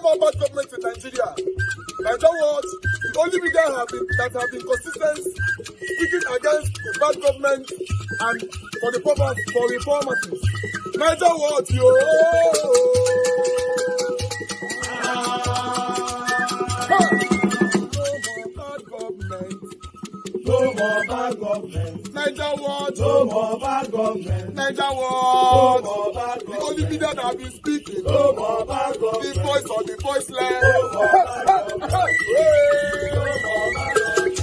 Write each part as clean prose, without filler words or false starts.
more bad government in Nigeria. Nigeria what? The only media that have been consistent speaking against the bad government and for the purpose for reformers. Nigeria what? Yo! No more bad government. Niger what? No more bad government. Niger what? No more bad government. The only media that have been speaking. No more bad government. The voice of the voiceless. No more bad government. No more bad government.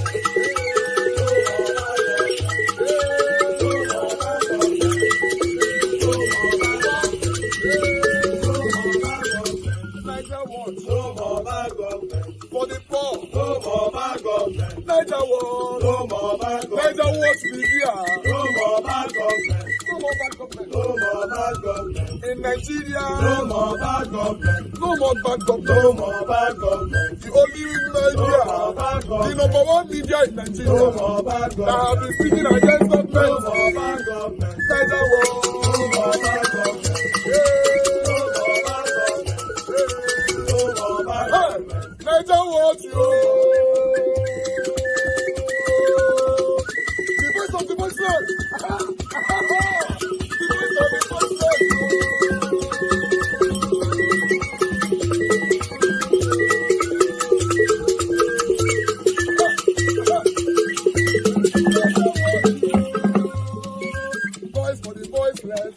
Niger what? No more bad government. For the poor. No more bad government. Niger what? No more bad government. Niger what media? No more bad government. No more bad government. No more bad government. In Nigeria. No more bad government. No more bad government. No more bad government. The only media. No more bad government. The number one media in Nigeria. No more bad government. That have been speaking against government. No more bad government. Niger what? No more bad government. Niger what you? The voice of the voiceless. The voice of the voiceless. Voice for the voiceless.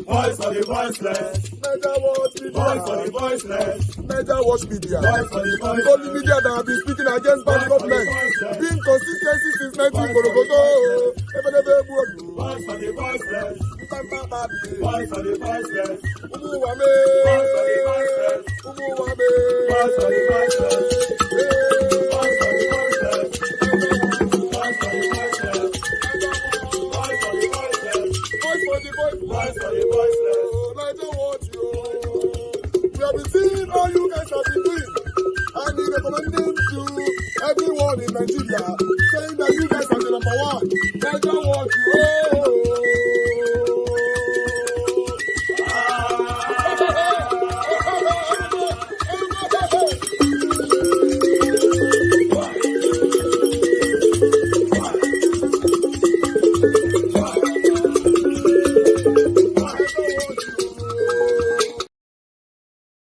Voice for the voiceless. Niger what media? Voice for the voiceless. Niger watch media. The only media that have been speaking against bad government. Being consistency since 1944. Voice for the voiceless. Voice for the voiceless. Umuwame. Voice for the voiceless. Umuwame. Voice for the voiceless. Voice for the voiceless. Voice for the voiceless. Voice for the voiceless. Voice for the voiceless. Voice for the voiceless. Niger watch you. We have been seeing all you guys have been doing. And he recommending to everyone in Nigeria, saying that you guys are the number one. Niger what you.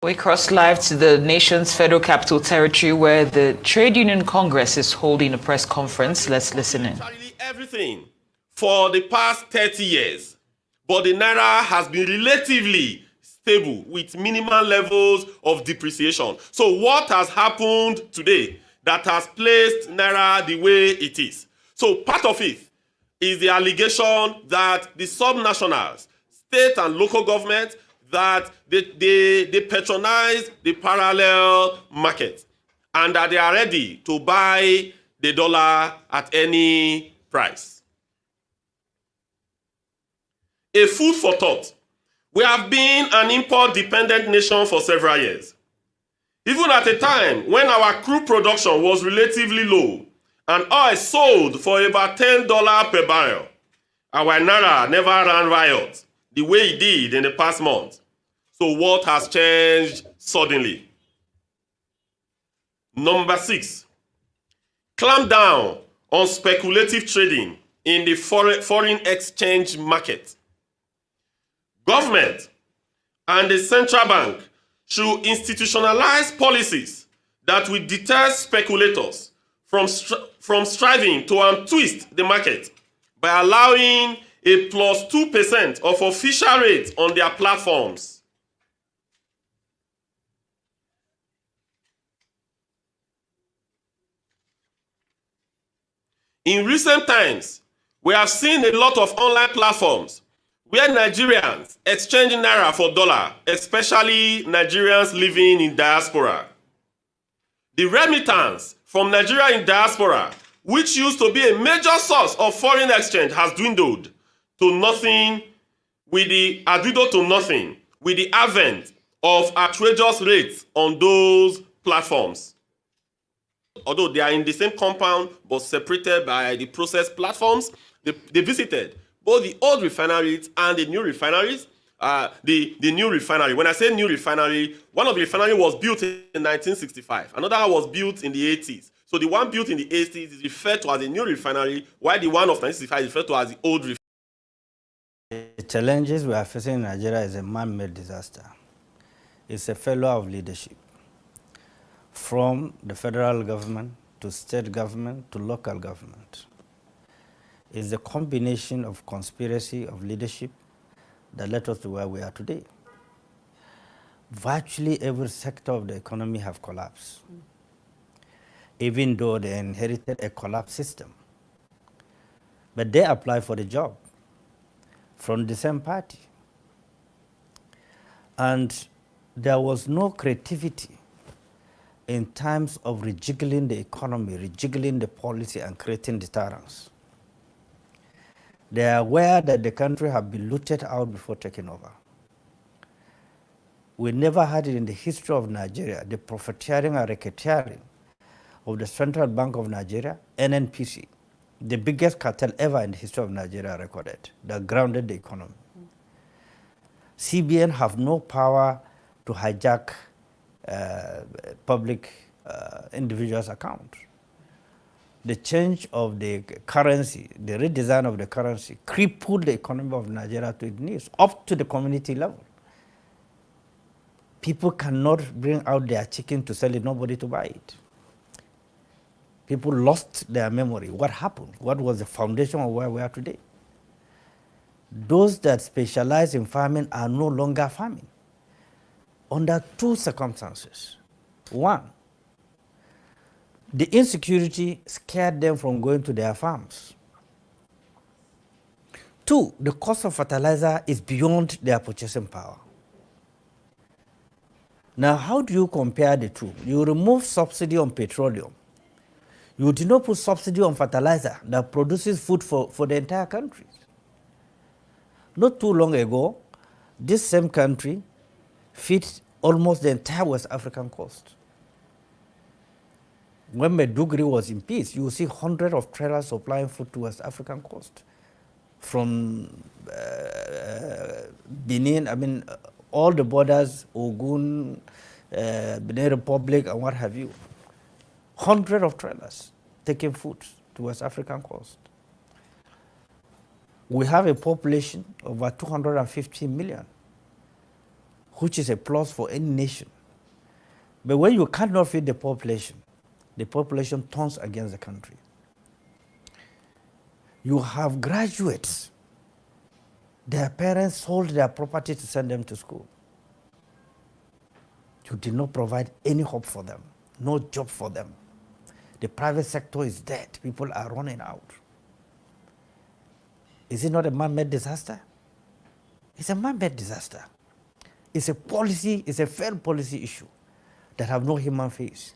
We cross live to the nation's Federal Capital Territory where the Trade Union Congress is holding a press conference. Let's listen in. Everything for the past 30 years, but the Naira has been relatively stable with minimal levels of depreciation. So what has happened today that has placed Naira the way it is? So part of it is the allegation that the subnationals, state and local government, that they patronize the parallel market and that they are ready to buy the dollar at any price. A food for thought. We have been an import-dependent nation for several years. Even at a time when our crude production was relatively low and oil sold for about $10 per barrel, our Naira never ran riot the way it did in the past month. So what has changed suddenly? Number 6, clamp down on speculative trading in the foreign exchange market. Government and the central bank should institutionalize policies that will deter speculators from striving to untwist the market by allowing a plus 2% of official rate on their platforms. In recent times, we have seen a lot of online platforms where Nigerians exchange Naira for dollar, especially Nigerians living in diaspora. The remittance from Nigeria in diaspora, which used to be a major source of foreign exchange, has dwindled to nothing with the advent of outrageous rates on those platforms. Although they are in the same compound but separated by the process platforms, they visited both the old refineries and the new refineries, the new refinery. When I say new refinery, one of the refinery was built in 1965. Another one was built in the 80s. So the one built in the 80s is referred to as a new refinery, while the one of 1965 is referred to as the old refinery. The challenges we are facing in Nigeria is a man-made disaster. It's a failure of leadership, from the federal government to state government to local government. It's a combination of conspiracy of leadership that led us to where we are today. Virtually every sector of the economy have collapsed, even though they inherited a collapsed system. But they apply for the job from the same party. And there was no creativity in terms of rejiggling the economy, rejiggling the policy, and creating deterrence. They are aware that the country have been looted out before taking over. We never had it in the history of Nigeria, the profiteering and racketeering of the Central Bank of Nigeria, NNPC, the biggest cartel ever in the history of Nigeria recorded, that grounded the economy. CBN have no power to hijack public individuals' accounts. The change of the currency, the redesign of the currency, crippled the economy of Nigeria to its knees, up to the community level. People cannot bring out their chicken to sell it, nobody to buy it. People lost their memory. What happened? What was the foundation of where we are today? Those that specialize in farming are no longer farming, under two circumstances. One, the insecurity scared them from going to their farms. Two, the cost of fertilizer is beyond their purchasing power. Now, how do you compare the two? You remove subsidy on petroleum. You did not put subsidy on fertilizer that produces food for the entire country. Not too long ago, this same country fed almost the entire West African coast. When Maiduguri was in peace, you will see hundreds of trailers supplying food to West African coast. From Benin, I mean, all the borders, Ogun, Benin Republic, and what have you. Hundreds of trailers taking food to West African coast. We have a population of over 250 million, which is a plus for any nation. But when you cannot feed the population turns against the country. You have graduates, their parents sold their property to send them to school. You did not provide any hope for them, no job for them. The private sector is dead. People are running out. Is it not a man-made disaster? It's a man-made disaster. It's a policy, it's a failed policy issue that have no human face.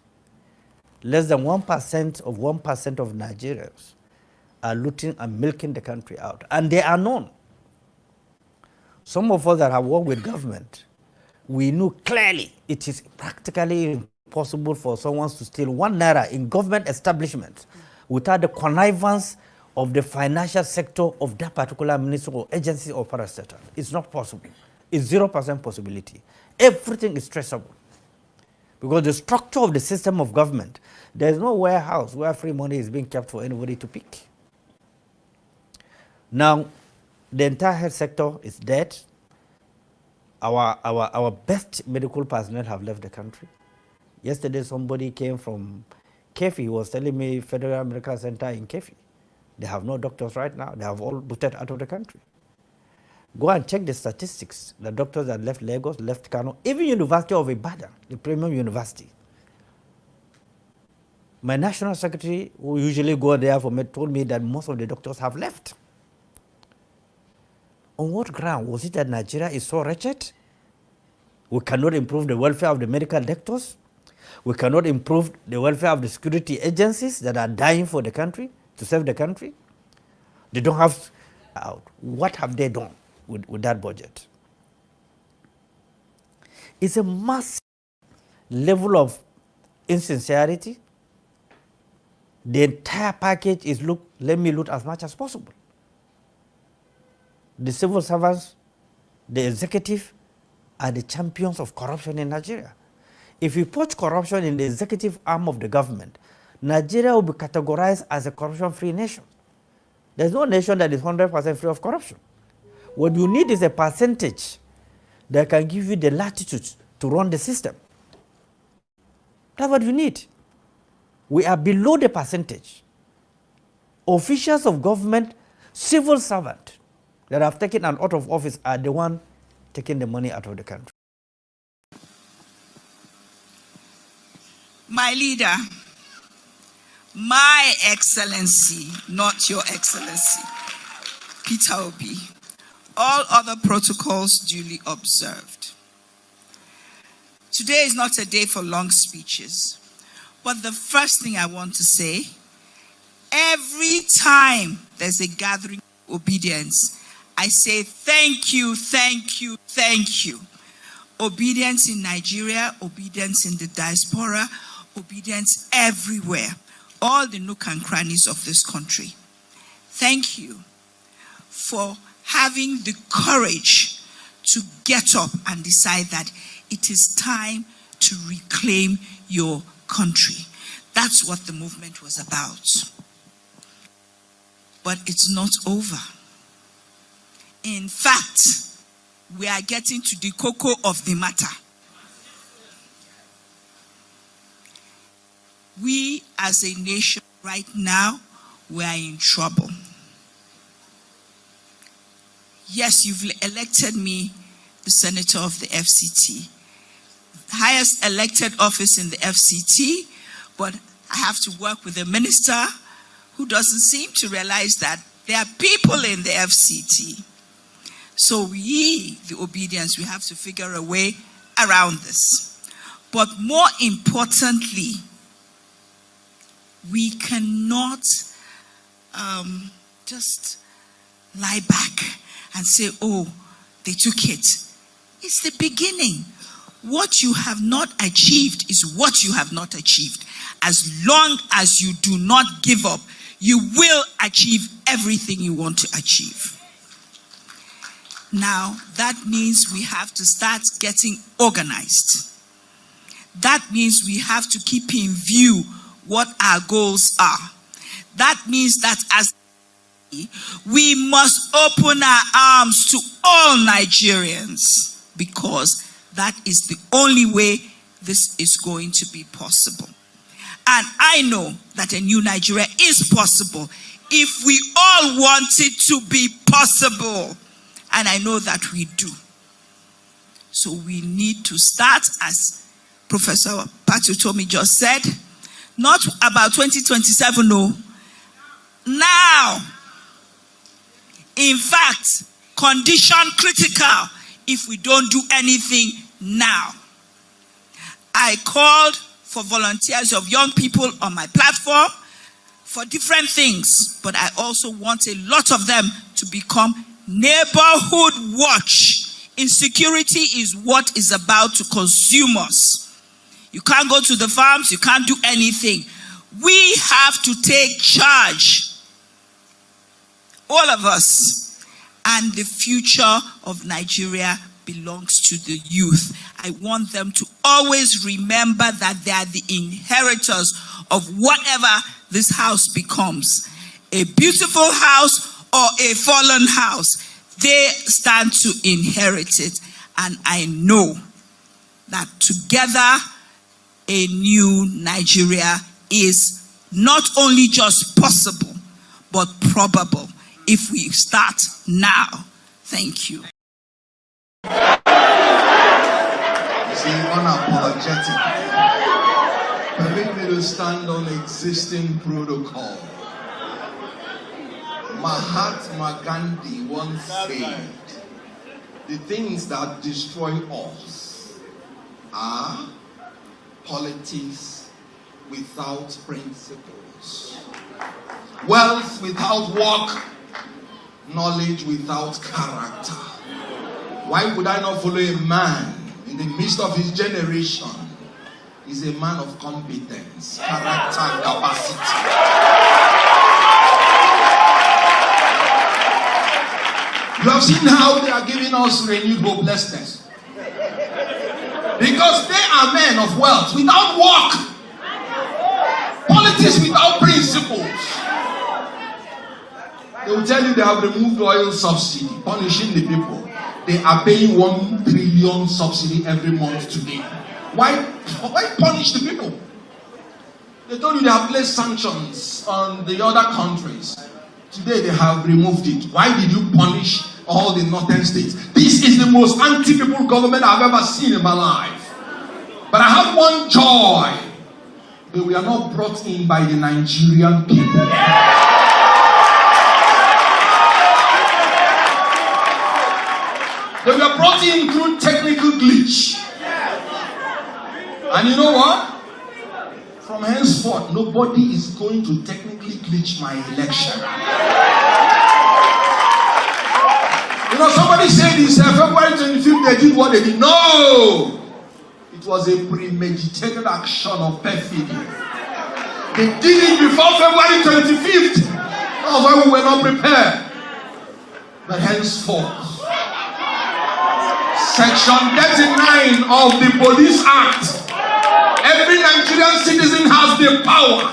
Less than 1% of 1% of Nigerians are looting and milking the country out, and they are known. Some of us that have worked with government, we knew clearly it is practically impossible for someone to steal 1 naira in government establishments without the connivance of the financial sector of that particular ministry or agency or parastatal. It's not possible. It's 0% possibility. Everything is traceable. Because the structure of the system of government, there's no warehouse where free money is being kept for anybody to pick. Now, the entire health sector is dead. Our best medical personnel have left the country. Yesterday, somebody came from Kefi. He was telling me Federal Medical Center in Kefi. They have no doctors right now. They have all booted out of the country. Go and check the statistics. The doctors that left Lagos, left Kano, even University of Ibadan, the premium university. My national secretary, who usually go there for me, told me that most of the doctors have left. On what ground? Was it that Nigeria is so wretched? We cannot improve the welfare of the medical doctors. We cannot improve the welfare of the security agencies that are dying for the country, to save the country. They don't have out. What have they done with that budget? It's a massive level of insincerity. The entire package is let me loot as much as possible. The civil servants the executive are the champions of corruption in Nigeria. If you put corruption in the executive arm of the government, Nigeria will be categorized as a corruption-free nation. There's no nation that is 100% free of corruption. What you need is a percentage that can give you the latitude to run the system. That's what you need. We are below the percentage. Officials of government, civil servants that have taken an oath of office are the one taking the money out of the country. My leader, My Excellency, not Your Excellency, Peter Obi, all other protocols duly observed. Today is not a day for long speeches, but the first thing I want to say, every time there's a gathering of obedience, I say thank you, thank you, thank you. Obedience in Nigeria, obedience in the diaspora, obedience everywhere, all the nook and crannies of this country. Thank you for having the courage to get up and decide that it is time to reclaim your country. That's what the movement was about. But it's not over. In fact, we are getting to the cocoa of the matter. We as a nation right now, we are in trouble. Yes, you've elected me the senator of the FCT, highest elected office in the FCT, but I have to work with a minister who doesn't seem to realize that there are people in the FCT. So we, the obedience, we have to figure a way around this. But more importantly, we cannot just lie back and say, oh, they took it. It's the beginning. What you have not achieved is what you have not achieved. As long as you do not give up, you will achieve everything you want to achieve. Now, that means we have to start getting organized. That means we have to keep in view what our goals are. That means that as we must open our arms to all Nigerians, because that is the only way this is going to be possible. And I know that a new Nigeria is possible if we all want it to be possible. And I know that we do. So we need to start, as Professor Patutomi just said, not about 2027, no. Now. In fact, condition critical if we don't do anything now. I called for volunteers of young people on my platform for different things, but I also want a lot of them to become neighborhood watch. Insecurity is what is about to consume us. You can't go to the farms, you can't do anything. We have to take charge. All of us. And the future of Nigeria belongs to the youth. I want them to always remember that they are the inheritors of whatever this house becomes. A beautiful house or a fallen house, they stand to inherit it. And I know that together a new Nigeria is not only just possible, but probable. If we start now. Thank you. See, unapologetic. Permit me to stand on existing protocol. Mahatma Gandhi once said, the things that destroy us are politics without principles, wealth without work, knowledge without character. Why would I not follow a man in the midst of his generation? He's a man of competence, character, and capacity. You have seen how they are giving us renewed hopelessness. Because they are men of wealth without work. Politics without principles. They will tell you they have removed oil subsidy, punishing the people. They are paying 1 trillion subsidy every month today. Why punish the people? They told you they have placed sanctions on the other countries. Today they have removed it. Why did you punish all the northern states? This is the most anti-people government I've ever seen in my life. But I have one joy. That we are not brought in by the Nigerian people. They were brought in through technical glitch. And you know what? From henceforth, nobody is going to technically glitch my election. You know, somebody said this February 25th, they did what they did. No! It was a premeditated action of perfidy. They did it before February 25th. That's why we were not prepared. But henceforth, Section 39 of the Police Act, every Nigerian citizen has the power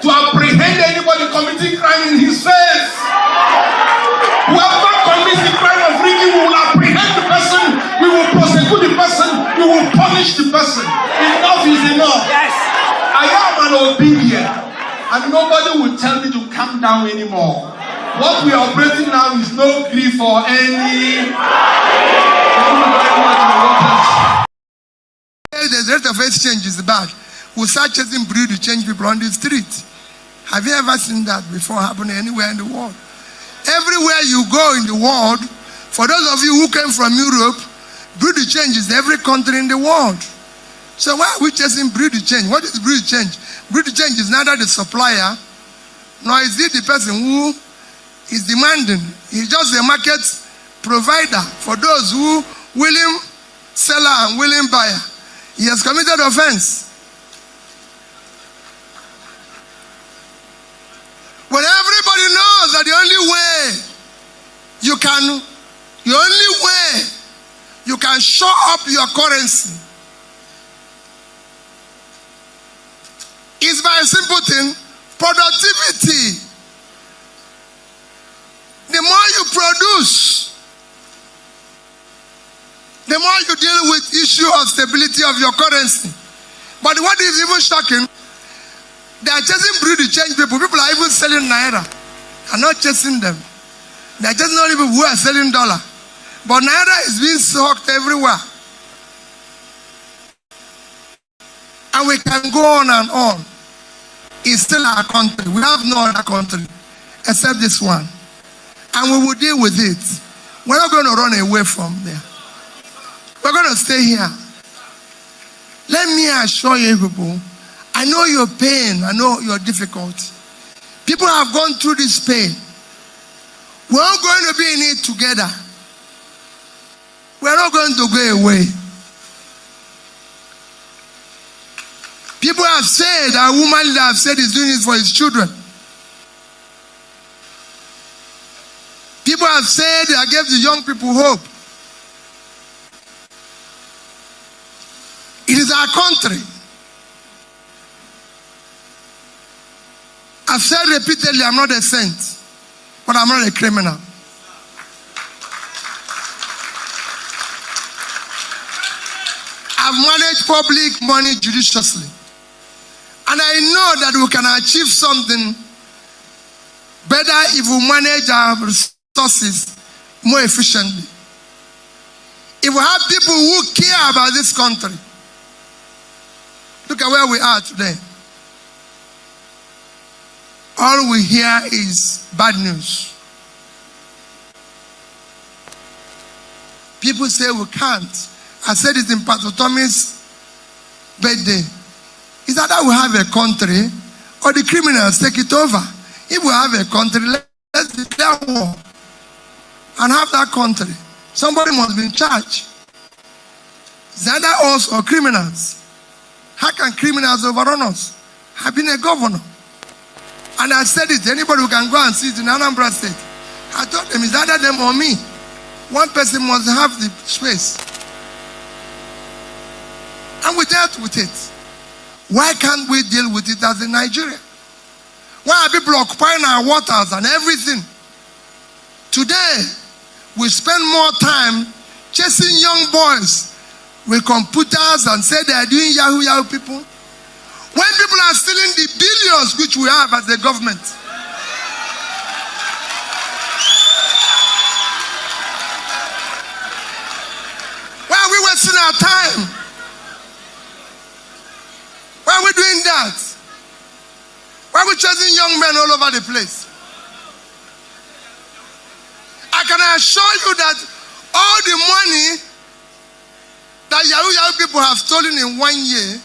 to apprehend anybody committing crime in his face. Whoever commits the crime of rigging, we will apprehend the person, we will prosecute the person, we will punish the person. Enough is enough. Yes. I am an obedient, and nobody will tell me to calm down anymore. What we are operating now is no grief for any. The rate of exchange is bad. We'll start chasing breed to change people on the street. Have you ever seen that before happening anywhere in the world? Everywhere you go in the world, for those of you who came from Europe, breed to change is every country in the world. So why are we chasing breed to change? What is breed to change? Breed to change is neither the supplier, nor is it the person who is demanding. He's just a market provider for those who willing seller and willing buyer. He has committed offense. But everybody knows that the only way you can show up your currency is by a simple thing, productivity. The more you produce, the more you deal with issue of stability of your currency. But what is even shocking, they are chasing breed to change people. People are even selling naira. They are not chasing them. They are chasing only people who are selling dollar. But naira is being sucked everywhere. And we can go on and on. It's still our country. We have no other country except this one. And we will deal with it. We're not going to run away from there. We're going to stay here. Let me assure you people, I know your pain, I know your difficulty. People have gone through this pain. We're all going to be in it together. We're not going to go away. People have said, a woman that have said he's doing it for his children. People have said they gave the young people hope. It is our country. I've said repeatedly, I'm not a saint, but I'm not a criminal. I've managed public money judiciously. And I know that we can achieve something better if we manage our resources more efficiently. If we have people who care about this country. Look at where we are today. All we hear is bad news. People say we can't. I said it in Pastor Tommy's birthday. Is that we have a country or the criminals take it over? If we have a country, let's declare war and have that country. Somebody must be in charge. Is that us or criminals? How can criminals overrun us? I've been a governor. And I said it, anybody who can go and see it in Anambra State. I told them, it's either them or me. One person must have the space. And we dealt with it. Why can't we deal with it as in Nigeria? Why are people occupying our waters and everything? Today, we spend more time chasing young boys with computers and say they are doing Yahoo people. When people are stealing the billions which we have as the government. Why are we wasting our time? Why are we doing that? Why are we chasing young men all over the place? I can assure you that all the money that Yahoo people have stolen in 1 year,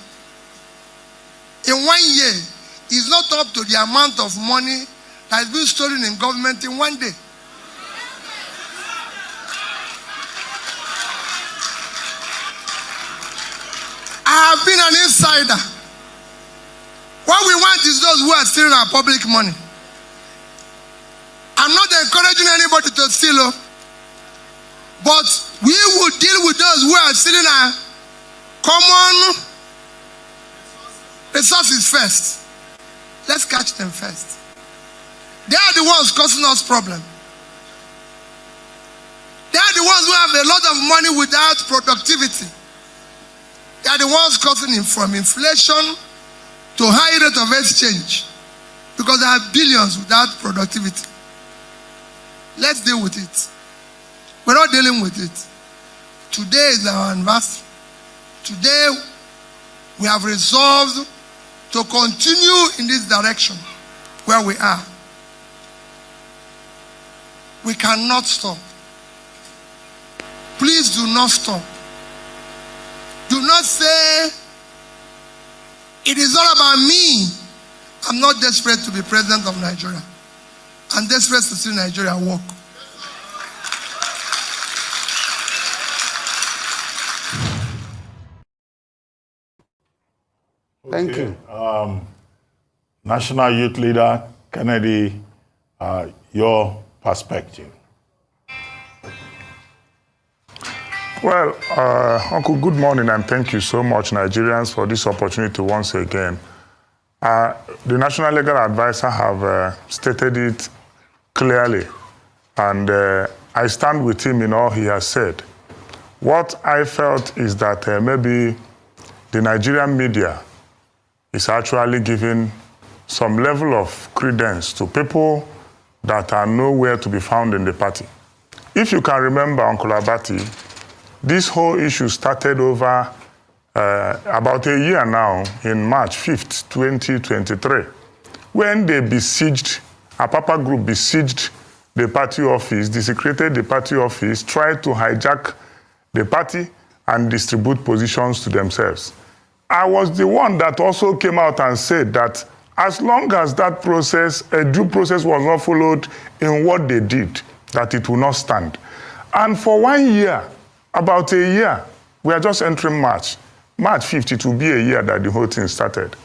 is not up to the amount of money that has been stolen in government in 1 day. I have been an insider. What we want is those who are stealing our public money. I'm not encouraging anybody to steal, but we will deal with those who are stealing our common resources first. Let's catch them first. They are the ones causing us problem. They are the ones who have a lot of money without productivity. They are the ones causing it from inflation to high rate of exchange because they have billions without productivity. Let's deal with it. We're not dealing with it. Today is our anniversary. Today, we have resolved to continue in this direction where we are. We cannot stop. Please do not stop. Do not say, it is all about me. I'm not desperate to be president of Nigeria. I'm desperate to see Nigeria work. Thank you. National Youth Leader Kennedy, your perspective. Well, Uncle, good morning, and thank you so much, Nigerians, for this opportunity once again. The National Legal Advisor have stated it clearly, and I stand with him in all he has said. What I felt is that maybe the Nigerian media is actually giving some level of credence to people that are nowhere to be found in the party. If you can remember, Uncle Abati, this whole issue started over about a year now, in March 5th, 2023, when they besieged, a Papa group besieged the party office, desecrated the party office, tried to hijack the party and distribute positions to themselves. I was the one that also came out and said that as long as that process, a due process was not followed in what they did, that it will not stand. And for 1 year, about a year, we are just entering March. March 5th, it will be a year that the whole thing started.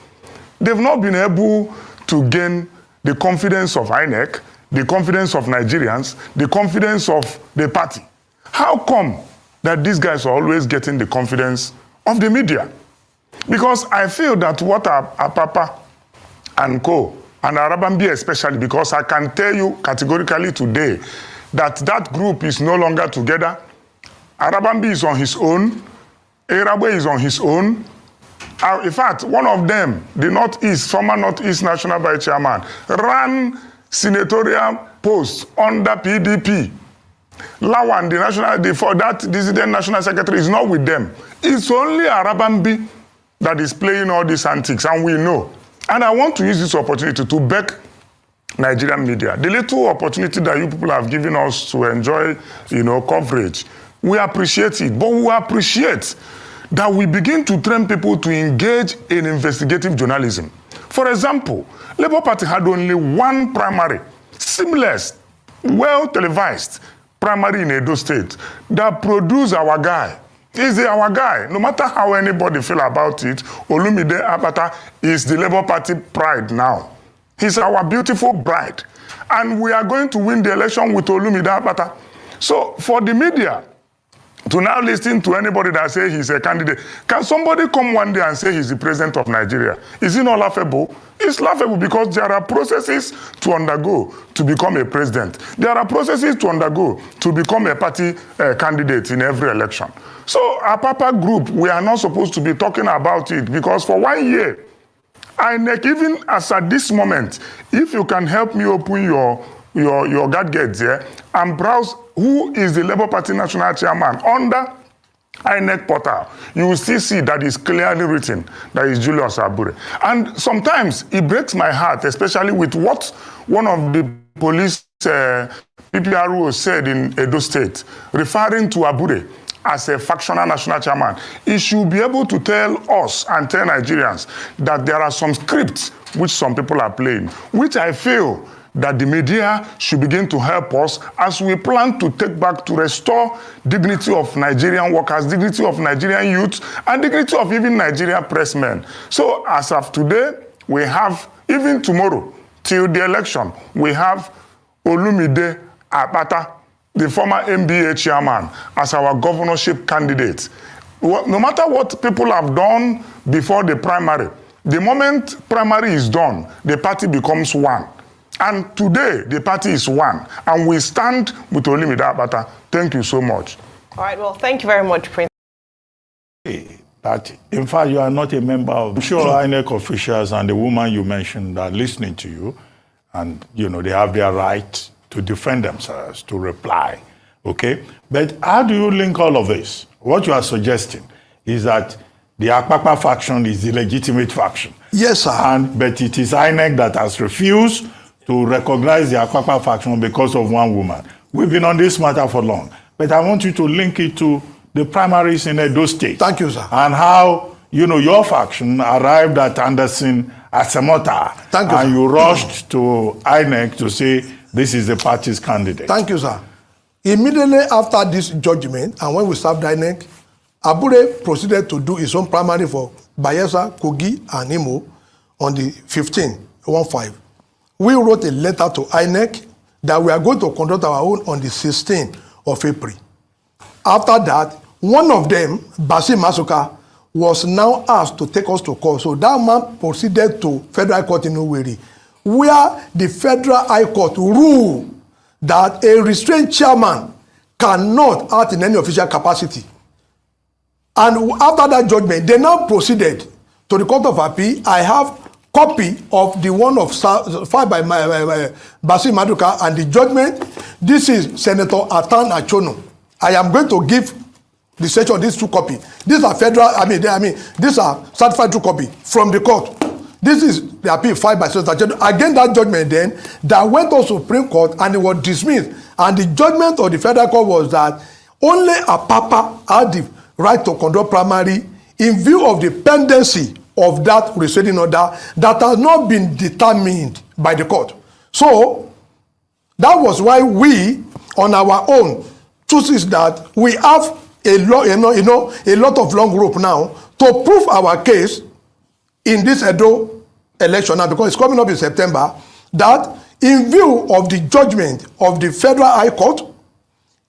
They've not been able to gain the confidence of INEC, the confidence of Nigerians, the confidence of the party. How come that these guys are always getting the confidence of the media? Because I feel that what Papa and Co, and Arabambi especially, because I can tell you categorically today that that group is no longer together. Arabambi is on his own. Arabwe is on his own. In fact, one of them, the Northeast, former Northeast National Vice Chairman, ran senatorial post under PDP. Lawan, that dissident National Secretary, is not with them. It's only Arabambi that is playing all these antics, and we know. And I want to use this opportunity to beg Nigerian media. The little opportunity that you people have given us to enjoy, coverage, we appreciate it, but we appreciate that we begin to train people to engage in investigative journalism. For example, Labour Party had only one primary, seamless, well-televised primary in Edo State that produced our guy. He's our guy. No matter how anybody feel about it, Olumide Abata is the Labour Party pride now. He's our beautiful bride. And we are going to win the election with Olumide Abata. So for the media to now listen to anybody that says he's a candidate, can somebody come one day and say he's the president of Nigeria? Is it not laughable? It's laughable because there are processes to undergo to become a president. There are processes to undergo to become a party candidate in every election. So our Papa group, we are not supposed to be talking about it because for 1 year, INEC, even as at this moment, if you can help me open your gadgets here and browse who is the Labour Party National Chairman under INEC portal, you will still see that it's clearly written that it's Julius Abure. And sometimes it breaks my heart, especially with what one of the police PPRO said in Edo State, referring to Abure as a factional national chairman. He should be able to tell us and tell Nigerians that there are some scripts which some people are playing, which I feel that the media should begin to help us as we plan to take back to restore dignity of Nigerian workers, dignity of Nigerian youth, and dignity of even Nigerian pressmen. So as of today, we have, even tomorrow, till the election, we have Olumide Apata, the former NBA chairman, as our governorship candidate. No matter what people have done before the primary, the moment primary is done, the party becomes one. And today, the party is one. And we stand with Olumide Apata. Thank you so much. All right, well, thank you very much, Prince. That, in fact, you are not a member of... I'm sure INEC officials and the woman you mentioned are listening to you. And, you know, they have their right to defend themselves, to reply. Okay? But how do you link all of this? What you are suggesting is that the Akpakpa faction is the legitimate faction. Yes, sir. But it is INEC that has refused to recognize the Akpakpa faction because of one woman. We've been on this matter for long. But I want you to link it to the primaries in Edo State. Thank you, sir. And how, you know, your faction arrived at Anderson Asemota. Thank you, and sir. you rushed to INEC to say this is the party's candidate. Thank you, sir. Immediately after this judgment, and when we served INEC, Abure proceeded to do his own primary for Bayelsa, Kogi, and Imo on the 15th. We wrote a letter to INEC that we are going to conduct our own on the 16th of April. After that, one of them, Basi Masuka, was now asked to take us to court. So that man proceeded to Federal Court in Owerri, where the Federal High Court ruled that a restrained chairman cannot act in any official capacity. And after that judgment, they now proceeded to the Court of Appeal. I have copy of the one of filed by Basi Maduka and the judgment. This is Senator Atan Achono. I am going to give the section of these two copies. These are federal, these are certified true copy from the court. This is the appeal filed by Senator Achono. Again, that judgment then, that went to Supreme Court and it was dismissed. And the judgment of the federal court was that only Apapa had the right to conduct primary in view of the pendency of that restraining order that has not been determined by the court. So that was why we, on our own, chooses that we have a lot of long rope now to prove our case in this Edo election now, because it's coming up in September, that in view of the judgment of the Federal High Court,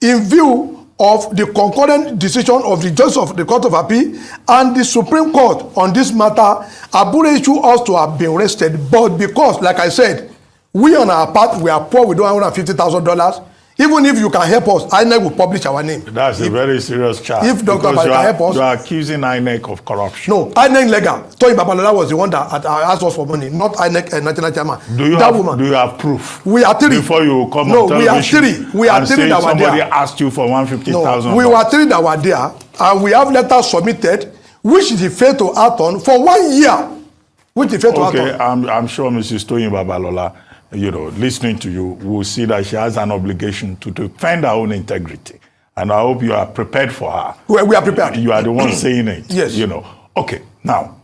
in view of the concurrent decision of the judge of the Court of Appeal and the Supreme Court on this matter, Abure issue us to have been arrested. But because, like I said, we on our part, we are poor, we don't have $150,000. Even if you can help us, INEC will publish our name. That's a very serious charge. If Dr. Abare can help us. You are accusing INEC of corruption. No, INEC legal. Toyin Babalola was the one that asked us for money, not INEC national chairman. Do you have proof? We are three. Before you come on television, we are three that were there. Somebody asked you for $150,000. No, we were three that were there, and we have letters submitted, which he failed to act on for 1 year. Which he failed to act on. I'm sure Mrs. Toyin Babalola, you know, listening to you, will see that she has an obligation to defend her own integrity. And I hope you are prepared for her. We are prepared. You are the one saying it. Yes. You know. Okay, now,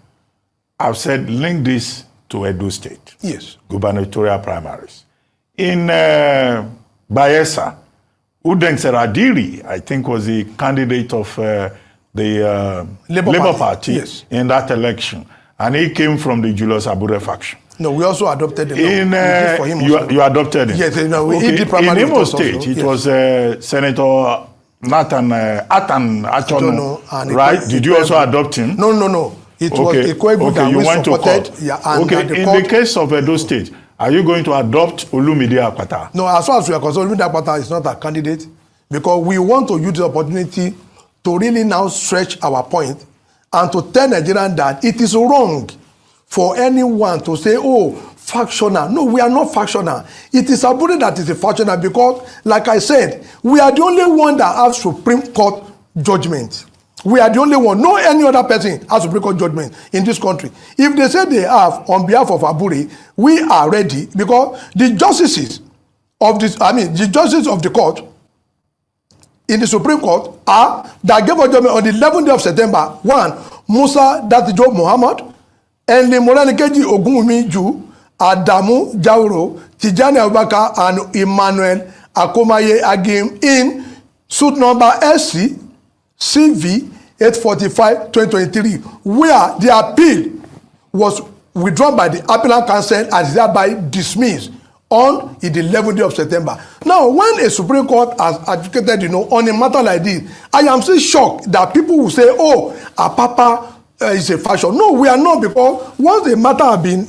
I've said link this to Edo State. Yes. Gubernatorial primaries. In Bayelsa, Udeng Seradiri, I think, was the candidate of the Labour Party yes. in that election. And he came from the Julius Abure faction. No, we also adopted the law. For him you adopted him? Yes, no, okay. he did primary in Imo State, it was Senator Atan Achono, right? Did you also adopt him? No. It was Ikwebu that you we went supported. To court. Yeah, and the case of Edo State, are you going to adopt Olumide Akpata? No, as far as we are concerned, Olumide Akpata is not a candidate because we want to use the opportunity to really now stretch our point and to tell Nigerians that it is wrong for anyone to say, oh, factional. No, we are not factional. It is Abure that is a factional because, like I said, we are the only one that has Supreme Court judgment. We are the only one. No any other person has Supreme Court judgment in this country. If they say they have on behalf of Abure, we are ready because the justices of this, the justices of the court in the Supreme Court are that gave a judgment on the 11th day of September. One, Musa Datijo Muhammad, Enli Moranikeji Ogunwumi Ju, Adamu Jauro, Tijani Abubakar, and Emmanuel Akomaye Agim in suit number SC CV 845/2023, where the appeal was withdrawn by the appellant counsel and is thereby dismissed on the 11th day of September. Now, when a Supreme Court has advocated, on a matter like this, I am still shocked that people will say, oh, Apapa is a fashion. No, we are not, because once the matter has been,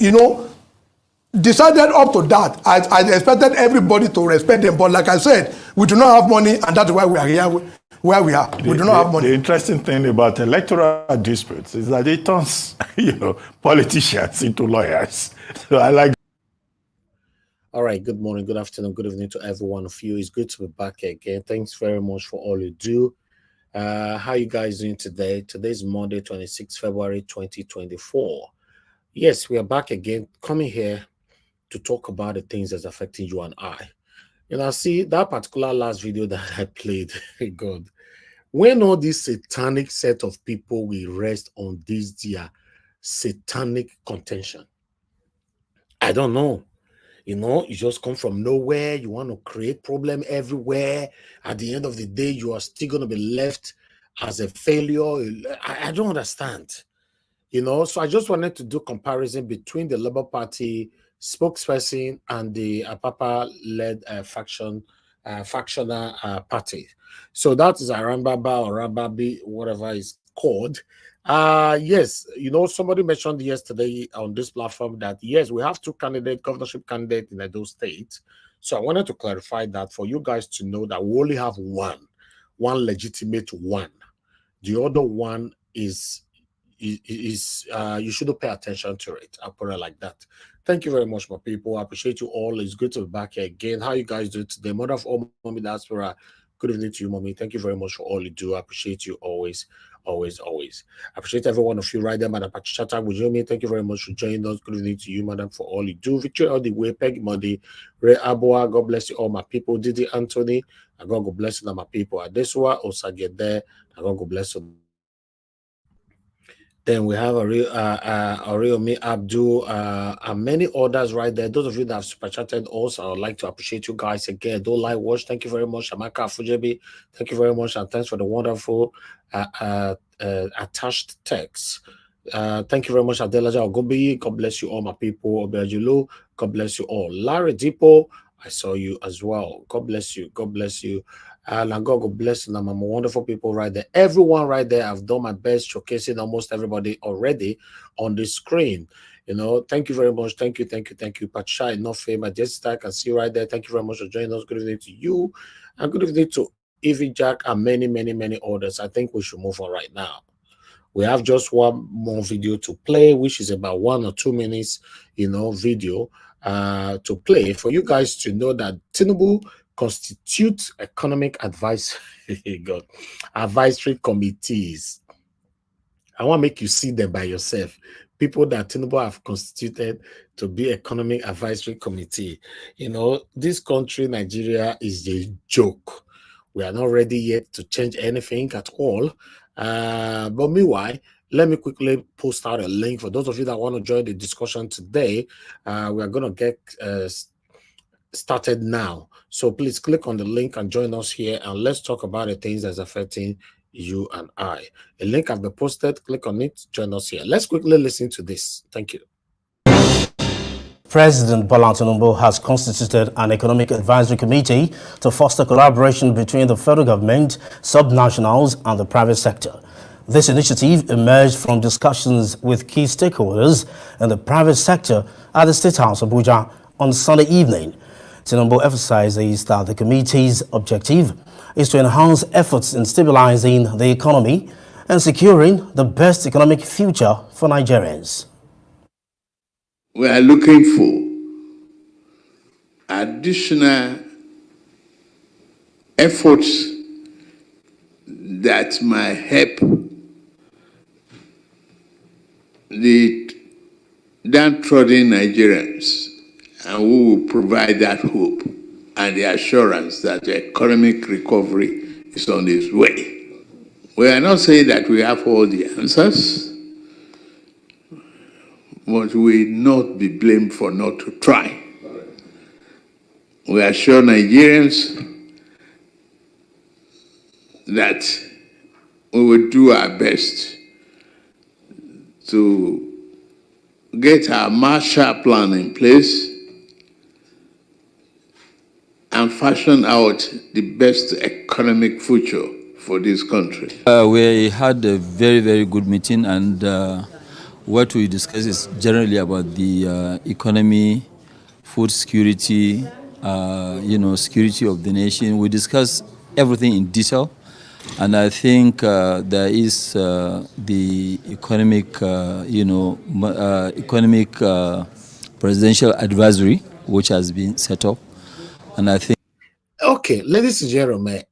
decided up to that, I expected everybody to respect them. But like I said, we do not have money, and that's why we are here where we are. We do not have money. The interesting thing about electoral disputes is that it turns, politicians into lawyers. So I like. All right, good morning, good afternoon, good evening to every one of you. It's good to be back again. Thanks very much for all you do. How you guys doing today? Today's Monday, 26 February 2024. Yes, we are back again, coming here to talk about the things that's affecting you and I. See that particular last video that I played, God, when all this satanic set of people will rest on this their satanic contention, I don't know. You just come from nowhere. You want to create problem everywhere. At the end of the day, you are still going to be left as a failure. I don't understand. So I just wanted to do comparison between the Labour Party spokesperson and the Apapa-led factional party. So that is Arambaba or Rababi, whatever it's called. Yes, somebody mentioned yesterday on this platform that, yes, we have two governorship candidates in Edo State. So I wanted to clarify that for you guys to know that we only have one legitimate one. The other one is you shouldn't pay attention to it. I'll put it like that. Thank you very much, my people. I appreciate you all. It's good to be back here again. How you guys doing today? Mother of all mommy diaspora, good evening to you, mommy. Thank you very much for all you do. I appreciate you always. I appreciate every one of you right there, Madam Pachata Wujomi. Thank you very much for joining us. Good evening to you, Madam, for all you do. Victory all the way, Peggy Modi, Ray Aboa, God bless you all, my people. Didi Anthony, God bless you, my people. Adesua Osagede, God bless you. Then we have Oriomi Abdul and many others right there. Those of you that have super chatted also, I would like to appreciate you guys again. Don't like watch. Thank you very much. Amaka Fujebi, thank you very much. And thanks for the wonderful attached text. Thank you very much, Adelaja Ogobi. God bless you all, my people. Obejulo, God bless you all. Larry Dipo, I saw you as well. God bless you. God bless you. And God bless you. I'm wonderful people right there. Everyone right there, I've done my best showcasing almost everybody already on the screen. Thank you very much. Thank you. Pacha, enough fame. Jessica, I can see right there. Thank you very much for joining us. Good evening to you. And good evening to Evie Jack and many others. I think we should move on right now. We have just one more video to play, which is about 1 or 2 minutes, video to play for you guys to know that Tinubu constitute economic advisory committees. I want to make you see them by yourself. People that Tinubu have constituted to be economic advisory committee. This country, Nigeria, is a joke. We are not ready yet to change anything at all. But meanwhile, let me quickly post out a link for those of you that want to join the discussion today. We are going to get started now. So please click on the link and join us here, and let's talk about the things that's affecting you and I. A link has been posted. Click on it. Join us here. Let's quickly listen to this. Thank you. President Bola Tinubu has constituted an economic advisory committee to foster collaboration between the federal government, subnationals, and the private sector. This initiative emerged from discussions with key stakeholders in the private sector at the State House, Abuja, on Sunday evening. Tinubu emphasizes that the committee's objective is to enhance efforts in stabilizing the economy and securing the best economic future for Nigerians. We are looking for additional efforts that might help the downtrodden Nigerians, and we will provide that hope and the assurance that the economic recovery is on its way. We are not saying that we have all the answers, but we will not be blamed for not to try. We assure Nigerians that we will do our best to get our Marshall Plan in place and fashion out the best economic future for this country. We had a very, very good meeting, and what we discussed is generally about the economy, food security, security of the nation. We discussed everything in detail, and I think there is the economic, presidential advisory which has been set up, and I think. Okay, ladies and gentlemen,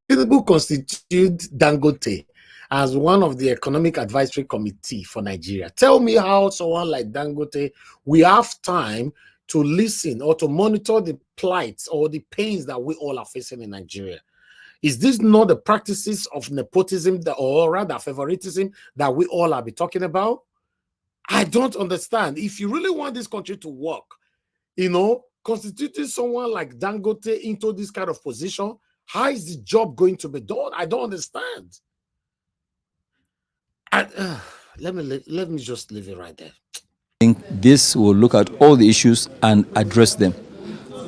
Tinubu constituted Dangote as one of the economic advisory committee for Nigeria. Tell me how someone like Dangote will have time to listen or to monitor the plights or the pains that we all are facing in Nigeria. Is this not the practices of nepotism or rather favoritism that we all are be talking about? I don't understand. If you really want this country to work, constituting someone like Dangote into this kind of position, how is the job going to be done? I don't understand. Let me just leave it right there. I think this will look at all the issues and address them.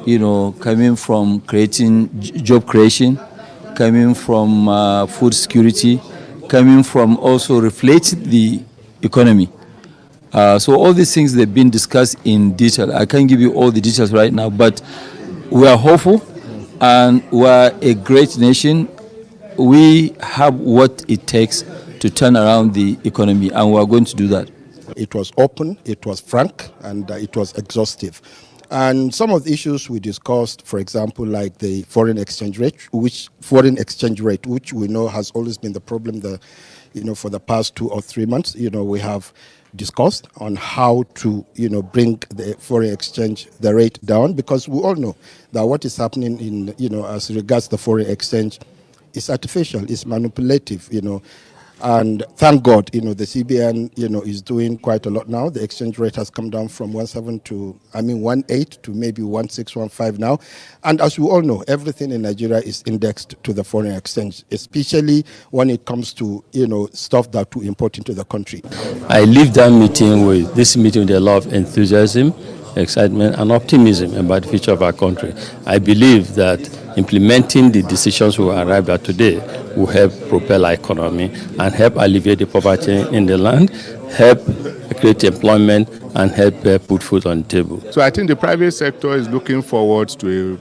Coming from job creation, coming from food security, coming from also reflect the economy. So all these things, they've been discussed in detail. I can't give you all the details right now, but we are hopeful and we are a great nation. We have what it takes to turn around the economy, and we are going to do that. It was open, it was frank, and it was exhaustive. And some of the issues we discussed, for example, like the foreign exchange rate, which we know has always been the problem for the past 2 or 3 months. We have discussed on how to bring the foreign exchange, the rate down, because we all know that what is happening in as regards the foreign exchange is artificial, is manipulative, and thank God, the CBN, is doing quite a lot now. The exchange rate has come down from 1.8 to maybe 1.615 now. And as we all know, everything in Nigeria is indexed to the foreign exchange, especially when it comes to, stuff that we import into the country. I leave that meeting with a lot of enthusiasm, excitement, and optimism about the future of our country. I believe that implementing the decisions we arrived at today will help propel our economy and help alleviate the poverty in the land, help create employment, and help put food on the table. So I think the private sector is looking forward to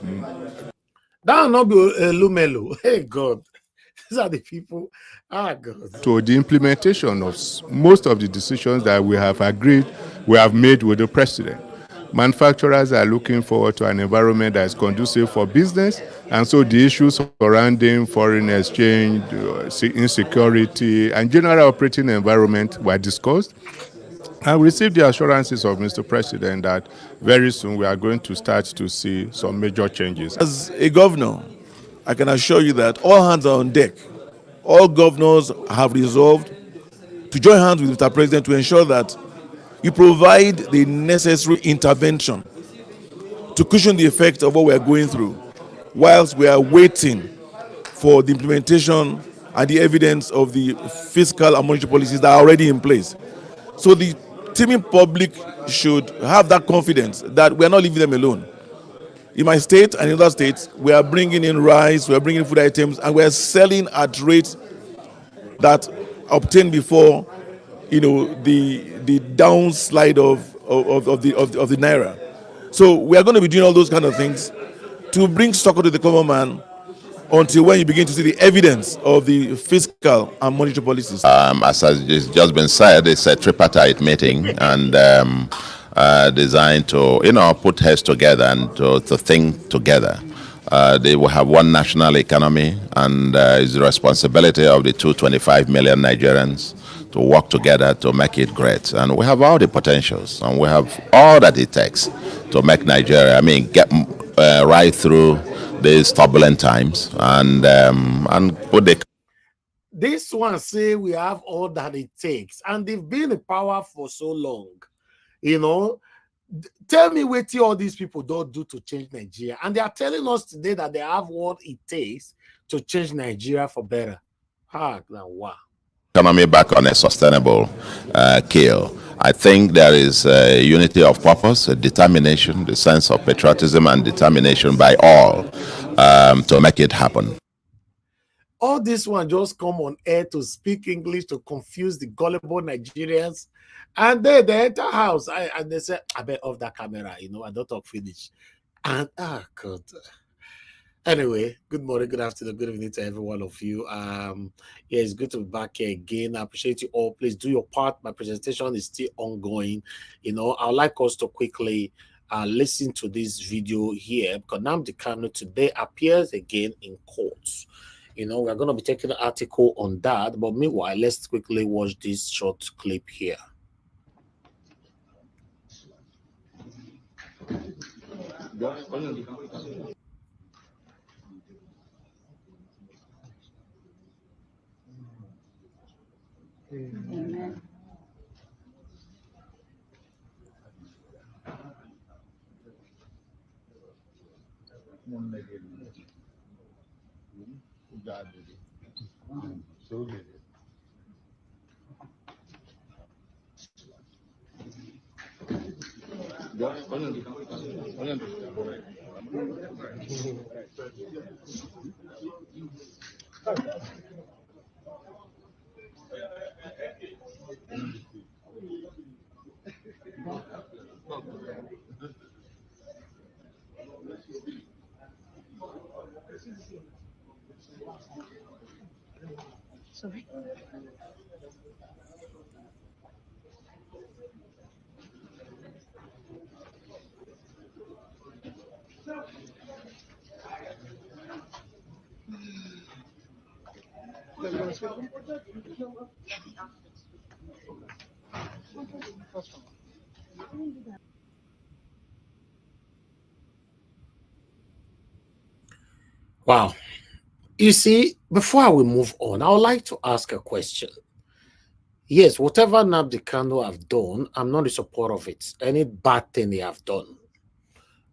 that will not be Lumelo. Hey God, these are the people. God. To the implementation of most of the decisions that we have made with the president. Manufacturers are looking forward to an environment that is conducive for business, and so the issues surrounding foreign exchange, insecurity, and general operating environment were discussed. And we received the assurances of Mr. President that very soon we are going to start to see some major changes. As a governor, I can assure you that all hands are on deck. All governors have resolved to join hands with Mr. President to ensure that you provide the necessary intervention to cushion the effect of what we are going through, whilst we are waiting for the implementation and the evidence of the fiscal and monetary policies that are already in place. So the teaming public should have that confidence that we're not leaving them alone. In my state and in other states, we are bringing in rice, we are bringing in food items, and we are selling at rates that obtained before, the downslide of the naira. So we are going to be doing all those kind of things to bring succor to the common man until when you begin to see the evidence of the fiscal and monetary policies. As has just been said, it's a tripartite meeting and designed to, put heads together and to think together. They will have one national economy, and it's the responsibility of the 225 million Nigerians to work together to make it great. And we have all the potentials, and we have all that it takes to make Nigeria, get right through these turbulent times and put the. This one say we have all that it takes, and they've been in power for so long. Tell me what all these people don't do to change Nigeria, and they are telling us today that they have what it takes to change Nigeria for better. Wow. Economy back on a sustainable keel. I think there is a unity of purpose, a determination, the sense of patriotism and determination by all to make it happen. All this one just come on air to speak English to confuse the gullible Nigerians, and then they enter house and they say, "I bet off that camera, I don't talk finish." And God. Anyway, good morning, good afternoon, good evening to every one of you. Yeah, it's good to be back here again. I appreciate you all. Please do your part. My presentation is still ongoing. I'd like us to quickly listen to this video here, because Nnamdi Kanu today appears again in courts. We're going to be taking an article on that. But meanwhile, let's quickly watch this short clip here. Amen. Sorry. Wow. You see, before we move on, I would like to ask a question. Yes, whatever Nnamdi Kanu have done, I'm not in support of it. Any bad thing they have done.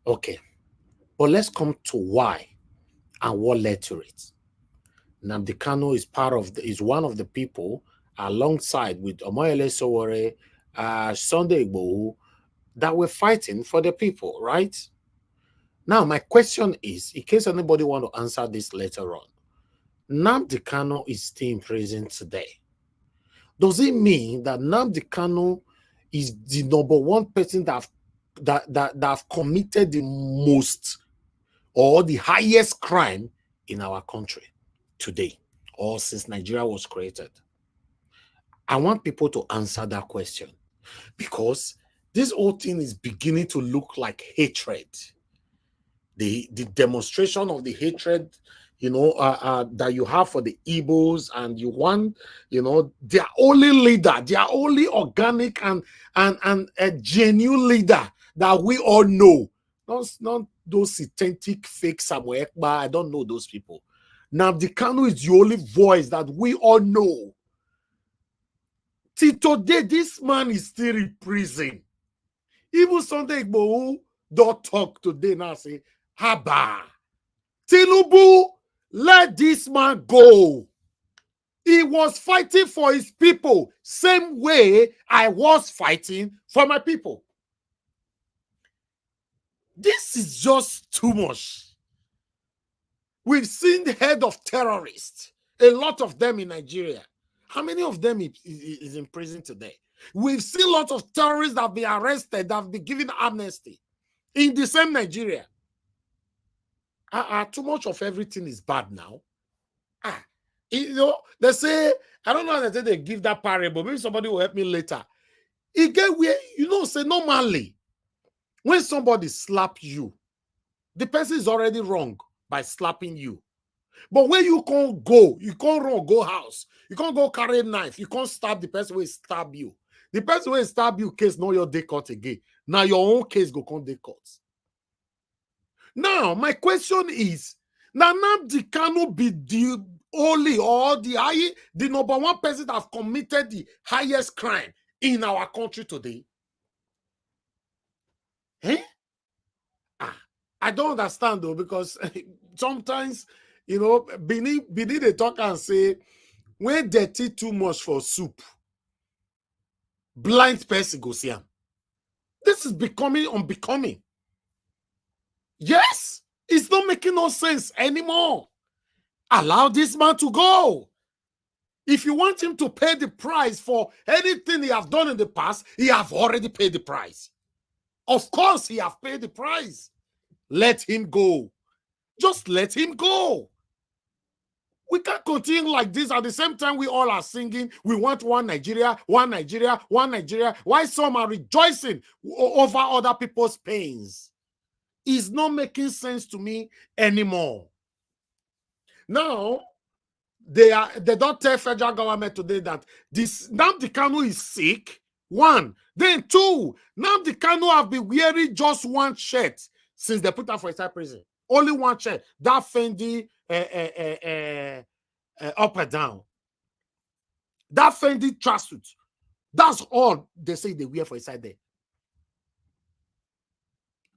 Okay. But let's come to why and what led to it. Nnamdi Kanu is one of the people, alongside with Omoyele Sowore, Sunday Igboho, that were fighting for the people, right? Now, my question is, in case anybody want to answer this later on, Nnamdi Kanu is still in prison today. Does it mean that Nnamdi Kanu is the number one person that have committed the most or the highest crime in our country today, or since Nigeria was created? I want people to answer that question, because this whole thing is beginning to look like hatred. The demonstration of the hatred, that you have for the Igbos, and you want, their only leader, their only organic and a genuine leader that we all know. Not those authentic fake Samuel Ekpa. I don't know those people. Nnamdi Kanu is the only voice that we all know. Till today, this man is still in prison. Even Sunday Igboho don't talk today now, say, Haba, Tinubu, let this man go. He was fighting for his people, same way I was fighting for my people. This is just too much. We've seen the head of terrorists, a lot of them in Nigeria. How many of them is in prison today? We've seen lots of terrorists that have been arrested, that have been given amnesty in the same Nigeria. Too much of everything is bad now. You know, they say, I don't know how they give that parable. Maybe somebody will help me later. It get where, you know, say normally, when somebody slap you, the person is already wrong by slapping you. But when you can't go, you can't run, go house, you can't go carry a knife, you can't stab the person who stab you. The person who stab you case not your day court again. Now your own case go come day court. Now, my question is, now Nnamdi Kanu be the only or the number one person that have committed the highest crime in our country today? Eh? I don't understand though, because sometimes, you know, beneath they talk and say, when dirty too much for soup, blind person go see him. This is becoming unbecoming. Yes, it's not making no sense anymore. Allow this man to go. If you want him to pay the price for anything he have done in the past, he have already paid the price. Of course, he have paid the price. Let him go. Just let him go. We can't continue like this. At the same time, we all are singing, we want one Nigeria, one Nigeria, one Nigeria. Why some are rejoicing over other people's pains? It's not making sense to me anymore. Now, they don't tell federal government today that this Nnamdi Kanu is sick. One. Then two, Nnamdi Kanu have been wearing just one shirt since they put her for inside prison. Only one shirt. That Fendi up and down. That Fendi tracksuit. That's all they say they wear for inside there.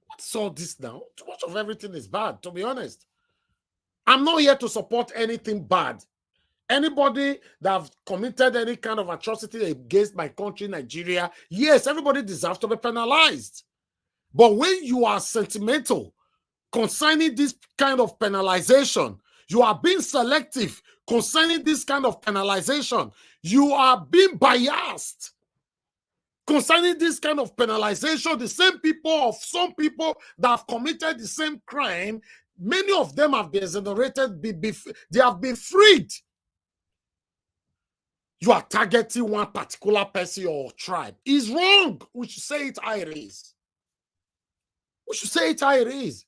What's all this now? Too much of everything is bad, to be honest. I'm not here to support anything bad. Anybody that have committed any kind of atrocity against my country, Nigeria, yes, everybody deserves to be penalized. But when you are sentimental concerning this kind of penalization, you are being selective concerning this kind of penalization, you are being biased concerning this kind of penalization. The same people, some people that have committed the same crime, many of them have been exonerated, they have been freed. You are targeting one particular person or tribe. It's wrong. We should say it how it is. We should say it how it is.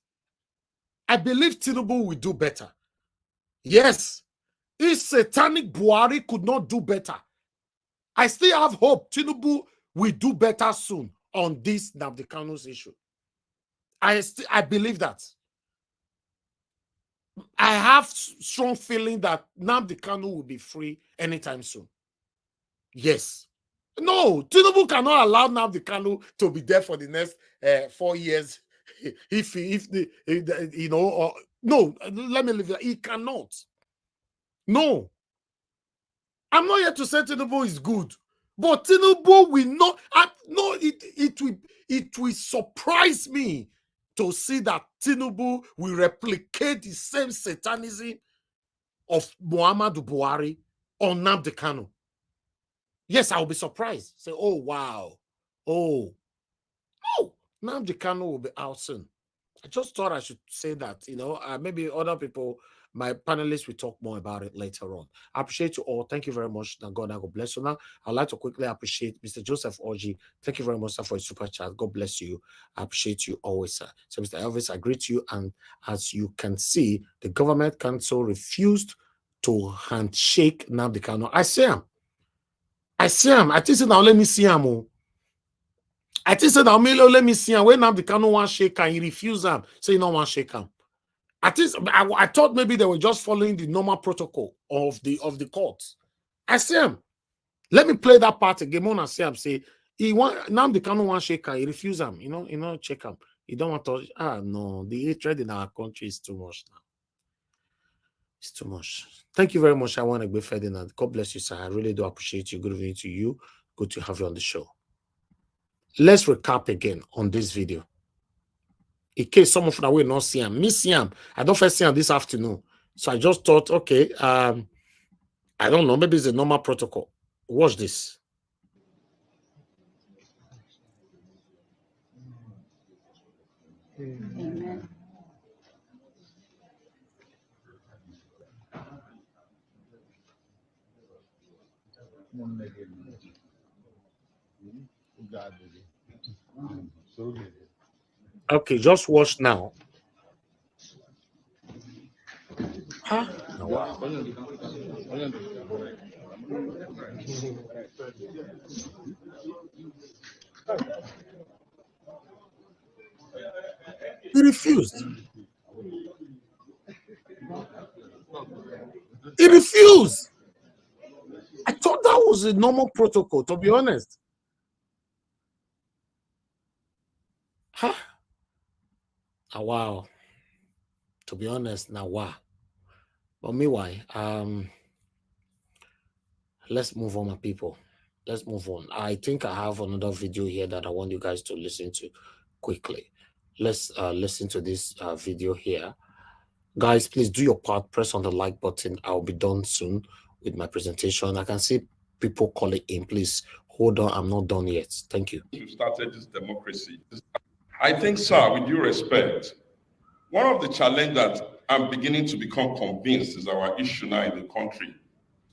I believe Tinubu will do better. Yes. If satanic Buhari could not do better, I still have hope Tinubu will do better soon on this Nnamdi Kanu's issue. I believe that. I have strong feeling that Nnamdi Kanu will be free anytime soon. Yes. No, Tinubu cannot allow Nnamdi Kanu to be there for the next 4 years. No, let me leave it. He cannot. No. I'm not here to say Tinubu is good, but Tinubu will not. No, it will surprise me to see that Tinubu will replicate the same satanism of Muhammadu Buhari on Nnamdi Kanu. Yes, I'll be surprised. Say, oh, wow. Oh, no, Nnamdi Kanu will be out soon. I just thought I should say that, maybe other people, my panelists, will talk more about it later on. I appreciate you all. Thank you very much. God bless you. Now, I'd like to quickly appreciate Mr. Joseph Orji. Thank you very much, sir, for your super chat. God bless you. I appreciate you always, sir. So, Mr. Elvis, I greet you. And as you can see, the government council refused to handshake Nnamdi Kanu. I see him. I think now let me see him. I think now let me see him. When Nnamdi Kanu want shake and he refuse him, say he don't want shake him. I thought maybe they were just following the normal protocol of the court. I see him. Let me play that part again. I see him say Nnamdi Kanu want shake him. He refuse him. Check him. He don't want to. No, the hatred in our country is too much now. It's too much. Thank you very much. I want to be Ferdinand. God bless you, sir. I really do appreciate you. Good evening to you. Good to have you on the show. Let's recap again on this video. In case someone from the way not see him, miss him. I don't first see him this afternoon. So I just thought, okay, I don't know, maybe it's a normal protocol. Watch this. Amen. Okay, just watch now. Huh? Oh, wow. He refused. He refused. I thought that was a normal protocol, to be honest. Huh? Oh, wow. To be honest, now wow. But meanwhile, let's move on, my people. Let's move on. I think I have another video here that I want you guys to listen to quickly. Let's listen to this video here. Guys, please do your part. Press on the like button. I'll be done soon with my presentation. I can see people calling in. Please hold on. I'm not done yet. Thank you. You started this democracy. I think, sir, with due respect, one of the challenges that I'm beginning to become convinced is our issue now in the country,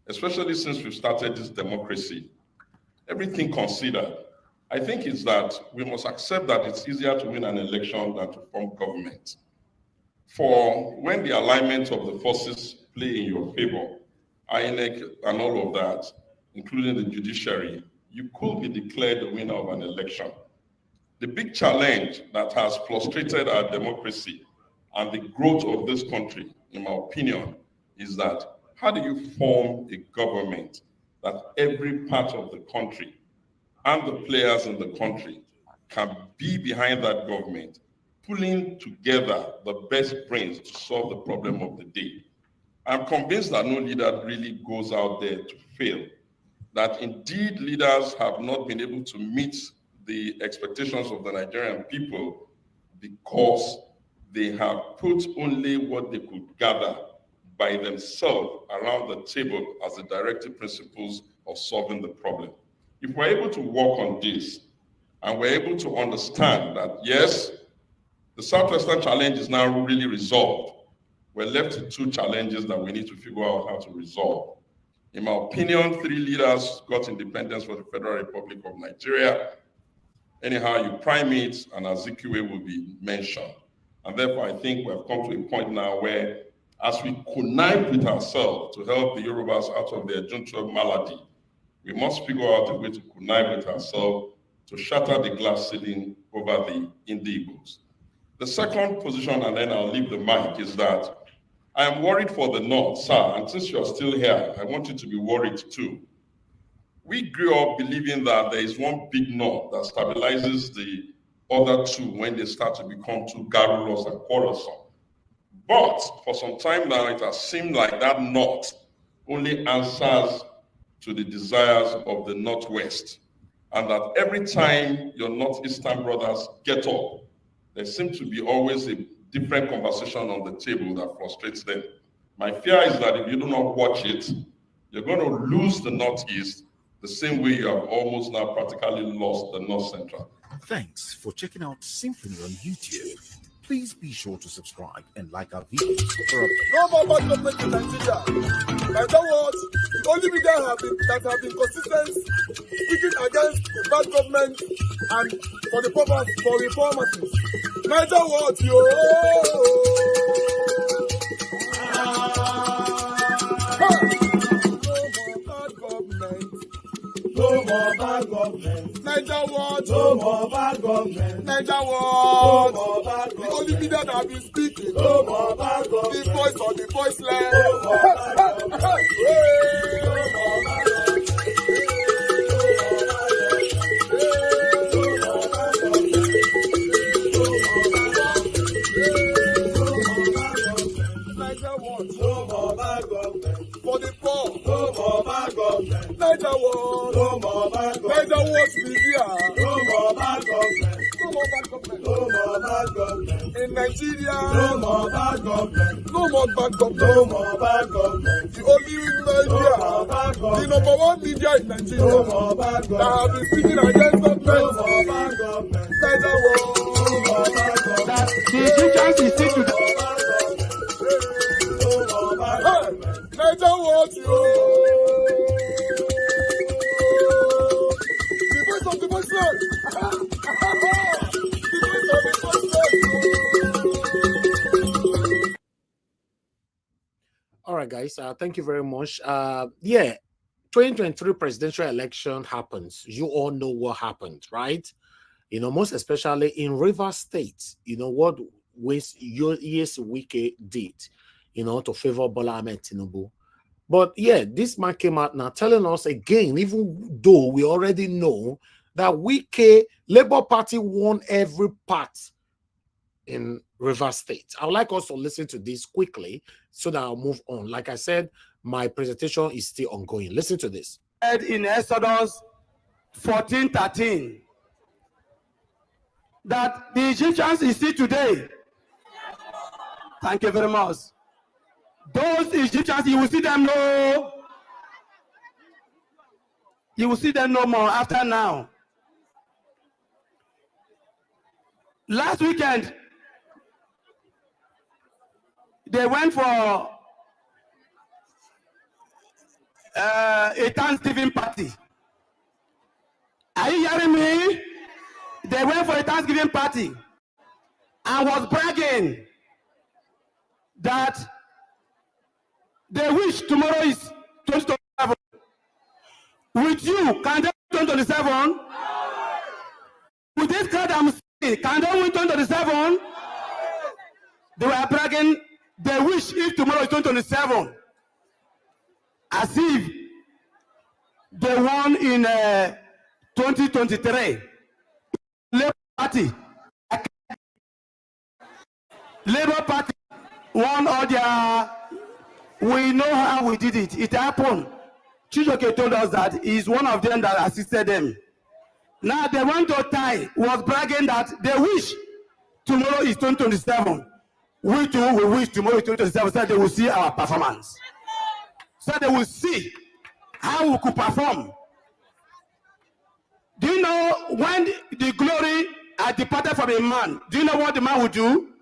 especially since we've started this democracy. Everything considered, I think it's that we must accept that it's easier to win an election than to form government. For when the alignment of the forces play in your favor, INEC and all of that, including the judiciary, you could be declared the winner of an election. The big challenge that has frustrated our democracy and the growth of this country, in my opinion, is that how do you form a government that every part of the country and the players in the country can be behind that government, pulling together the best brains to solve the problem of the day? I'm convinced that no leader really goes out there to fail, that indeed leaders have not been able to meet the expectations of the Nigerian people because they have put only what they could gather by themselves around the table as the directive principles of solving the problem. If we're able to work on this and we're able to understand that, yes, the Southwestern challenge is now really resolved, we're left with two challenges that we need to figure out how to resolve. In my opinion, 3 leaders got independence for the Federal Republic of Nigeria. Anyhow, you prime it, and Azikiwe will be mentioned. And therefore, I think we have come to a point now where, as we connive with ourselves to help the Yorubas out of their June 12 malady, we must figure out a way to connive with ourselves to shatter the glass ceiling over the Indigbos. The second position, and then I'll leave the mic, is that I am worried for the North, sir, and since you're still here, I want you to be worried too. We grew up believing that there is one big North that stabilizes the other two when they start to become too garrulous and quarrelsome. But for some time now, it has seemed like that North only answers to the desires of the Northwest, and that every time your Northeastern brothers get up, there seems to be always a different conversation on the table that frustrates them. My fear is that if you do not watch it, you're going to lose the Northeast the same way you have almost now practically lost the North Central. Thanks for checking out Symphony on YouTube. Please be sure to subscribe and like our videos for No more bad government in Nigeria. By that word, only media that have been consistent speaking against the bad government and for the purpose for reformers. Niger what yo. No more bad government. Niger what? No more bad government. Niger what? No more bad government. The only media that have been speaking. No more bad government. The voice of the voiceless. No more bad government. No more bad government. No more bad Niger war. No more bad government. Niger war to be here. No more bad government. No more bad government. No more bad government. In Nigeria. No more bad government. No more bad government. No more bad government. The only media. No more bad government. The number one media in Nigeria. No more bad government. That have been speaking against government. No more bad government. Niger war. No more bad government. That the Egyptians is still to the Niger war to the voice of the voiceless. The voice of the voiceless. All right, guys. Thank you very much. Yeah, 2023 presidential election happens. You all know what happened, right? You know, most especially in Rivers State. You know what yes Wike did, you know, to favor Bola Ahmed Tinubu. But yeah, this man came out now telling us again, even though we already know that Wike Labour Party won every part in Rivers State. I would like us to listen to this quickly so that I'll move on. Like I said, my presentation is still ongoing. Listen to this. In Exodus 14:13, that the Egyptians is still today. Thank you very much. Those Egyptians, you will see them no. You will see them no more after now. Last weekend, they went for a Thanksgiving party. Are you hearing me? They went for a Thanksgiving party and was bragging that they wish tomorrow is 2027. With you, can they win 2027? With this crowd I'm seeing, can they win 2027? They were bragging, they wish if tomorrow is 2027. As if they won in 2023. Labour Party won all their. We know how we did it. It happened. Chijoke told us that he's one of them that assisted them. Now they went to tie, was bragging that they wish tomorrow is 2027. We too will wish tomorrow is 2027 so they will see our performance. So they will see how we could perform. Do you know when the glory has departed from a man, do you know what the man will do?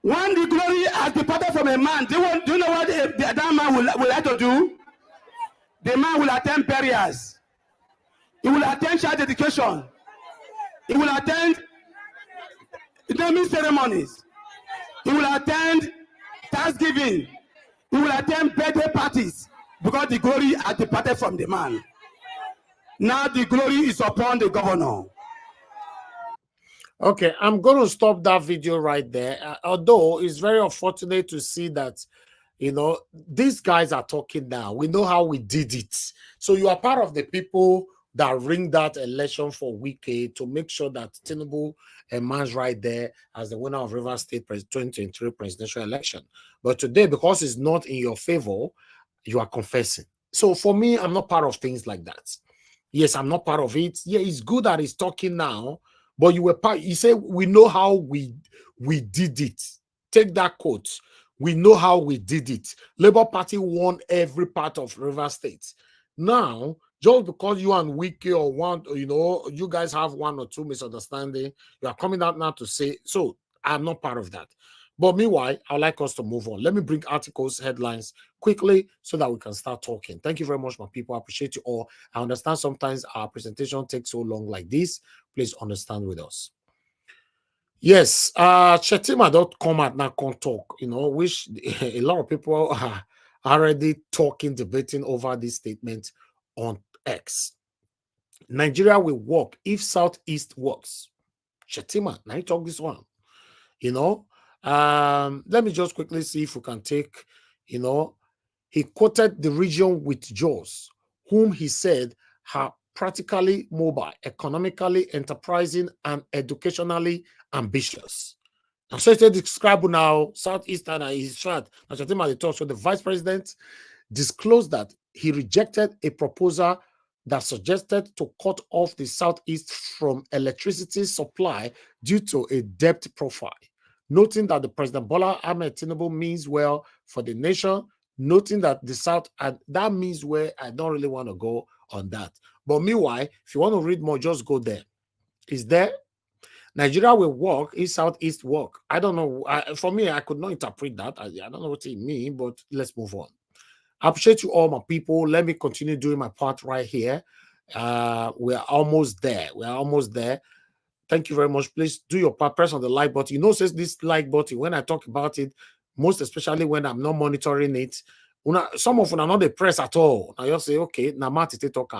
When the glory has departed from a man, do you know what that man will have to do? The man will attend burials. He will attend child education. He will attend naming ceremonies. He will attend Thanksgiving. He will attend birthday parties because the glory has departed from the man. Now the glory is upon the governor. Okay, I'm going to stop that video right there. Although it's very unfortunate to see that, you know, these guys are talking now. We know how we did it. So you are part of the people that ring that election for Wike to make sure that Tinubu emerges right there as the winner of Rivers State 2023 presidential election. But today, because it's not in your favor, you are confessing. So for me, I'm not part of things like that. Yes, I'm not part of it. Yeah, it's good that he's talking now, but you were part. You say we know how we did it. Take that quote. We know how we did it. Labour Party won every part of Rivers State. Now, just because you and Wike or one, you know, you guys have one or two misunderstanding, you are coming out now to say, so I'm not part of that. But meanwhile, I'd like us to move on. Let me bring articles, headlines quickly so that we can start talking. Thank you very much, my people. I appreciate you all. I understand sometimes our presentation takes so long like this. Please understand with us. Yes, Chetima.com at now can talk, you know, which a lot of people are already talking, debating over this statement on X. Nigeria will work if Southeast works. Chetima, now you talk this one, you know. Let me just quickly see if we can take, you know, he quoted the region with jaws, whom he said are practically mobile, economically enterprising, and educationally ambitious. And so it's described now, Southeastern and his strat. So the vice president disclosed that he rejected a proposal that suggested to cut off the Southeast from electricity supply due to a debt profile, noting that the President Bola Ahmed Tinubu means well for the nation, noting that the South, and that means well, I don't really want to go on that. But meanwhile, if you want to read more, just go there. Is there? Nigeria will work if Southeast work. I don't know. For me, I could not interpret that. I don't know what it means, but let's move on. I appreciate you all, my people. Let me continue doing my part right here. We're almost there. We're almost there. Thank you very much. Please do your part. Press on the like button. You know, says this like button, when I talk about it, most especially when I'm not monitoring it, some of them are not the press at all. I just say, okay, now Marty talk.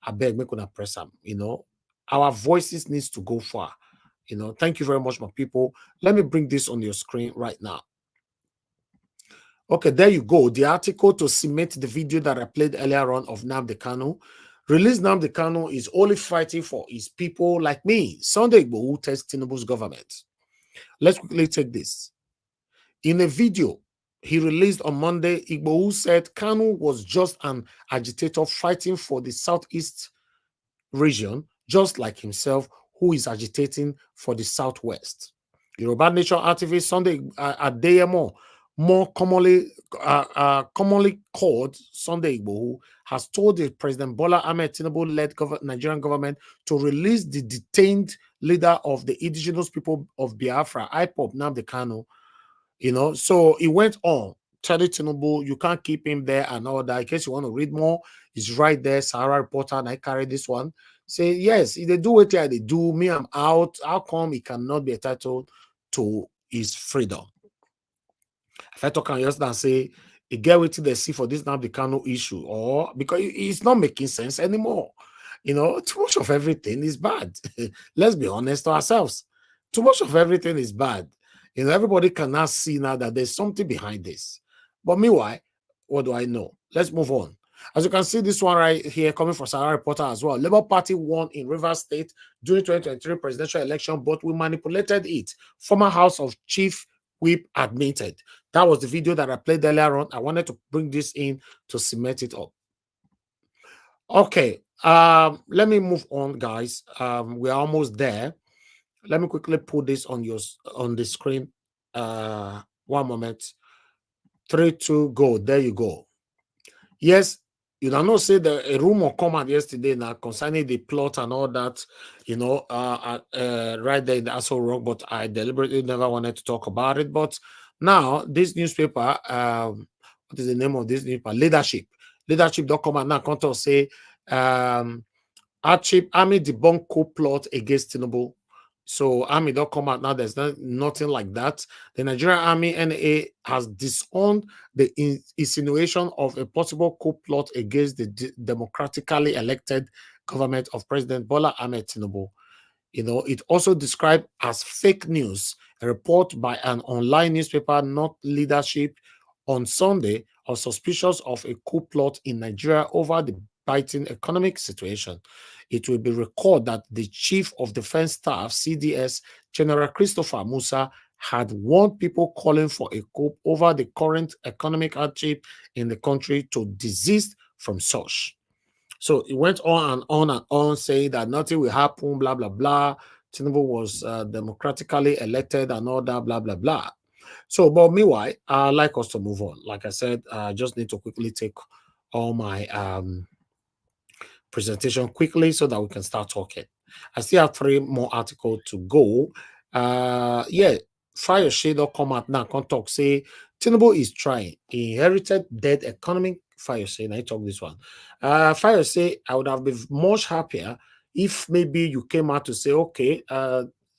I beg me couldn't press them. You know, our voices needs to go far. You know, thank you very much, my people. Let me bring this on your screen right now. Okay, there you go. The article to cement the video that I played earlier on of Nnamdi Kanu. Release Nnamdi Kanu is only fighting for his people like me. Sunday Igboho who tests Tinubu's government. Let's quickly take this. In a video he released on Monday, Igboho said Kanu was just an agitator fighting for the Southeast region, just like himself, who is agitating for the Southwest. Yoruba Nation activist Sunday Adeyemo, more commonly called Sunday Igboho, has told the President Bola Ahmed Tinubu-led Nigerian government to release the detained leader of the indigenous people of Biafra, IPOB, Nnamdi Kanu. You know, so he went on telling Tinubu, you can't keep him there and all that. In case you want to read more, it's right there. Sahara Reporter, and I carry this one. Say, yes, if they do what they do, me, I'm out. How come he cannot be entitled to his freedom? If I talk on yesterday and say, you get what they see for this Nnamdi Kanu issue, or because it's not making sense anymore. You know, too much of everything is bad. Let's be honest to ourselves. Too much of everything is bad. You know, everybody can now see now that there's something behind this. But meanwhile, what do I know? Let's move on. As you can see, this one right here coming from Sahara Reporter as well. Labour Party won in Rivers State during 2023 presidential election, but we manipulated it. Former House of Chief Whip admitted. That was the video that I played earlier on. I wanted to bring this in to cement it up. Okay, let me move on, guys. We're almost there. Let me quickly put this on the screen. 1 moment. 3, 2, go. There you go. Yes, you don't know, say a rumor come out yesterday now concerning the plot and all that, you know, right there in the Aso Rock, but I deliberately never wanted to talk about it. But now this newspaper, what is the name of this newspaper? Leadership.com and now come to say Army debunk coup plot against Tinubu. So Army don't come out now. There's nothing like that. The Nigerian Army NA has disowned the insinuation of a possible coup plot against the democratically elected government of President Bola Ahmed Tinubu. You know, it also described as fake news a report by an online newspaper, Not Leadership, on Sunday, are suspicious of a coup plot in Nigeria over the biting economic situation. It will be recalled that the Chief of Defense Staff, CDS, General Christopher Musa, had warned people calling for a coup over the current economic hardship in the country to desist from such. So it went on and on and on, saying that nothing will happen, blah, blah, blah. Tinubu was democratically elected and all that, blah, blah, blah. So, but meanwhile, I'd like us to move on. Like I said, I just need to quickly take all my presentation quickly so that we can start talking. I still have 3 more articles to go. Yeah, Fire Shader come out now, can talk, say Tinubu is trying. He inherited dead economic. Fire say, and I talk this one. Fire say, I would have been much happier if maybe you came out to say, okay,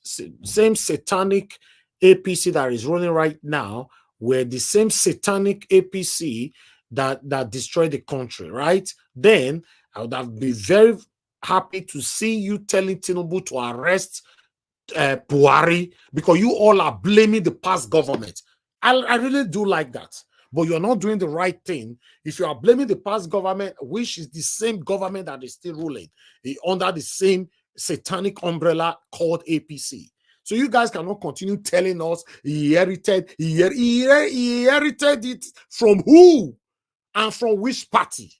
same satanic APC that is running right now were the same satanic APC that destroyed the country, right? Then I would have been very happy to see you telling Tinubu to arrest Buhari, because you all are blaming the past government. I really do like that. But you're not doing the right thing if you are blaming the past government, which is the same government that is still ruling under the same satanic umbrella called APC. So you guys cannot continue telling us he inherited it from who and from which party.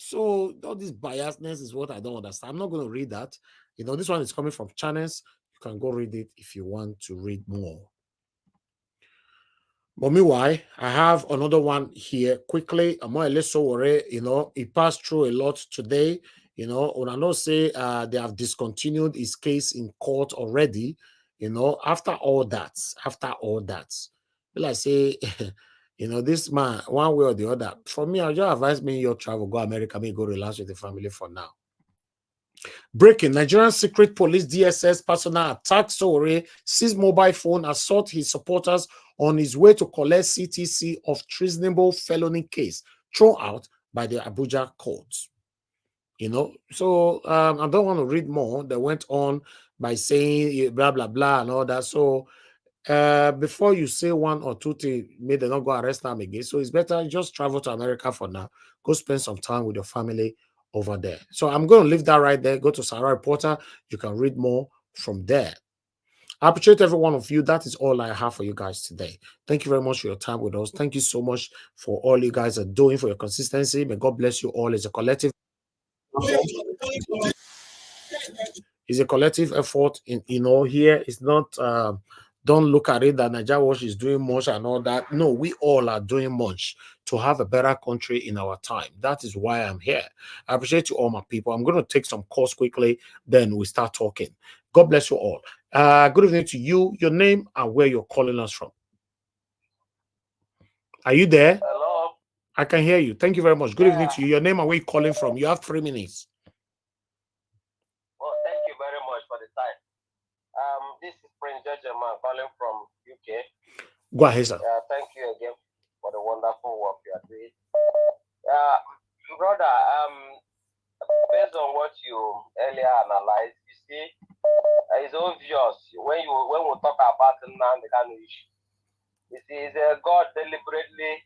So all this biasness is what I don't understand. I'm not going to read that. You know, this one is coming from channels. You can go read it if you want to read more. But meanwhile, I have another one here quickly. You know, he passed through a lot today. You know, when I know say they have discontinued his case in court already. You know, after all that, will I say, you know, this man, one way or the other, for me, I'll just advise me your travel, go America, me go relax with the family for now. Breaking: Nigerian Secret Police DSS personnel attacked Sowore, seized mobile phone, assault his supporters on his way to collect CTC of treasonable felony case thrown out by the Abuja courts. You know, so I don't want to read more. They went on by saying blah blah blah and all that. So before you say one or two things, may they not go arrest them again. So it's better just travel to America for now. Go spend some time with your family over there. So I'm going to leave that right there. Go to Sarah Reporter. You can read more from there. I appreciate every one of you. That is all I have for you guys today. Thank you very much for your time with us. Thank you so much for all you guys are doing, for your consistency. May God bless you all as a collective. It's a collective effort. You know, here it's not. Don't look at it that Nigeria Watch is doing much and all that. No, we all are doing much to have a better country in our time. That is why I'm here. I appreciate you all, my people. I'm going to take some calls quickly, then we start talking. God bless you all. Good evening to you, your name and where you're calling us from. Are you there? Hello. I can hear you. Thank you very much. Good evening to you. Your name and where you're calling from. You have 3 minutes. Well, thank you very much for the time. This is Prince Judgment calling from UK. Go ahead, sir. Thank you again for the wonderful work you are doing. Brother, based on what you earlier analyzed, you see, it's obvious when we talk about Nnamdi Kanu issue. You see, God deliberately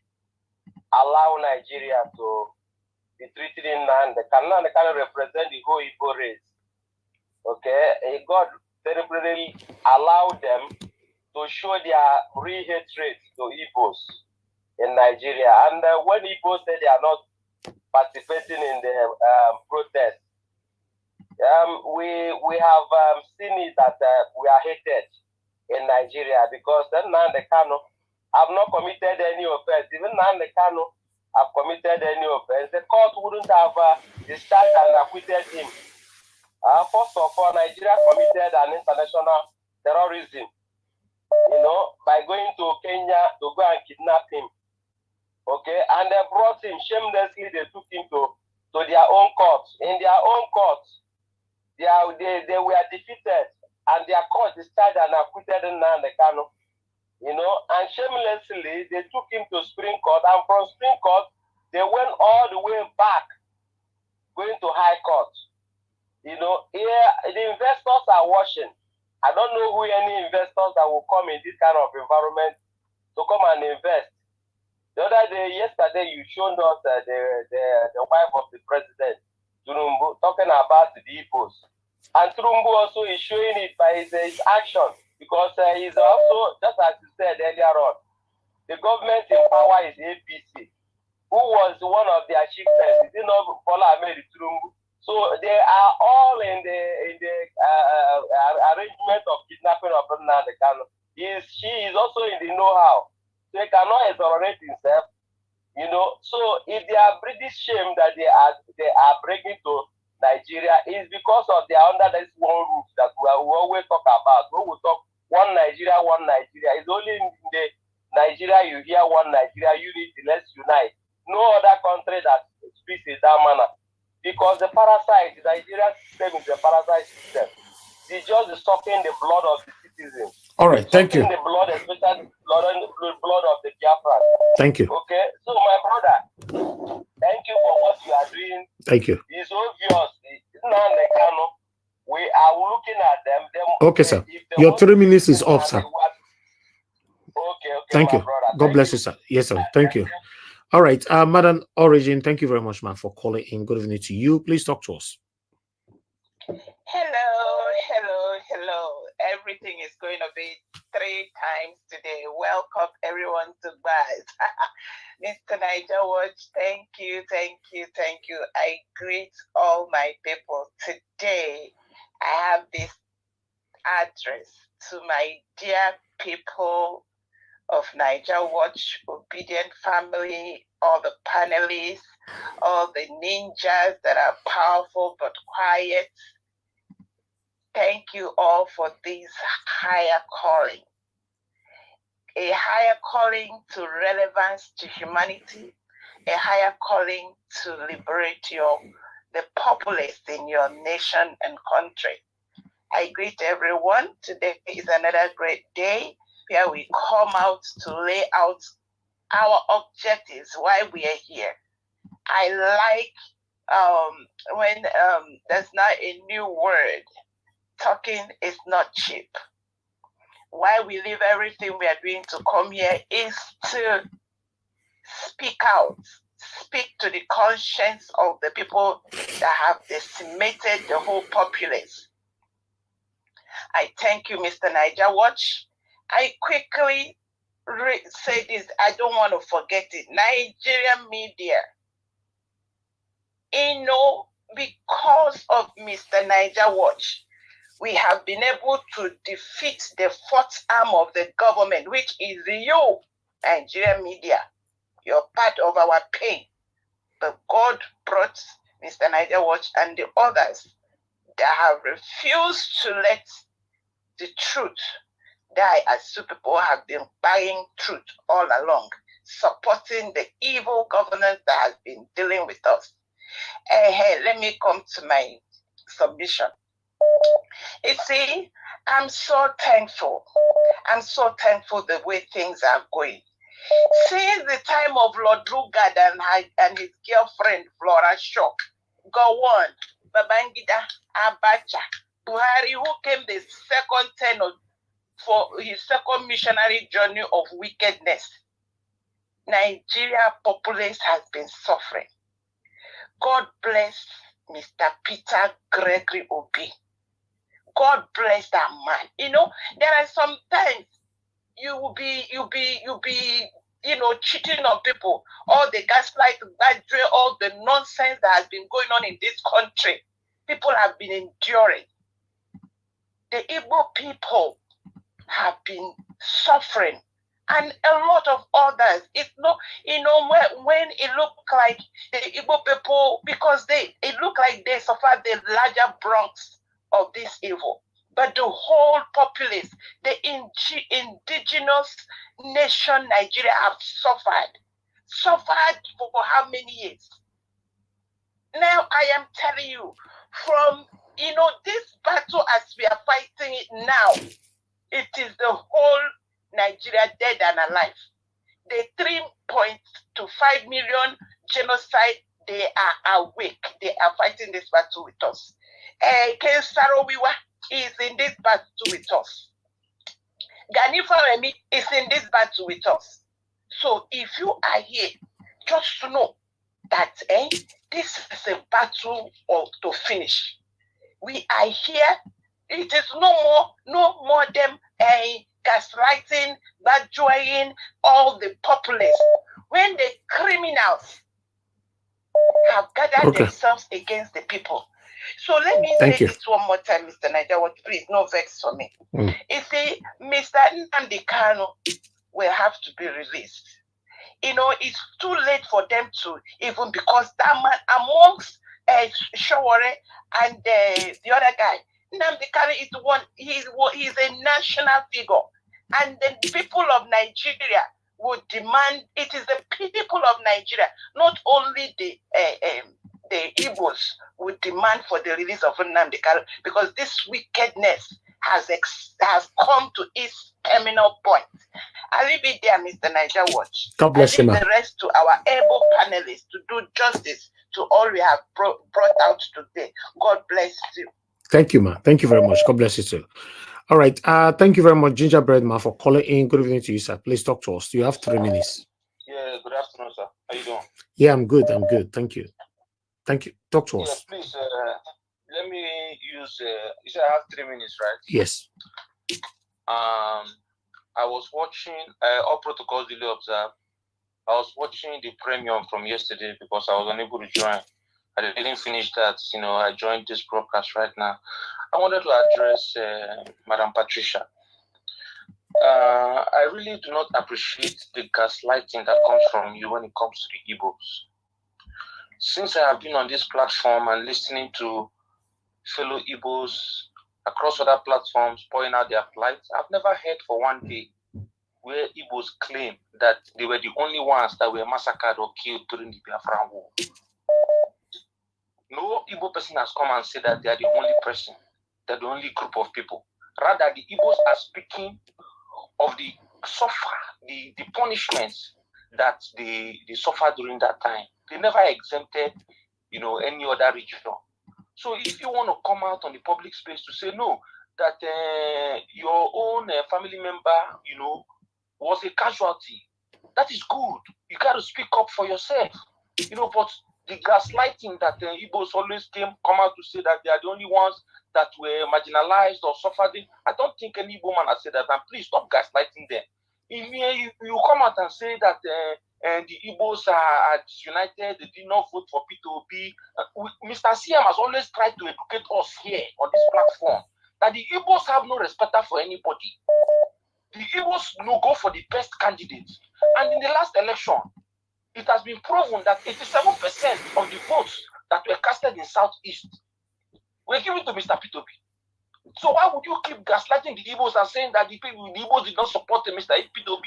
allow Nigeria to be treated in Nnamdi Kanu. Nnamdi Kanu represent the whole Igbo race. Okay, God deliberately allow them to show their real hatred to Igbos in Nigeria. And when Igbos say they are not participating in the protest, we have seen it that we are hated in Nigeria because Nnamdi Kanu have not committed any offense. Even Nnamdi Kanu have committed any offense. The court wouldn't have discharged and acquitted him. First of all, Nigeria committed an international terrorism, you know, by going to Kenya to go and kidnap him. Okay, and they brought him shamelessly. They took him to their own courts. In their own courts, they were defeated, and their court discharged and acquitted Nnamdi Kanu. You know, and shamelessly they took him to Supreme Court, and from Supreme Court they went all the way back, going to High Court. You know, here the investors are watching. I don't know who any investors that will come in this kind of environment to come and invest. The other day, yesterday, you showed us the wife of the president, Tinubu, talking about the Igbos. And Tinubu also is showing it by his action, because he's also, just as you said earlier on, the government in power is APC. Who was one of their chieftains? Is it not Bola Ahmed Tinubu? So they are all in the arrangement of kidnapping of Nnamdi Kanu. She is also in the know-how. So he cannot exonerate himself, you know. So if they are British shame that they are bringing to Nigeria, is because of they are under this one roof that we always talk about. When we talk one Nigeria, it's only in the Nigeria you hear one Nigeria unity. Let's unite. No other country that speaks in that manner. Because the parasite, the Nigerian system is a parasite system. It's just sucking the blood of the citizens. All right, thank you. The blood, especially the blood of the Biafran. Thank you. Okay, so my brother, thank you for what you are doing. Thank you. It's obvious. Nnamdi Kanu, we are looking at them. Okay, sir. Your 3 minutes is off, sir. Okay. Thank you. Brother. God bless you, sir. Yes, sir. Thank you. All right, Madam Origin, thank you very much, man, for calling in. Good evening to you. Please talk to us. Hello. Everything is going to be 3 times today. Welcome everyone to Buzz. Mr. Niger Watch, thank you. I greet all my people. Today, I have this address to my dear people of Niger Watch, obedient family, all the panelists, all the ninjas that are powerful but quiet. Thank you all for this higher calling. A higher calling to relevance to humanity, a higher calling to liberate the populace in your nation and country. I greet everyone. Today is another great day where we come out to lay out our objectives, why we are here. I like when there's not a new word. Talking is not cheap. Why we leave everything we are doing to come here is to speak out, speak to the conscience of the people that have decimated the whole populace. I thank you, Mr. Niger Watch. I quickly say this, I don't want to forget it. Nigerian media, because of Mr. Niger Watch, we have been able to defeat the fourth arm of the government, which is you, Nigerian media. You're part of our pain. But God brought Mr. Niger Watch and the others that have refused to let the truth die, as some people have been buying truth all along, supporting the evil governance that has been dealing with us. Hey, let me come to my submission. You see, I'm so thankful. I'm so thankful the way things are going. Since the time of Lord Lugard and his girlfriend, Flora Shock, Gowon, Babangida, Abacha, Buhari, who came the second tenor for his second missionary journey of wickedness, Nigeria populace has been suffering. God bless Mr. Peter Gregory Obi. God bless that man. There are some times you will be, cheating on people, all the gaslight, all the nonsense that has been going on in this country. People have been enduring. The Igbo people have been suffering, and a lot of others. It's not, when it looked like the Igbo people, because it looked like they suffered the larger brunt of this evil. But the whole populace, the indigenous nation Nigeria have suffered for how many years? Now I am telling you, from this battle as we are fighting it now, it is the whole Nigeria dead and alive. The 3.25 million genocide, they are awake. They are fighting this battle with us. Ken Sarowiwa is in this battle with us. Gani Faremi is in this battle with us. So if you are here, just to know that this is a battle to finish. We are here. It is no more them gaslighting, badgering all the populace. When the criminals have gathered themselves against the people. So let me say this one more time, Mr. Niger, please, no vex for me. You see, Mr. Nnamdi Kanu will have to be released. It's too late for them to, even because that man amongst Shawore and the other guy, Nnamdi Kanu is one, he's a national figure. And the people of Nigeria would demand, it is the people of Nigeria, not only the Igbos, would demand for the release of Nnamdi Kanu, because this wickedness has come to its terminal point. I'll leave it there, Mr. Niger Watch. God bless you, the rest to our able panelists to do justice to all we have brought out today. God bless you. Thank you, ma. Thank you very much. God bless you too. All right. Thank you very much, Gingerbread Ma, for calling in. Good evening to you, sir. Please talk to us. You have 3 minutes. Yeah, good afternoon, sir. How you doing? Yeah, I'm good. Thank you. Talk to us. Please, let me use, you said I have 3 minutes, right? Yes. I was watching all protocols duly observed. I was watching the premium from yesterday because I was unable to join. I didn't finish that. I joined this broadcast right now. I wanted to address Madam Patricia. I really do not appreciate the gaslighting that comes from you when it comes to the Igbos. Since I have been on this platform and listening to fellow Igbos across other platforms pouring out their plight, I've never heard for one day where Igbos claim that they were the only ones that were massacred or killed during the Biafran War. No Igbo person has come and said that they are the only person, they're the only group of people. Rather, the Igbos are speaking of the the punishments that they suffered during that time. They never exempted, any other region. So if you want to come out on the public space to say no, that your own family member, was a casualty, that is good. You got to speak up for yourself, But the gaslighting that Igbos always come out to say that they are the only ones that were marginalized or suffered. I don't think any woman has said that. And please stop gaslighting them. If you come out and say that the Igbos are disunited, they did not vote for P2B. Mr. CM has always tried to educate us here on this platform that the Igbos have no respect for anybody. The Igbos go for the best candidates. And in the last election, it has been proven that 87% of the votes that were casted in Southeast were given to Mr. P2B. So why would you keep gaslighting the Igbos and saying that the Igbos did not support Mr. P2B?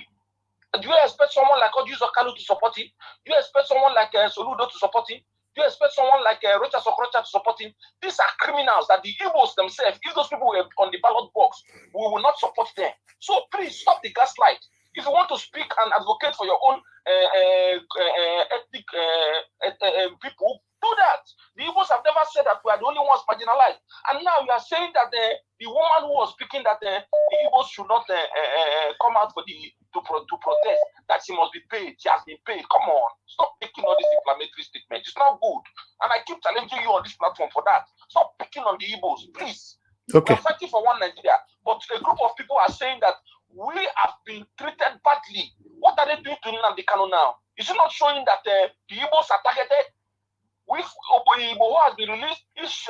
Do you expect someone like Odiuso Kalu to support him? Do you expect someone like Soludo to support him? Do you expect someone like Rocha Sokrocha to support him? These are criminals that the Igbos themselves, if those people were on the ballot box, we will not support them. So please stop the gaslight. If you want to speak and advocate for your own ethnic people, do that. The Igbos have never said that we are the only ones marginalized. And now you are saying that the woman who was speaking that the Igbos should not come out for to protest, that she must be paid. She has been paid. Come on. Stop making all these inflammatory statements. It's not good. And I keep challenging you on this platform for that. Stop picking on the Igbos, please. Okay. We're fighting for one Nigeria. But a group of people are saying that we have been treated badly. What are they doing to Nnamdi Kanu now? Is it not showing that the Igbos are targeted? Igboho has been released,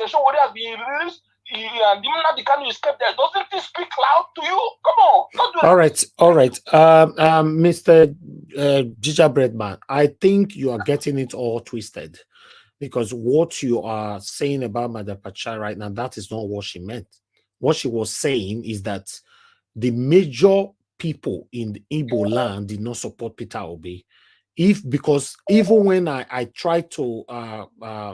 Showore has been released, and Nnamdi Kanu is kept there. Doesn't this speak loud to you? Come on, don't do that. All right. Mr. Ginger Breadman, I think you are getting it all twisted, because what you are saying about Madam Pacha right now, that is not what she meant. What she was saying is that the major people in the Igbo land did not support Peter Obi. Because even when I tried to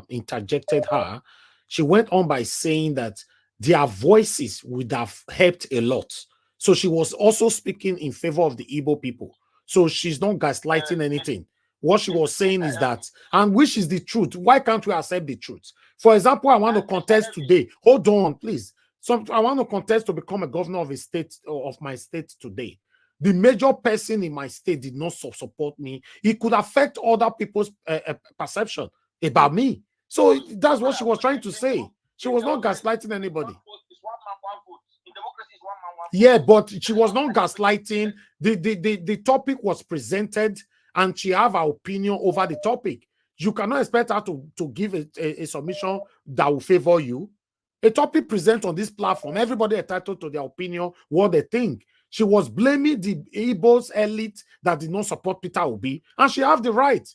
interjected her, she went on by saying that their voices would have helped a lot. So she was also speaking in favor of the Igbo people. So she's not gaslighting anything. What she was saying is that, and which is the truth. Why can't we accept the truth? For example, I want to contest today. Hold on, please. So I want to contest to become a governor of a state, of my state today. The major person in my state did not support me. It could affect other people's perception about me. So that's what she was trying to say. She was not gaslighting anybody. Yeah, but she was not gaslighting. The topic was presented, and she have her opinion over the topic. You cannot expect her to give a submission that will favor you. A topic presented on this platform, everybody entitled to their opinion, what they think. She was blaming the Igbo's elite that did not support Peter Obi, and she have the right.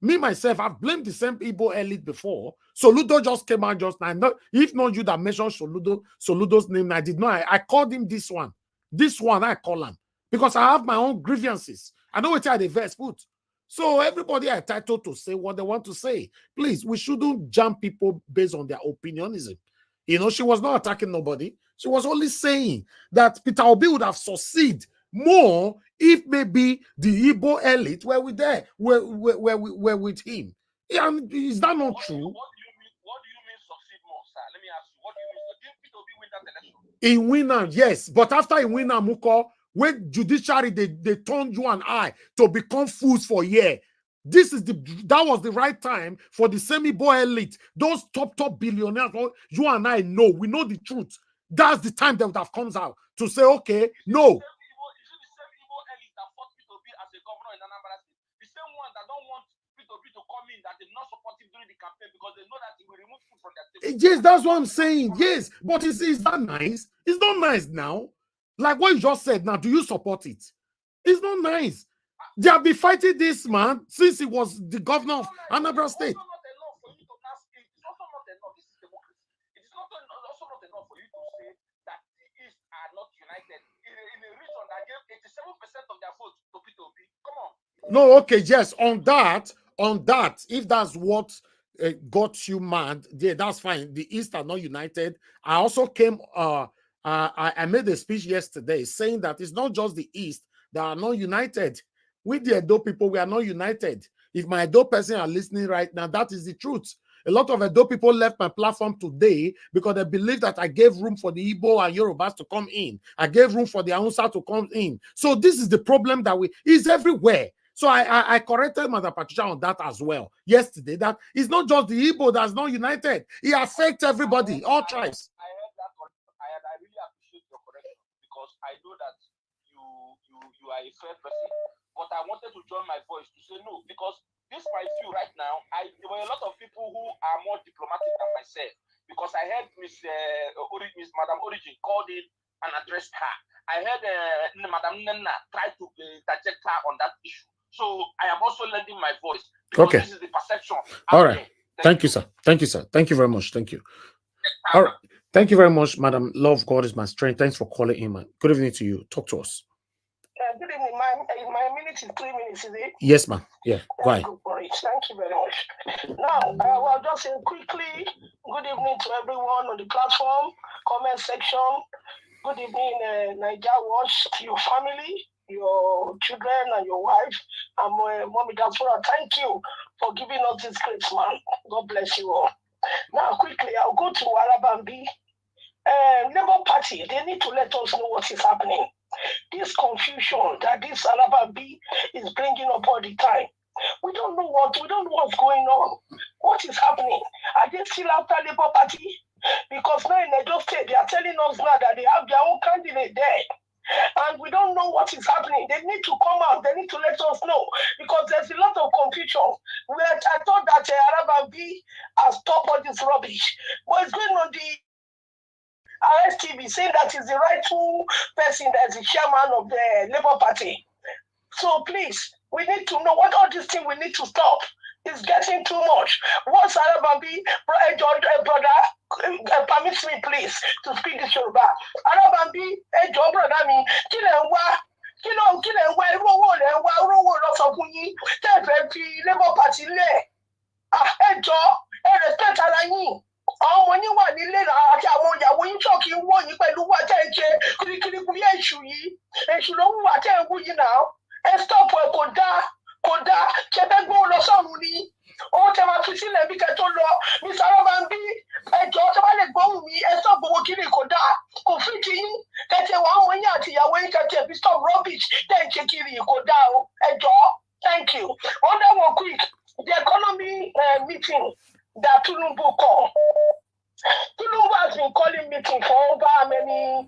Me, myself, I've blamed the same Igbo elite before. Soludo just came out just now. If not you that mentioned Soludo's name, I did not. I called him this one. This one, I call him. Because I have my own grievances. I know what I the verse put. So everybody are entitled to say what they want to say. Please, we shouldn't jump people based on their opinionism. You know, she was not attacking nobody. She was only saying that Peter Obi would have succeeded more if maybe the Igbo elite were with there, were with him. Yeah, is that not true? What do you mean succeed more, sir? Let me ask you. What do you mean? Did Peter Obi win that election? In winner, yes. But after in winner, Muko, when judiciary they turned you and I to become fools for a year. That was the right time for the semi-boy elite, those top billionaires. You and I know, we know the truth. That's the time that would have comes out to say, okay, no. campaign because they know that he will remove food from their table. Yes, that's what I'm saying. Yes, but is that nice? It's not nice now. Like what you just said now, do you support it? It's not nice. They have been fighting this man since he was the governor of Anambra State. No, okay, yes, on that, if that's what got you mad, yeah, that's fine. The East are not united. I also came, I made a speech yesterday saying that it's not just the East that are not united. With the Edo people, we are not united. If my Edo person are listening right now, that is the truth. A lot of Edo people left my platform today because they believe that I gave room for the Igbo and Yorubas to come in. I gave room for the Hausa to come in. So this is the problem that is everywhere. So I corrected Mother Patricia on that as well yesterday. That it's not just the Igbo that's not united. It affects everybody, all tribes. I heard that, and I really appreciate your correction because I know that you are a fair person. But I wanted to join my voice to say no, because this my view right now. There were a lot of people who are more diplomatic than myself, because I heard Madam Origin called in and addressed her. I heard Madam Nena try to interject her on that issue. So I am also lending my voice. Okay. This is the perception. All right. Thank you, sir. Thank you, sir. Thank you very much. Thank you. All right. Thank you very much, Madam. Love God is my strength. Thanks for calling in, man. Good evening to you. Talk to us. Good evening. My minute is 3 minutes, is it? Yes, ma'am. Yeah, go ahead. Thank you very much. Now, well, just quickly, good evening to everyone on the platform, comment section. Good evening, Niger Watch, to your family, your children, and your wife. And Mommy Gafura, thank you for giving us this great man. God bless you all. Now, quickly, I'll go to Arabambi. Labour Party, they need to let us know what is happening. This confusion that this Arabambi is bringing up all the time. We don't know what's going on. What is happening? Are they still after Labour Party? Because now in Edo State, they are telling us now that they have their own candidate there. And we don't know what is happening. They need to come out. They need to let us know. Because there's a lot of confusion. I thought that Arabambi has stopped all this rubbish. But it's going on the RSTV saying that is the rightful person that's the chairman of the Labour Party. So please, we need to know what all these things we need to stop. It's getting too much. What's Arabambi, brother, permit me please to speak this Yoruba. Arabambi, John brother me, Labour Party respect àwọn ọmọ yín wà nílé àti àwọn ìyàwó yín ṣọ́ọ̀kì ń wò yín pẹ̀lú wà tẹ́ ẹ ṣe kirikiri èṣù yìí èṣù ló ń wà tẹ́ ẹ wú yìí náà ẹ stop ẹ kò dáa ṣe fẹ́ gbóhùn lọ sọ́run ni owó tẹ máa fi sílẹ̀ bí kẹ tó lọ Mr. Arabambi ẹjọ́ tẹ bá lè gbóhùn mi ẹ stop gbowó kiri kò dáa kò fi ti yín kẹtẹ wà ọmọ yín àti ìyàwó yín kẹtẹ fi stop rubbish tẹ́ ẹ ṣe kiri kò dáa o ẹjọ́ thank you. One more quick, the economy meeting that Tinubu called. Tinubu has been calling meeting for over how many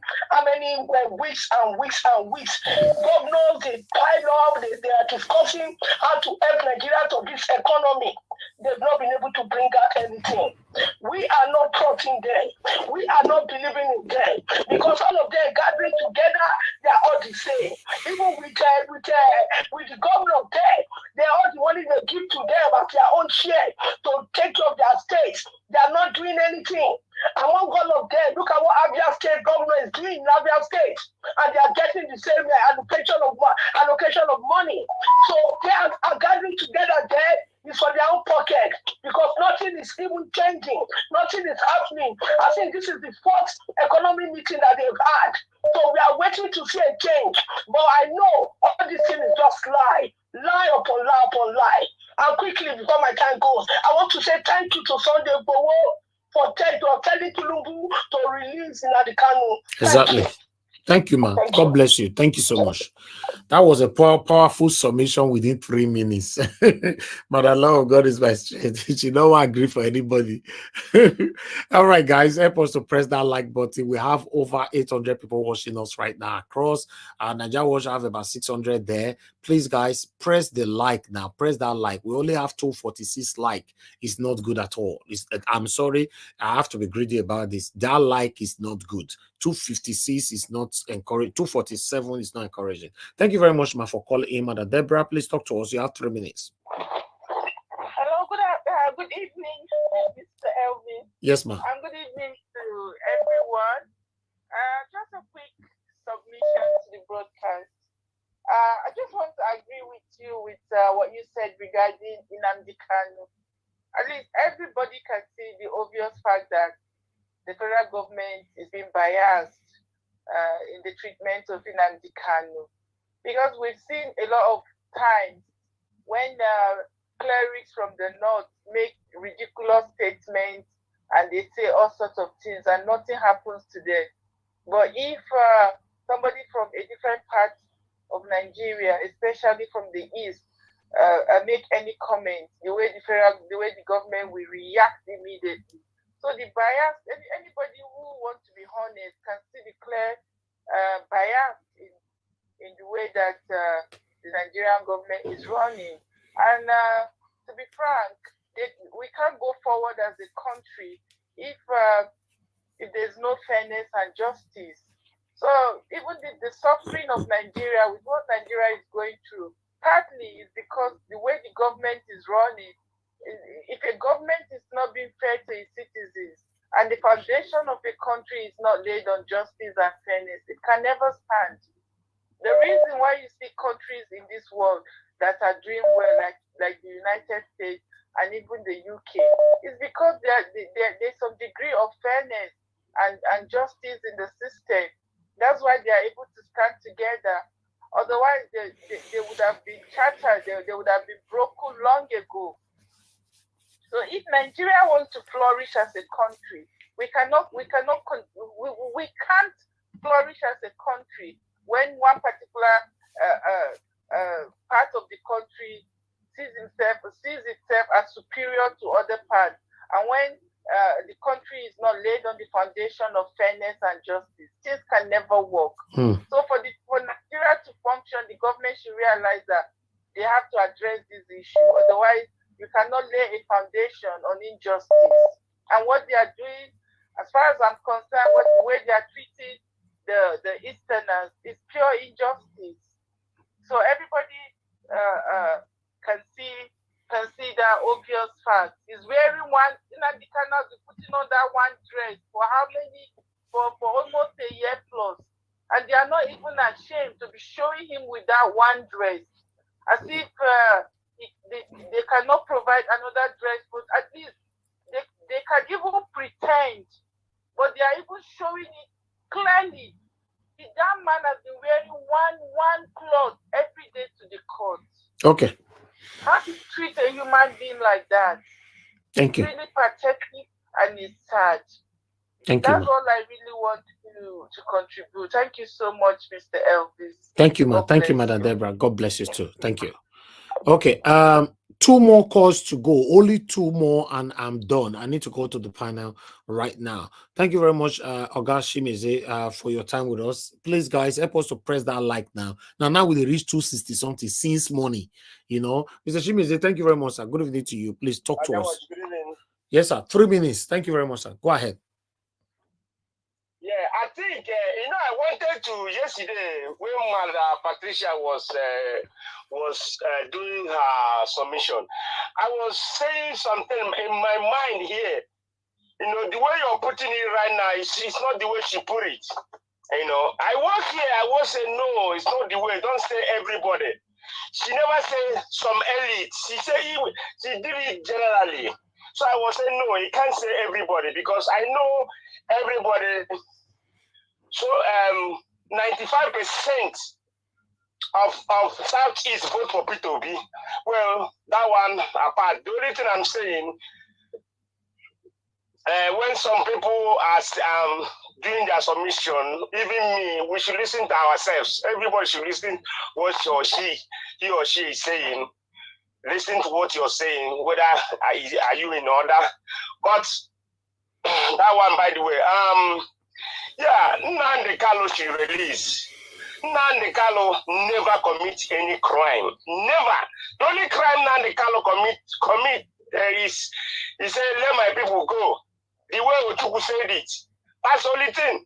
weeks and weeks and weeks. Governors, they pile up, they are discussing how to help Nigeria to this economy. They've not been able to bring out anything. We are not trusting them. We are not believing in them. Because all of them gathering together, they are all the same. Even with the governor there, they are all the money they give to them as their own share to take care of their states. They are not doing anything. Among all of them, look at what Abia State government is doing in Abia State. And they are getting the same allocation of money. So they are gathering together there. It's for their own pocket because nothing is even changing. Nothing is happening. I think this is the fourth economic meeting that they've had. So we are waiting to see a change. But I know all this thing is just lie upon lie upon lie. And quickly, before my time goes, I want to say thank you to Sunday Igboho for telling Tinubu to release Nnamdi Kanu. Exactly. Thank you, man. God bless you. Thank you so much. That was a powerful submission within 3 minutes. But the law of God is my strength. She don't agree for anybody. All right, guys, help us to press that like button. We have over 800 people watching us right now across. Nigeria Watch have about 600 there. Please, guys, press the like now. Press that like. We only have 246 like. It's not good at all. I'm sorry. I have to be greedy about this. That like is not good. 256 is not encouraging. 247 is not encouraging. Thank you very much, ma, for calling in. Mother Deborah, please talk to us. You have 3 minutes. Hello, good evening, Mr. Elvin. Yes, ma'am. And good evening to everyone. Just a quick submission to the broadcast. I just want to agree with you with what you said regarding Nnamdi Kanu. At least everybody can see the obvious fact that the federal government is being biased in the treatment of Nnamdi Kanu. Because we've seen a lot of times when clerics from the north make ridiculous statements and they say all sorts of things and nothing happens to them. But if somebody from a different part of Nigeria, especially from the east, make any comment, the way the government will react immediately. So the bias, anybody who wants to be honest can see the clear bias in the way that the Nigerian government is running. And to be frank, we can't go forward as a country if there's no fairness and justice. So even the suffering of Nigeria, with what Nigeria is going through, partly is because the way the government is running. If a government is not being fair to its citizens and the foundation of a country is not laid on justice and fairness, it can never stand. The reason why you see countries in this world that are doing well, like the United States and even the UK, is because there's some degree of fairness and justice in the system. That's why they are able to stand together. Otherwise, they would have been shattered. They would have been broken long ago. So if Nigeria wants to flourish as a country, we can't flourish as a country when one particular part of the country sees itself as superior to other parts, and when the country is not laid on the foundation of fairness and justice, things can never work. So for Nigeria to function, the government should realize that they have to address this issue. Otherwise, you cannot lay a foundation on injustice. And what they are doing, as far as I'm concerned, the way they are treating the Easterners is pure injustice. So everybody can see that obvious fact. He's wearing one, Nnamdi Kanu is putting on that one dress for how many? For almost a year plus. And they are not even ashamed to be showing him with that one dress. As if they cannot provide another dress, but at least they can even pretend, but they are even showing it clearly. That man has been wearing one cloth every day to the court. Okay. How do you treat a human being like that? Thank you. It's really pathetic and it's sad. Thank you. That's all I really want to contribute. Thank you so much, Mr. Elvis. Thank you, ma. Thank you, Madam Deborah. God bless you too. Thank you. Okay, 2 more calls to go. Only 2 more and I'm done. I need to go to the panel right now. Thank you very much, Oga Shimize, for your time with us. Please, guys, help us to press that like now. Now we reach 260 something since morning. You know, Mr. Shimize, thank you very much, sir. Good evening to you. Please talk to us. Yes, sir. 3 minutes. Thank you very much, sir. Go ahead. Yeah, I think I wanted to yesterday when Mother Patricia was doing her submission. I was saying something in my mind here. The way you're putting it right now is not the way she put it. I was here. I was saying no, it's not the way. Don't say everybody. She never said some elite. She said she did it generally. So I was saying no, you can't say everybody because I know everybody. So 95% of Southeast vote for P2B. Well, that one apart. The only thing I'm saying, when some people are doing their submission, even me, we should listen to ourselves. Everybody should listen what he or she is saying. Listen to what you're saying, whether are you in order. But that one, by the way, yeah, Nnamdi Kanu should release. Nnamdi Kanu never commit any crime. Never. The only crime Nnamdi Kanu commit is, he said, let my people go. The way Ochuku said it. That's the only thing.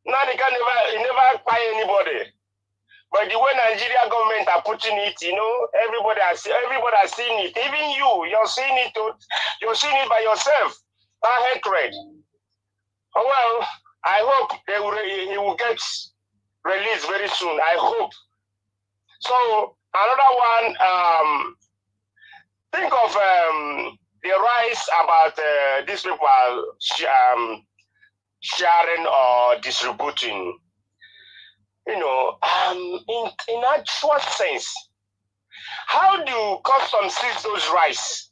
Nnamdi Kanu never buy anybody. But the way Nigeria government are putting it, you know, everybody has seen it. Even you're seeing it. You're seeing it by yourself. That hatred. Oh, well, I hope he will get released very soon. I hope. So another one. Think of the rise about these people sharing or distributing. You know, in actual sense, how do customs seize those rice?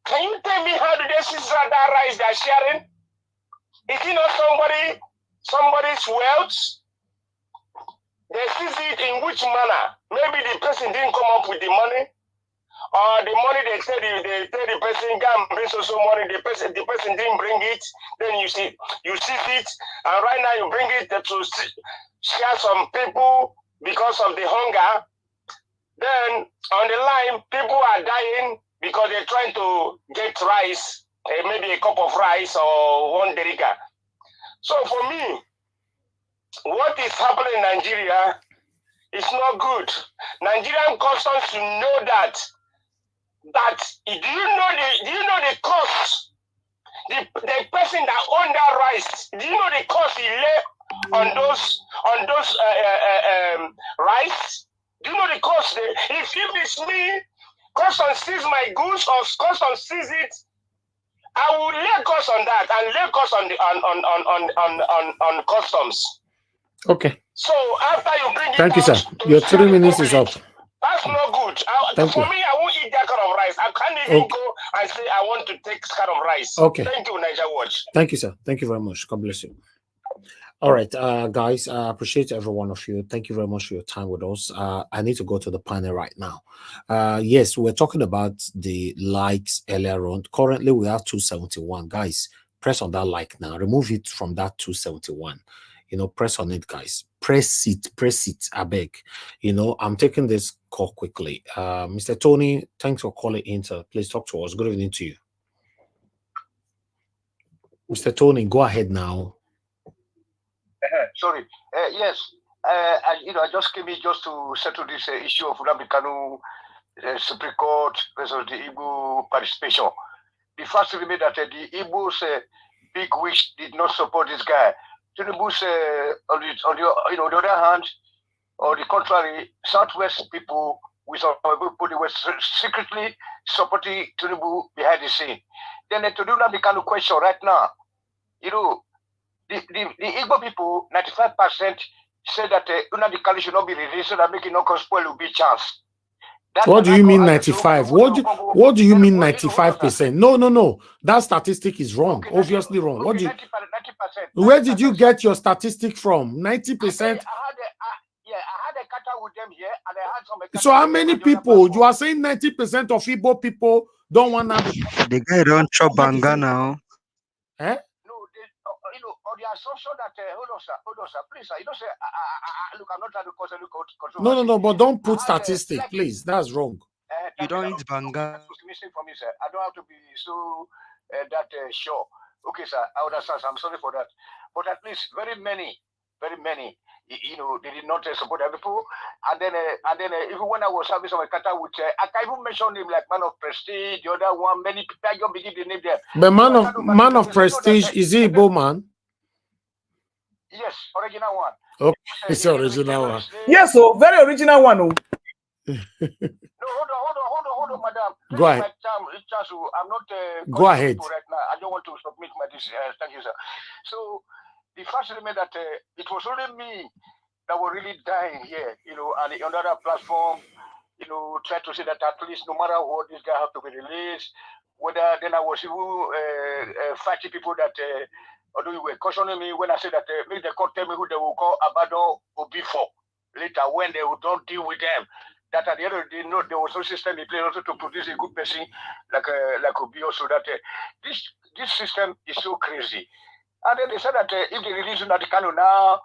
Can you tell me how do they seize that rice they're sharing? Is it not somebody's wealth? They seize it in which manner? Maybe the person didn't come up with the money, or the money they tell the person can bring so money. The person didn't bring it. Then you see it, and right now you bring it to share some people because of the hunger. Then on the line, people are dying because they're trying to get rice, maybe a cup of rice or one derica. So for me, what is happening in Nigeria is not good. Nigerian customs should know that. Do you know the cost? The person that owned that rice, do you know the cost he lay on those rice? Do you know the cost? If it's me, customs seize my goods or customs seize it, I will lay cost on that and lay cost on customs. Okay. So after you bring it Thank you, sir. Your 3 minutes is up. That's not good. For me, I won't eat that kind of rice. I can't even go and say I want to take kind of rice. Okay. Thank you, Niger Watch. Thank you, sir. Thank you very much. God bless you. All right, guys, I appreciate every one of you. Thank you very much for your time with us. I need to go to the panel right now. Yes, we're talking about the likes earlier on. Currently, we have 271. Guys, press on that like now. Remove it from that 271. You know, press on it, guys. Press it, I beg. You know, I'm taking this call quickly. Mr. Tony, thanks for calling in. Please talk to us. Good evening to you. Mr. Tony, go ahead now. Sorry. Yes. I just came in just to settle this issue of Nnamdi Kanu Supreme Court versus the Igbo participation. The first remained that the Igbo's big wish did not support this guy. Tinubu's on the other hand, or the contrary, Southwest people, with some people, they were secretly supporting Tinubu behind the scene. Then to do Nnamdi Kanu question right now, you know, the Igbo people, 95% said that Nnamdi Kanu should not be released so that making no spoil will be chance. What do you mean 95? What do you mean 95%? No. That statistic is wrong. Okay, obviously wrong. Okay, what do you? 90%. Where did you get your statistic from? 90%. I had a kata with them here, and I had some. So how many people? You are saying 90% of Igbo people don't want to. The guy don't chop banga now. Eh? The assumption that hold on, sir, please, sir. You don't say, look, I'm not trying to cause any controversy. No, but don't put statistics, please. That's wrong. You don't eat banga. That's missing from you, sir. I don't have to be so sure. Okay, sir, I understand. I'm sorry for that. But at least very many, you know, they did not support the people. And then even when I was having some kata with, I can even mention him like Man of Prestige, the other one, many people, I don't begin the name there. But Man of Prestige, is he Igbo man? Yes, original one. Okay, it's the original one. Yes, so very original one. No, hold on, madam. Go ahead. I'm not. Go ahead. Right now. I don't want to submit my thank you, sir. So the first element that it was only me that were really dying here, you know, and on the other platform, you know, try to say that at least no matter what, this guy have to be released. Whether then I was even fighting people that although you were cautioning me when I said that maybe the court tell me who they will call Abado Obi for later when they will don't deal with them. That at the end of the day, no, there was no system in place also to produce a good person like Obi also. That this system is so crazy. And then they said that if they release Nnamdi Kanu now,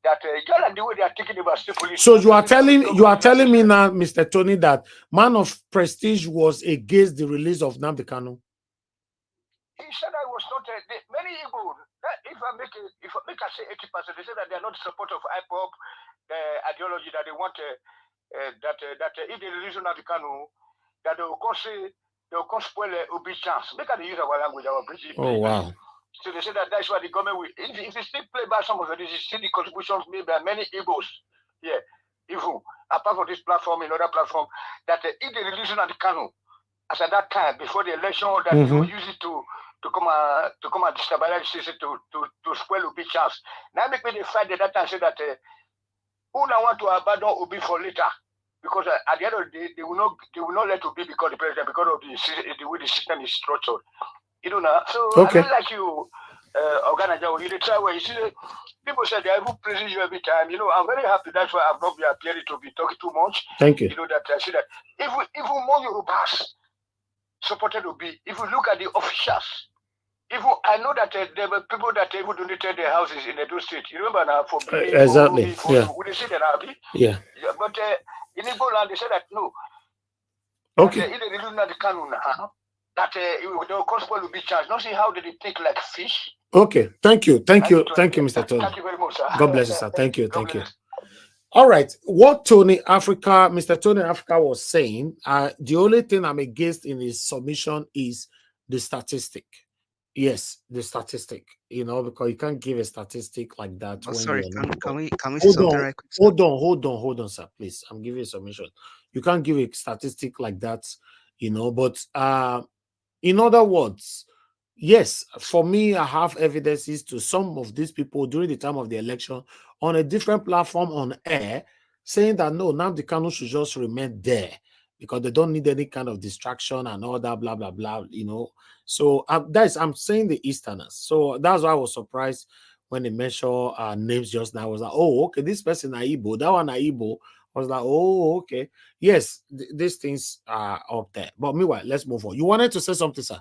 that just like the way they are taking about state police. So you are telling me now, Mr. Tony, that man of prestige was against the release of Nnamdi Kanu? He said I was not many Igbo. If I make I say 80%, they said that they are not in support of IPOP, the ideology that they want that if they release Nnamdi Kanu, that they will spoil Obi chance. Make they use our language, our British. Oh wow. So they said that that's why the government will, if they still play by some of it, this is still the contributions made by many Igbos. Yeah, even apart from this platform, in other platform, that if they release Nnamdi Kanu, as at that time before the election, that they will use it to come and destabilize the system to spoil Obi chance. Now make me fight at that time say that who now want to abandon Obi for later. Because at the end of the day, they will not let Obi become the president because of the way the system is structured. You know now. So okay. I don't like you, Oganaja. You try where you see people say they are even praising you every time. You know, I'm very happy. That's why I've not been appearing to be talking too much. Thank you. You know that I see that even more Yorubas supported Obi. If you look at the officials, even I know that there were people that even donated their houses in Edo State. You remember now for exactly. Yeah. Would they say that Abi? Yeah. But in Igbo land they said that no. Okay. That, if they really not the canon now, that the constable will be charged. Not see how did they take like fish. Okay. Thank you, Mr. Tony. Thank you very much, sir. God bless you, sir. Thank you. All right. What Mr. Tony Africa was saying, the only thing I'm against in his submission is the statistic. Yes, the statistic, you know, because you can't give a statistic like that. Oh, sorry, can we hold on, sir, please. I'm giving a submission. You can't give a statistic like that, you know, but in other words, yes, for me, I have evidences to some of these people during the time of the election on a different platform on air saying that no, Nnamdi Kanu should just remain there because they don't need any kind of distraction and all that, blah, blah, blah, you know. So I'm saying the Easterners. So that's why I was surprised when they mentioned names just now. I was like, oh, okay, this person Igbo, that one Igbo. I was like, oh, okay. Yes, these things are up there. But meanwhile, let's move on. You wanted to say something, sir?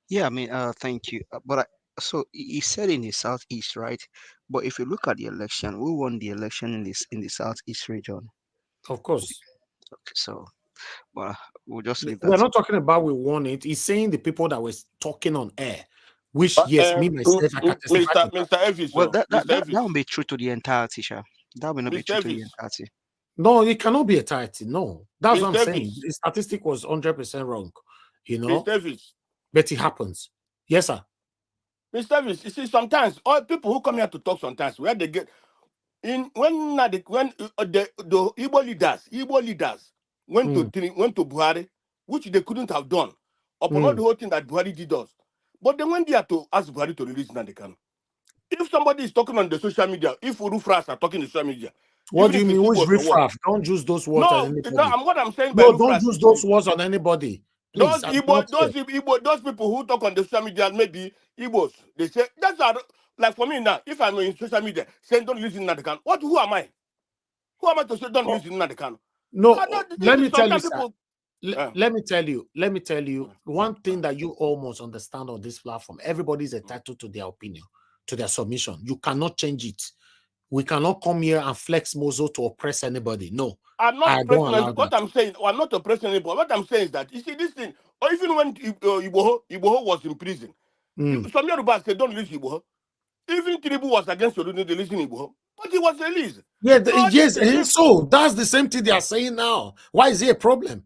Yeah, I mean, thank you. So he said in the Southeast, right? But if you look at the election, who won the election in the Southeast region? Of course. Okay, so, well, we'll just leave that. We're not talking about we won it. He's saying the people that was talking on air, which yes, me myself, I can testify to Mr. Elvis. Well, that won't be true to the entirety, sir. That will not be true to the entirety. No, it cannot be entirety. No, that's what I'm saying. The statistic was 100% wrong. You know, but it happens. Yes, sir. Mr. Elvis, you see, sometimes all people who come here to talk sometimes where they get in when the Igbo leaders went to Buhari, which they couldn't have done upon all the whole thing that Buhari did us. But they went there to ask Buhari to release Nnamdi Kanu. If somebody is talking on the social media, if Rufras are talking on the social media, what do you mean? Which riffraff? Don't use those words on anybody. No, what I'm saying. No, don't use those words on anybody. Please, those people who talk on the social media, maybe Igbos, they say that's like for me now. If I'm in social media saying don't listen to Nnamdi Kanu, who am I? Who am I to say don't listen to Nnamdi Kanu? No, let me tell you, sir. Let me tell you one thing that you almost understand on this platform. Everybody is entitled to their opinion, to their submission. You cannot change it. We cannot come here and flex muzzle to oppress anybody. No, I'm not oppressing. What I'm saying, I'm not oppressing anybody. What I'm saying is that you see this thing, or even when Igboho was in prison, some Yorubas say don't release Igboho. Even Tinubu was against releasing Igboho, but he was released. Yeah, so that's the same thing they are saying now. Why is it a problem?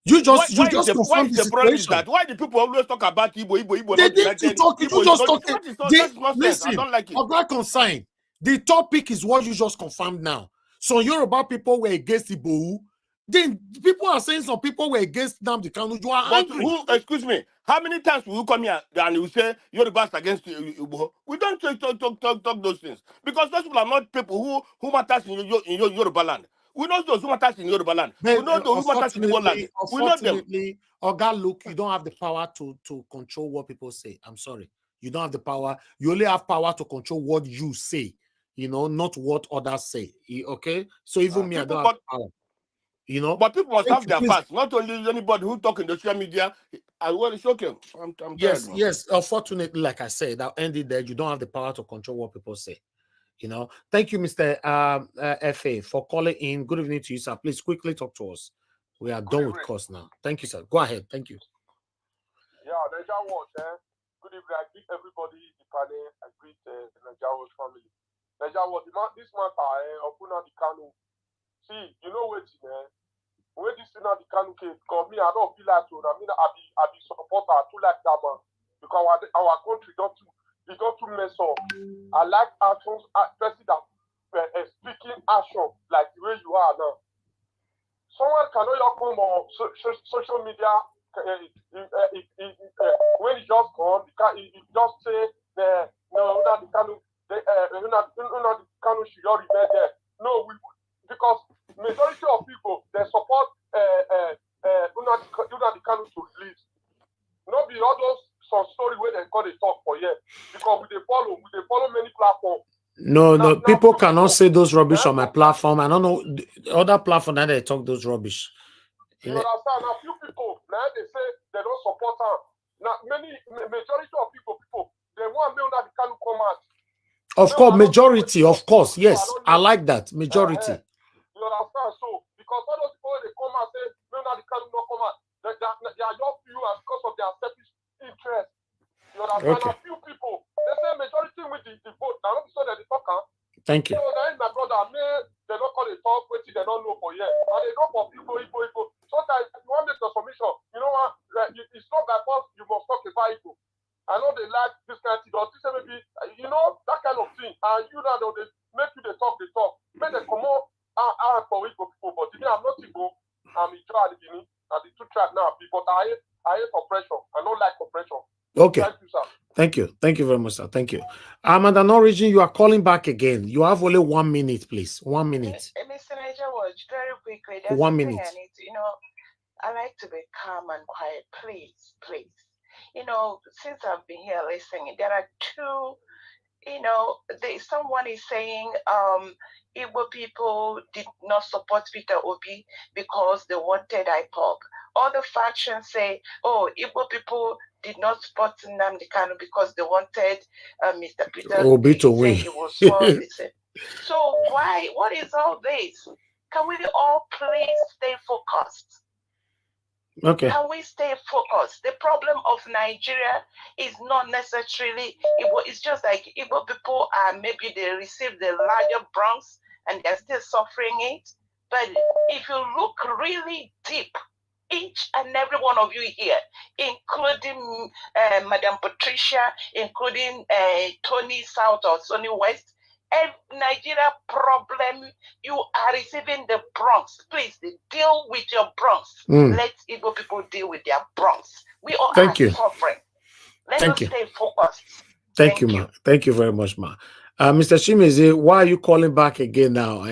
You just confirm the situation. Why do people always talk about Igbo? They need to talk. You just talk. That's nonsense. I don't like it. Of that consign, the topic is what you just confirmed now. So Yoruba people were against Igboho. Then people are saying some people were against Nnamdi Kanu. You are angry. Excuse me. How many times will you come here and you say Yorubas against Igboho? We don't talk those things because those people are not people who matters in Yoruba land. We know those who matters in Yoruba land. We know those who matters in Igbo land. We know them. Oga, look, you don't have the power to control what people say. I'm sorry. You don't have the power. You only have power to control what you say, not what others say. Okay? So even me, I don't have power. But people must have their please. parts. Not only anybody who talk in the social media. And well, it's okay. I'm Yes, tired, man. yes. Unfortunately, like I said, I'll end it there. You don't have the power to control what people say. Thank you, Mr. FA, for calling in. Good evening to you, sir. Please quickly talk to us. We are done with course now. Thank you, sir. Go ahead. Thank you. Yeah, Nigeria Watch. Good evening. I greet everybody in the panel. I greet the Nigeria Watch family. Nigeria Watch. This matter of Nnamdi Kanu. See, you know what, when this Nnamdi Kanu case, because me, I don't feel like to. I mean, I be supporter. I too like that man because our country don't too mess up. I like actions, especially that speaking action like the way you are now. Someone cannot come on social media when he just gone. He just say no, Nnamdi Kanu should not remain there. No, because majority of people they support Nnamdi Kanu to release. Not be all those some story where they got a talk for here because we follow many platforms. No, people cannot say those rubbish on my platform. I don't know the other platform that they talk those rubbish. You understand? Now, few people now they say they don't support her. Now, majority of people they want Nnamdi Kanu come out. Of course, majority, of course, yes, I like that majority. You understand? So because all those people they come out say Nnamdi Kanu not come out, they are just few and because of their selfish interest. You understand? Okay. Now, few people they say majority with the vote. Now, not so that they talk. Thank you. So then my brother, they don't call it talk, which they don't know for years. And they know for people. Sometimes if you want to make a submission, you know what? It's not by force you must talk about people. I know they like this kind of thing, or this maybe that kind of thing. And they make you they talk. Make them come on for Igbo people. But today I'm not Igbo. I'm in trial at the beginning. And the two tribe now, but I hate oppression. I don't like oppression. Okay. Thank you, sir. Thank you very much, sir. Thank you. Amanda Origin, you are calling back again. You have only 1 minute, please. 1 minute. Mr. Niger Watch, very quickly. There's 1 minute. I need to, I like to be calm and quiet. Please. Since I've been here listening, there are two, someone is saying Igbo people did not support Peter Obi because they wanted IPOB. Other factions say, Igbo people did not support Nnamdi Kanu because they wanted Mr. Peter Obi to win. He was sworn. So what is all this? Can we all please stay focused? Okay. Can we stay focused? The problem of Nigeria is not necessarily Igbo. It's just like Igbo people maybe they received the larger Bronx and they're still suffering it. But if you look really deep, each and every one of you here, including Madam Patricia, including Tony South or Tony West, Nigeria problem, you are receiving the Bronx. Please deal with your Bronx. Let Igbo people deal with their Bronx. We all are suffering. Let us stay focused. Thank you, ma. Thank you very much, ma. Mr. Chimeze, why are you calling back again now?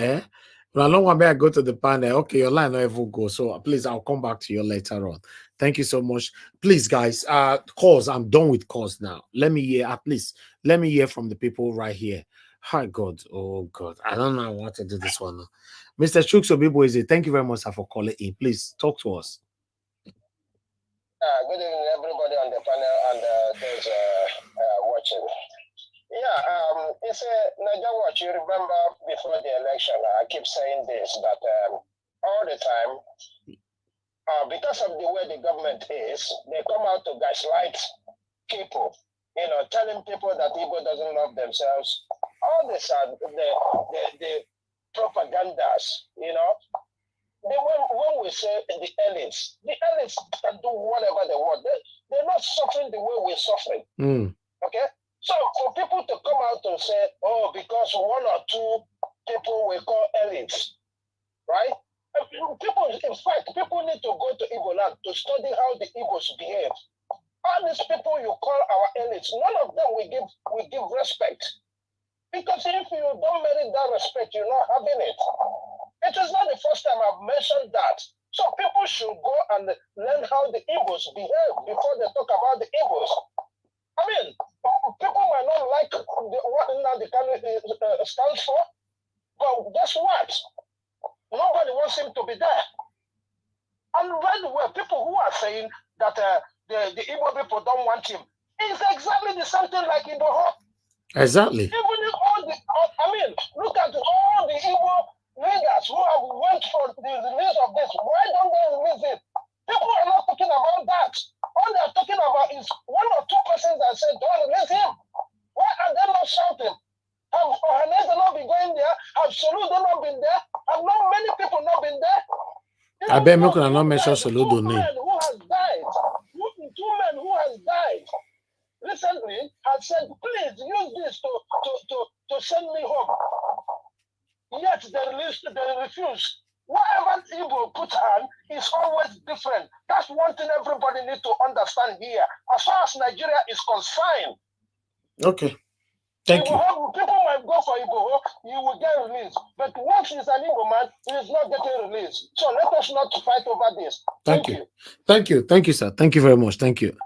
Well, I don't want me to go to the panel. Okay, your line never go. So please, I'll come back to you later on. Thank you so much. Please, guys, calls. I'm done with calls now. Let me hear, at least, let me hear from the people right here. Hi, God. Oh, God. I don't know what to do this one now. Mr. Chukso, thank you very much for calling in. Please talk to us. Good evening, everybody on the panel and those watching. Yeah, it's a Niger Watch. You remember before the election, I keep saying this, that all the time, because of the way the government is, they come out to gaslight people, telling people that Igbo doesn't love themselves. All this are the propagandas, when we say the elites can do whatever they want. They're not suffering the way we're suffering. Okay? So for people to come out and say, because one or two people we call elites, right? People need to go to Igbo land to study how the Igbos behave. All these people you call our elites, none of them we give respect. Because if you don't merit that respect, you're not having it. It is not the first time I've mentioned that. So people should go and learn how the Igbos behave before they talk about the Igbos. I mean, people might not like what Nnamdi Kanu stands for, but guess what? Nobody wants him to be there. And by the way, people who are saying that the Igbo people don't want him, it's exactly the same thing like Igboho. Exactly. Even if I mean, look at all the Igbo leaders who have went for the release of this. Why don't they release it? People are not talking about that. All they are talking about is one or two persons that said, don't release him. Why are they not shouting? Have Ohanese not been going there? Have Soludo not been there? Have not many people not been there? I bet me can not mention Soludo name. Two men who has died recently have said, please use this to send me home. Yet they refuse. Whatever Igbo put on is always different. That's one thing everybody needs to understand here. As far as Nigeria is concerned, okay. Thank you. People might go for Igboho, you will get released. But once he's an Igbo man, he is not getting released. So let us not fight over this. Thank you. Thank you. Thank you, sir. Thank you very much. Thank you.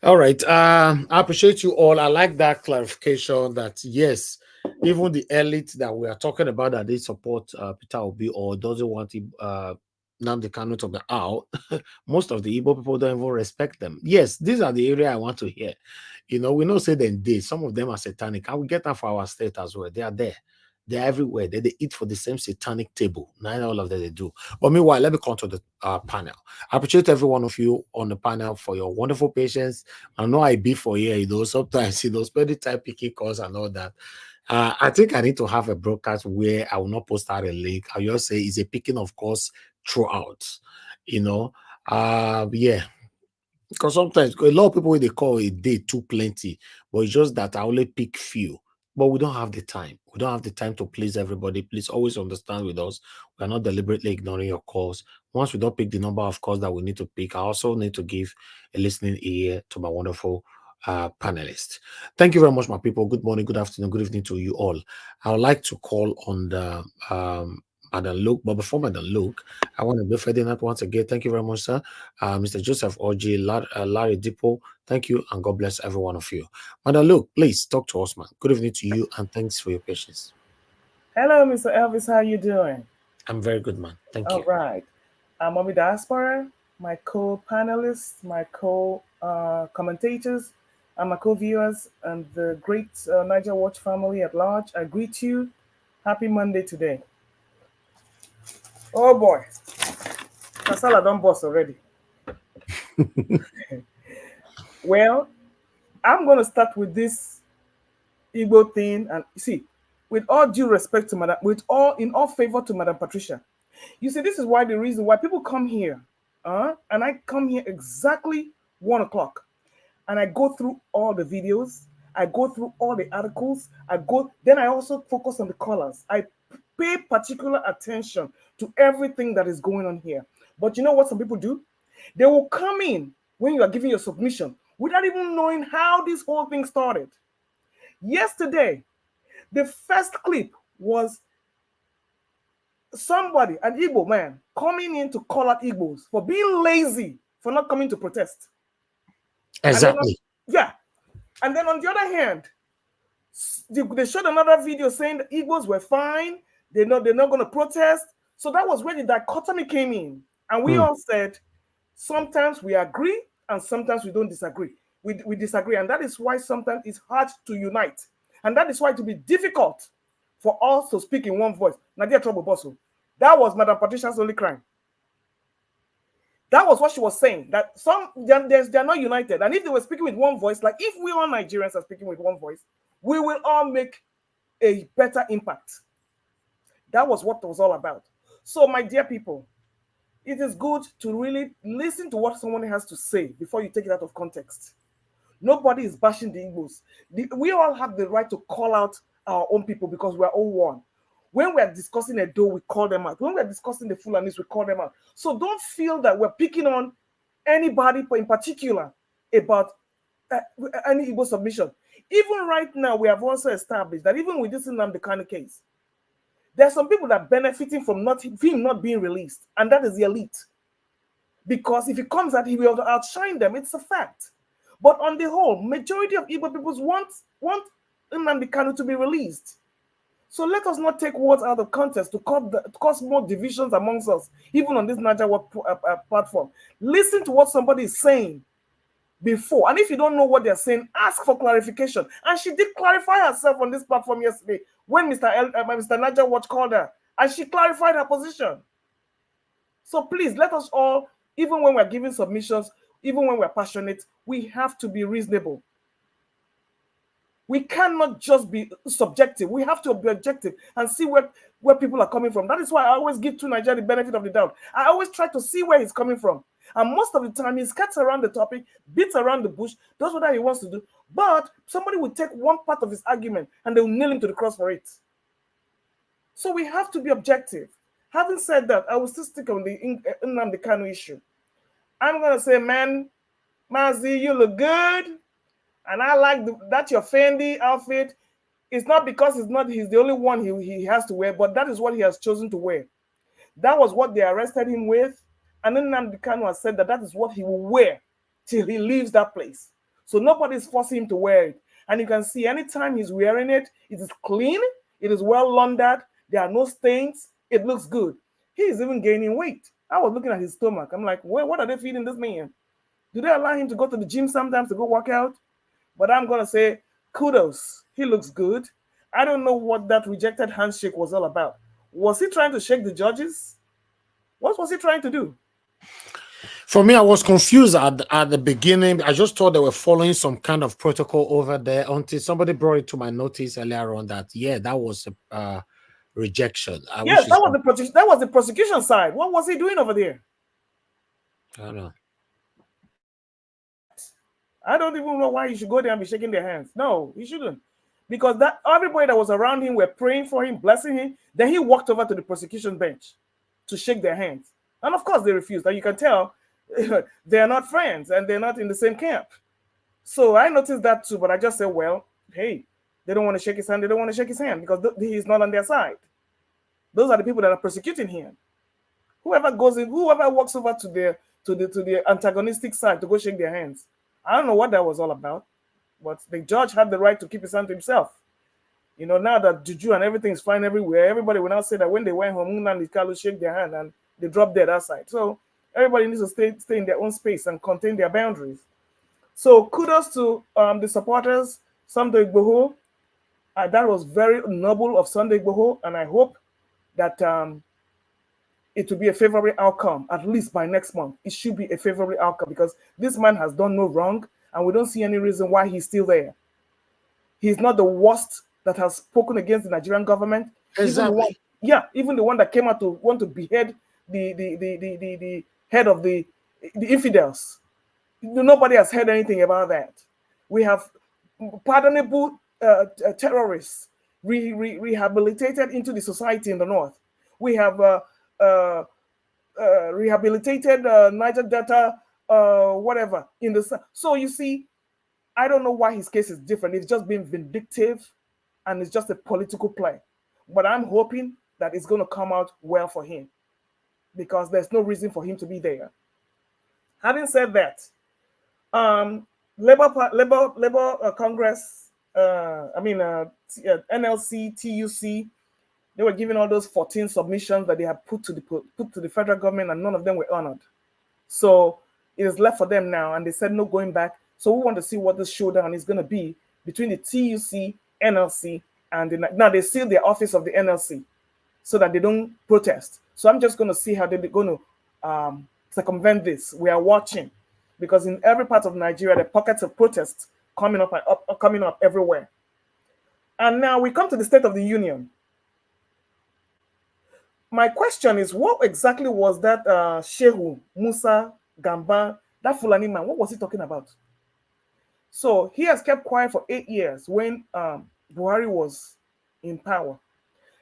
All right. I appreciate you all. I like that clarification that, yes, even the elite that we are talking about that they support Peter Obi or doesn't want Nnamdi Kanu to be out, most of the Igbo people don't even respect them. Yes, these are the area I want to hear. You know, we know say them they, some of them are satanic. And we get that for our state as well. They are there. They're everywhere. They eat for the same satanic table. Not all of them they do. But meanwhile, let me come to the panel. I appreciate every one of you on the panel for your wonderful patience. I know I be for here, you know, sometimes, you know, spend the time picking calls and all that. I think I need to have a broadcast where I will not post out a link. I just say it's a picking of course throughout, you know. Yeah. Because sometimes a lot of people they call a day too plenty, but it's just that I only pick few. But we don't have the time. We don't have the time to please everybody. Please always understand with us. We are not deliberately ignoring your calls. Once we don't pick the number of calls that we need to pick, I also need to give a listening ear to my wonderful panelists. Thank you very much, my people. Good morning, good afternoon, good evening to you all. I would like to call on the Madam Luke, but before Madam Luke, I want to be Ferdinand once again. Thank you very much, sir. Mr. Joseph Oji, Larry Dippo, thank you, and God bless every one of you. Madam Luke, please talk to us, man. Good evening to you, and thanks for your patience. Hello, Mr. Elvis. How you doing? I'm very good, man. Thank you. All right. I'm Mommy Diaspora, my co-panelists, my co-commentators, and my co-viewers, and the great Niger Watch family at large. I greet you. Happy Monday today. Oh boy, Kasala done boss already. Well, I'm going to start with this Igbo thing, and see, with all due respect to Madam, in all favor to Madam Patricia, you see, this is why the reason why people come here, and I come here exactly 1 o'clock, and I go through all the videos, I go through all the articles, then I also focus on the callers. I pay particular attention to everything that is going on here. But you know what some people do? They will come in when you are giving your submission without even knowing how this whole thing started. Yesterday, the first clip was somebody, an Igbo man, coming in to call out Igbos for being lazy, for not coming to protest. Exactly. And then on the other hand, they showed another video saying the Igbos were fine, they're not going to protest. So that was where the dichotomy came in. And we all said, sometimes we agree and sometimes we don't disagree. We disagree. And that is why sometimes it's hard to unite. And that is why it will be difficult for us to speak in one voice. Nadia Trouble Bosso. That was Madam Patricia's only crime. That was what she was saying, that they're not united. And if they were speaking with one voice, like if we all Nigerians are speaking with one voice, we will all make a better impact. That was what it was all about. So, my dear people, it is good to really listen to what someone has to say before you take it out of context. Nobody is bashing the Igbos. We all have the right to call out our own people because we're all one. When we're discussing Edo, we call them out. When we're discussing the Fulanis, we call them out. So don't feel that we're picking on anybody in particular about any Igbo submission. Even right now, we have also established that even with this Nnamdi Kanu case, there are some people that are benefiting from him not being released, and that is the elite. Because if he comes out, he will outshine them. It's a fact. But on the whole, majority of Igbo peoples want Nnamdi Kanu to be released. So let us not take words out of context to cause more divisions amongst us, even on this Niger platform. Listen to what somebody is saying before. And if you don't know what they're saying, ask for clarification. And she did clarify herself on this platform yesterday when Mr. Niger Watch called her. And she clarified her position. So please, let us all, even when we're giving submissions, even when we're passionate, we have to be reasonable. We cannot just be subjective. We have to be objective and see where people are coming from. That is why I always give to Nigeria the benefit of the doubt. I always try to see where he's coming from. And most of the time, he skirts around the topic, beats around the bush, does whatever he wants to do. But somebody will take one part of his argument and they will nail him to the cross for it. So we have to be objective. Having said that, I will still stick on the Nnamdi Kanu issue. I'm going to say, man, Mazi, you look good. And I like that your Fendi outfit. It's not because he's the only one he has to wear, but that is what he has chosen to wear. That was what they arrested him with. And then Nnamdi Kanu has said that is what he will wear till he leaves that place. So nobody's forcing him to wear it. And you can see anytime he's wearing it, it is clean, it is well laundered, there are no stains, it looks good. He is even gaining weight. I was looking at his stomach. I'm like, well, what are they feeding this man? Do they allow him to go to the gym sometimes to go work out? But I'm going to say kudos. He looks good. I don't know what that rejected handshake was all about. Was he trying to shake the judges? What was he trying to do? For me, I was confused at the beginning. I just thought they were following some kind of protocol over there until somebody brought it to my notice earlier on that, yeah, that was a rejection. Yes, that was the prosecution side. What was he doing over there? I don't know. I don't even know why he should go there and be shaking their hands. No, he shouldn't. Because that everybody that was around him were praying for him, blessing him. Then he walked over to the prosecution bench to shake their hands. And of course they refused. And you can tell they're not friends and they're not in the same camp. So I noticed that too, but I just said, well, hey, they don't want to shake his hand. They don't want to shake his hand because he's not on their side. Those are the people that are persecuting him. Whoever goes in, whoever walks over to the antagonistic side to go shake their hands. I don't know what that was all about, but the judge had the right to keep his hand to himself. You know, now that juju and everything is fine everywhere, everybody will now say that when they went home, Nnamdi Kanu shake their hand and they drop dead outside. So everybody needs to stay in their own space and contain their boundaries. So kudos to the supporters, Sunday Igboho. That was very noble of Sunday Igboho, and I hope that it will be a favorable outcome, at least by next month. It should be a favorable outcome because this man has done no wrong and we don't see any reason why he's still there. He's not the worst that has spoken against the Nigerian government. Exactly. Even the one that came out to want to behead the head of the infidels. Nobody has heard anything about that. We have pardonable terrorists rehabilitated into the society in the north. We have rehabilitated Niger Delta, whatever in the south. So you see, I don't know why his case is different. It's just being vindictive and it's just a political play. But I'm hoping that it's going to come out well for him because there's no reason for him to be there. Having said that, Labour Congress, NLC, TUC, they were giving all those 14 submissions that they had put to the federal government, and none of them were honored. So it is left for them now, and they said no going back. So we want to see what this showdown is going to be between the TUC, NLC, and now they seal the office of the NLC so that they don't protest. So I'm just going to see how they're going to circumvent this. We are watching because in every part of Nigeria, there are pockets of protests coming up everywhere. And now we come to the State of the Union. My question is, what exactly was that Shehu Musa Gamba, that Fulani man, what was he talking about? So he has kept quiet for 8 years when Buhari was in power.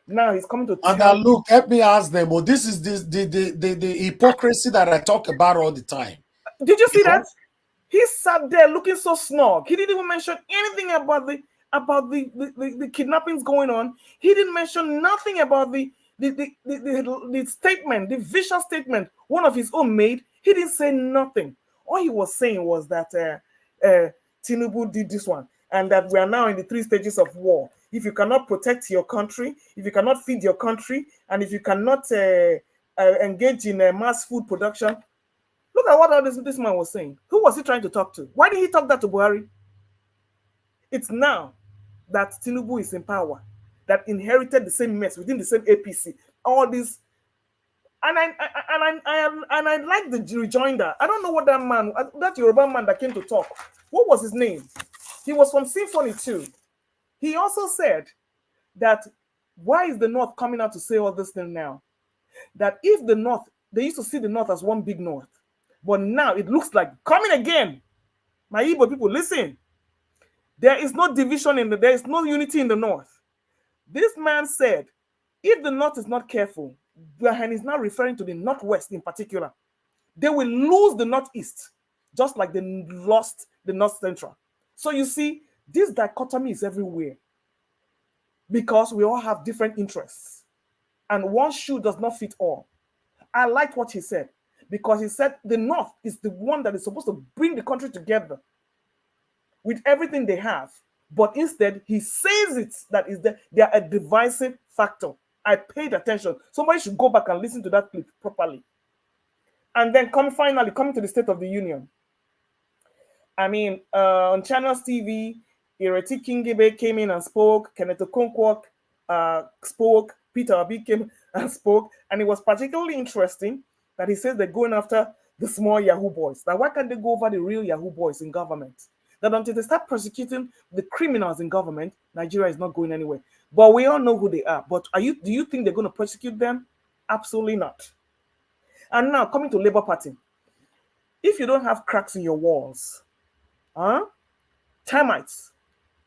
Now he's coming to tell. And now look, help me ask them. Well, this is the hypocrisy that I talk about all the time. Did you see that? He sat there looking so snug. He didn't even mention anything about the kidnappings going on. He didn't mention nothing about the statement, the vicious statement one of his own made. He didn't say nothing. All he was saying was that Tinubu did this one, and that we are now in the 3 stages of war. If you cannot protect your country, if you cannot feed your country, and if you cannot engage in mass food production, look at what all this man was saying. Who was he trying to talk to? Why did he talk that to Buhari? It's now that Tinubu is in power, that inherited the same mess within the same APC. All this, and I like the rejoinder. I don't know what that man, that Yoruba man that came to talk. What was his name? He was from Symphony 2. He also said that why is the North coming out to say all this thing now? That if the North, they used to see the North as one big North, but now it looks like coming again. My Igbo people, listen. There is no division there is no unity in the North. This man said, if the North is not careful, and he's now referring to the Northwest in particular, they will lose the Northeast, just like they lost the North Central. So you see, this dichotomy is everywhere because we all have different interests, and one shoe does not fit all. I like what he said, because he said the North is the one that is supposed to bring the country together with everything they have, but instead he says it that is they are a divisive factor. I paid attention. Somebody should go back and listen to that clip properly. And then finally coming to the State of the Union. I mean, on Channels TV, Ireti Kingebe came in and spoke. Kenneth Okonkwo spoke. Peter Obi came and spoke. And it was particularly interesting that he says they're going after the small Yahoo boys. Now, why can't they go over the real Yahoo boys in government? That until they start prosecuting the criminals in government, Nigeria is not going anywhere. But we all know who they are. But do you think they're going to prosecute them? Absolutely not. And now, coming to Labour Party. If you don't have cracks in your walls, termites,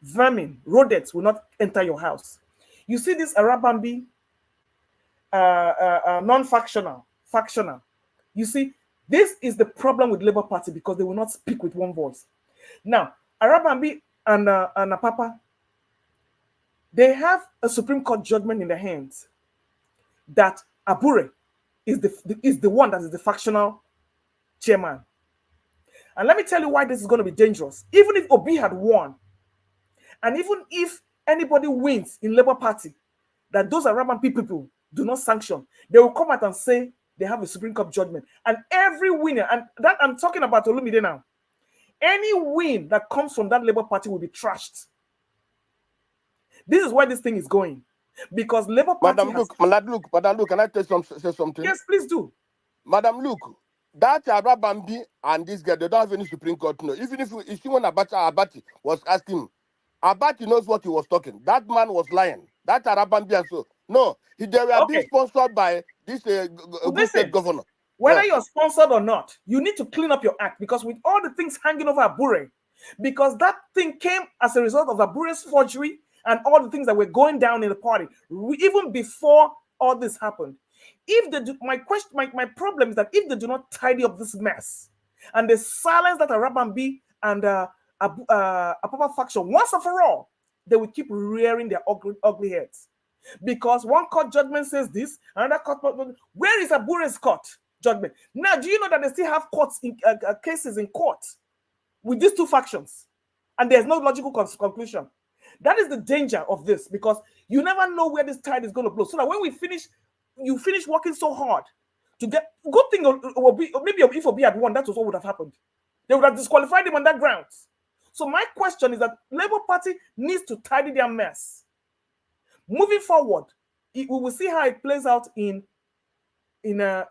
vermin, rodents will not enter your house. You see this Arabambi, non-factional, factional. You see, this is the problem with Labour Party because they will not speak with one voice. Now, Arabambi and Apapa, they have a Supreme Court judgment in their hands that Abure is the one that is the factional chairman. And let me tell you why this is going to be dangerous. Even if Obi had won, and even if anybody wins in Labour Party, that those Arabambi people do not sanction, they will come out and say they have a Supreme Court judgment. And every winner, and that I'm talking about Olumide now, any win that comes from that Labour Party will be trashed. This is where this thing is going. Because Labour Party Madam Luke, can I say something? Yes, please do. Madam Luke, that Arabambi and this guy, they don't have any Supreme Court. No. Even if Simon Abati was asking, Abati knows what he was talking. That man was lying. That Arabambi and so. No, they were being sponsored by this good state governor. Whether you're sponsored or not, you need to clean up your act, because with all the things hanging over Abure, because that thing came as a result of Abure's forgery and all the things that were going down in the party, even before all this happened. If they do, my problem is that if they do not tidy up this mess and they silence that Arabambi and Apapa faction once and for all, they will keep rearing their ugly heads. Because one court judgment says this, another court, where is Abure's court judgment? Now, do you know that they still have courts in cases in court with these two factions, and there's no logical conclusion? That is the danger of this, because you never know where this tide is going to blow. So that when we finish, you finish working so hard to get good thing, will be, or maybe if Obi had won, that was what would have happened. They would have disqualified him on that grounds. So my question is that Labour Party needs to tidy their mess. Moving forward, we will see how it plays out in the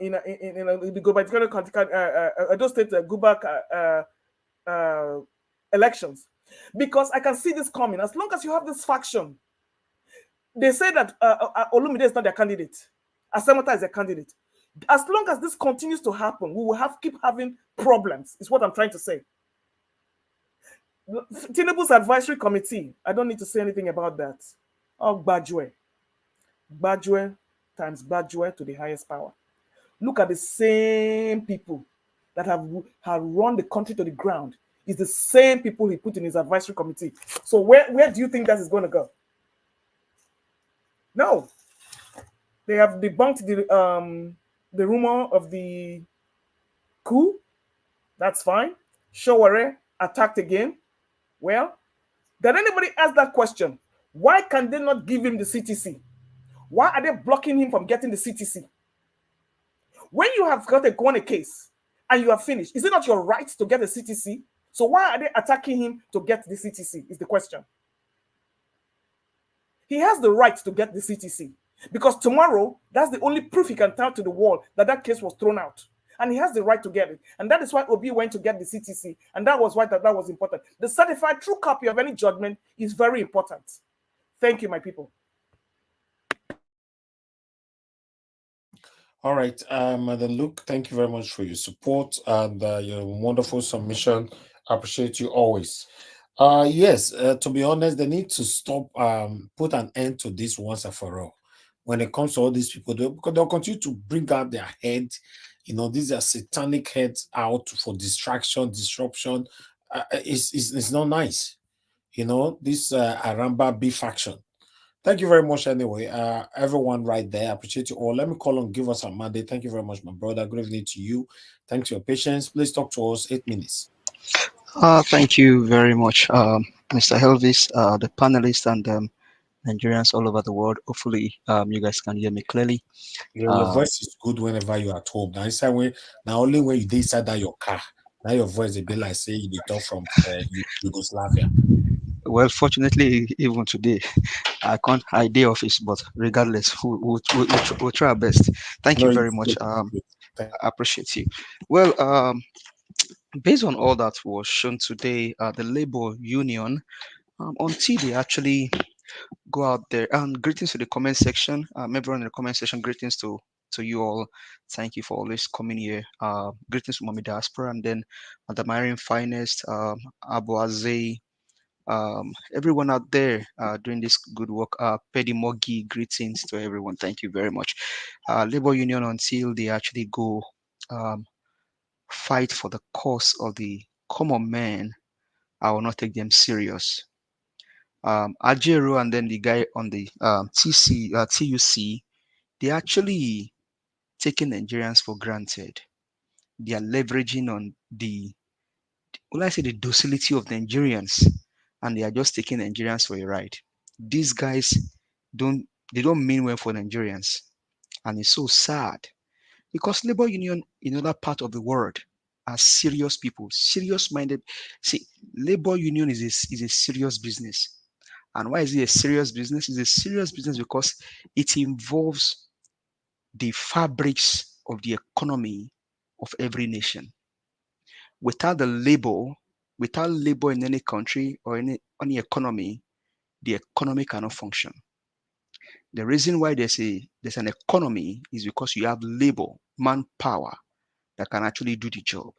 gubernatorial Edo State Gubak elections, because I can see this coming. As long as you have this faction, they say that Olumide is not their candidate, Asemota is their candidate. As long as this continues to happen, we will keep having problems, is what I'm trying to say. Tinubu's advisory committee, I don't need to say anything about that. Oh, Bajwe times Bajwe to the highest power. Look at the same people that have run the country to the ground. It's the same people he put in his advisory committee. So where do you think that is going to go? No. They have debunked the rumor of the coup. That's fine. Showore, attacked again. Well, did anybody ask that question? Why can they not give him the CTC? Why are they blocking him from getting the CTC? When you have won a case and you are finished, is it not your right to get a CTC? So why are they attacking him to get the CTC is the question. He has the right to get the CTC because tomorrow, that's the only proof he can tell to the world that that case was thrown out. And he has the right to get it. And that is why Obi went to get the CTC. And that was why that was important. The certified true copy of any judgment is very important. Thank you, my people. All right, Madam Luke, thank you very much for your support and your wonderful submission. I appreciate you always. Yes, to be honest, they need to stop, put an end to this once and for all. When it comes to all these people, because they'll continue to bring out their head. You know, these are satanic heads out for distraction, disruption. It's not nice. You know, this Aramba B faction. Thank you very much anyway. Everyone right there, I appreciate you all. Let me call on Give Us a Monday. Thank you very much, my brother. Good evening to you. Thanks for your patience. Please talk to us 8 minutes. Thank you very much, Mr. Helvis, the panelists, and Nigerians all over the world. Hopefully, you guys can hear me clearly. Your voice is good whenever you're at home. Now only when you decide that your car, now your voice will be like say you talk from Yugoslavia. Well, fortunately, even today, I can't hide the office, but regardless, we'll try our best. Thank you very much. I appreciate you. Well, based on all that was shown today, the labor union, until they actually go out there, and greetings to the comment section, everyone in the comment section, greetings to you all. Thank you for always coming here. Greetings to Mommy Diaspora, and then the Marian Finest, Abu Azay, everyone out there doing this good work. Pedi Mogi, greetings to everyone. Thank you very much. Labor union, until they actually go fight for the cause of the common man, I will not take them serious. Ajero and then the guy on the TUC, they actually taking Nigerians for granted. They are leveraging on the docility of Nigerians, and they are just taking Nigerians for a ride. These guys don't mean well for Nigerians, and it's so sad because labor union in other part of the world are serious people, serious-minded. See, labor union is a serious business. And why is it a serious business? It's a serious business because it involves the fabrics of the economy of every nation. Without labor in any country or any economy, the economy cannot function. The reason why there's an economy is because you have labor, manpower that can actually do the job.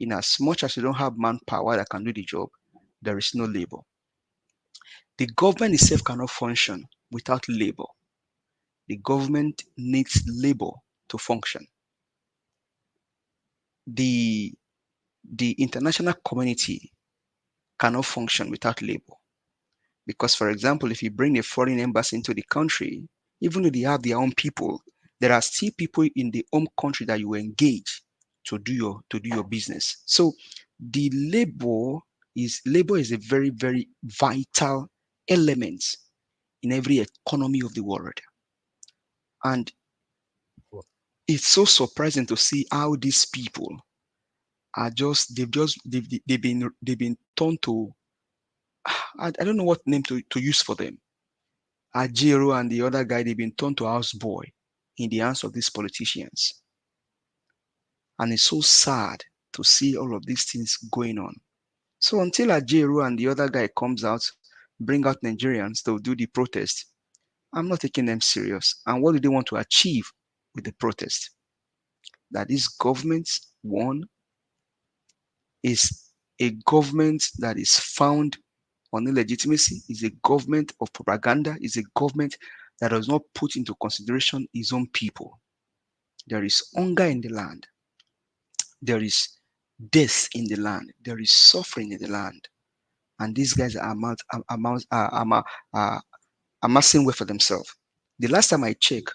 In as much as you don't have manpower that can do the job, there is no labor. The government itself cannot function without labor. The government needs labor to function. The international community cannot function without labor. Because, for example, if you bring a foreign embassy into the country, even though they have their own people, there are still people in the home country that you engage to do your business. So the labor is a very, very vital element in every economy of the world. And it's so surprising to see how these people are they've been turned to, I don't know what name to use for them. Ajiro and the other guy, they've been turned to houseboy in the hands of these politicians. And it's so sad to see all of these things going on. So until Ajiro and the other guy comes out, bring out Nigerians to do the protest, I'm not taking them serious. And what do they want to achieve with the protest? That this government, one, is a government that is found on illegitimacy, is a government of propaganda, is a government that does not put into consideration his own people. There is hunger in the land. There is death in the land. There is suffering in the land. And these guys are amassing wealth for themselves. The last time I checked,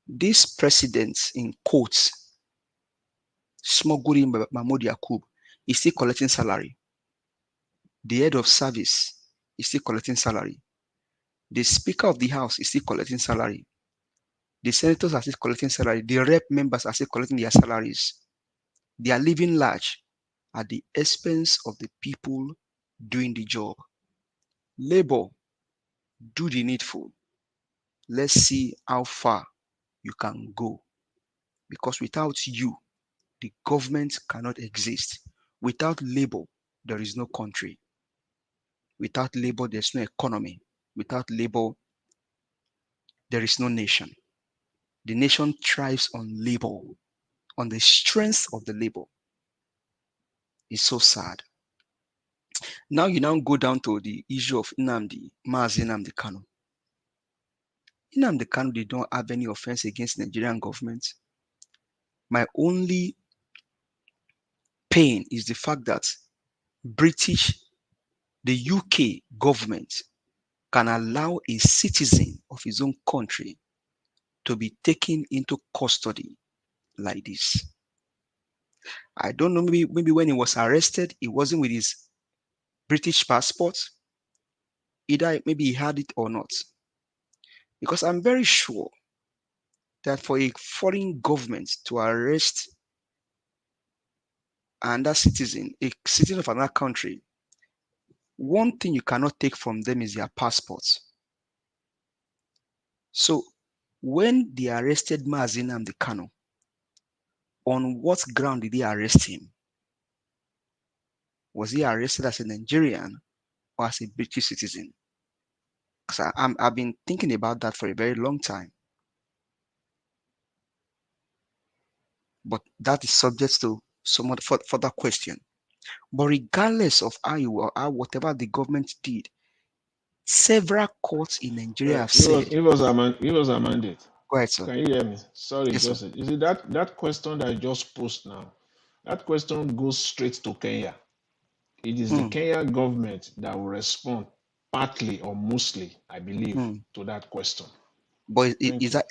these presidents, in quotes, Smoguri Mahmoud Yakub, is still collecting salary. The head of service is still collecting salary. The Speaker of the House is still collecting salary. The senators are still collecting salary. The rep members are still collecting their salaries. They are living large at the expense of the people doing the job. Labor, do the needful. Let's see how far you can go. Because without you, the government cannot exist. Without labor, there is no country. Without labor, there's no economy. Without labor, there is no nation. The nation thrives on labor, on the strength of the labor. It's so sad. Now you now go down to the issue of Mazi Nnamdi Kanu. Nnamdi Kanu did not have any offense against Nigerian government. My only pain is the fact that the UK government can allow a citizen of his own country to be taken into custody like this. I don't know, maybe when he was arrested, he wasn't with his British passport. Either maybe he had it or not. Because I'm very sure that for a foreign government to arrest another citizen, a citizen of another country, one thing you cannot take from them is their passports. So when they arrested Mazi Nnamdi Kanu, on what ground did they arrest him? Was he arrested as a Nigerian or as a British citizen? Because I've been thinking about that for a very long time. But that is subject to some further question. But regardless of how whatever the government did, several courts in Nigeria have said. It was a mandate. Go ahead, sir. Can you hear me? Sorry, Yes, Joseph. You see that question that I just posed now, that question goes straight to Kenya. It is the Kenya government that will respond partly or mostly, I believe, to that question. But is that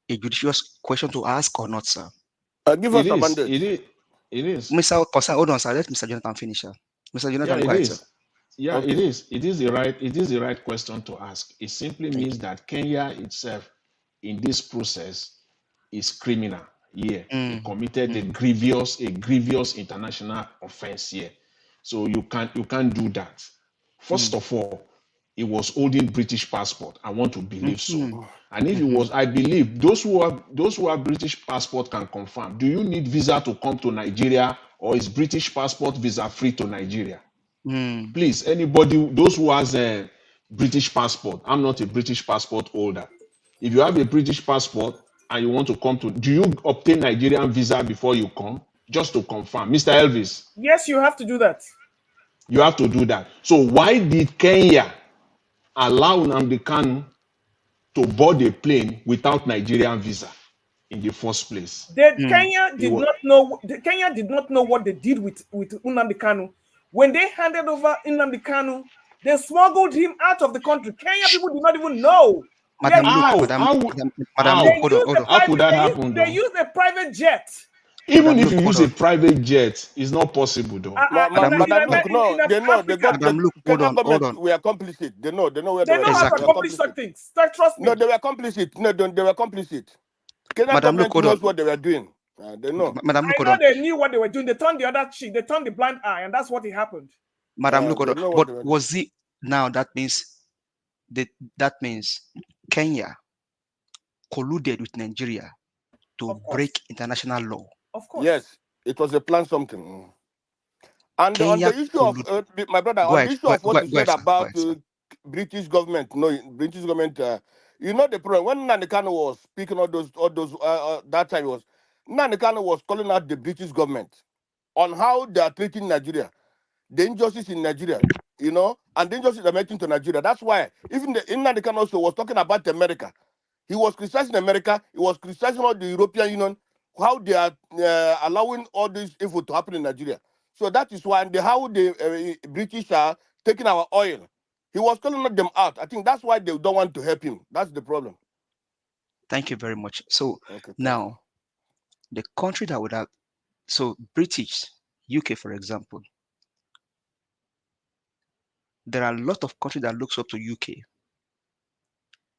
a judicious question to ask or not, sir? Give us a mandate. It is. Mr. Kosa, hold on, sir. Let Mr. Jonathan finish, sir. Mr. Jonathan, go ahead, sir. Yeah, okay. It is the right question to ask. It simply means that Kenya itself, in this process, is criminal. Yeah, it committed a grievous international offense here. So you can't do that. First of all, it was holding British passport. I want to believe so. And if it was, I believe those who have British passport can confirm. Do you need visa to come to Nigeria, or is British passport visa free to Nigeria? Please, anybody, those who has a British passport, I'm not a British passport holder. If you have a British passport and you want to come to, do you obtain Nigerian visa before you come? Just to confirm, Mr. Elvis. Yes, you have to do that. You have to do that. So why did Kenya allow Nnamdi Kanu to board a plane without Nigerian visa in the first place? Kenya did not know what they did with Nnamdi Kanu. When they handed over Nnamdi Kanu, they smuggled him out of the country. Kenya people did not even know. Madam, how could that happen? They used a private jet. Even if you use a private jet, it's not possible, though. Madam, look, no, they know. They got the Kenyan government. We are complicit. They know where they are. They know how to accomplish such things. Trust me. No, they were complicit. No, they were complicit. Kenyan government knows what they were doing. They know. I know they knew what they were doing. They turned the other cheek. They turned the blind eye, and that's what happened. Madam, look, but was it now? That means Kenya colluded with Nigeria to break international law. Of course. Yes, it was a plan something. And Kenya on the issue of my brother, on the issue of what you said about British government, British government, you know the problem. When Nnamdi Kanu was speaking all those that time Nnamdi Kanu was calling out the British government on how they are treating Nigeria, the injustice in Nigeria, you know, and the injustice they're making to Nigeria. That's why even Nnamdi Kanu also was talking about America. He was criticizing America. He was criticizing all the European Union, how they are allowing all this evil to happen in Nigeria. So that is why, and how the British are taking our oil. He was calling them out. I think that's why they don't want to help him. That's the problem. Thank you very much. So now, the country that would have So British, UK, for example, there are a lot of countries that looks up to UK.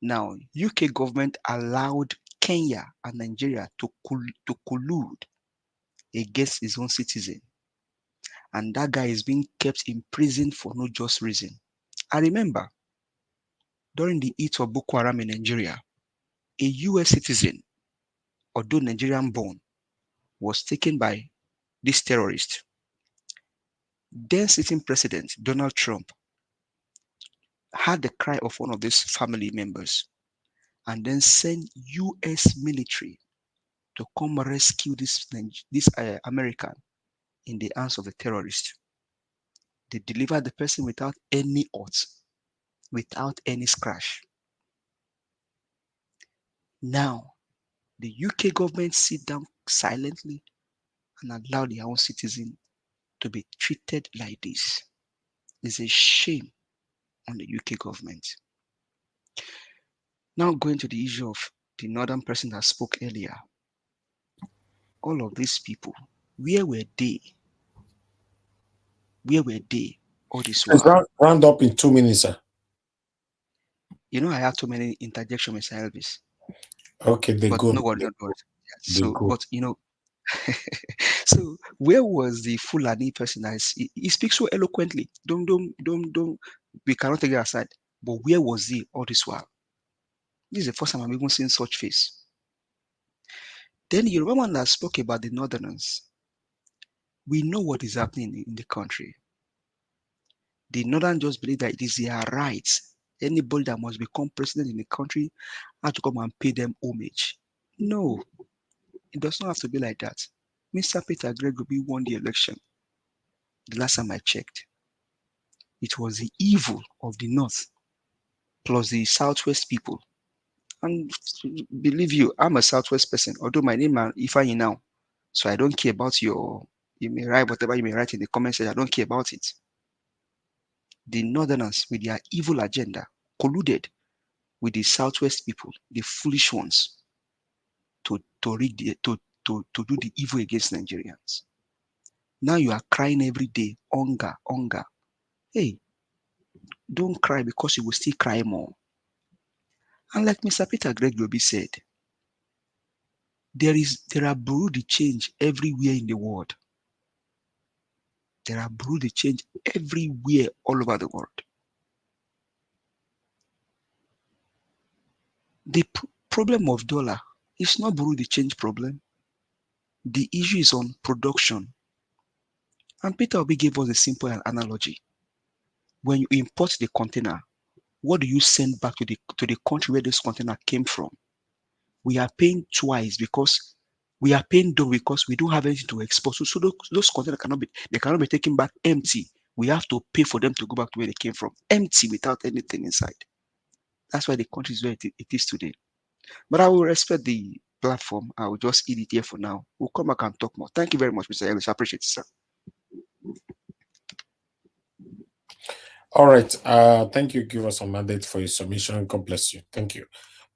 Now, UK government allowed Kenya and Nigeria to collude against his own citizen. And that guy is being kept in prison for no just reason. I remember during the heat of Boko Haram in Nigeria, a US citizen, although Nigerian born, was taken by this terrorist. Then sitting president Donald Trump had the cry of one of these family members and then sent US military to come rescue this American in the hands of the terrorist. They delivered the person without any hurt, without any scratch. Now, the UK government sit down silently and allow their own citizen to be treated like this. It's a shame on the UK government. Now going to the issue of the northern person that spoke earlier. All of these people, where were they? Where were they all this Let's while? round up in 2 minutes, sir. You know, I have too many interjections, Mr. Elvis. Okay, they but go. no one knows. So, go. but you know, so where was the Fulani person that he speaks so eloquently? Don't. We cannot take it aside. But where was he all this while? This is the first time I'm even seeing such face. Then the Yoruba man that spoke about the Northerners. We know what is happening in the country. The Northern just believe that it is their right. Anybody that must become president in the country has to come and pay them homage. No, it does not have to be like that. Mr. Peter Gregory won the election. The last time I checked, it was the evil of the North plus the Southwest people. And believe you, I'm a Southwest person, although my name is Ifeanyi now. So I don't care about you may write whatever you may write in the comment section. I don't care about it. The Northerners, with their evil agenda, colluded with the Southwest people, the foolish ones, to do the evil against Nigerians. Now you are crying every day, hunger. Hey, don't cry because you will still cry more. And like Mr. Peter Gregory said, there are broody change everywhere in the world. There are broody change everywhere all over the world. The problem of dollar is not broody change problem. The issue is on production. And Peter Obi gave us a simple analogy. When you import the container, what do you send back to the country where this container came from? We are paying twice because we are paying double because we don't have anything to export. So those containers cannot be taken back empty. We have to pay for them to go back to where they came from, empty without anything inside. That's why the country is where it is today. But I will respect the platform. I will just eat it here for now. We'll come back and talk more. Thank you very much, Mr. Ellis. I appreciate it, sir. All right. Thank you. Give us a mandate for your submission. God bless you. Thank you.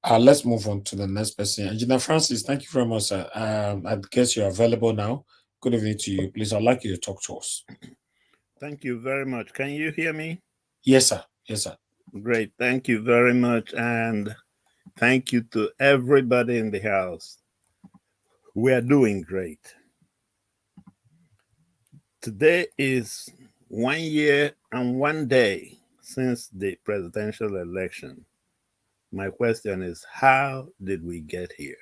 Let's move on to the next person. Engineer Francis, thank you very much, sir. I guess you're available now. Good evening to you. Please, I'd like you to talk to us. Thank you very much. Can you hear me? Yes, sir. Yes, sir. Great. Thank you very much. And thank you to everybody in the house. We are doing great. Today is 1 year and 1 day since the presidential election. My question is, how did we get here?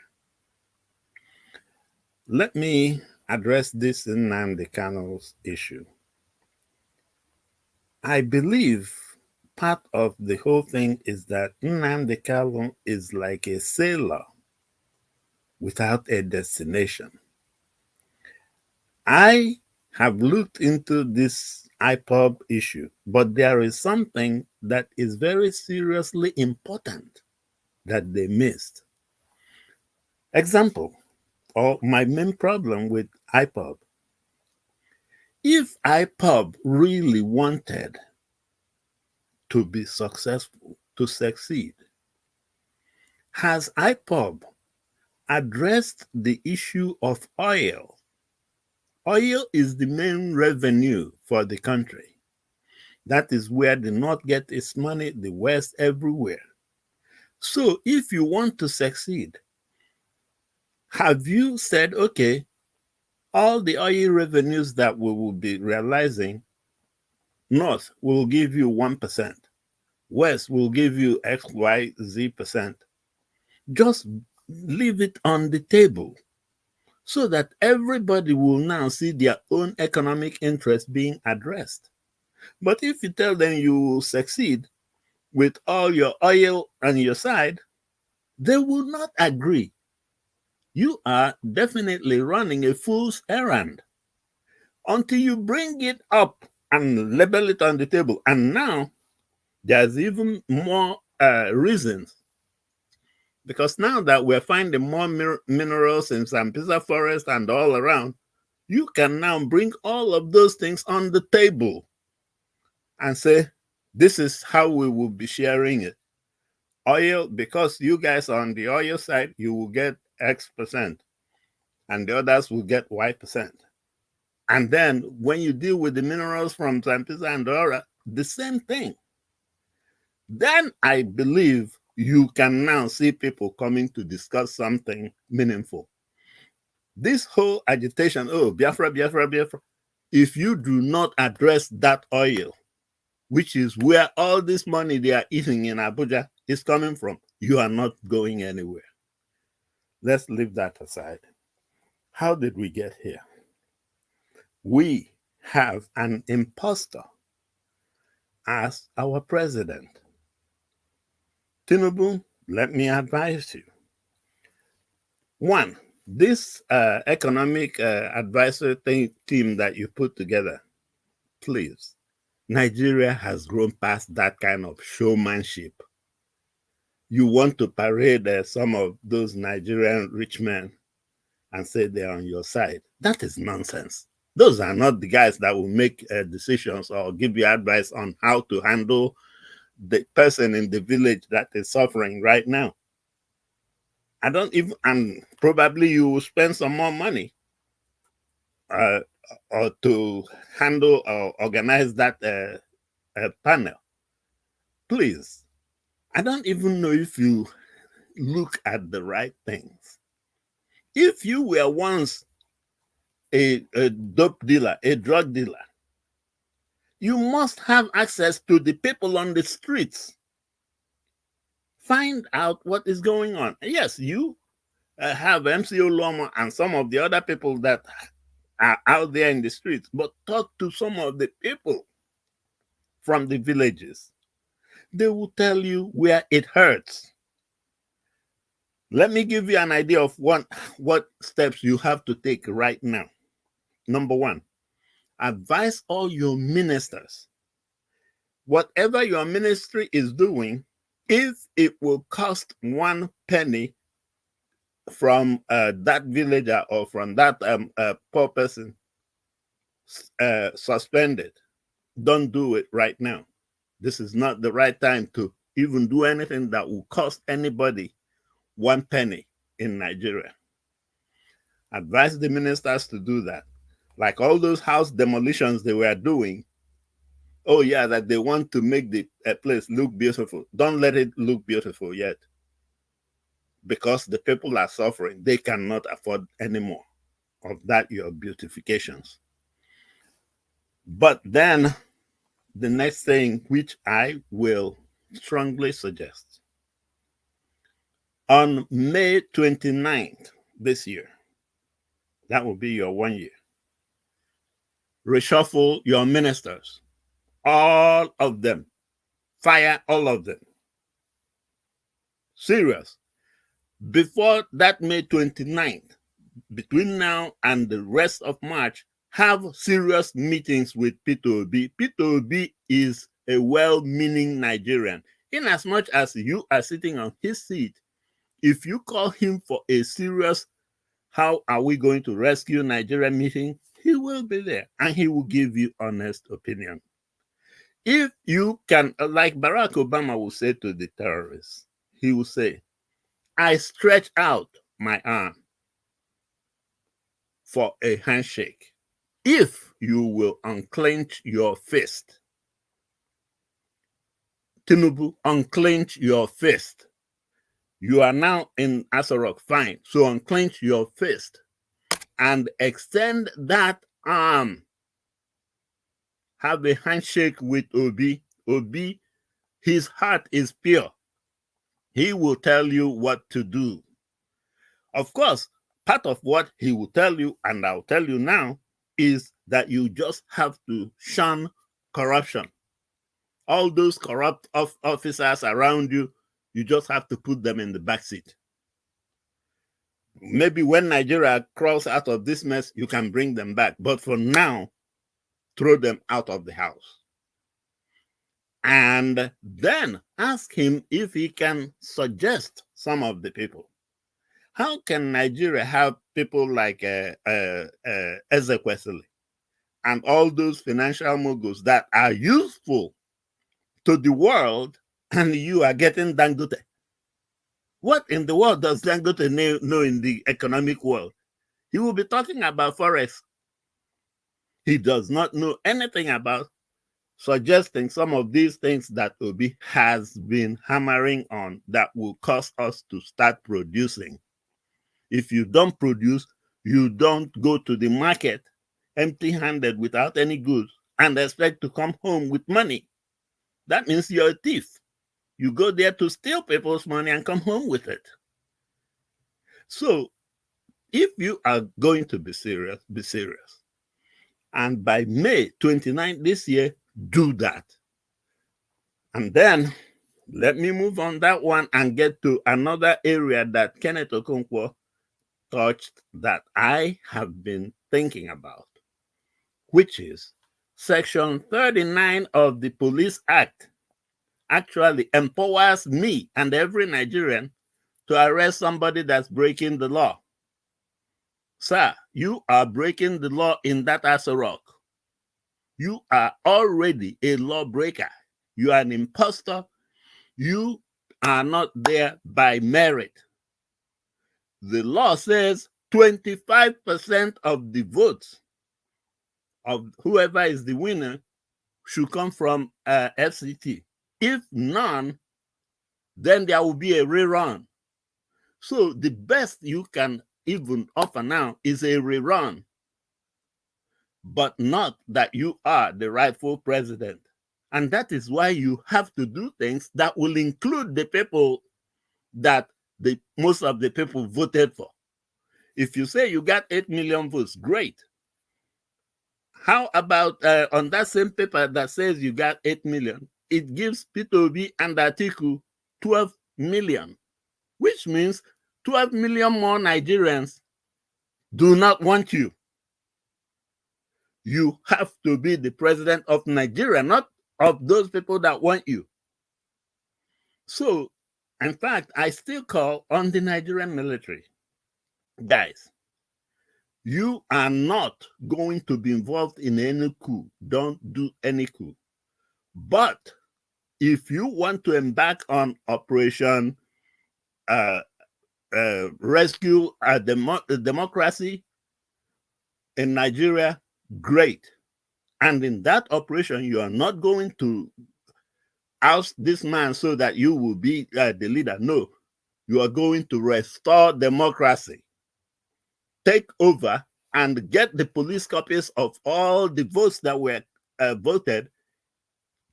Let me address this Nnamdi Kanu's issue. I believe part of the whole thing is that Nnamdi Kanu is like a sailor without a destination. I have looked into this IPOB issue, but there is something that is very seriously important that they missed. Example, or my main problem with IPOB. If IPOB really wanted to be successful, to succeed, has IPOB addressed the issue of oil Oil is the main revenue for the country. That is where the North gets its money, the West, everywhere. So if you want to succeed, have you said, okay, all the oil revenues that we will be realizing, North will give you 1%, West will give you X, Y, Z%. Just leave it on the table so that everybody will now see their own economic interests being addressed. But if you tell them you will succeed with all your oil on your side, they will not agree. You are definitely running a fool's errand until you bring it up and label it on the table. And now there's even more reasons, because now that we're finding more minerals in Sambisa forest and all around, you can now bring all of those things on the table and say, this is how we will be sharing it. Oil, because you guys are on the oil side, you will get X%, and the others will get Y%. And then when you deal with the minerals from Sambisa and Dora, the same thing. Then I believe you can now see people coming to discuss something meaningful. This whole agitation, oh, Biafra, Biafra, Biafra, if you do not address that oil, which is where all this money they are eating in Abuja is coming from, you are not going anywhere. Let's leave that aside. How did we get here? We have an imposter as our president. Tinubu, let me advise you. One, this economic advisory team that you put together, please, Nigeria has grown past that kind of showmanship. You want to parade some of those Nigerian rich men and say they're on your side. That is nonsense. Those are not the guys that will make decisions or give you advice on how to handle the person in the village that is suffering right now. I don't even, and probably you will spend some more money or to handle or organize that panel. Please, I don't even know if you look at the right things. If you were once a dope dealer, a drug dealer, you must have access to the people on the streets. Find out what is going on. Yes, you have MCO Loma and some of the other people that are out there in the streets, but talk to some of the people from the villages. They will tell you where it hurts. Let me give you an idea of what steps you have to take right now. Number one, advise all your ministers. Whatever your ministry is doing, if it will cost 1 penny from that villager or from that poor person, suspended. Don't do it right now. This is not the right time to even do anything that will cost anybody 1 penny in Nigeria. Advise the ministers to do that. Like all those house demolitions they were doing. Oh yeah, that they want to make the place look beautiful. Don't let it look beautiful yet. Because the people are suffering. They cannot afford any more of that, your beautifications. But then the next thing, which I will strongly suggest, on May 29th this year, that will be your 1 year, reshuffle your ministers, all of them, fire all of them. Serious. Before that May 29th, between now and the rest of March, have serious meetings with Peter Obi. Peter Obi is a well-meaning Nigerian. In as much as you are sitting on his seat, if you call him for a serious, how are we going to rescue Nigeria meeting, he will be there and he will give you honest opinion. If you can, like Barack Obama will say to the terrorists, he will say, I stretch out my arm for a handshake. if you will unclench your fist, Tinubu, unclench your fist. You are now in Asarok, fine. So unclench your fist and extend that arm. Have a handshake with Obi. Obi, his heart is pure. He will tell you what to do. Of course, part of what he will tell you, and I'll tell you now, is that you just have to shun corruption. All those corrupt officers around you, you just have to put them in the back seat. Maybe when Nigeria crawls out of this mess, you can bring them back. But for now, throw them out of the house. And then ask him if he can suggest some of the people. How can Nigeria have people like Ezekwesili and all those financial moguls that are useful to the world, and you are getting Dangote? What in the world does Dangote know in the economic world? He will be talking about forex. He does not know anything about suggesting some of these things that Obi has been hammering on that will cause us to start producing. If you don't produce, you don't go to the market empty-handed without any goods and expect to come home with money. That means you're a thief. You go there to steal people's money and come home with it. So if you are going to be serious, be serious. And by May 29th this year, do that. And then let me move on that one and get to another area that Kenneth Okonkwo touched that I have been thinking about, which is Section 39 of the Police Act actually empowers me and every Nigerian to arrest somebody that's breaking the law. Sir, you are breaking the law in that Asarok. You are already a lawbreaker. You are an imposter. You are not there by merit. The law says 25% of the votes of whoever is the winner should come from FCT. If none, then there will be a rerun. So the best you can even offer now is a rerun, but not that you are the rightful president. And that is why you have to do things that will include the people that most of the people voted for. If you say you got 8 million votes, great. How about on that same paper that says you got 8 million, it gives Peter Obi and Atiku 12 million, which means 12 million more Nigerians do not want you. You have to be the president of Nigeria, not of those people that want you. So, in fact, I still call on the Nigerian military. Guys, you are not going to be involved in any coup. Don't do any coup. But if you want to embark on Operation Rescue Democracy in Nigeria, great. And in that operation, you are not going to oust this man so that you will be the leader. No, you are going to restore democracy, take over, and get the police copies of all the votes that were voted,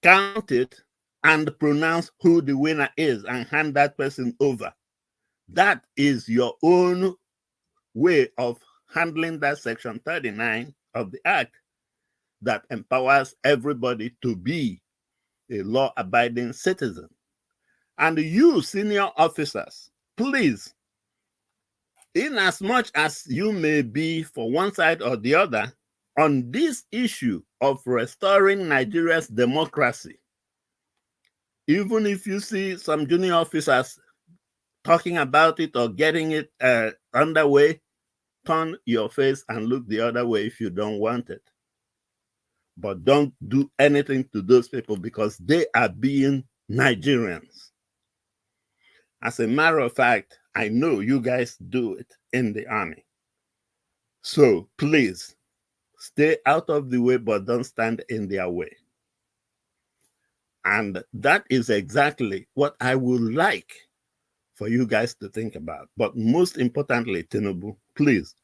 count it, and pronounce who the winner is and hand that person over. That is your own way of handling that Section 39 of the Act that empowers everybody to be a law-abiding citizen. And you, senior officers, please, in as much as you may be for one side or the other, on this issue of restoring Nigeria's democracy, even if you see some junior officers talking about it or getting it underway, turn your face and look the other way if you don't want it. But don't do anything to those people because they are being Nigerians. As a matter of fact, I know you guys do it in the army. So please Stay out of the way, but don't stand in their way. And that is exactly what I would like for you guys to think about. But most importantly, Tinubu, please,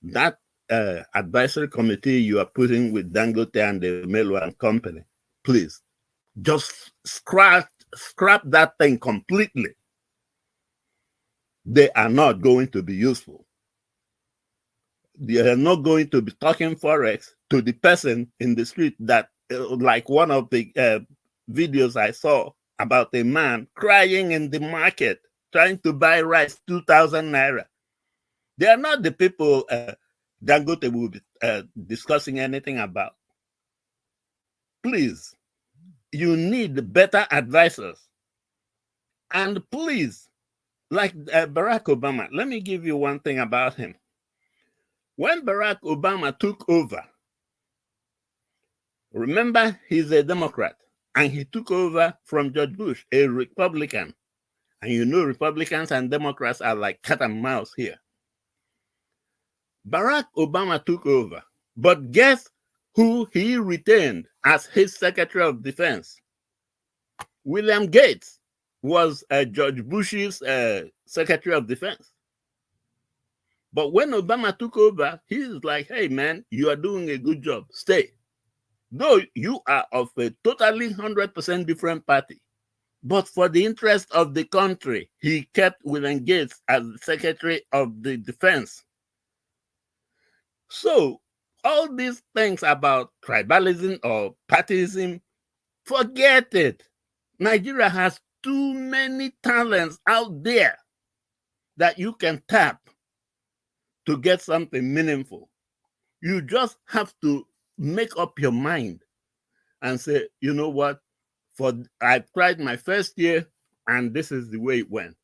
that advisory committee you are putting with Dangote and the Melo and company, please, just scrap that thing completely. They are not going to be useful. They are not going to be talking Forex to the person in the street that, like one of the videos I saw about a man crying in the market, trying to buy rice, 2,000 naira. They are not the people Dangote will be discussing anything about. Please, you need better advisors. And please, like Barack Obama, let me give you one thing about him. When Barack Obama took over, remember, he's a Democrat, and he took over from George Bush, a Republican. And you know Republicans and Democrats are like cat and mouse here. Barack Obama took over, but guess who he retained as his Secretary of Defense? William Gates was George Bush's Secretary of Defense. But when Obama took over, he's like, hey, man, you are doing a good job. Stay. Though you are of a totally 100% different party. But for the interest of the country, he kept William Gates as the Secretary of the Defense. So all these things about tribalism or partyism, forget it. Nigeria has too many talents out there that you can tap to get something meaningful. You just have to make up your mind and say, you know what, I tried my first year and this is the way it went.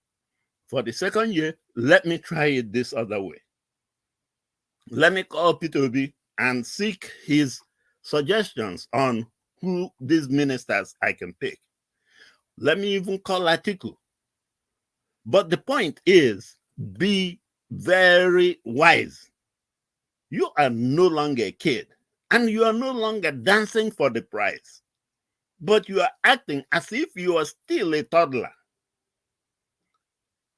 For the second year, let me try it this other way. Let me call Peter Obi and seek his suggestions on who these ministers I can pick. Let me even call Atiku. But the point is, be very wise. You are no longer a kid, and you are no longer dancing for the prize, but you are acting as if you are still a toddler.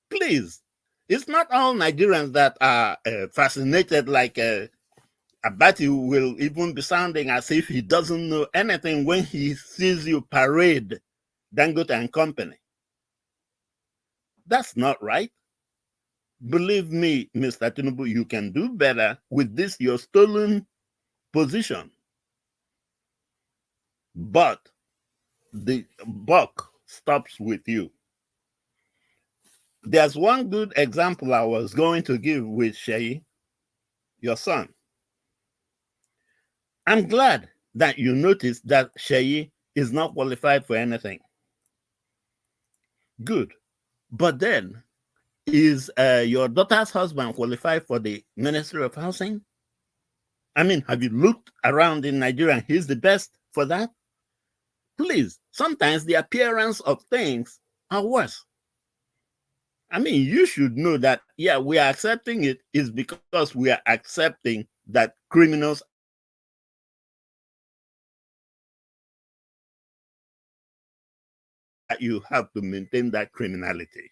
Please, it's not all Nigerians that are fascinated like Abati will even be sounding as if he doesn't know anything when he sees you parade Dangote and company. That's not right. Believe me, Mr. Tinubu, you can do better with this your stolen position. But the buck stops with you. There's one good example I was going to give with Sheyi, your son. I'm glad that you noticed that Sheyi is not qualified for anything. Good. But then, is your daughter's husband qualified for the Ministry of Housing? I mean, have you looked around in Nigeria and he's the best for that? Please, sometimes the appearance of things are worse. I mean, you should know that, yeah, we are accepting it is because we are accepting that criminals you have to maintain that criminality.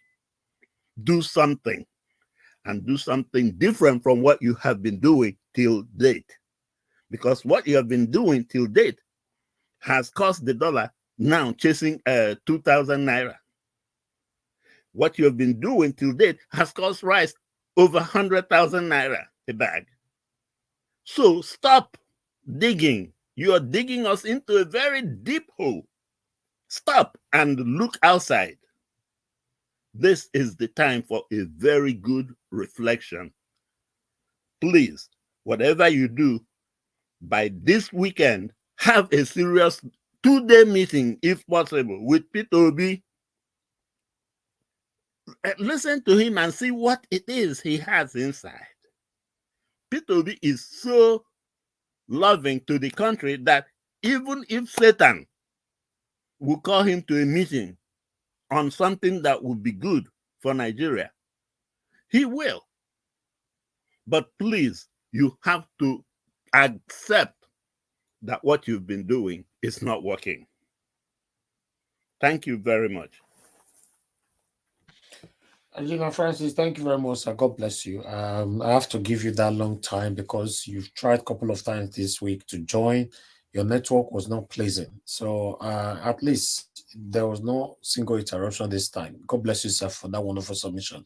Do something, and do something different from what you have been doing till date. Because what you have been doing till date has cost the dollar now chasing 2,000 naira. What you have been doing till date has cost rice over 100,000 naira a bag. So stop digging. You are digging us into a very deep hole. Stop and look outside. This is the time for a very good reflection. Please, whatever you do, by this weekend, have a serious 2-day meeting, if possible, with Peter Obi. Listen to him and see what it is he has inside. Peter Obi is so loving to the country that even if Satan will call him to a meeting on something that would be good for Nigeria, he will. But please, you have to accept that what you've been doing is not working. Thank you very much. Francis, thank you very much, sir. God bless you. I have to give you that long time because you've tried a couple of times this week to join. Your network was not pleasant. So at least there was no single interruption this time. God bless you, sir, for that wonderful submission.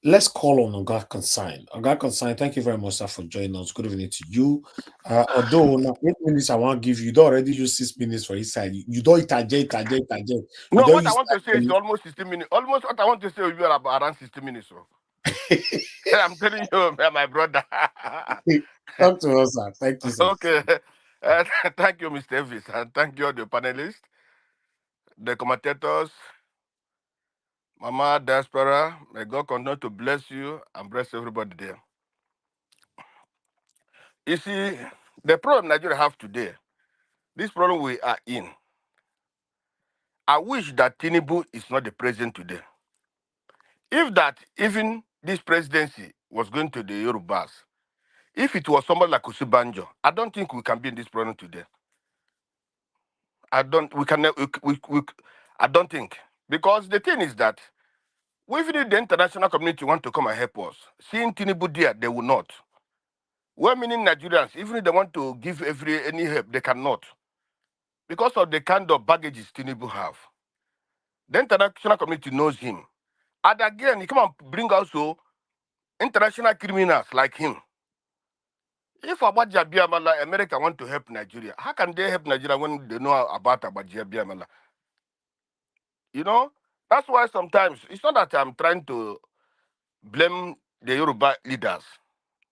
Let's call on Oga Consign. Oga Consign, thank you very much, sir, for joining us. Good evening to you. Although now 8 minutes I want to give you, you don't already use 6 minutes for each side. You don't interject. No, what I want to say is almost 60 minutes. Almost what I want to say will be around 60 minutes. So. I'm telling you, my brother. Talk to us, sir. Thank you, sir. Okay. Thank you, Mr. Elvis, and thank you, the panelists, the commentators, Mama Diaspora. May God continue to bless you and bless everybody there. You see, the problem Nigeria have today, this problem we are in, I wish that Tinubu is not the president today. If that even this presidency was going to the Yorubas, if it was somebody like Usubanjo, I don't think we can be in this problem today. I don't think. Because the thing is that even if the international community want to come and help us, seeing Tinubu there, they will not. Well, meaning Nigerians, even if they want to give any help, they cannot. Because of the kind of baggages Tinubu have. The international community knows him. And again, he come and bring also international criminals like him. If Abacha Biamala, America want to help Nigeria, how can they help Nigeria when they know about Abacha Biamala? You know, that's why sometimes it's not that I'm trying to blame the Yoruba leaders,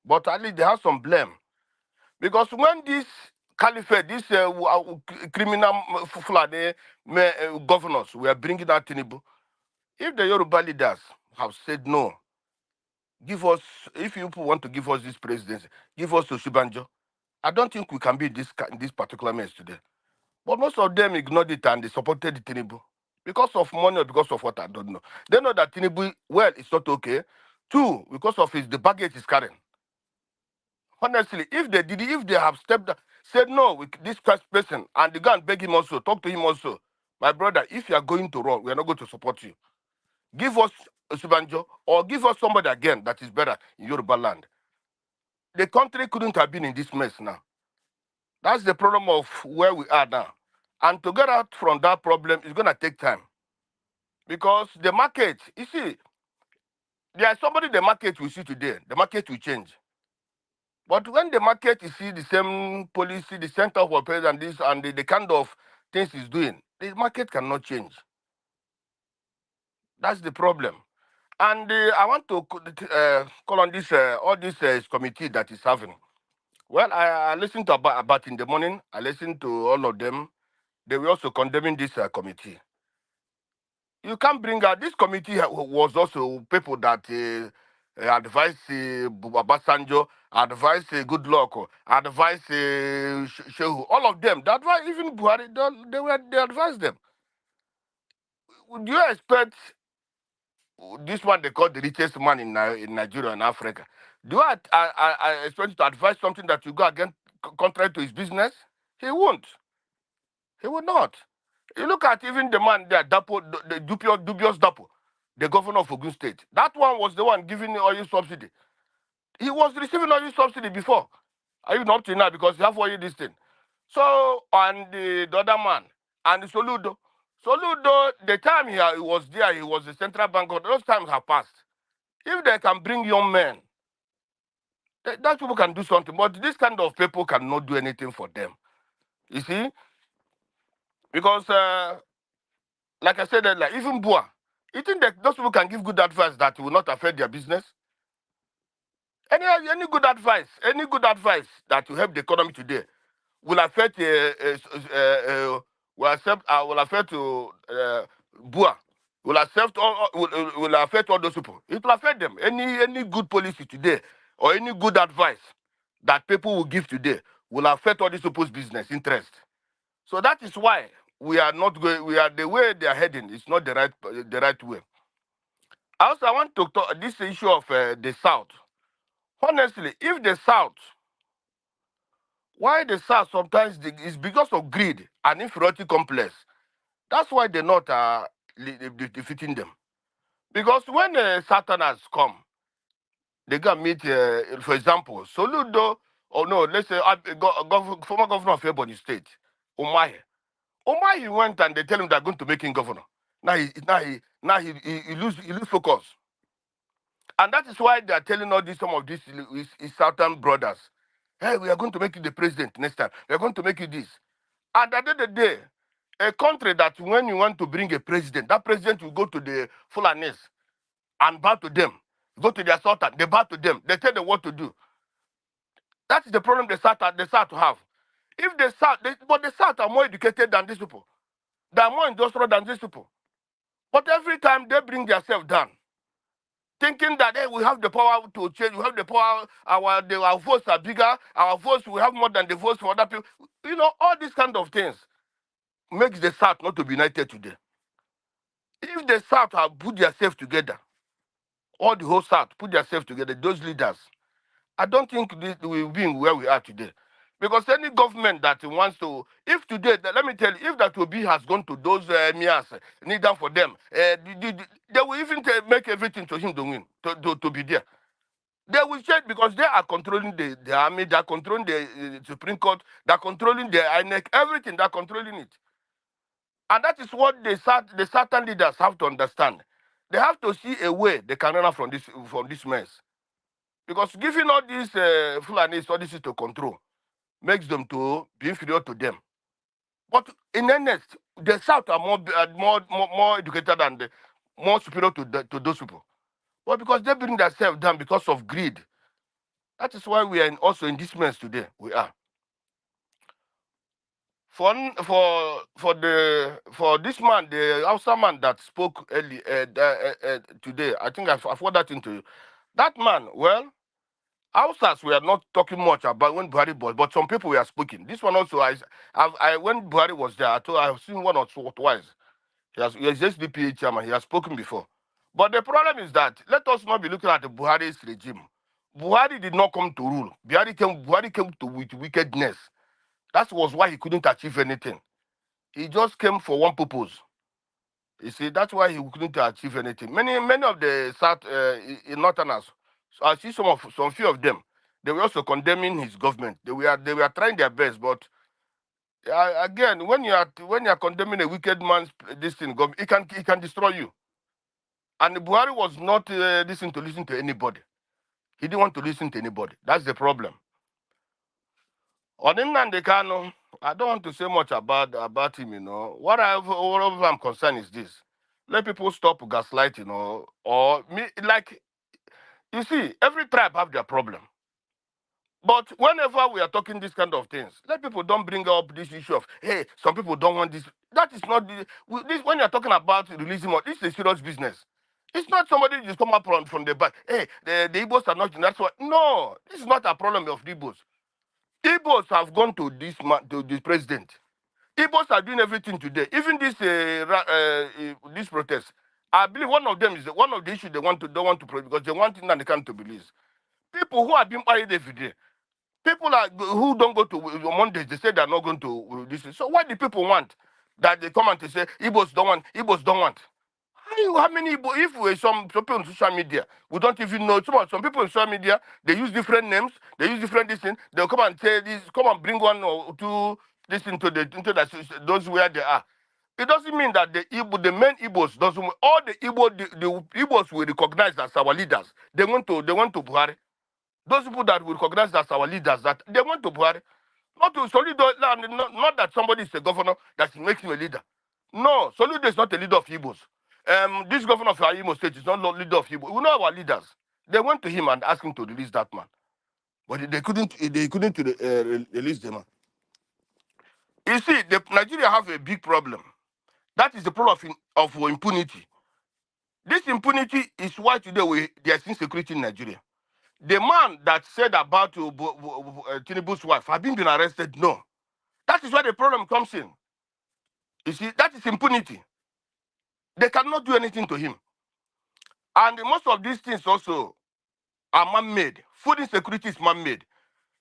but at least they have some blame. Because when this caliphate, this criminal Fulani governors were bringing out Tinubu, if the Yoruba leaders have said no, give us, if you want to give us this presidency, give us Oshibanjo, I don't think we can be in this particular mess today. But most of them ignored it and they supported Tinubu. Because of money or because of what, I don't know. They know that Tinubu, well, it's not okay. Two, because of the baggage he's carrying. Honestly, if they have stepped, said no with this person, and they go and beg him also, talk to him also, my brother, if you are going to run, we are not going to support you. Give us Osubanjo or give us somebody again that is better in Yoruba land. The country couldn't have been in this mess now. That's the problem of where we are now. And to get out from that problem is going to take time. Because the market, you see, there is somebody the market we see today, the market will change. But when the market you see the same policy, the center of affairs and this and the kind of things it's doing, the market cannot change. That's the problem. And I want to call on this all this committee that is having. Well, I listened to about in the morning. I listened to all of them. They were also condemning this committee. You can't bring out this committee was also people that advise Babasanjo, advise Goodluck, advise Shehu, all of them. That why even Buhari, they advised them. Do you expect this one they call the richest man in Nigeria and Africa? Do I expect to advise something that will go against contrary to his business? He won't. He will not. You look at even the man there, the dubious Dapo, the governor of Ogun State. That one was the one giving oil subsidy. He was receiving oil subsidy before. Even up to now because he have oil this thing. So, and the other man, and Soludo. Soludo, the time he was there, he was the central bank. Those times have passed. If they can bring young men, that people can do something. But this kind of people cannot do anything for them. You see? Because, like I said, like even Bua, you think that those people can give good advice that will not affect their business? Any good advice that will help the economy today will affect will affect Bua, will affect all those people. It will affect them. Any good policy today or any good advice that people will give today will affect all these people's business interest. So that is why we are not going. We are the way they are heading. It's not the right way. Also, I want to talk this issue of the South. Honestly, if the South, why the South sometimes is because of greed and inferiority complex. That's why the North are defeating them. Because when Southerners come, they go meet, for example, Soludo, or no, let's say former governor of Ebony State, Umahi. Umahi went and they tell him they're going to make him governor. He lose focus. And that is why they are telling all some of these his Southern brothers, hey, we are going to make you the president next time. We are going to make you this. And at the end of the day, a country that when you want to bring a president, that president will go to the Fulanis and bow to them. Go to their sultan, they bow to them. They tell them what to do. That is the problem the South have. If the South, but the South are more educated than these people. They are more industrial than these people. But every time they bring themselves down, thinking that hey, we have the power to change, we have the power, our votes are bigger, our votes, we have more than the votes for other people. You know, all these kind of things makes the South not to be united today. If the South have put themselves together, all the whole South put themselves together, those leaders, I don't think we will be where we are today. Because any government that wants to, if today, let me tell you, if that Obi has gone to those Mias, need them for them, they will even make everything to him to win, to be there. They will change because they are controlling the army, they are controlling the Supreme Court, they are controlling the INEC, everything, they are controlling it. And that is what the certain leaders have to understand. They have to see a way they can run out from this mess. Because giving all these Fulanis, all this to control, makes them to be inferior to them. But in earnest, the South are more educated and more superior to those people. But because they bring themselves down because of greed, that is why we are also in this mess today. We are. For this man, the Hausa man that spoke early today, I think I forward that into you. That man, well, Hausas we are not talking much about when Buhari was, but some people were speaking. This one also, when Buhari was there, I've seen one or twice. He is SDP chairman. He has spoken before. But the problem is that let us not be looking at the Buhari's regime. Buhari did not come to rule. Buhari came to with wickedness. That was why he couldn't achieve anything. He just came for one purpose. You see, that's why he couldn't achieve anything. Many of the South Northerners, so I see some few of them, they were also condemning his government. They were trying their best, but again, when you are condemning a wicked man's this thing, it can destroy you. And Buhari was not listen to anybody. He didn't want to listen to anybody. That's the problem. On Nnamdi Kanu, I don't want to say much about him, you know. What I'm concerned is this. Let people stop gaslighting, you know, or me, like, you see, every tribe have their problem. But whenever we are talking these kind of things, let people don't bring up this issue of, hey, some people don't want this. That is not this. When you're talking about releasing more, this is a serious business. It's not somebody just come up from the back. Hey, the Igbos are not. That's what. No, this is not a problem of the Igbos. Igbos have gone to this president. Igbos are doing everything today. Even this protest, I believe one of them is one of the issues they don't want to because they want Nnamdi Kanu to release. People who are being fired every day. People who don't go to Mondays, they say they're not going to this. So what do people want? That they come and say Igbos don't want. Igbos don't want. How many Igbo? If we some people on social media, we don't even know. Some people on social media, they use different names, they use different things. They'll come and say this, come and bring one or two this into those where they are. It doesn't mean that the main Igbos doesn't. All the Igbos will recognize as our leaders. They want to Buhari. Those people that will recognize as our leaders, that they want to Buhari. Not that somebody is a governor that makes him a leader. No, Soludo is not a leader of Igbos. This governor of Imo State is not the leader of Igbo. We know our leaders. They went to him and asked him to release that man, but they couldn't. They couldn't release the man. You see, Nigeria have a big problem. That is the problem of impunity. This impunity is why today there's insecurity in Nigeria. The man that said about Tinubu's wife, have been arrested? No. That is where the problem comes in. You see, that is impunity. They cannot do anything to him. And most of these things also, are man-made. Food insecurity is man-made.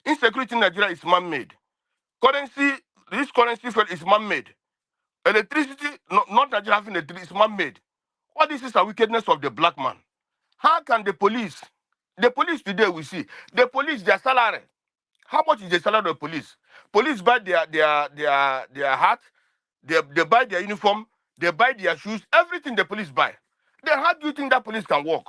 Insecurity in Nigeria is man-made. This currency is man-made. Electricity, not Nigeria having electricity, is man-made. All this is a wickedness of the black man. How can the police today we see, the police, their salary, how much is the salary of the police? Police buy their hat, they buy their uniform, they buy their shoes, everything the police buy. Then how do you think that police can work?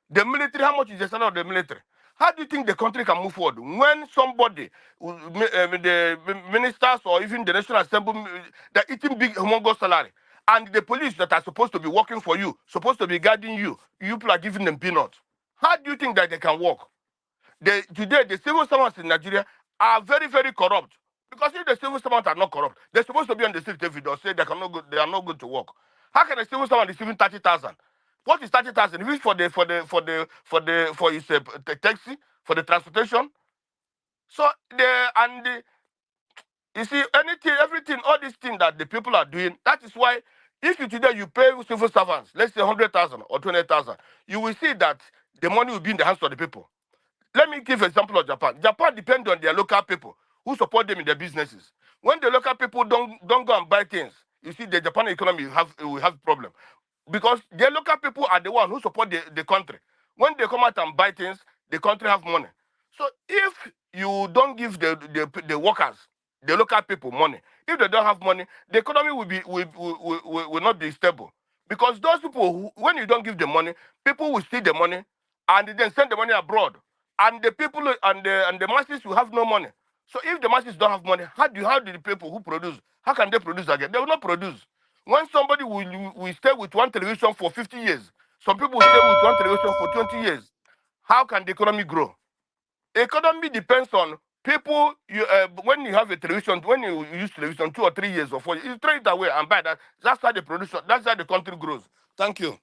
The military, how much is the salary of the military? How do you think the country can move forward when somebody, the ministers or even the National Assembly, they're eating big humongous salary, and the police that are supposed to be working for you, supposed to be guarding you, you people are giving them peanuts? How do you think that they can work? Today, the civil servants in Nigeria are very, very corrupt. Because if the civil servants are not corrupt, they're supposed to be on the street every day or say they are not going to work. How can a civil servant receive 30,000? What is 30,000? If it's for his taxi, for the transportation. So you see, everything, all these things that the people are doing, that is why if today you pay civil servants, let's say 100,000 or 20,000, you will see that the money will be in the hands of the people. Let me give an example of Japan. Japan depends on their local people who support them in their businesses. When the local people don't go and buy things, you see the Japan economy will have problem. Because the local people are the one who support the country. When they come out and buy things, the country have money. So if you don't give the workers, the local people money, if they don't have money, the economy will not be stable. Because those people, when you don't give them money, people will steal the money and then send the money abroad. And the people and the masses will have no money. So if the masses don't have money, how do the people who produce, how can they produce again? They will not produce. When somebody will stay with one television for 50 years, some people will stay with one television for 20 years, how can the economy grow? Economy depends on people. When you have a television, when you use television 2 or 3 years or 4 years, you throw it away and buy that. That's how the production, that's how the country grows. Thank you.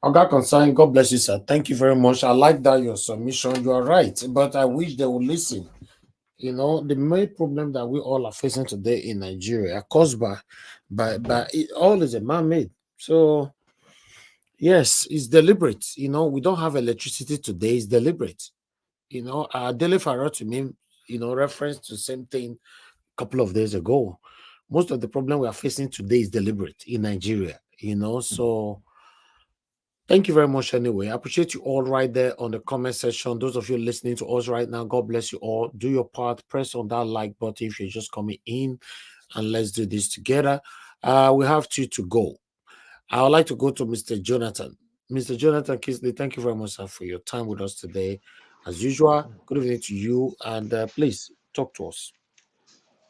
Oga Concern, God bless you, sir. Thank you very much. I like that your submission. You are right, but I wish they would listen. You know, the main problem that we all are facing today in Nigeria, caused by it all is a man-made. So yes, it's deliberate. You know, we don't have electricity today. It's deliberate. You know, Dele Farah to me, you know, reference to the same thing a couple of days ago. Most of the problem we are facing today is deliberate in Nigeria. You know, so. Thank you very much anyway. I appreciate you all right there on the comment section. Those of you listening to us right now, God bless you all. Do your part. Press on that like button if you're just coming in, and let's do this together. We have two to go. I would like to go to Mr. Jonathan. Mr. Jonathan Kisley, thank you very much, sir, for your time with us today. As usual, good evening to you, and please talk to us.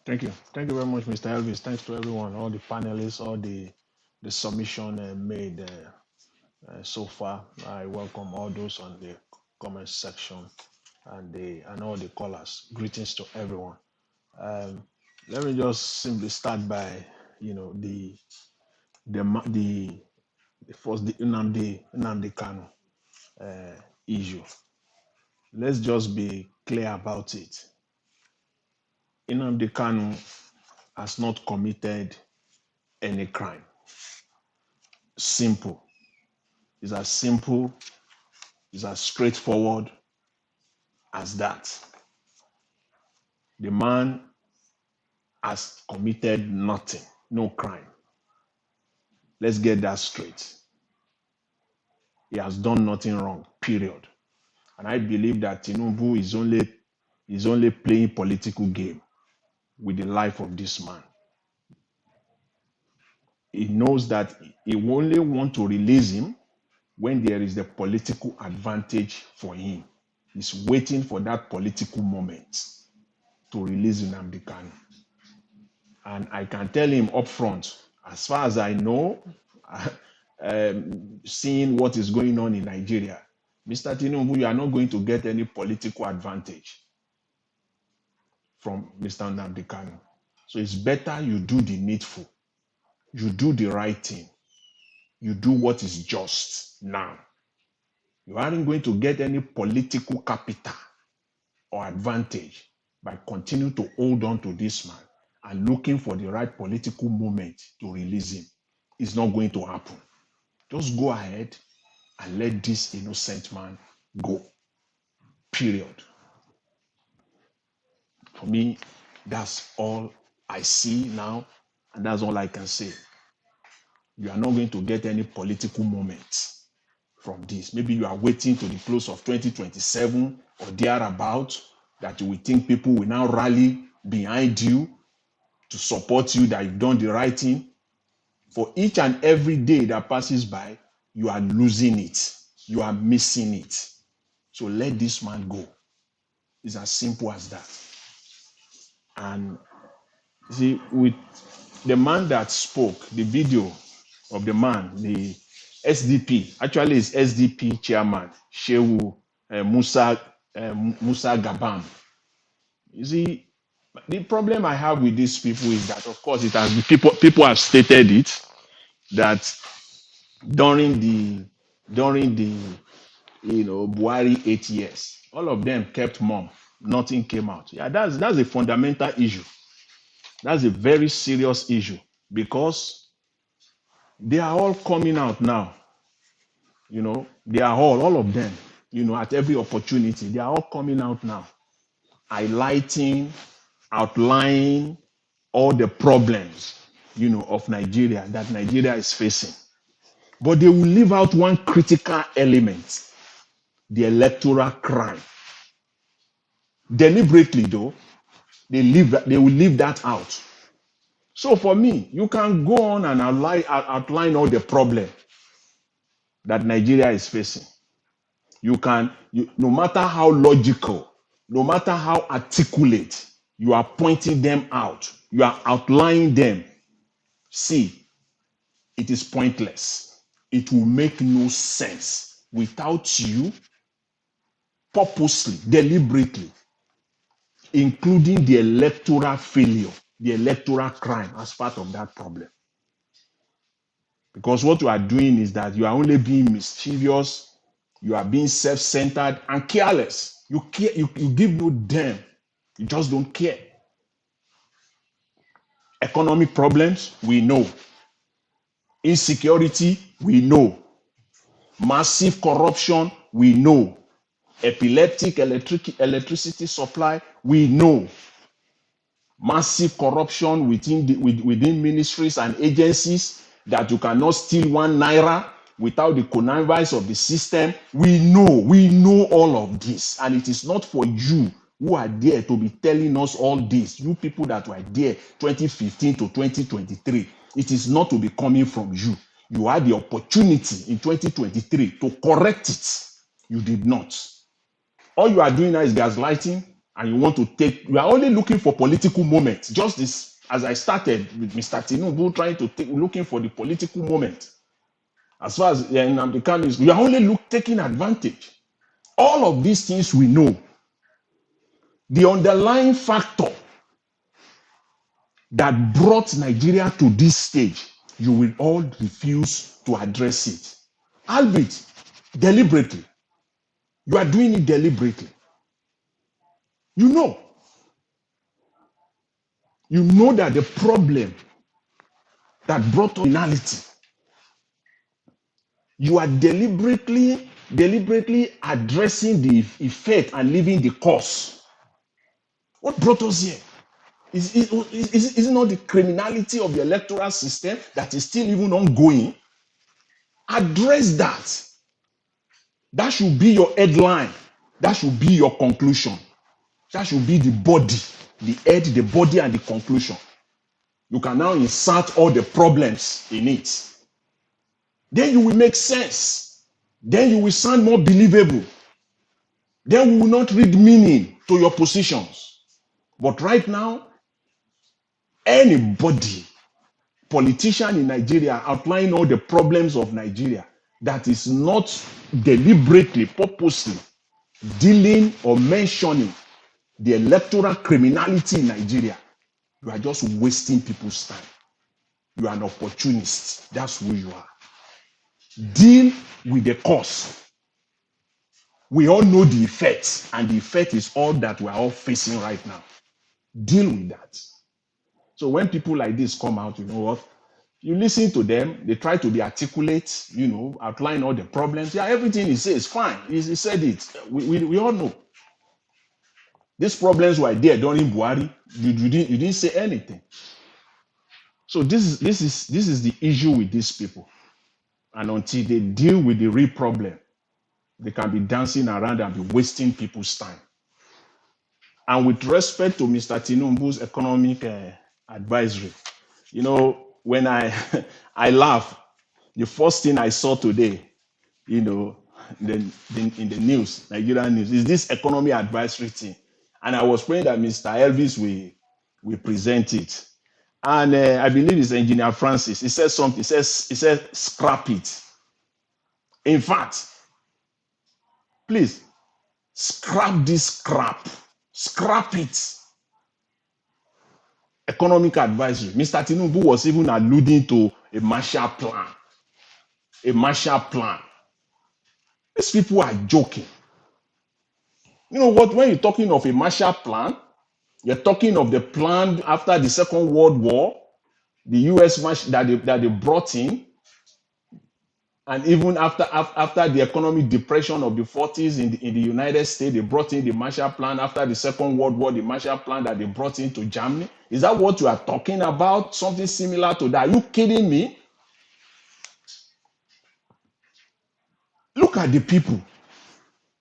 Thank you. Thank you very much, Mr. Elvis. Thanks to everyone, all the panelists, all the submission made so far. I welcome all those on the comment section and all the callers. Greetings to everyone. Let me just simply start by, you know, the first, the Nnamdi Kanu issue. Let's just be clear about it. Nnamdi Kanu has not committed any crime. Simple. It's as simple, it's as straightforward as that. The man has committed nothing, no crime. Let's get that straight. He has done nothing wrong, period. And I believe that Tinubu is only playing political game with the life of this man. He knows that he only want to release him when there is the political advantage for him. He's waiting for that political moment to release Nnamdi Kanu. And I can tell him up front, as far as I know, seeing what is going on in Nigeria, Mr. Tinubu, you are not going to get any political advantage from Mr. Nnamdi Kanu. So it's better you do the needful. You do the right thing. You do what is just now. You aren't going to get any political capital or advantage by continuing to hold on to this man and looking for the right political moment to release him. It's not going to happen. Just go ahead and let this innocent man go. Period. For me, that's all I see now, and that's all I can say. You are not going to get any political moment from this. Maybe you are waiting to the close of 2027 or thereabout that you will think people will now rally behind you to support you that you've done the right thing. For each and every day that passes by, you are losing it. You are missing it. So let this man go. It's as simple as that. And see, with the man that spoke, the video of the man, the SDP, actually is SDP chairman, Shehu Musa Gabam. You see, the problem I have with these people is that, of course, it has people have stated it that during the Buhari 8 years, all of them kept mum. Nothing came out. Yeah, that's a fundamental issue. That's a very serious issue because they are all coming out now. They are all of them, at every opportunity. They are all coming out now, highlighting, outlining all the problems, of Nigeria, that Nigeria is facing. But they will leave out one critical element, the electoral crime. Deliberately, though, they will leave that out. So for me, you can go on and outline all the problems that Nigeria is facing. No matter how logical, no matter how articulate, you are pointing them out, you are outlining them. See, it is pointless. It will make no sense without you purposely, deliberately, including the electoral failure, the electoral crime as part of that problem. Because what you are doing is that you are only being mischievous, you are being self-centered and careless. You give no damn. You just don't care. Economic problems, we know. Insecurity, we know. Massive corruption, we know. Epileptic electricity supply, we know. Massive corruption within ministries and agencies, that you cannot steal 1 naira without the connivance of the system. We know all of this. And it is not for you who are there to be telling us all this. You people that were there 2015 to 2023. It is not to be coming from you. You had the opportunity in 2023 to correct it. You did not. All you are doing now is gaslighting, and you are only looking for political moments. Just this, as I started with Mr. Tinubu looking for the political moment. As far as Nnamdi Kanu is, you are only taking advantage. All of these things we know. The underlying factor that brought Nigeria to this stage, you will all refuse to address it. Albeit, deliberately. You are doing it deliberately. You know that the problem that brought criminality, you are deliberately addressing the effect and leaving the cause. What brought us here? Is it not the criminality of the electoral system that is still even ongoing? Address that. That should be your headline. That should be your conclusion. That should be the body, the head, the body, and the conclusion. You can now insert all the problems in it. Then you will make sense. Then you will sound more believable. Then we will not read meaning to your positions. But right now, anybody, politician in Nigeria, outlining all the problems of Nigeria that is not deliberately, purposely dealing or mentioning the electoral criminality in Nigeria, you are just wasting people's time. You are an opportunist. That's who you are. Deal with the cause. We all know the effects, and the effect is all that we are all facing right now. Deal with that. So when people like this come out, you know what? You listen to them, they try to be articulate, outline all the problems. Yeah, everything he says, fine. He said it. We all know. These problems were there during Buhari. You didn't say anything. So this is the issue with these people. And until they deal with the real problem, they can be dancing around and be wasting people's time. And with respect to Mr. Tinubu's economic advisory, when I laugh, the first thing I saw today, in the news, Nigerian news, is this economy advisory thing. And I was praying that Mr. Elvis will present it. And I believe it's Engineer Francis. He said something. He said, scrap it. In fact, please, scrap this crap. Scrap it. Economic advisory. Mr. Tinubu was even alluding to a Marshall Plan. A Marshall Plan. These people are joking. You know what? When you're talking of a Marshall Plan, you're talking of the plan after the Second World War, the U.S. that they brought in, and even after the economic depression of the 40s in the United States, they brought in the Marshall Plan. After the Second World War, the Marshall Plan that they brought into Germany. Is that what you are talking about? Something similar to that? Are you kidding me? Look at the people.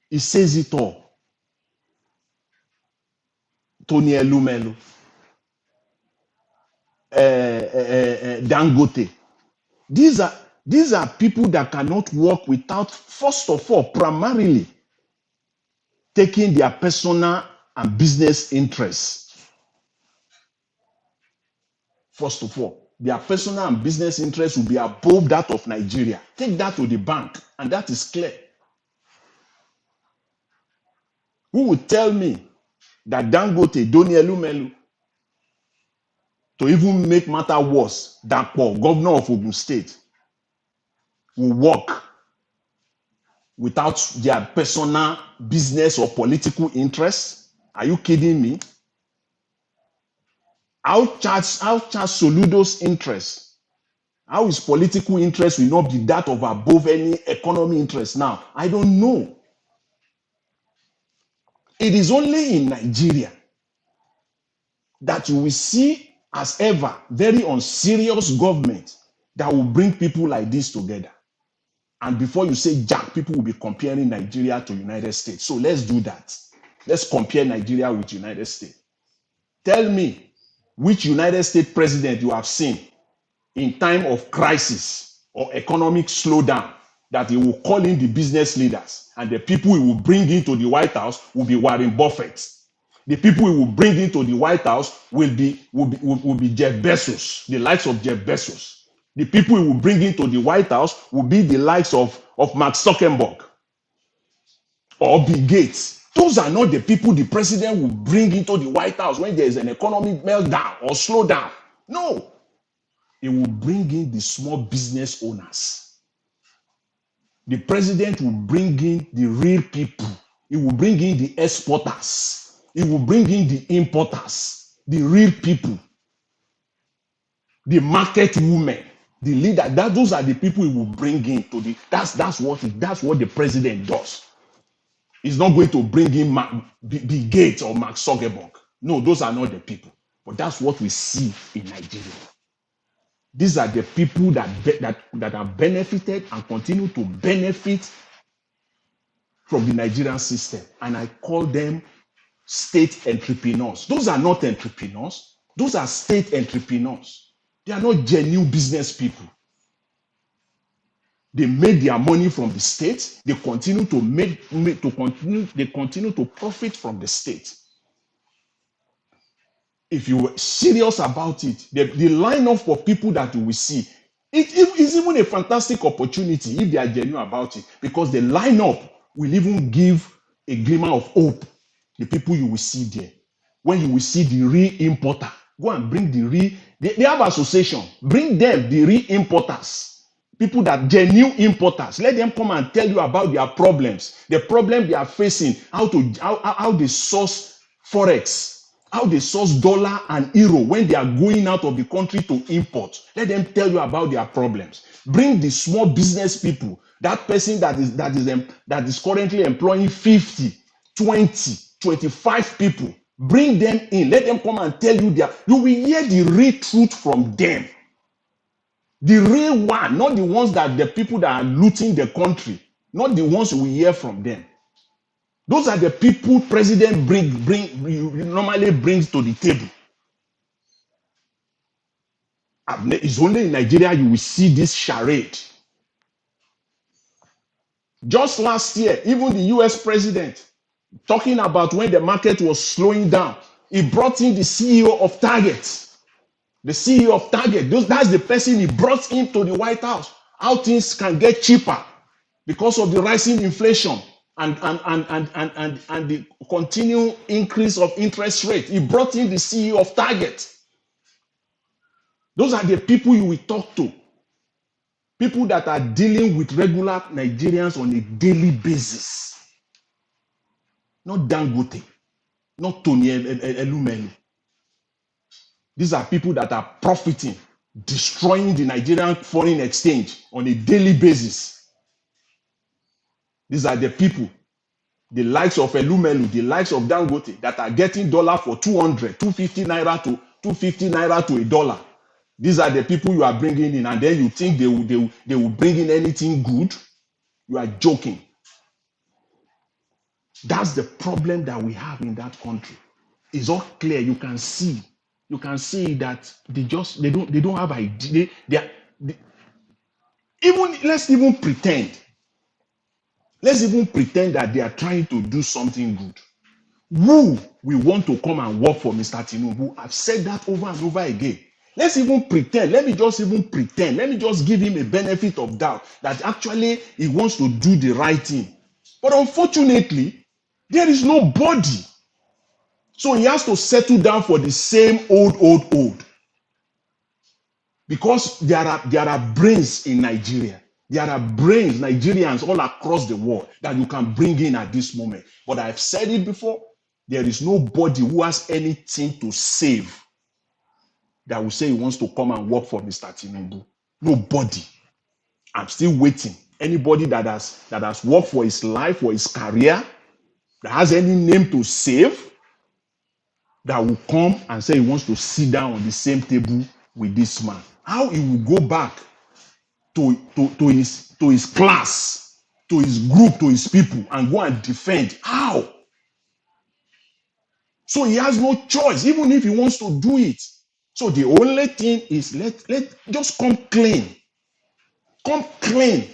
He says it all. Tony Elumelu, Dangote. These are people that cannot work without, first of all, primarily taking their personal and business interests. First of all, their personal and business interests will be above that of Nigeria. Take that to the bank, and that is clear. Who would tell me that Dangote, Tony Elumelu, to even make matter worse, Dapo, governor of Ogun State, will work without their personal business or political interests? Are you kidding me? I'll charge Soludo's interest. How his political interest will not be that of above any economy interest now? I don't know. It is only in Nigeria that you will see, as ever, very unserious government that will bring people like this together. And before you say jack, people will be comparing Nigeria to United States. So let's do that. Let's compare Nigeria with United States. Tell me which United States president you have seen in time of crisis or economic slowdown that he will call in the business leaders, and the people he will bring into the White House will be Warren Buffett. The people he will bring into the White House will be Jeff Bezos, the likes of Jeff Bezos. The people he will bring into the White House will be the likes of Mark Zuckerberg or Bill Gates. Those are not the people the president will bring into the White House when there is an economic meltdown or slowdown. No. He will bring in the small business owners. The president will bring in the real people. He will bring in the exporters. He will bring in the importers, the real people, the market women, the leader. Those are the people he will bring in to the. That's what the president does. He's not going to bring in Bill Gates or Mark Zuckerberg. No, those are not the people. But that's what we see in Nigeria. These are the people that have benefited and continue to benefit from the Nigerian system. And I call them state entrepreneurs. Those are not entrepreneurs. Those are state entrepreneurs. They are not genuine business people. They made their money from the state. They continue to profit from the state. If you were serious about it, the lineup of people that you will see, it is even a fantastic opportunity if they are genuine about it, because the lineup will even give a glimmer of hope. The people you will see there, when you will see the real importer, go and bring the real. They have association. Bring them the real importers, people that genuine importers. Let them come and tell you about their problems, the problem they are facing, how they source forex, how they source dollar and euro when they are going out of the country to import. Let them tell you about their problems. Bring the small business people, that person that is currently employing 50, 20, 25 people. Bring them in. Let them come and tell you you will hear the real truth from them. The real one, not the ones that the people that are looting the country, not the ones we hear from them. Those are the people president normally brings to the table. It's only in Nigeria you will see this charade. Just last year, even the US president, talking about when the market was slowing down, he brought in the CEO of Target. The CEO of Target, that's the person he brought into the White House. How things can get cheaper because of the rising inflation and the continued increase of interest rate. He brought in the CEO of Target. Those are the people you will talk to. People that are dealing with regular Nigerians on a daily basis. Not Dangote, not Tony Elumelu. These are people that are profiting, destroying the Nigerian foreign exchange on a daily basis. These are the people, the likes of Elumelu, the likes of Dangote, that are getting dollar for 200, 250 naira to $1. These are the people you are bringing in, and then you think they will bring in anything good? You are joking. That's the problem that we have in that country. It's all clear. You can see that they don't have idea. Let's even pretend that they are trying to do something good. Who we want to come and work for Mr. Tinubu? I've said that over and over again. Let's even pretend. Let me just give him a benefit of doubt that actually he wants to do the right thing. But unfortunately, there is nobody. So he has to settle down for the same old. Because there are brains in Nigeria. There are brains, Nigerians all across the world that you can bring in at this moment. But I've said it before, there is nobody who has anything to save that will say he wants to come and work for Mr. Tinubu. Nobody. I'm still waiting. Anybody that has worked for his life, for his career, that has any name to save, that will come and say he wants to sit down on the same table with this man. How he will go back to his class, to his group, to his people, and go and defend? How? So he has no choice, even if he wants to do it. So the only thing is let just come clean. Come clean.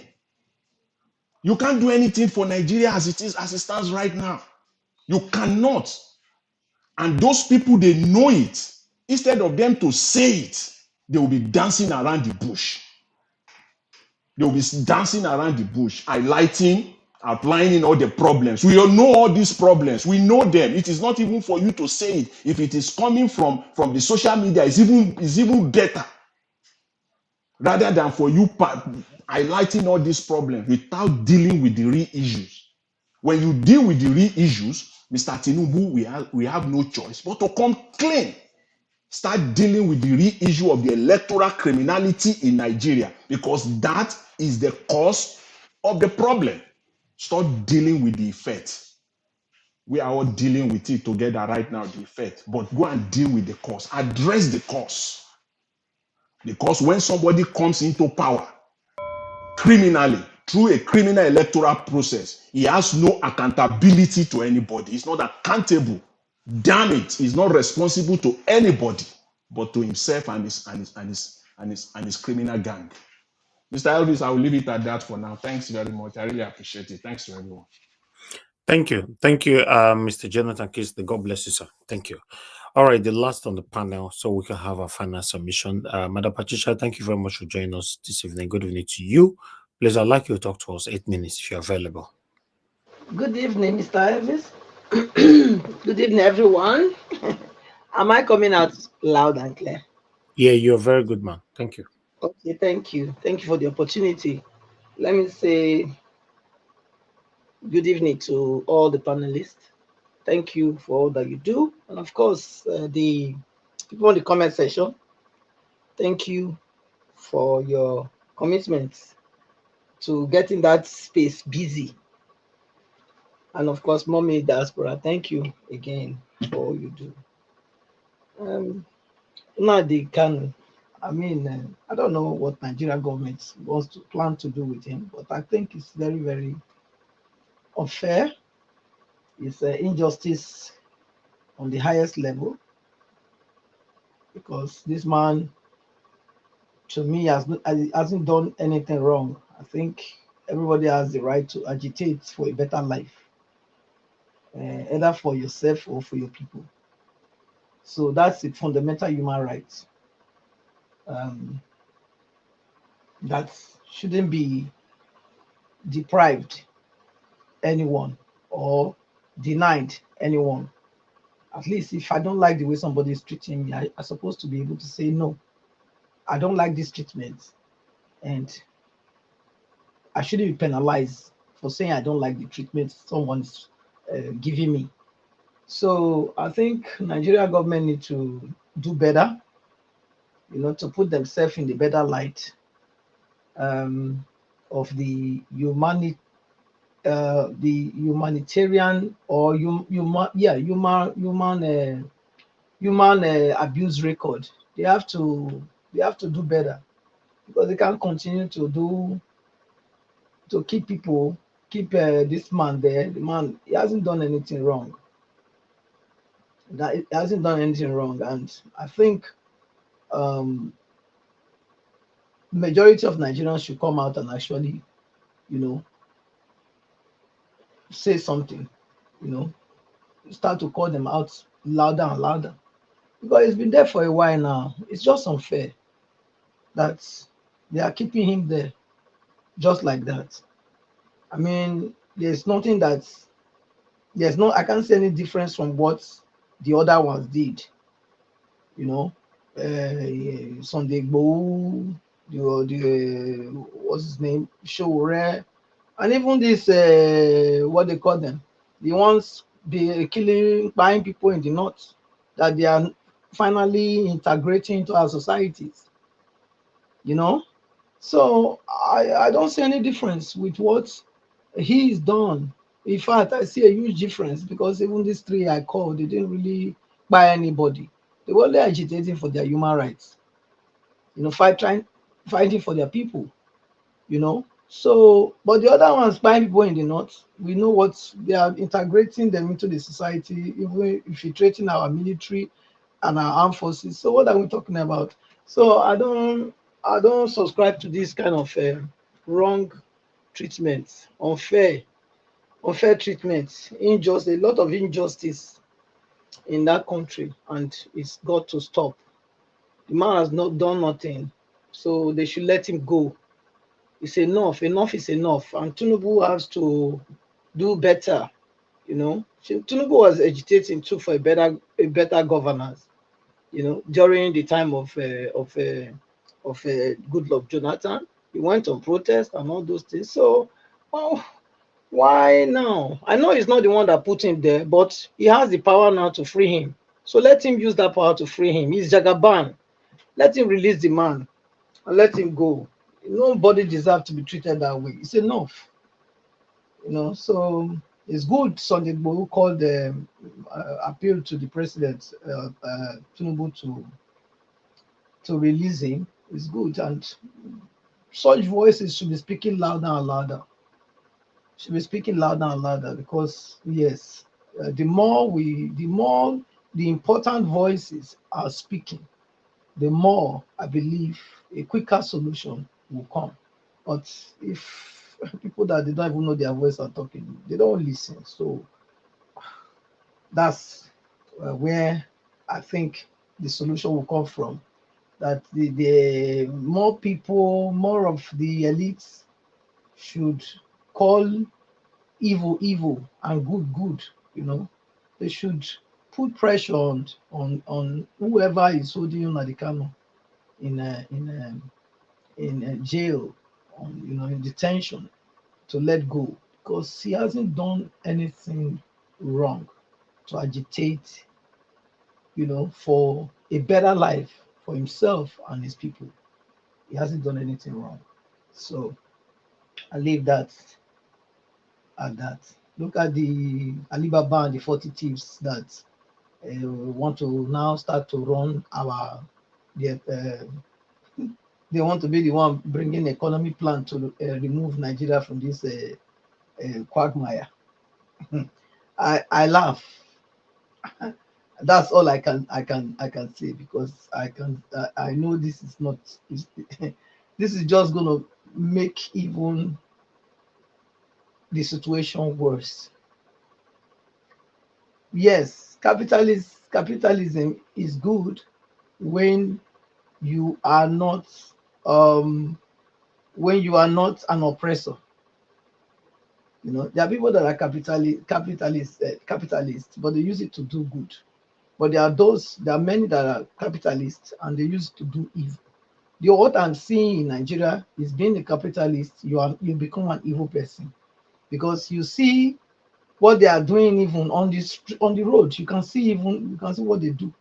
You can't do anything for Nigeria as it stands right now. You cannot. And those people, they know it. Instead of them to say it, they will be dancing around the bush. They will be dancing around the bush, highlighting, outlining all the problems. We all know all these problems. We know them. It is not even for you to say it. If it is coming from the social media, it's even better. Rather than for you highlighting all these problems without dealing with the real issues. When you deal with the real issues, Mr. Tinubu, we have no choice but to come clean. Start dealing with the real issue of the electoral criminality in Nigeria, because that is the cause of the problem. Start dealing with the effect. We are all dealing with it together right now, the effect. But go and deal with the cause. Address the cause. Because when somebody comes into power criminally, through a criminal electoral process, he has no accountability to anybody. He's not accountable. Damn it, he's not responsible to anybody but to himself and his criminal gang. Mr. Elvis, I will leave it at that for now. Thanks very much. I really appreciate it. Thanks to everyone. Thank you, Mr. Jonathan Kiss. God bless you, sir. Thank you. All right, the last on the panel, so we can have our final submission. Madam Patricia, thank you very much for joining us this evening. Good evening to you. Please, I'd like you to talk to us 8 minutes if you're available. Good evening, Mr. Elvis. Good evening, everyone. Am I coming out loud and clear? Yeah, you're a very good man. Thank you. Okay, thank you. Thank you for the opportunity. Let me say good evening to all the panelists. Thank you for all that you do. And of course, the people in the comment section, thank you for your commitment to getting that space busy. And of course, Mommy Diaspora, thank you again for all you do. Nnamdi Kanu, I mean, I don't know what Nigerian government wants to plan to do with him, but I think it's very, very unfair. It's an injustice on the highest level because this man, to me, hasn't done anything wrong. I think everybody has the right to agitate for a better life, either for yourself or for your people. So that's a fundamental human right that shouldn't be deprived anyone or denied anyone. At least if I don't like the way somebody is treating me, I'm supposed to be able to say, no, I don't like this treatment. And I shouldn't be penalized for saying I don't like the treatment someone's giving me. So I think Nigeria government need to do better, to put themselves in the better light of the humanitarian or human abuse record. They have to do better because they can't continue to keep this man there. The man, he hasn't done anything wrong. He hasn't done anything wrong, and I think majority of Nigerians should come out and actually, say something, start to call them out louder and louder. Because it's been there for a while now. It's just unfair that they are keeping him there just like that. I mean, I can't see any difference from what the other ones did. Sunday Igboho, what's his name, Showore, and even this what they call them, the ones buying people in the north, that they are finally integrating into our societies. So I don't see any difference with what he's done. In fact, I see a huge difference because even these three I called, they didn't really buy anybody. They were only agitating for their human rights, fighting for their people, So, but the other ones buying people in the north, we know what they are integrating them into the society, even infiltrating our military and our armed forces. So, what are we talking about? So, I don't subscribe to this kind of wrong treatment, unfair treatment, a lot of injustice in that country, and it's got to stop. The man has not done nothing, so they should let him go. It's enough. Enough is enough, and Tinubu has to do better. Tinubu was agitating too for a better governance. During the time of Goodluck Jonathan, he went on protest and all those things. So, why now? I know he's not the one that put him there, but he has the power now to free him. So let him use that power to free him. He's Jagaban. Let him release the man and let him go. Nobody deserves to be treated that way. It's enough. So it's good Sunday Igboho called appeal to the president, Tinubu, to release him. It's good, and such voices should be speaking louder and louder. Should be speaking louder and louder because yes, the more the important voices are speaking, the more I believe a quicker solution will come. But if people that they don't even know their voice are talking, they don't listen. So that's where I think the solution will come from. That the more people, more of the elites should call evil evil and good good. They should put pressure on whoever is holding Nnamdi Kanu in jail, in detention, to let go because he hasn't done anything wrong. to agitate, you know, for a better life for himself and his people. He hasn't done anything wrong. So I leave that at that. Look at the Alibaba and the 40 thieves that want to now start to run our, they want to be the one bringing economy plan to remove Nigeria from this quagmire. I laugh. That's all I can say, because I know this is not this is just going to make even the situation worse. Yes, capitalism is good when you are not an oppressor. You know, there are people that are capitalists, but they use it to do good. But there are many that are capitalists and they use it to do evil. What I'm seeing in Nigeria is, being a capitalist, you become an evil person, because you see what they are doing even on the road. You can see what they do.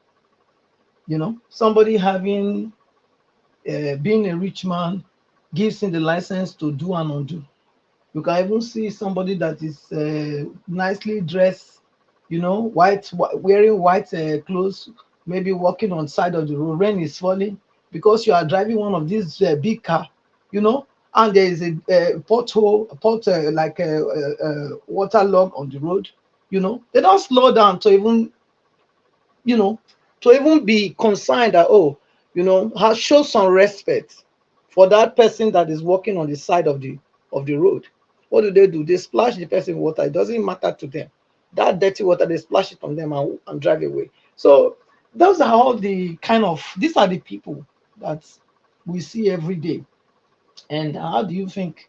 You know, somebody being a rich man gives him the license to do and undo. You can even see somebody that is nicely dressed, you know, wearing white clothes, maybe walking on side of the road. Rain is falling because you are driving one of these big car, you know, and there is a like a waterlog on the road. You know, they don't slow down to even, you know, to even be concerned that, oh, you know, show some respect for that person that is walking on the side of the road. What do? They splash the person with water. It doesn't matter to them. That dirty water, they splash it on them and drive away. So those are all these are the people that we see every day. And how do you think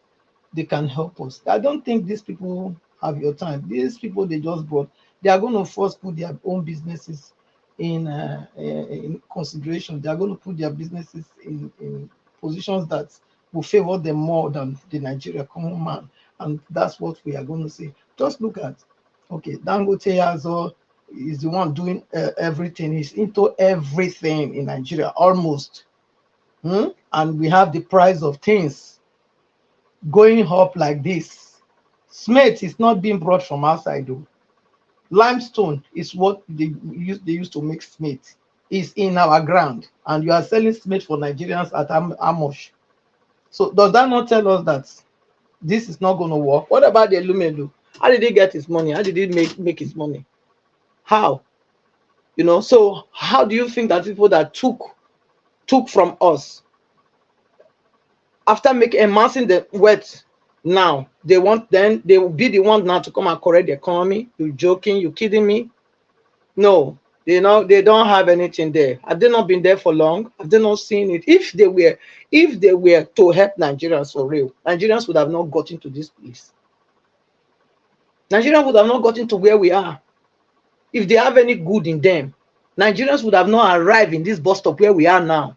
they can help us? I don't think these people have your time. These people they just brought, they are going to first put their own businesses in consideration. They are going to put their businesses in positions that will favor them more than the Nigeria common man. And that's what we are going to see. Just look at, okay, Dangote is the one doing everything. He's into everything in Nigeria, almost. And we have the price of things going up like this. Cement is not being brought from outside, though. Limestone is what they used to make cement. Is in our ground, and you are selling cement for Nigerians at how much? So does that not tell us that this is not going to work? What about the Lumelu? How did he get his money? How did he make his money? How? You know, so how do you think that people that took from us, after amassing the wealth, now they will be the one now to come and correct the economy? You joking? You kidding me? No, they don't have anything there. Have they not been there for long? Have they not seen it? If they were to help Nigerians for real, Nigerians would have not gotten to this place. Nigerians would have not gotten to where we are. If they have any good in them, Nigerians would have not arrived in this bus stop where we are now.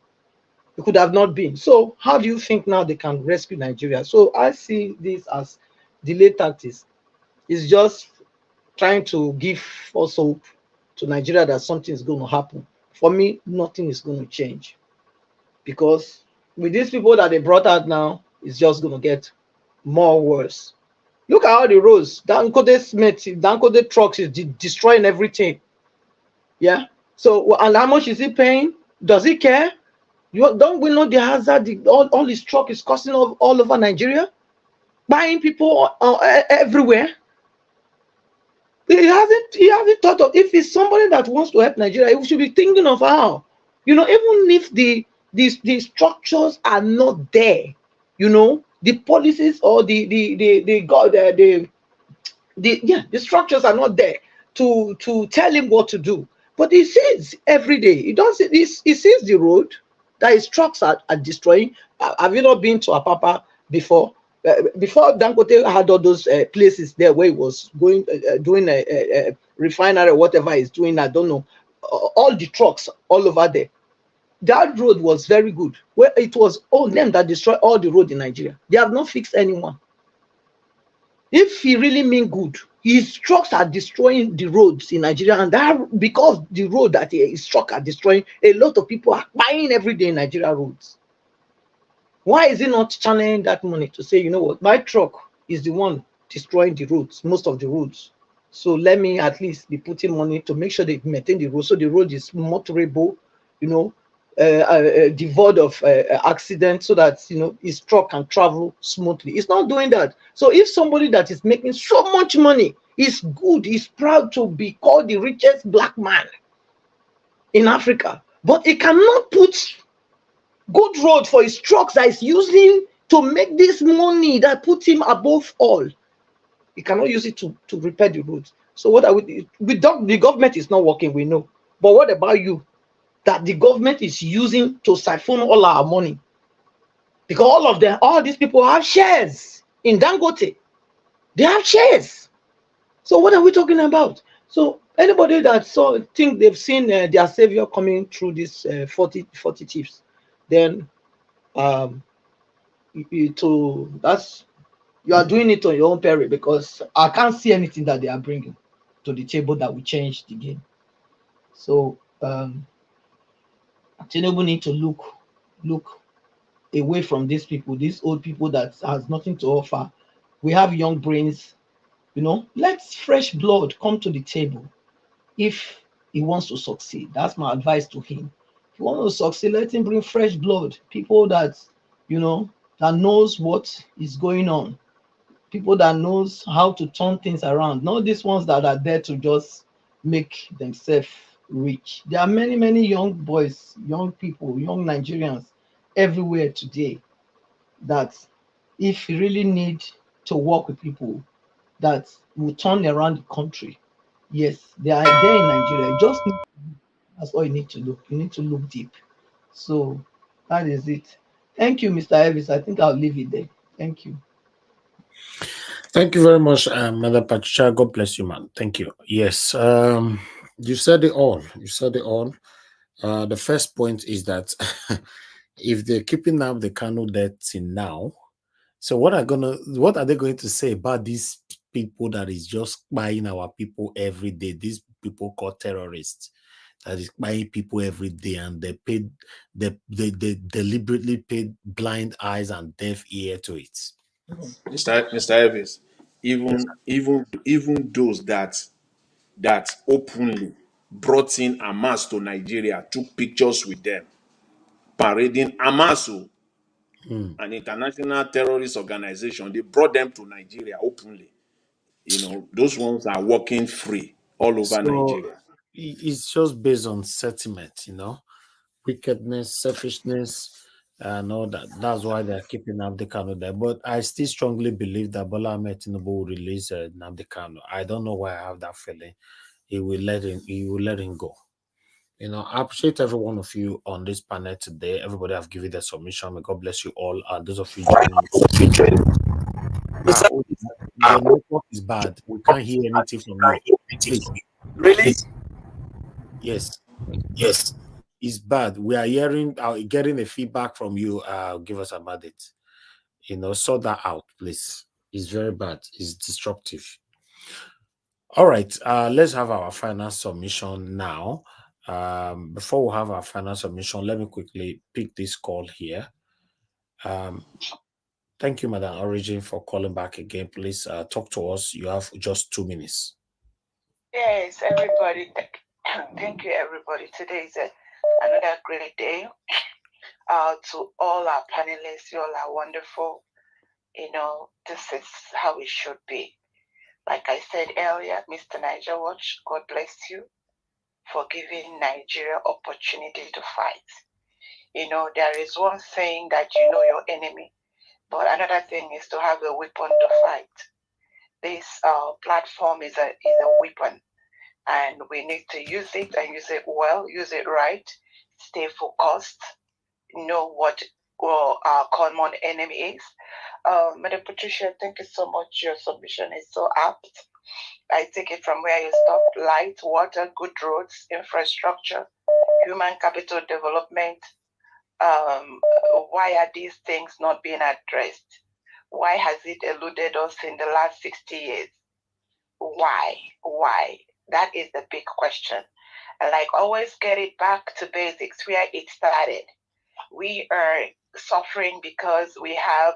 It could have not been. So how do you think now they can rescue Nigeria? So I see this as delayed tactics. It's just trying to give us hope to Nigeria that something is going to happen. For me, nothing is going to change, because with these people that they brought out now, it's just going to get more worse. Look at how the roads, Dangote trucks is destroying everything. Yeah. So, and how much is he paying? Does he care? Don't we know the hazard all his truck is costing all over Nigeria? Buying people everywhere. He hasn't thought of, if it's somebody that wants to help Nigeria, he should be thinking of how, you know, even if the structures are not there, you know, the policies or the structures are not there to tell him what to do. But he sees every day. He sees the road that his trucks are destroying. Have you not been to Apapa before? Before Dangote had all those places there where he was going doing a refinery or whatever he's doing, I don't know, all the trucks all over there. That road was very good. Where it was all them that destroyed all the road in Nigeria. They have not fixed anyone. If he really mean good, His trucks are destroying the roads in Nigeria, and that because the road that his truck are destroying, a lot of people are buying every day in Nigeria roads. Why is he not channeling that money to say, you know what, my truck is the one destroying the roads, most of the roads. So let me at least be putting money to make sure they maintain the road, so the road is motorable, you know, devoid of accidents, so that his truck can travel smoothly. It's not doing that. So if somebody that is making so much money is good, is proud to be called the richest black man in Africa, but he cannot put good road for his trucks that is using to make this money that put him above all, he cannot use it to repair the roads. So what are we don't, the government is not working, we know, but what about you that the government is using to siphon all our money? Because all these people have shares in Dangote. They have shares. So what are we talking about? So anybody that think they've seen their savior coming through this 40 chiefs, then that's, you are doing it on your own peril, because I can't see anything that they are bringing to the table that will change the game. So Tinubu need to look away from these people, these old people that has nothing to offer. We have young brains, let fresh blood come to the table if he wants to succeed. That's my advice to him. If he wants to succeed, let him bring fresh blood, people that that knows what is going on, people that knows how to turn things around, not these ones that are there to just make themselves rich. There are many young boys, young people, young Nigerians everywhere today that if you really need to work with people that will turn around the country, yes, they are there in Nigeria. That's all you need to look. You need to look deep. So that is it. Thank you, Mr. Elvis. I think I'll leave it there. Thank you. Thank you very much, Mother Patricia. God bless you, man. Thank you. Yes, you said it all. You said it all. The first point is that if they're keeping up the Kanu debt in now, so what are they going to say about these people that is just buying our people every day? These people called terrorists that is buying people every day, and they deliberately paid blind eyes and deaf ear to it. Mr. Elvis, even those that openly brought in Hamas to Nigeria, took pictures with them, parading Hamas, an international terrorist organization. They brought them to Nigeria openly. Those ones are walking free all over So Nigeria. it's just based on sentiment, wickedness, selfishness, and all that. That's why they're keeping Nnamdi Kanu there. But I still strongly believe that Bola Ahmed Tinubu will release Nnamdi Kanu. I don't know why I have that feeling. He will let him go. I appreciate every one of you on this panel today. Everybody have given their submission. May God bless you all. And those of you joining, your network is bad. We can't hear anything from you. Please. Really? Yes. It's bad. We are getting a feedback from you. Give us about it. Sort that out, please. It's very bad. It's disruptive. All right. Let's have our final submission now. Before we have our final submission, let me quickly pick this call here. Thank you, Madam Origin, for calling back again. Please talk to us. You have just 2 minutes. Yes, everybody. Thank you, everybody. Today is another great day. To all our panelists, you all are wonderful. This is how it should be. Like I said earlier, Mr. Niger Watch, God bless you for giving Nigeria opportunity to fight. There is one saying that you know your enemy, but another thing is to have a weapon to fight. This platform is a weapon, and we need to use it and use it well, use it right, stay focused, know what our common enemy is. Madam Patricia, thank you so much. Your submission is so apt. I take it from where you stopped: light, water, good roads, infrastructure, human capital development. Why are these things not being addressed? Why has it eluded us in the last 60 years? Why? Why? That is the big question. And like always, get it back to basics where it started. We are suffering because we have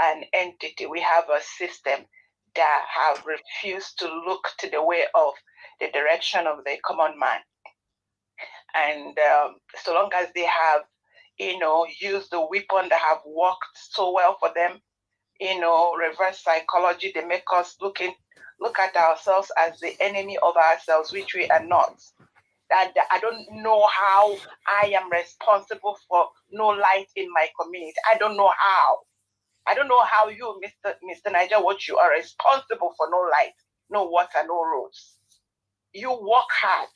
an entity, we have a system that have refused to look to the way of the direction of the common man. And so long as they have, used the weapon that have worked so well for them, reverse psychology, they make us look at ourselves as the enemy of ourselves, which we are not. That I don't know how I am responsible for no light in my community. I don't know how. I don't know how you, Mr. Niger, what you are responsible for no light, no water, no roads. You work hard.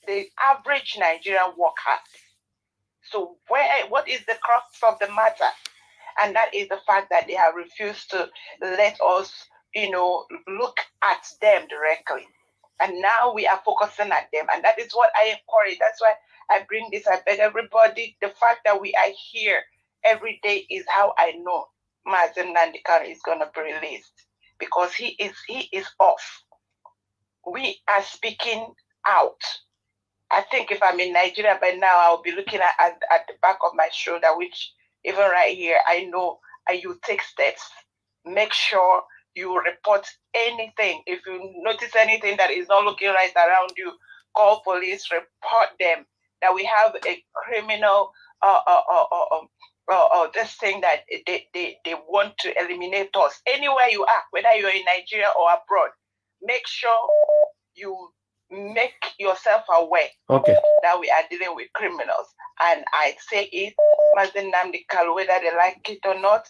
The average Nigerian work hard. So what is the crux of the matter? And that is the fact that they have refused to let us, look at them directly. And now we are focusing at them. And that is what I encourage. That's why I bring this. I beg everybody. The fact that we are here every day is how I know Mazen Nnamdi Kanu is going to be released. Because he is off. We are speaking out. I think if I'm in Nigeria by now, I'll be looking at the back of my shoulder, which even right here, I know you take steps. Make sure you report anything. If you notice anything that is not looking right around you, call police, report them. That we have a criminal this thing that they want to eliminate us. Anywhere you are, whether you're in Nigeria or abroad, make sure you make yourself aware that we are dealing with criminals. And I say it, Mazen Nnamdi Kanu, whether they like it or not,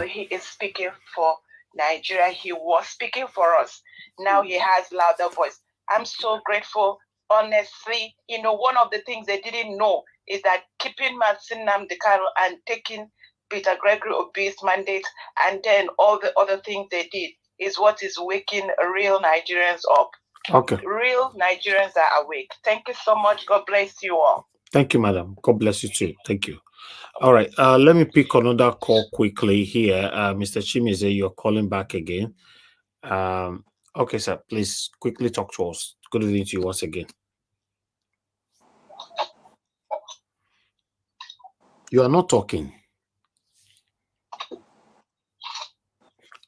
he is speaking for Nigeria. He was speaking for us. Now he has louder voice. I'm so grateful. Honestly, one of the things they didn't know is that keeping Mazen Nnamdi Kanu and taking Peter Gregory Obi's mandate and then all the other things they did is what is waking real Nigerians up. Okay. Real Nigerians are awake. Thank you so much. God bless you all. Thank you, madam. God bless you too. Thank you. All right. Let me pick another call quickly here. Mr. Chimize, you're calling back again. Okay, sir. Please quickly talk to us. Good evening to you once again. You are not talking.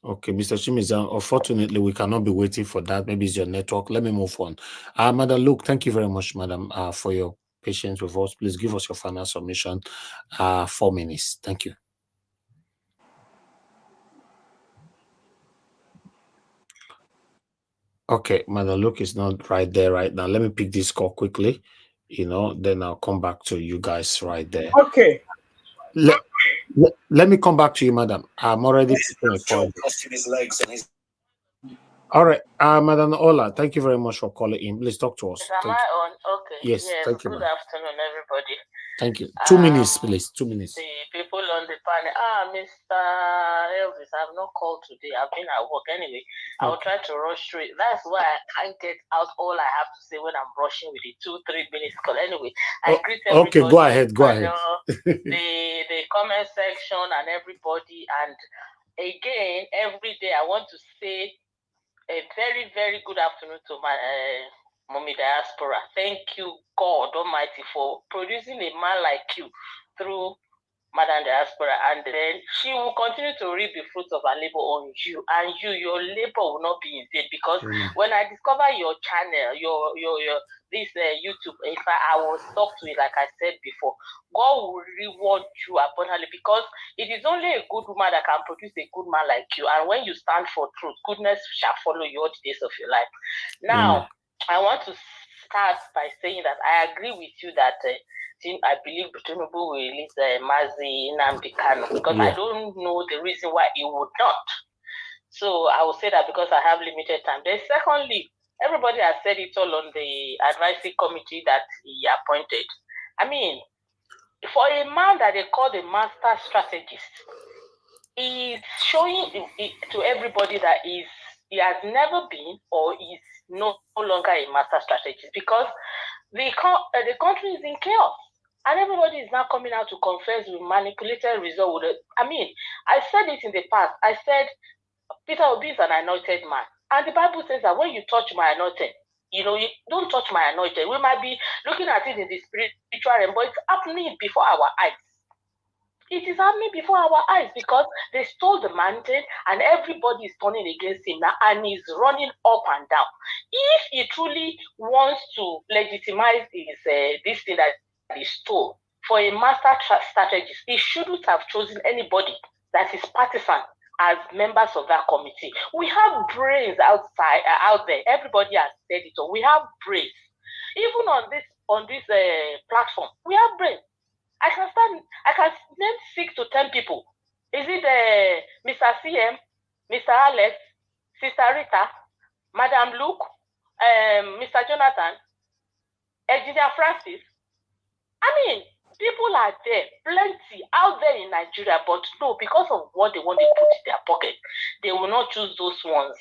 Okay, Mr. Chimiza, unfortunately, we cannot be waiting for that. Maybe it's your network. Let me move on. Madam Luke, thank you very much, madam, for your patience with us. Please give us your final submission. 4 minutes. Thank you. Okay, Madam Luke is not right there right now. Let me pick this call quickly. Then I'll come back to you guys right there. Okay. Let me come back to you, madam. I'm already picking a call. All right, Madam Ola, thank you very much for calling in. Please talk to us. Am I on? Okay. Yes, thank you. Good afternoon, everybody. Thank you. 2 minutes, please. 2 minutes. The people on the panel. Mr. Elvis, I have not called today. I've been at work anyway. I'll try to rush through it. That's why I can't get out all I have to say when I'm rushing with the 2-3 minutes call. Anyway, I greet everybody. Okay, go ahead. Go ahead. The comment section and everybody. And again, every day I want to say a very, very good afternoon to my mommy diaspora. Thank you, God Almighty, for producing a man like you through Madam Diaspora, and then she will continue to reap the fruits of her labor on you, and your labor will not be in vain. Because when I discover your channel, your this YouTube, if I was stuck to it, like I said before, God will reward you abundantly, because it is only a good woman that can produce a good man like you. And when you stand for truth, goodness shall follow you all the days of your life. Now, I want to start by saying that I agree with you that I believe Tinubu will release Mazi Nnamdi Kanu, because I don't know the reason why he would not. So I will say that because I have limited time. Then secondly, everybody has said it all on the advisory committee that he appointed. I mean, for a man that they call the master strategist, he's showing to everybody that he has never been or is no longer a master strategist, because the country is in chaos. And everybody is now coming out to confess with manipulated results. I mean, I said it in the past. I said Peter Obi is an anointed man. And the Bible says that when you touch my anointing, you don't touch my anointing. We might be looking at it in the spiritual realm, but it's happening before our eyes. It is happening before our eyes because they stole the mountain and everybody is turning against him now and he's running up and down. If he truly wants to legitimize his this thing that he stole for a master strategist, he shouldn't have chosen anybody that is partisan as members of that committee. We have brains out there. Everybody has said it. So we have brains. Even on this platform, we have brains. I can name 6 to 10 people. Is it Mr. CM, Mr. Alex, Sister Rita, Madam Luke, Mr. Jonathan, Engineer Francis? I mean, people are there, plenty out there in Nigeria, but no, because of what they want to put in their pocket, they will not choose those ones.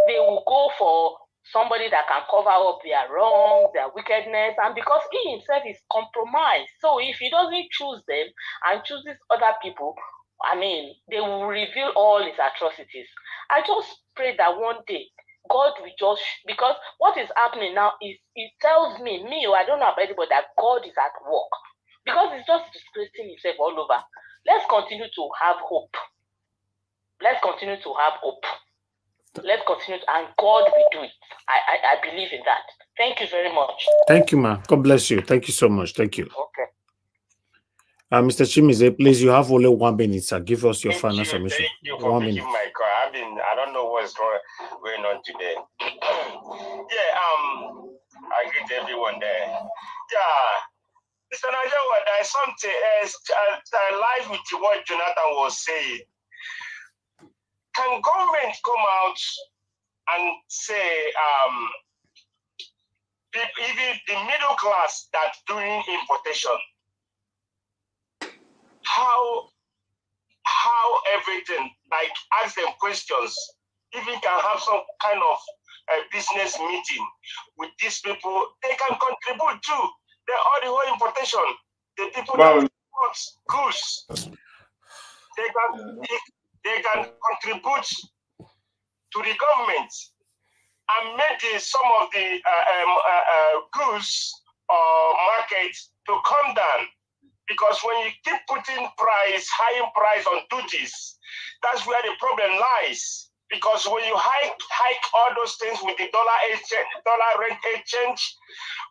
They will go for somebody that can cover up their wrongs, their wickedness, and because he himself is compromised. So if he doesn't choose them and chooses other people, I mean, they will reveal all his atrocities. I just pray that one day God will just, because what is happening now is, it tells me, I don't know about anybody, that God is at work. Because it's just disgracing himself all over. Let's continue to have hope. Let's continue to have hope. Let's continue, and God will do it. I believe in that. Thank you very much. Thank you, ma. God bless you. Thank you so much. Thank you. Okay. Mr. Chimize, please, you have only 1 minute, sir. Give us your final submission. Thank you for 1 picking minute. my call. I don't know what's going on today. I greet everyone there. Yeah, Mr. Najawa, there's something else. I like with what Jonathan was saying. Can government come out and say, even the middle class that's doing importation, how everything, like ask them questions, even can have some kind of business meeting with these people, they can contribute too. All the whole importation, the people that import goods, they can contribute to the government and make some of the goods or market to come down. Because when you keep putting high price on duties, that's where the problem lies. Because when you hike all those things with the dollar rate exchange,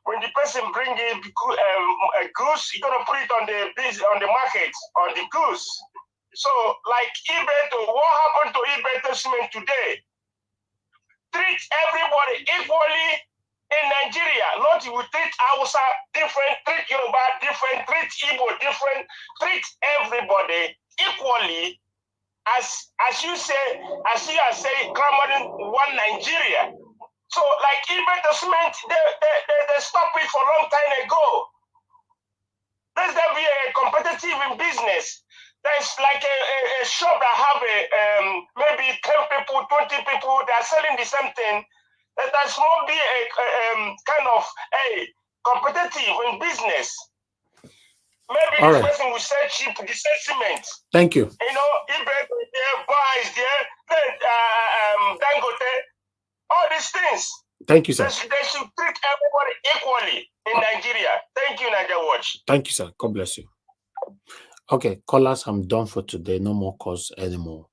when the person bring in goods, you're gonna put it on the market on the goods. So, like Ibeto, what happened to Ibeto cement today? Treat everybody equally in Nigeria. Not you treat Hausa different, treat Yoruba different, treat Igbo different, treat everybody equally. As you are saying, clamoring one Nigeria. So, like Ibeto cement, they stopped it for a long time ago. Let there be a competitive in business. There's like a shop that have maybe 10 people, 20 people, they are selling the same thing. That must be a kind of competitive in business. Maybe All this right. person will sell cheap, the same cement. Thank you. You know, eBay there, buys there, then Dangote, all these things. Thank you, sir. They should treat everybody equally in Nigeria. Thank you, Niger Watch. Thank you, sir. God bless you. Okay, callers, I'm done for today. No more calls anymore.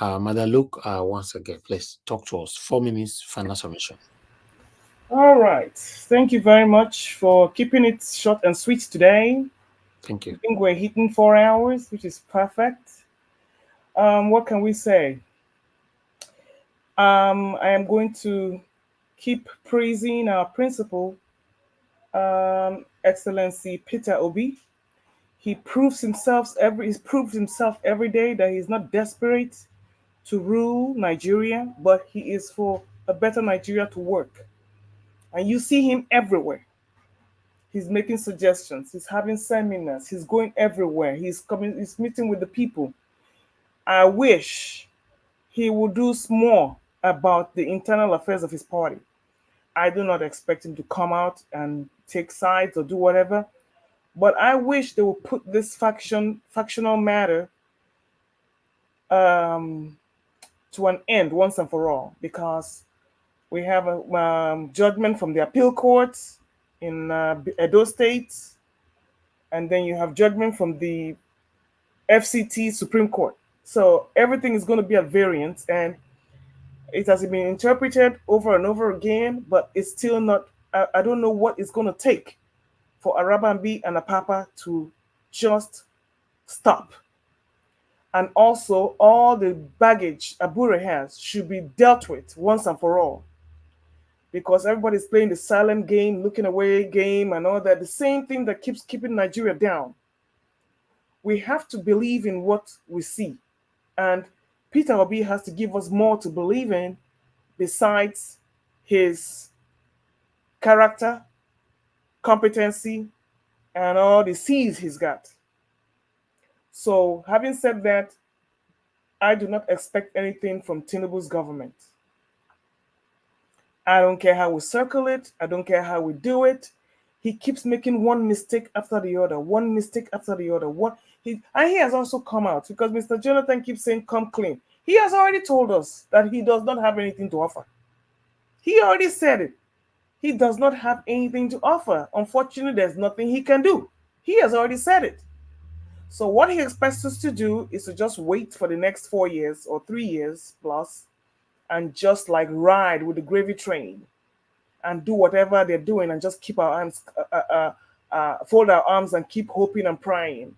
Madam Luke, once again, please talk to us. 4 minutes, final submission. All right. Thank you very much for keeping it short and sweet today. Thank you. I think we're hitting 4 hours, which is perfect. What can we say? I am going to keep praising our principal, Excellency Peter Obi. He proves himself every day that he's not desperate to rule Nigeria, but he is for a better Nigeria to work. And you see him everywhere. He's making suggestions. He's having seminars. He's going everywhere. He's meeting with the people. I wish he would do more about the internal affairs of his party. I do not expect him to come out and take sides or do whatever, but I wish they would put this factional matter to an end once and for all, because We have a judgment from the appeal courts in Edo State, and then you have judgment from the FCT Supreme Court. So everything is going to be at variance, and it has been interpreted over and over again, but it's still not. I don't know what it's going to take for Arabambi and Apapa to just stop. And also, all the baggage Abure has should be dealt with once and for all. Because everybody's playing the silent game, looking away game, and all that. The same thing that keeps keeping Nigeria down. We have to believe in what we see. And Peter Obi has to give us more to believe in besides his character, competency, and all the C's he's got. So, having said that, I do not expect anything from Tinubu's government. I don't care how we circle it. I don't care how we do it. He keeps making one mistake after the other, one mistake after the other. And he has also come out because Mr. Jonathan keeps saying, come clean. He has already told us that he does not have anything to offer. He already said it. He does not have anything to offer. Unfortunately, there's nothing he can do. He has already said it. So what he expects us to do is to just wait for the next 4 years or 3 years plus and just like ride with the gravy train and do whatever they're doing and just keep our arms, fold our arms and keep hoping and praying.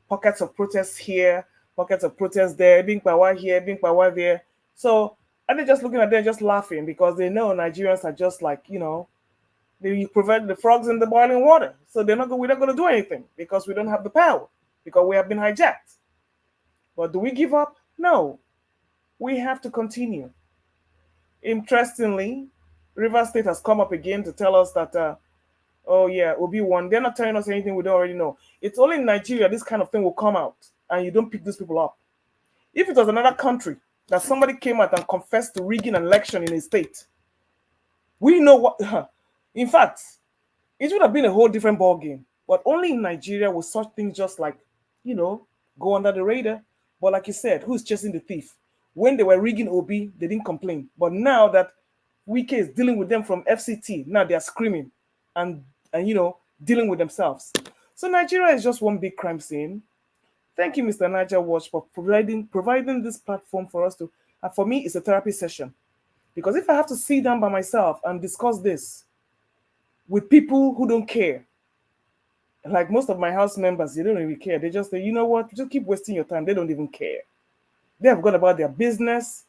Pockets of protests here, pockets of protests there, being power here, being power there. So, and they're just looking at them, just laughing because they know Nigerians are just like, they prevent the frogs in the boiling water. So we're not going to do anything because we don't have the power, because we have been hijacked. But do we give up? No. We have to continue. Interestingly, River State has come up again to tell us that, oh yeah, Obi won. They're not telling us anything we don't already know. It's only in Nigeria this kind of thing will come out and you don't pick these people up. If it was another country that somebody came out and confessed to rigging an election in a state, we know what, in fact, it would have been a whole different ball game. But only in Nigeria will such things just like, go under the radar. But like you said, who's chasing the thief? When they were rigging Obi, they didn't complain. But now that Wike is dealing with them from FCT, now they're screaming and dealing with themselves. So Nigeria is just one big crime scene. Thank you, Mr. Niger Watch, for providing this platform for us to. For me, it's a therapy session, because if I have to sit down by myself and discuss this with people who don't care, like most of my house members, they don't really care. They just say, you know what, just keep wasting your time. They don't even care. They have gone about their business,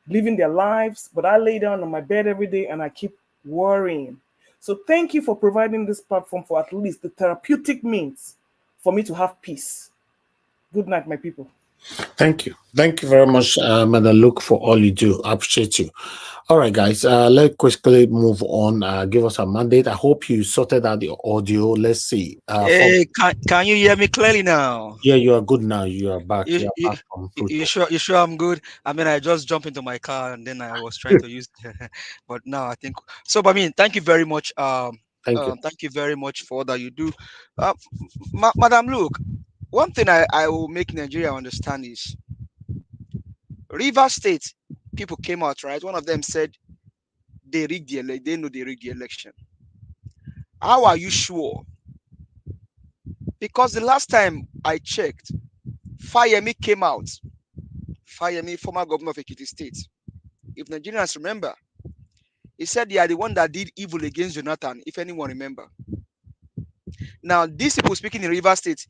living their lives, but I lay down on my bed every day and I keep worrying. So thank you for providing this platform for at least the therapeutic means for me to have peace. Good night, my people. Thank you. Thank you very much, Madam Luke, for all you do. I appreciate you. All right, guys, let's quickly move on. Give us a mandate. I hope you sorted out the audio. Let's see. Hey, can you hear me clearly now? Yeah, you are good now. You are back. You sure I'm good? I mean, I just jumped into my car and then I was trying to use but now I think so. But I mean, thank you very much. Thank you very much for all that you do. Madam Luke, one thing I will make Nigeria understand is River State people came out, right? One of them said they rigged the election. They know they rigged the election. How are you sure? Because the last time I checked, Fayemi came out. Fayemi, former governor of Ekiti State. If Nigerians remember, he said they are the one that did evil against Jonathan, if anyone remember. Now, these people speaking in River State,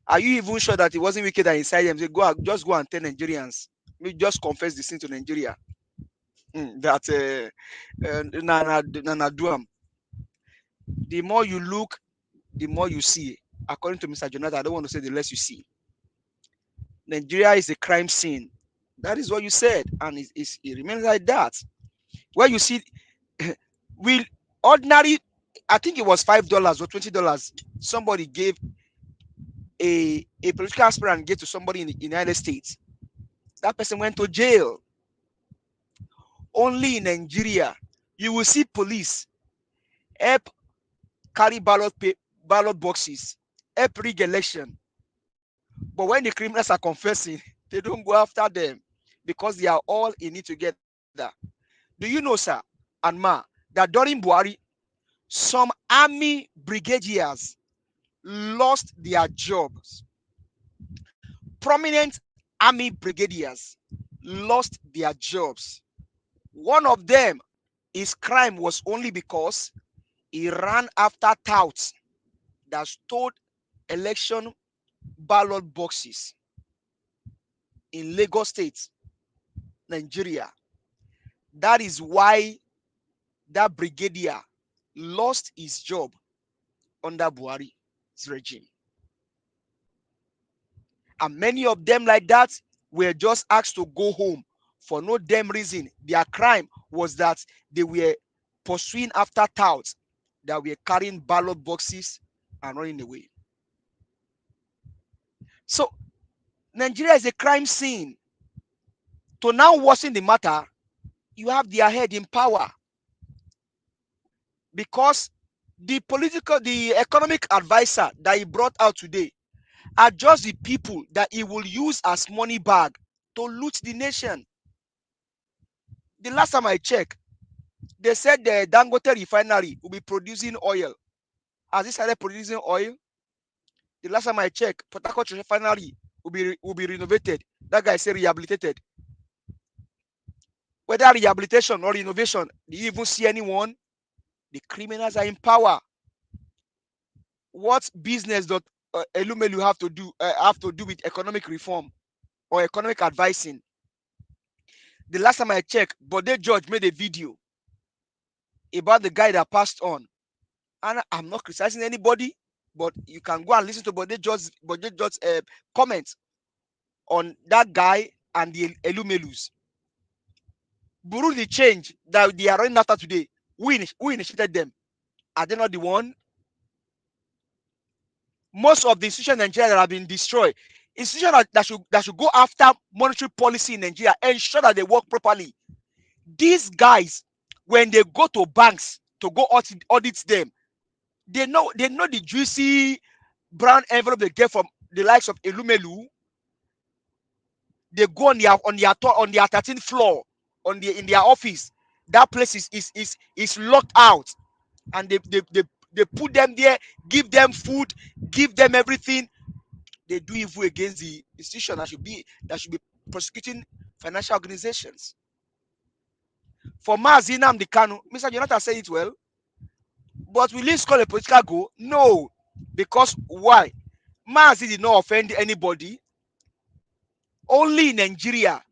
are you even sure that it wasn't wicked that inside them? They just go and tell Nigerians. We just confess the sin to Nigeria. That Duam. The more you look, the more you see. According to Mr. Jonathan, I don't want to say the less you see. Nigeria is a crime scene. That is what you said, and it remains like that. Where you see, will ordinary, I think it was $5 or $20. Somebody gave a political aspirant gave to somebody in the United States. That person went to jail. Only in Nigeria, you will see police help carry ballot boxes, help rig election. But when the criminals are confessing, they don't go after them because they are all in it together. Do you know, sir? and Ma, that during Buhari, some army brigadiers lost their jobs. Prominent army brigadiers lost their jobs. One of them, his crime was only because he ran after touts that stole election ballot boxes in Lagos State, Nigeria. That is why that brigadier lost his job under Buhari's regime. And many of them like that were just asked to go home for no damn reason. Their crime was that they were pursuing after touts that were carrying ballot boxes and running away. So Nigeria is a crime scene. To now worsen the matter, you have their head in power. Because the economic advisor that he brought out today are just the people that he will use as money bag to loot the nation. The last time I checked, they said the Dangote refinery will be producing oil. Has it started producing oil? The last time I checked, Port Harcourt refinery will be renovated. That guy said rehabilitated. Whether rehabilitation or renovation, do you even see anyone? The criminals are in power. What business does Elumelu have to do with economic reform or economic advising? The last time I checked, Bode George made a video about the guy that passed on. And I'm not criticizing anybody, but you can go and listen to Bode George's comments on that guy and the Elumelus. Burundi change that they are running after today. Who initiated them? Are they not the one? Most of the institutions in Nigeria that have been destroyed, institutions that should go after monetary policy in Nigeria, ensure that they work properly. These guys, when they go to banks to go audit them, they know the juicy brown envelope they get from the likes of Elumelu. They go on their 13th floor in their office. That place is locked out, and they put them there, give them food, give them everything. They do evil against the institution that should be prosecuting financial organizations. For Nnamdi Kanu, Mr. Jonathan said it well, but will this call a political goal? No, because why? Mazi did not offend anybody. Only in Nigeria,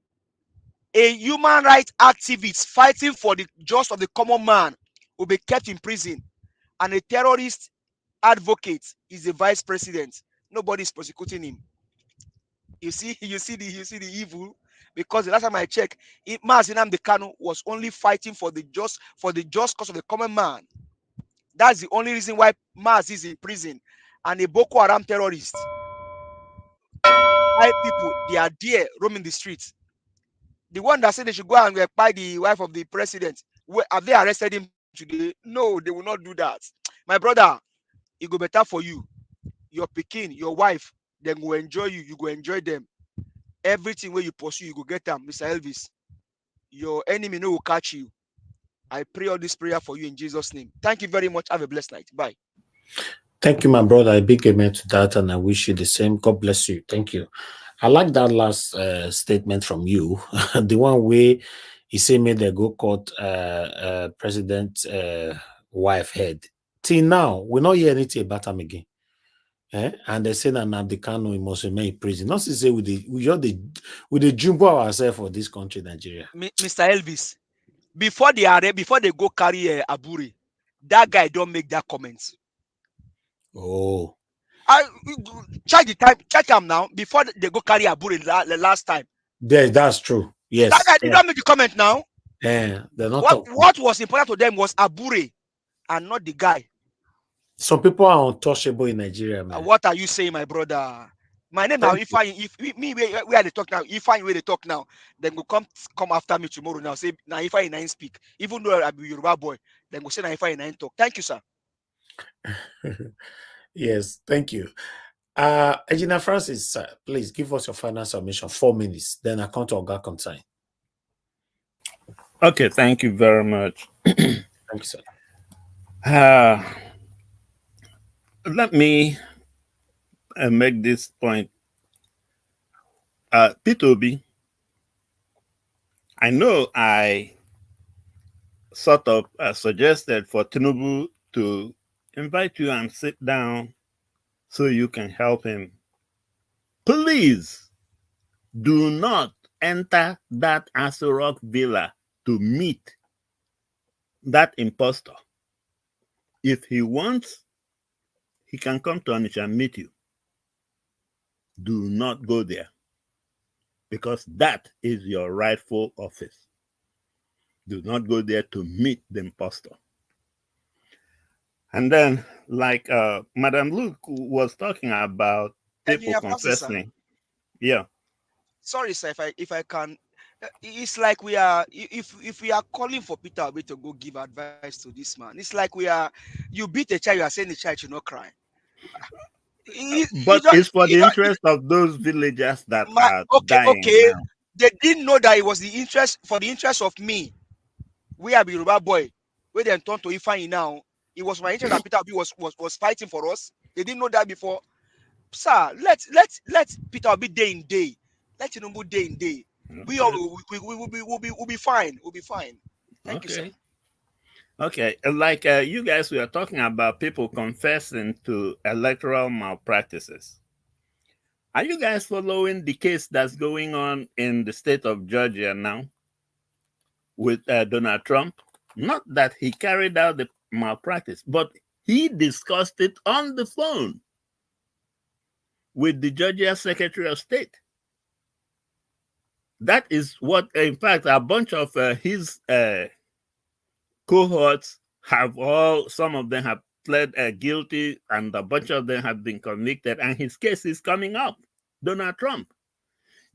a human rights activist fighting for the justice of the common man will be kept in prison, and a terrorist advocate is the vice president. Nobody is prosecuting him. You see the evil. Because the last time I checked, Nnamdi Kanu was only fighting for the just cause of the common man. That's the only reason why Maz is in prison. And a Boko Haram terrorist, 5 people, they are there roaming the streets. The one that said they should go and buy the wife of the president, have they arrested him today? No, they will not do that. My brother, it go better for you. Your Pekin, your wife, they will enjoy you. You go enjoy them. Everything where you pursue, you go get them. Mr. Elvis, your enemy no will catch you. I pray all this prayer for you in Jesus' name. Thank you very much. Have a blessed night. Bye. Thank you, my brother. A big amen to that, and I wish you the same. God bless you. Thank you. I like that last statement from you. The one where he said made they go court president wife head. Till now, we not hear anything about him again. And they say that Nnamdi Kanu must remain in prison. Not to say we the jumbo ourselves for this country, Nigeria. Mr. Elvis, before they go carry Aburi, that guy don't make that comment. Oh. Check the time, check him now. Before they go carry Aburi the last time. Yeah, that's true. Yes. That guy did not make the comment now. Yeah, they're not what was important to them was Aburi and not the guy. Some people are untouchable in Nigeria, man. What are you saying, my brother? My name now, if we are the talk now, if I where they talk now, then go come after me tomorrow now. Say now if I nine speak, even though I be Yoruba boy, then go say now if I nine talk. Thank you, sir. Yes, thank you. Engineer Francis, please give us your final submission. 4 minutes. Then I come to Oga Consign. Okay, thank you very much. Thank you, sir. Let me make this point. P2B, I know I sort of suggested for Tinubu to invite you and sit down so you can help him. Please do not enter that Aso villa to meet that impostor. If he wants, he can come to Onitsha and meet you. Do not go there because that is your rightful office. Do not go there to meet the impostor. And then, like Madam Luke was talking about people confessing. Yeah. Sorry, sir, if I can, it's like we are if we are calling for Peter Obi to go give advice to this man, it's like you beat a child, you are saying the child should not cry. But it's for the interest of those villagers that are dying now. They didn't know that it was the interest of me. We are Yoruba boy. We then turn to Ifeanyi now. It was my interest that Peter Obi was fighting for us. They didn't know that before. Sir, let Peter Obi day in day. Let Tinubu day in day. We will be fine. We'll be fine. Thank you, sir. Okay, like you guys were talking about people confessing to electoral malpractices. Are you guys following the case that's going on in the state of Georgia now with Donald Trump? Not that he carried out the malpractice, but he discussed it on the phone with the Georgia Secretary of State. That is what, in fact, a bunch of his cohorts have some of them have pled guilty, and a bunch of them have been convicted, and his case is coming up. Donald Trump,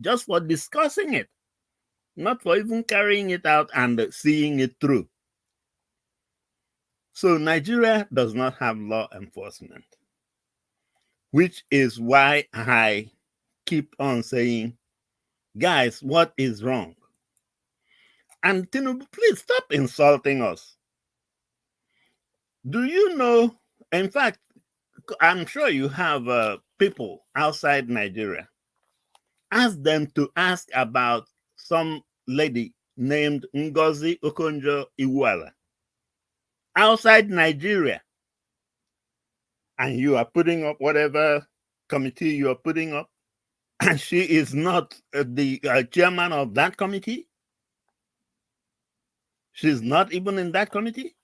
just for discussing it, not for even carrying it out and seeing it through. So Nigeria does not have law enforcement, which is why I keep on saying, guys, what is wrong? And Tinubu, please stop insulting us. Do you know, in fact, I'm sure you have people outside Nigeria. Ask them to ask about some lady named Ngozi Okonjo-Iweala outside Nigeria. And you are putting up whatever committee you are putting up, and she is not the chairman of that committee. She's not even in that committee.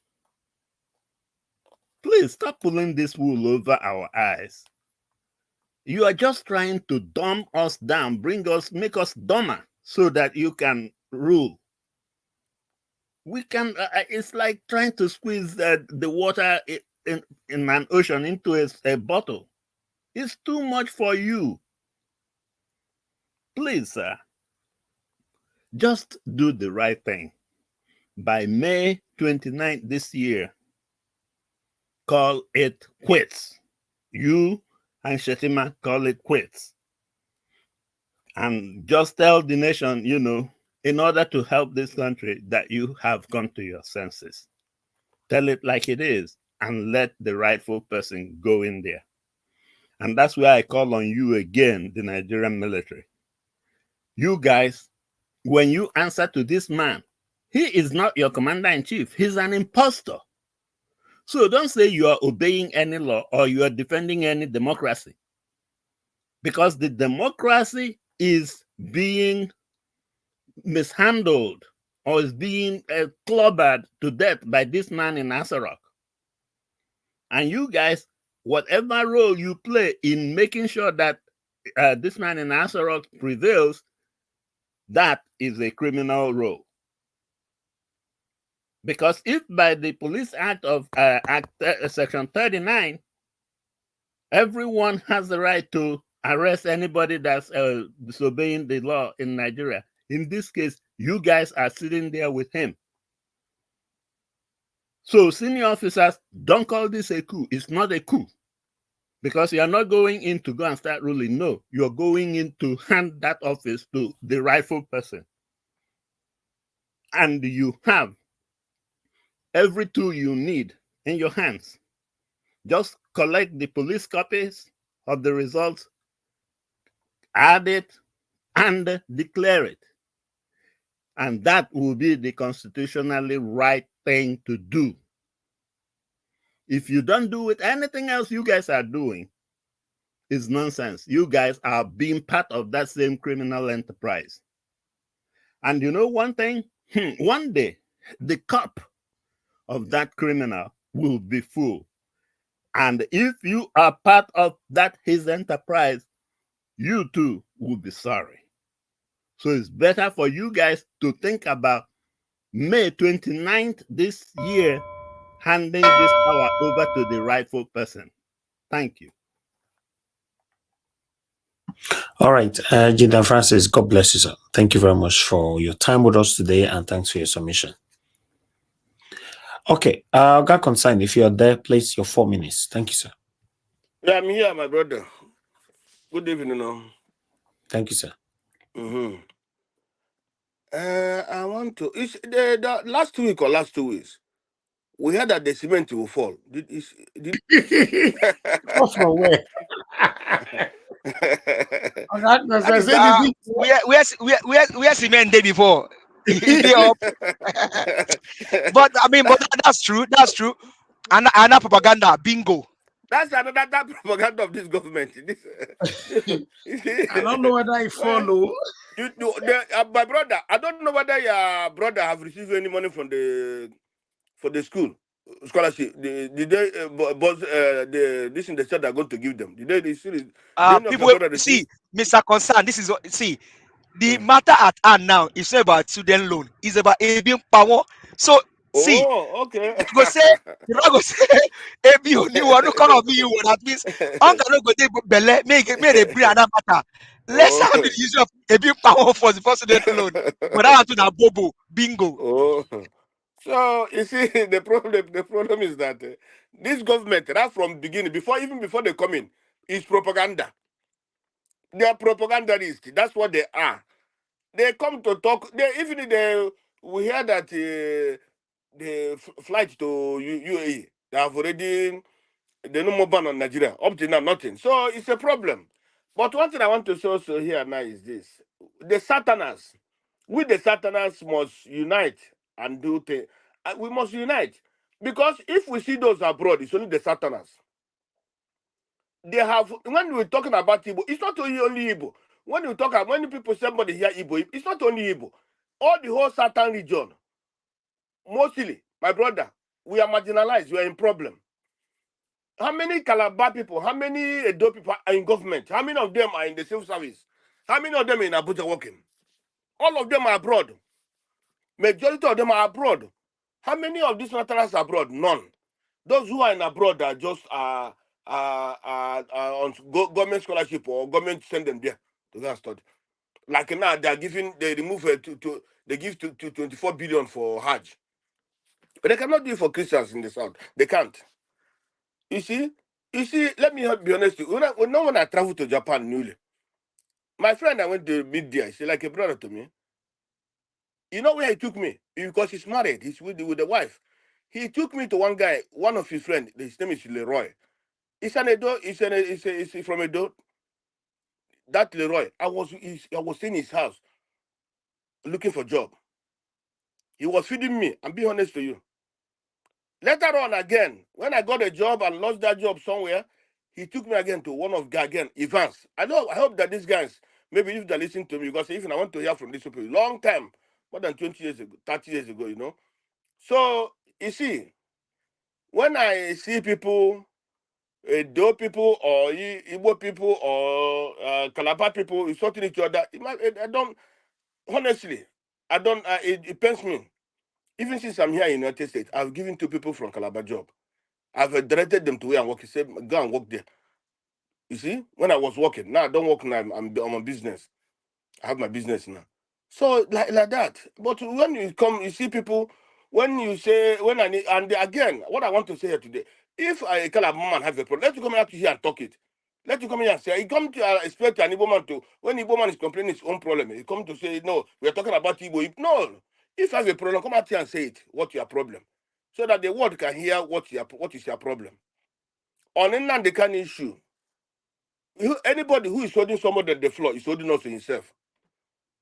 Please stop pulling this wool over our eyes. You are just trying to dumb us down, make us dumber so that you can rule. We can, it's like trying to squeeze the water in an ocean into a bottle. It's too much for you. Please, sir, just do the right thing. By May 29th this year, call it quits. You and Shetima call it quits. And just tell the nation, in order to help this country, that you have come to your senses. Tell it like it is and let the rightful person go in there. And that's why I call on you again, the Nigerian military. You guys, when you answer to this man, he is not your commander-in-chief. He's an impostor. So don't say you are obeying any law or you are defending any democracy. Because the democracy is being mishandled or is being clobbered to death by this man in Asarok. And you guys, whatever role you play in making sure that this man in Asarok prevails, that is a criminal role. Because if by the Police Act of Section 39, everyone has the right to arrest anybody that's disobeying the law in Nigeria. In this case, you guys are sitting there with him. So senior officers, don't call this a coup. It's not a coup. Because you are not going in to go and start ruling. No, you're going in to hand that office to the rightful person. and you have every tool you need in your hands. Just collect the police copies of the results, add it, and declare it. And that will be the constitutionally right thing to do. If you don't do it, anything else you guys are doing is nonsense. You guys are being part of that same criminal enterprise. And you know one thing? One day, the cup of that criminal will be full. And if you are part of that his enterprise, you too will be sorry. So it's better for you guys to think about May 29th this year, handing this power over to the rightful person. Thank you. All right, Jidan Francis, God bless you, sir. Thank you very much for your time with us today, and thanks for your submission. Okay, God concerned, if you're there, please, your 4 minutes. Thank you, sir. Yeah, I'm here, my brother. Good evening. Thank you, sir. I want to. It's the last week or last 2 weeks, we heard that the cement will fall. Fall from where? Where cement day before? But I mean, but that's true. That's true. And propaganda, bingo. That's another propaganda of this government. I don't know whether I follow. My brother, I don't know whether your brother have received any money from the school scholarship. Did they this in the chat are going to give them? Did they receive? People see, Mr. Concern. This is what see. The matter at hand now is not about student loan. It's about being power. So see, okay. go say you not go say Ebi only one no come be you. That means I'm gonna go take belle. Make they bring another matter. Let's have the issue of Ebi power for the student loan. But I want to na bobo bingo. So you see, the problem is that this government, right from beginning, even before they come in, is propaganda. They are propagandists. That's what they are. They come to talk. We hear that the flight to UAE, they have already, they no more ban on Nigeria. Up to now, nothing. So it's a problem. But one thing I want to show here now is this: the Satanas, the Satanas must unite and do things. We must unite, because if we see those abroad, it's only the Satanas. They have, when we're talking about Igbo, it's not only Igbo. When you talk about, when people somebody hear Igbo, it's not only Igbo. All the whole Southern region, mostly, my brother, we are marginalized. We are in problem. How many Calabar people, how many Edo people are in government? How many of them are in the civil service? How many of them are in Abuja working? All of them are abroad. Majority of them are abroad. How many of these naturalists are abroad? None. Those who are in abroad are just on government scholarship, or government send them there to go and study. Like now, they remove they give to 24 billion for Hajj. But they cannot do it for Christians in the South. They can't. You see, let me be honest with you. When I traveled to Japan newly, my friend I went to meet there, he's like a brother to me. You know where he took me? Because he's married, he's with the wife. He took me to one guy, one of his friends, his name is Leroy. He's an Edo, he's from Edo. That Leroy, I was in his house looking for a job. He was feeding me. I'm being honest to you. Later on again, when I got a job and lost that job somewhere, he took me again to one of Evans. I hope that these guys, maybe if they're listening to me, because even I want to hear from these people, long time, more than 20 years ago, 30 years ago, you know. So, you see, when I see people, Edo people or Igbo people or Calabar people insulting each other, I don't, honestly, it pains me. Even since I'm here in the United States, I've given 2 people from Calabar job. I've directed them to where I'm working. Said, go and work there. You see, when I was working, now I don't work now. I'm on business. I have my business now. So like that. But when you come, you see people. When you say again, what I want to say here today, if I call a man have a problem, let you come out here and talk it. Let you come here and say, he come to expect an Igbo man to, when Igbo man is complaining his own problem, he come to say, no, we are talking about Igbo. No, If you have a problem, come out here and say it. What's your problem? So that the world can hear what is your problem. On Nnamdi Kanu issue, anybody who is holding somebody on the floor is holding us to himself.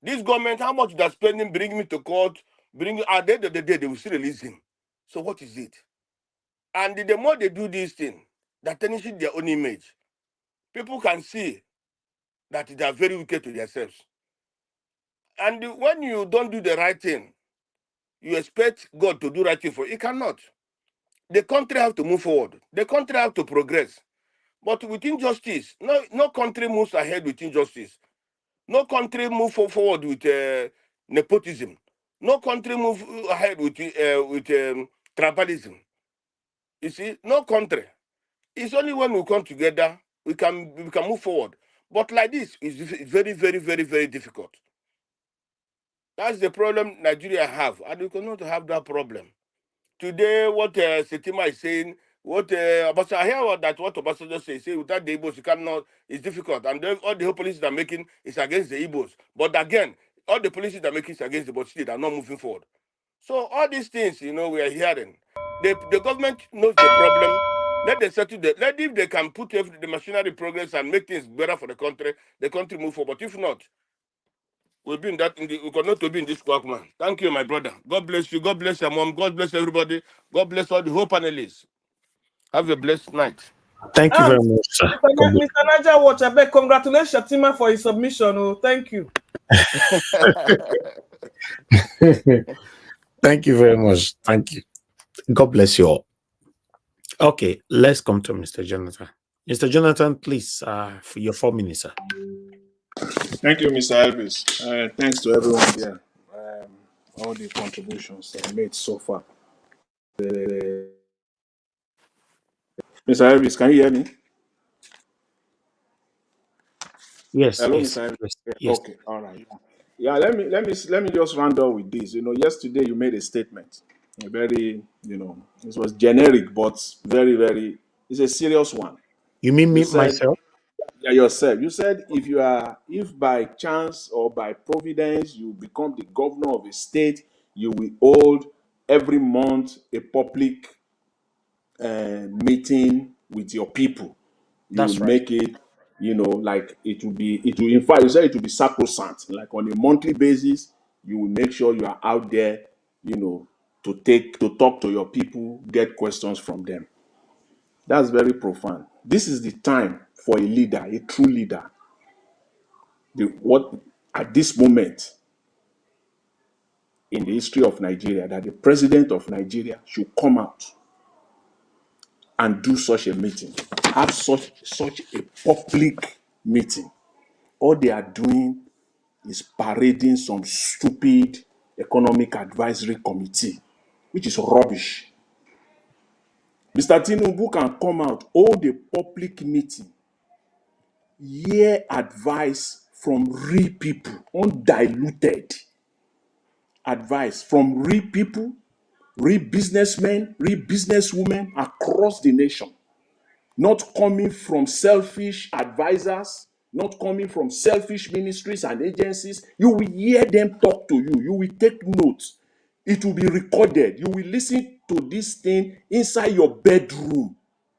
This government, how much they're spending, bring me to court, at the end of the day, they will still release him. So what is it? And the more they do this thing, they're tarnishing their own image. People can see that they are very wicked to themselves. And when you don't do the right thing, you expect God to do right thing for you. He cannot. The country have to move forward. The country have to progress. But with injustice, no country moves ahead with injustice. No country move forward with nepotism. No country move ahead with tribalism. You see, no country. It's only when we come together we can move forward. But like this, it's very, very, very, very difficult. That's the problem Nigeria have, and we cannot have that problem. Today, what Setima is saying, what Obasanjo, I hear what Obasanjo says. Say without the Igbos, you cannot. It's difficult, and then all the whole policies they're making is against the Igbos. But again, all the policies they're making is against the, but still they're not moving forward. So all these things, we are hearing. The government knows the problem. Let them settle if they can put the machinery progress and make things better for the country move forward. But if not, we'll be we cannot be in this quack, man. Thank you, my brother. God bless you. God bless your mom. God bless everybody. God bless all the whole panelists. Have a blessed night. Thank you very much, sir. Mr. Naja Watch, I beg, congratulations, Shatima, for his submission. Oh, thank you. Thank you very much. Thank you. God bless you all. Okay, let's come to Mr. Jonathan. Mr. Jonathan, please, for your 4 minutes, sir. Thank you, Mr. Elvis. Thanks to everyone there. All the contributions made so far. Mr. Elvis, can you hear me? Yes. Hello, Yes, Mr. Elvis. yes. Okay, all right. Yeah, let me just round up with this. Yesterday you made a statement. A very, this was generic, but very, very, it's a serious one. You mean me, You said, myself? Yeah, yourself. You said if by chance or by providence you become the governor of a state, you will hold every month a public meeting with your people. You That's will right. make it, like it will, in fact, you said it will be sacrosanct. Like on a monthly basis, you will make sure you are out there, to talk to your people, get questions from them. That's very profound. This is the time for a leader, a true leader. At this moment in the history of Nigeria, that the president of Nigeria should come out and do such a meeting, have such a public meeting. All they are doing is parading some stupid economic advisory committee, which is rubbish. Mr. Tinubu can come out, hold a public meeting, hear advice from real people, undiluted advice from real people, real businessmen, real businesswomen across the nation, not coming from selfish advisors, not coming from selfish ministries and agencies. You will hear them talk to you. You will take notes. It will be recorded. You will listen to this thing inside your bedroom.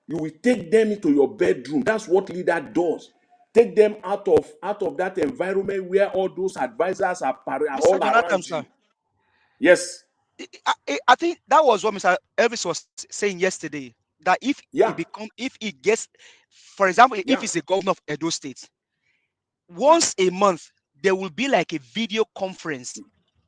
You will take them into your bedroom. That's what leader does. Take them out of that environment where all those advisors are all around you. Yes. I think that was what Mr. Elvis was saying yesterday. That if he gets, for example, if he's a governor of Edo State, once a month there will be like a video conference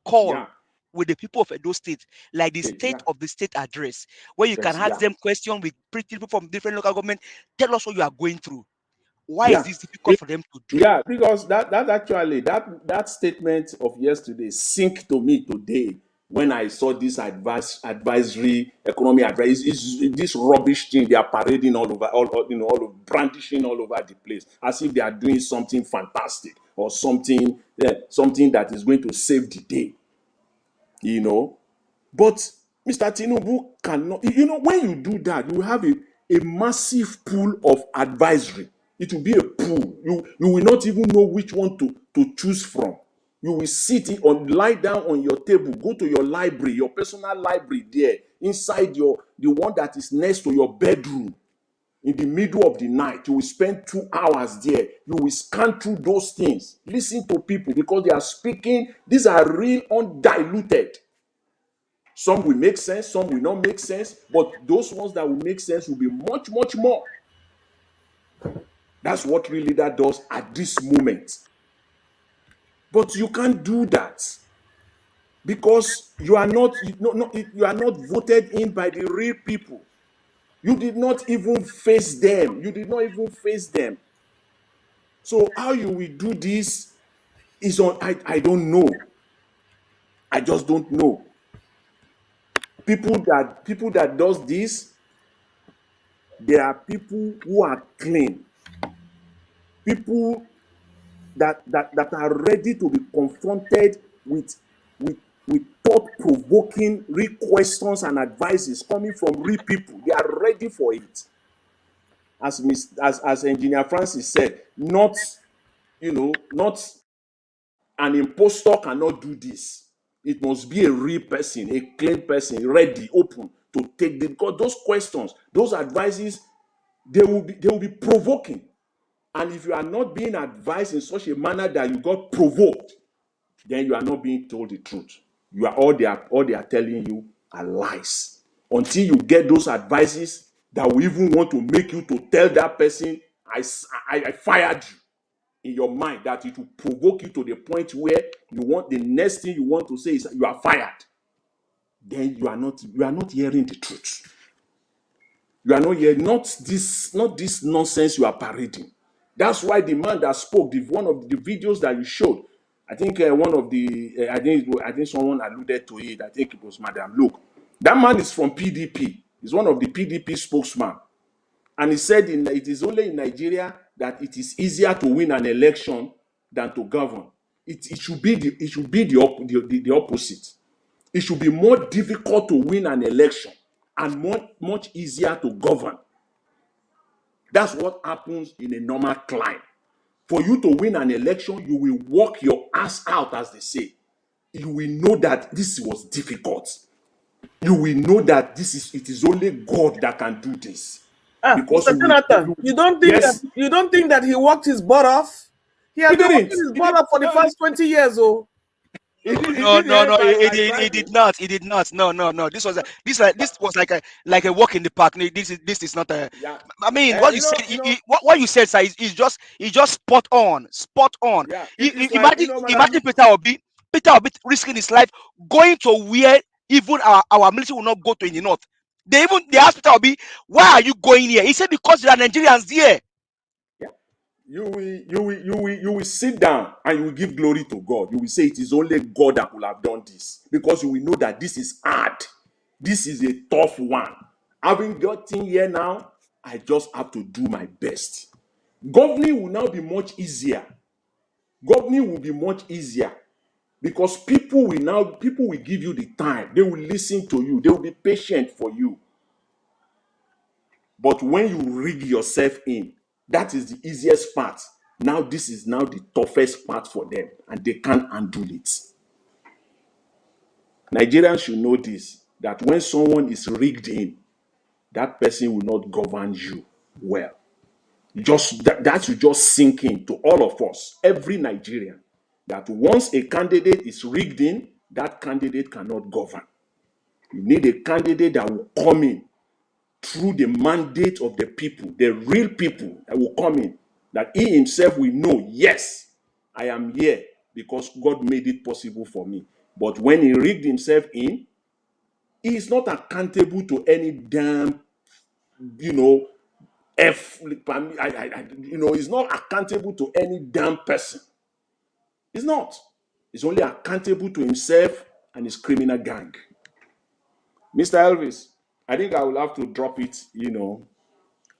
call with the people of Edo State, like the state of the state address, where you can ask them questions with people from different local government. Tell us what you are going through. Why is this difficult for them to do? Yeah, because that actually that statement of yesterday synced to me today when I saw this advisory economy advice. Is this rubbish thing they are parading all over, brandishing all over the place, as if they are doing something fantastic or something that is going to save the day. But Mr. Tinubu cannot. When you do that, you will have a massive pool of advisory. It will be a pool. You will not even know which one to choose from. You will sit it on, lie down on your table, go to your library, your personal library there, inside the one that is next to your bedroom. In the middle of the night, you will spend 2 hours there. You will scan through those things. Listen to people because they are speaking. These are real, undiluted. Some will make sense, some will not make sense, but those ones that will make sense will be much, much more. That's what real leader does at this moment. But you can't do that because you are not voted in by the real people. You did not even face them. You did not even face them. So how you will do this is on. I don't know. I just don't know. People that does this, there are people who are clean. People that are ready to be confronted with thought-provoking real questions and advices coming from real people. They are ready for it. As Engineer Francis said, not an impostor cannot do this. It must be a real person, a clean person, ready, open to take them. Because those questions, those advices, they will be provoking. And if you are not being advised in such a manner that you got provoked, then you are not being told the truth. You are all they are telling you are lies. Until you get those advices that will even want to make you to tell that person, I fired you, in your mind, that it will provoke you to the point where the next thing you want to say is you are fired. Then you are not hearing the truth. You are not hearing not this nonsense you are parading. That's why the man that spoke, one of the videos that you showed, I think one of the I think someone alluded to it. I think it was Madam Luke. That man is from PDP. He's one of the PDP spokesman, and he said it is only in Nigeria that it is easier to win an election than to govern. It should be the opposite. It should be more difficult to win an election and much easier to govern. That's what happens in a normal climate. For you to win an election, you will work your ass out, as they say. You will know that this was difficult. You will know that it is only God that can do this. Because Mr. Jonathan, you don't think that he worked his butt off? He has been working his butt off for the first 20 years, oh. He did not. He did not. No. This was like a walk in the park. This is not a. Yeah. I mean, what you said, what you said, sir, is just spot on. Yeah. Imagine Peter Obi risking his life going to where even our military will not go to in the north. They asked Peter Obi, why are you going here? He said, because there are Nigerians there. You will sit down and you will give glory to God. You will say it is only God that will have done this, because you will know that this is hard. This is a tough one. Having gotten here now, I just have to do my best. Governing will now be much easier. Governing will be much easier because people will give you the time. They will listen to you. They will be patient for you. But when you rig yourself in, that is the easiest part. Now this is now the toughest part for them, and they can't handle it. Nigerians should know this, that when someone is rigged in, that person will not govern you well. That should just sink in to all of us, every Nigerian, that once a candidate is rigged in, that candidate cannot govern. You need a candidate that will come in through the mandate of the people, the real people that will come in, that he himself will know, yes, I am here because God made it possible for me. But when he rigged himself in, he is not accountable to any damn, he's not accountable to any damn person. He's not. He's only accountable to himself and his criminal gang. Mr. Elvis, I think I will have to drop it,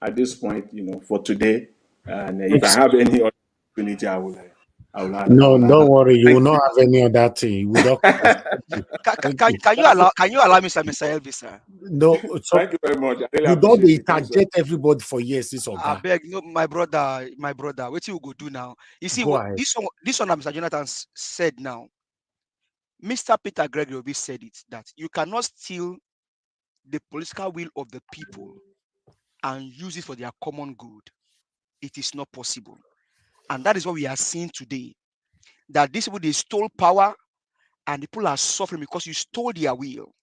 at this point, for today. And if I have any opportunity, I will. No, don't worry. You will not have any other thing. You will not. Can you allow Mr. Elvis, sir? No, so Thank you very much. I really you don't appreciate it. Thanks, sir. target everybody for years. This I Oga. beg, no, my brother, what you go do now? You see, Go ahead. this one that Mr. Jonathan said now. Mr. Peter Gregory said it, that you cannot steal the political will of the people and use it for their common good. It is not possible. And that is what we are seeing today. That these people, they stole power and the people are suffering because you stole their will.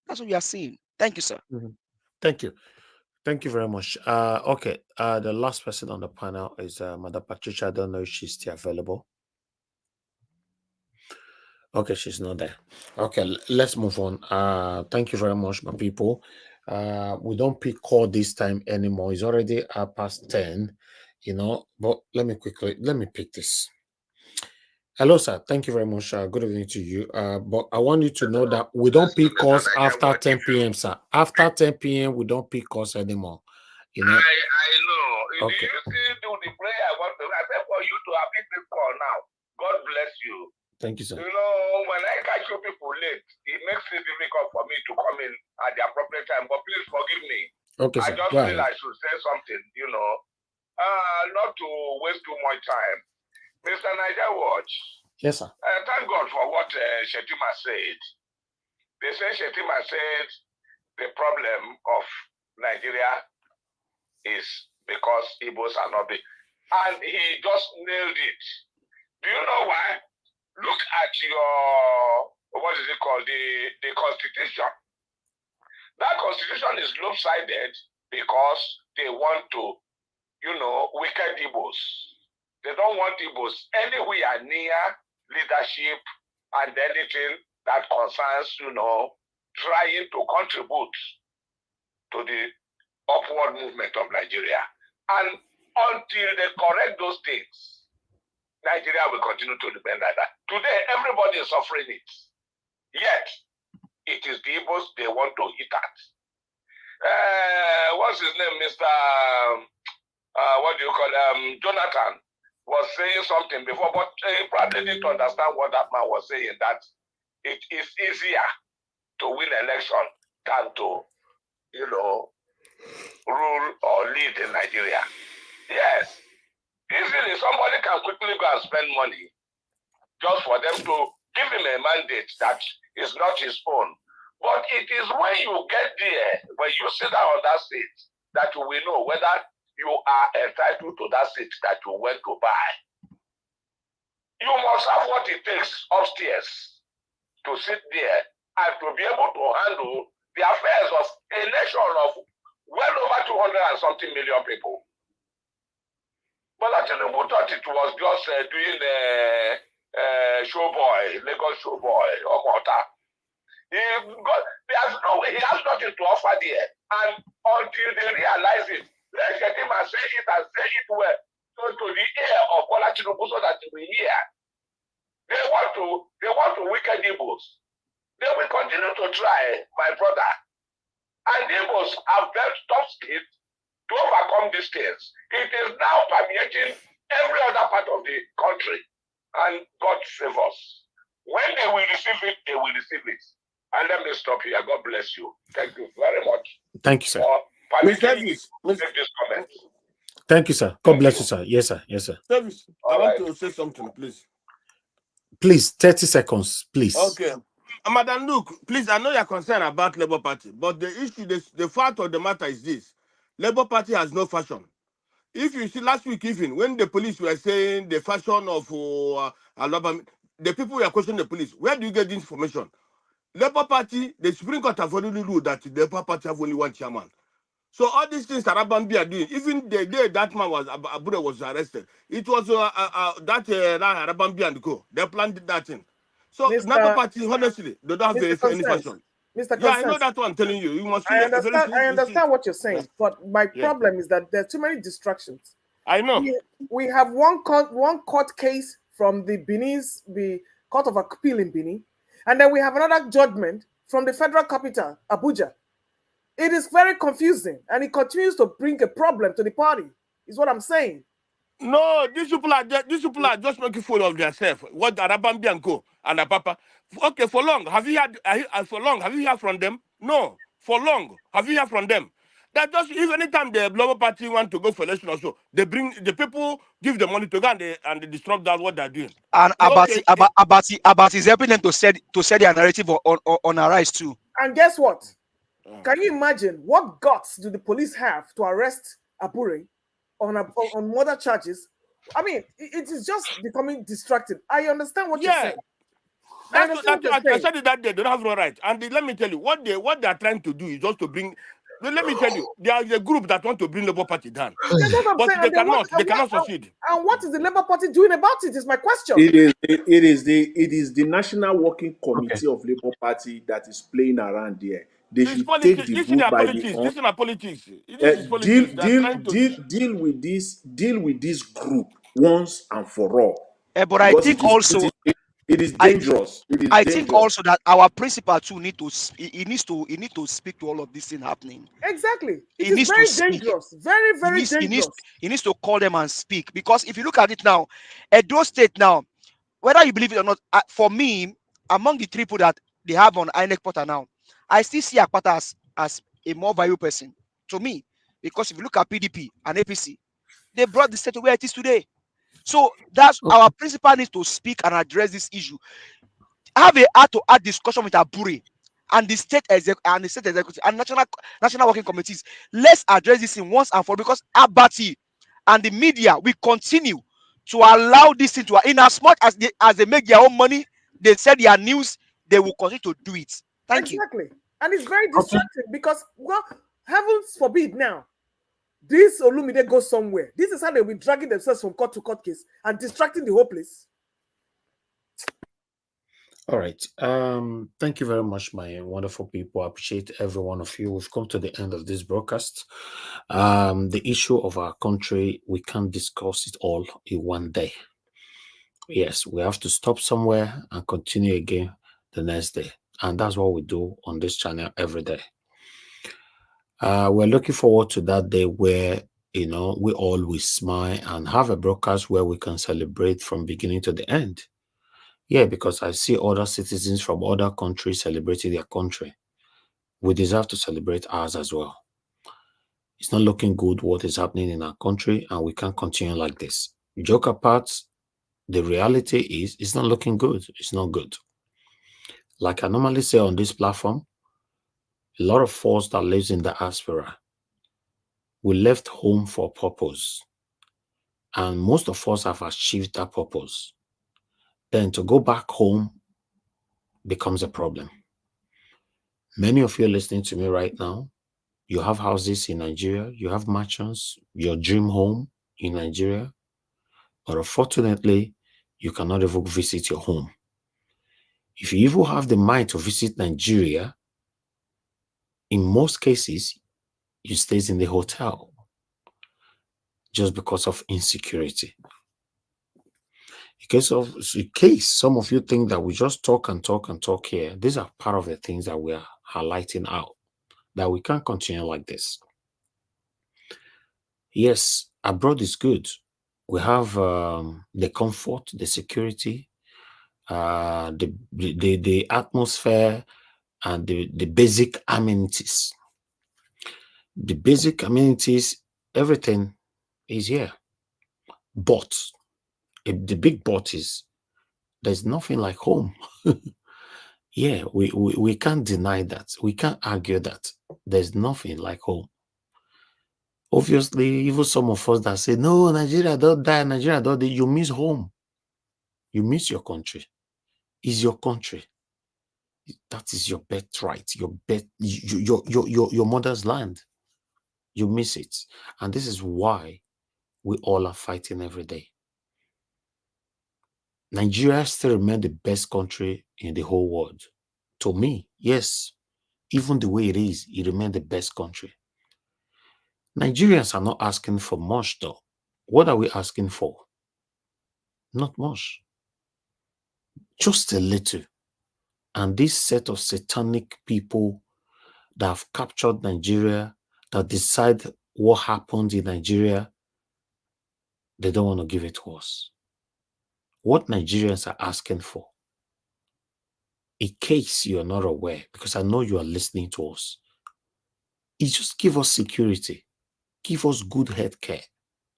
That's what we are seeing. Thank you, sir. Mm-hmm. Thank you. Thank you very much. Okay. The last person on the panel is Madam Patricia. I don't know if she's still available. Okay, she's not there. Okay, let's move on. Thank you very much, my people. We don't pick call this time anymore. It's already past 10, but let me pick this. Hello, sir. Thank you very much. Good evening to you. But I want you to know that we don't pick calls after 10 p.m., sir. After 10 p.m., we don't pick calls anymore. I know. Okay. You still do the prayer I want to. I said for you to have picked this call now. God bless you. Thank you, sir. When I catch you people late, it makes it difficult for me to come in at the appropriate time. But please forgive me. Okay, sir. I just feel I should say something, not to waste too much time. Mr. Niger Watch. Yes, sir. Thank God for what Shetima said. They say Shetima said the problem of Nigeria is because Igbos are not big. And he just nailed it. Do you know why? Look at your, what is it called, the Constitution. That Constitution is lopsided because they want to, wicked Igbos. They don't want Igbos anywhere near leadership and anything that concerns, trying to contribute to the upward movement of Nigeria. And until they correct those things, Nigeria will continue to remain like that. Today, everybody is suffering it. Yet, it is the Igbos they want to hit at. What's his name? Mr. Jonathan was saying something before, but he probably didn't understand what that man was saying, that it is easier to win election than to, rule or lead in Nigeria. Yes. Easily, somebody can quickly go and spend money just for them to give him a mandate that is not his own. But it is when you get there, when you sit down on that seat, that you will know whether you are entitled to that seat that you went to buy. You must have what it takes upstairs to sit there and to be able to handle the affairs of a nation of well over 200 and something million people. But Tinubu thought it was just doing showboy, Lagos showboy, or Mota. He has nothing to offer there. And until they realize it, let him say it and say it well. So to the ear of Bola Tinubu so that they will hear. They want to wicked Igbos. They will continue to try, my brother. And Igbos have very tough skin to overcome these things. It is now permeating every other part of the country. And God save us. When they will receive it, they will receive it. And let me stop here. God bless you. Thank you very much. Thank you, sir. For permitting me to make this comment. Thank you, sir. God bless you, sir. Yes, sir. Yes, sir. Service, I want to say something, please. Please, 30 seconds, please. Okay. Madam Luke, please, I know you're concerned about Labour Party, but the issue, the fact of the matter is this. Labour Party has no fashion. If you see last week even, when the police were saying the fashion of the people were questioning the police, where do you get this information? Labour Party, the Supreme Court have already ruled that the Labour Party have only one chairman. So all these things that Arabambi are doing, even the day that man Abuja was arrested, it was that Arabambi and co. They planned that thing. So Labour Party, honestly, they don't have any fashion. Mr. Yeah, I know that's what I'm telling you. You must. I understand what you're saying, but my problem is that there are too many distractions. I know. We have one court case from the Court of Appeal in Benin, and then we have another judgment from the federal capital, Abuja. It is very confusing, and it continues to bring a problem to the party, is what I'm saying. No, these people are just making fool of themselves. What Arabambi and Co and Apapa. Okay, for long, have you heard from them? No. For long, have you heard from them? That just if anytime the Labour Party want to go for election or so, they bring the people, give the money to go and they disrupt that what they're doing. And Okay, Abati is helping them to set their narrative on a rise too. And guess what? Can you imagine what guts do the police have to arrest Abure on murder charges? I mean, it is just becoming distracting. I understand what you're saying. I said it that day. They don't have no right. And let me tell you, what they are trying to do is just to bring. Let me tell you, there is a group that want to bring Labour Party down, but they cannot. They cannot succeed. And what is the Labour Party doing about it? Is my question. It is the National Working Committee of Labour Party that is playing around there. They should take the bull by the horn. This is politics. This is politics. Deal with this group once and for all. But I think also it is dangerous. I think also that our principal too need to speak to all of this thing happening. Exactly. It is very dangerous. Very, very dangerous. He needs to call them and speak, because if you look at it now, Edo State now, whether you believe it or not, for me, among the three people that they have on INEC portal now, I still see Akpata as a more valuable person to me, because if you look at PDP and APC, they brought the state to where it is today. So that's our principal needs to speak and address this issue. Have a heart-to-heart discussion with Abure and the state executive and national working committees. Let's address this in once and for all, because Abati and the media will continue to allow this thing to, in as much as they make their own money, they sell their news, they will continue to do it. Thank you. Exactly. And it's very distracting because, well, heavens forbid now, this Olumide goes somewhere. This is how they'll be dragging themselves from court to court case and distracting the whole place. All right. Thank you very much, my wonderful people. I appreciate every one of you. We've come to the end of this broadcast. The issue of our country, we can't discuss it all in one day. Yes, we have to stop somewhere and continue again the next day. And that's what we do on this channel every day. We're looking forward to that day where, we all will smile and have a broadcast where we can celebrate from beginning to the end. Yeah, because I see other citizens from other countries celebrating their country. We deserve to celebrate ours as well. It's not looking good what is happening in our country, and we can't continue like this. Joke apart, the reality is it's not looking good. It's not good. Like I normally say on this platform, a lot of us that lives in the diaspora, we left home for a purpose. And most of us have achieved that purpose. Then to go back home becomes a problem. Many of you listening to me right now, you have houses in Nigeria, you have mansions, your dream home in Nigeria, but unfortunately, you cannot even visit your home. If you even have the mind to visit Nigeria, in most cases, you stay in the hotel just because of insecurity. In case some of you think that we just talk and talk and talk here, these are part of the things that we are highlighting out, that we can't continue like this. Yes, abroad is good. We have the comfort, the security, the atmosphere, and the basic amenities. The basic amenities, everything is here. But the big but is there's nothing like home. Yeah, we can't deny that. We can't argue that. There's nothing like home. Obviously, even some of us that say, no, Nigeria don't die, Nigeria don't die, you miss home. You miss your country. It's your country. That is your birthright, your mother's land. You miss it. And this is why we all are fighting every day. Nigeria still remains the best country in the whole world. To me, yes, even the way it is, it remains the best country. Nigerians are not asking for much though. What are we asking for? Not much. Just a little. And this set of satanic people that have captured Nigeria, that decide what happened in Nigeria, They don't want to give it to us. What Nigerians are asking for, in case you are not aware, because I know you are listening to us, is just give us security, give us good health care,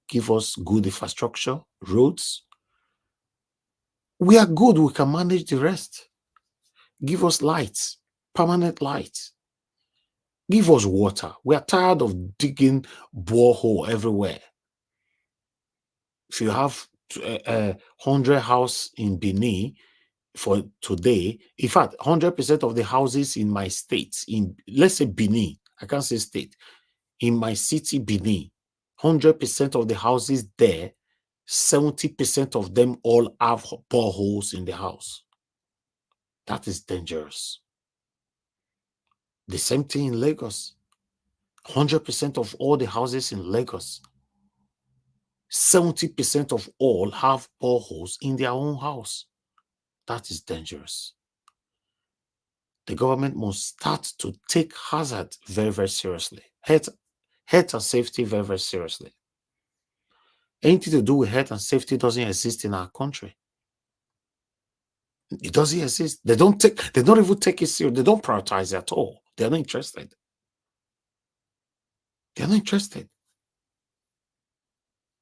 give us good infrastructure, roads. We are good, we can manage the rest. Give us lights, permanent lights. Give us water. We are tired of digging borehole everywhere. If you have 100 houses in Benin for today, in fact, 100% of the houses in my state, in let's say Benin, I can't say state, in my city, Benin, 100% of the houses there, 70% of them all have boreholes in the house. That is dangerous. The same thing in Lagos. 100% of all the houses in Lagos, 70% of all have boreholes in their own house. That is dangerous. The government must start to take hazard very, very seriously. Health and safety very, very seriously. Anything to do with health and safety doesn't exist in our country. It doesn't exist. They don't even take it serious. They don't prioritize it at all. They're not interested. They're not interested.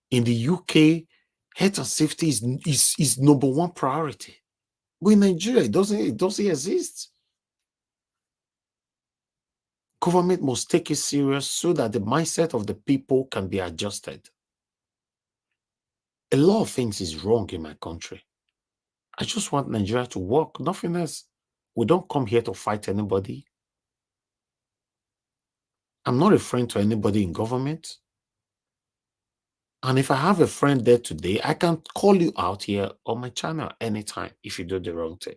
In the UK, health and safety is number one priority. But in Nigeria, it doesn't exist. Government must take it serious so that the mindset of the people can be adjusted. A lot of things is wrong in my country. I just want Nigeria to work, nothing else. We don't come here to fight anybody. I'm not referring to anybody in government. And if I have a friend there today, I can call you out here on my channel anytime if you do the wrong thing.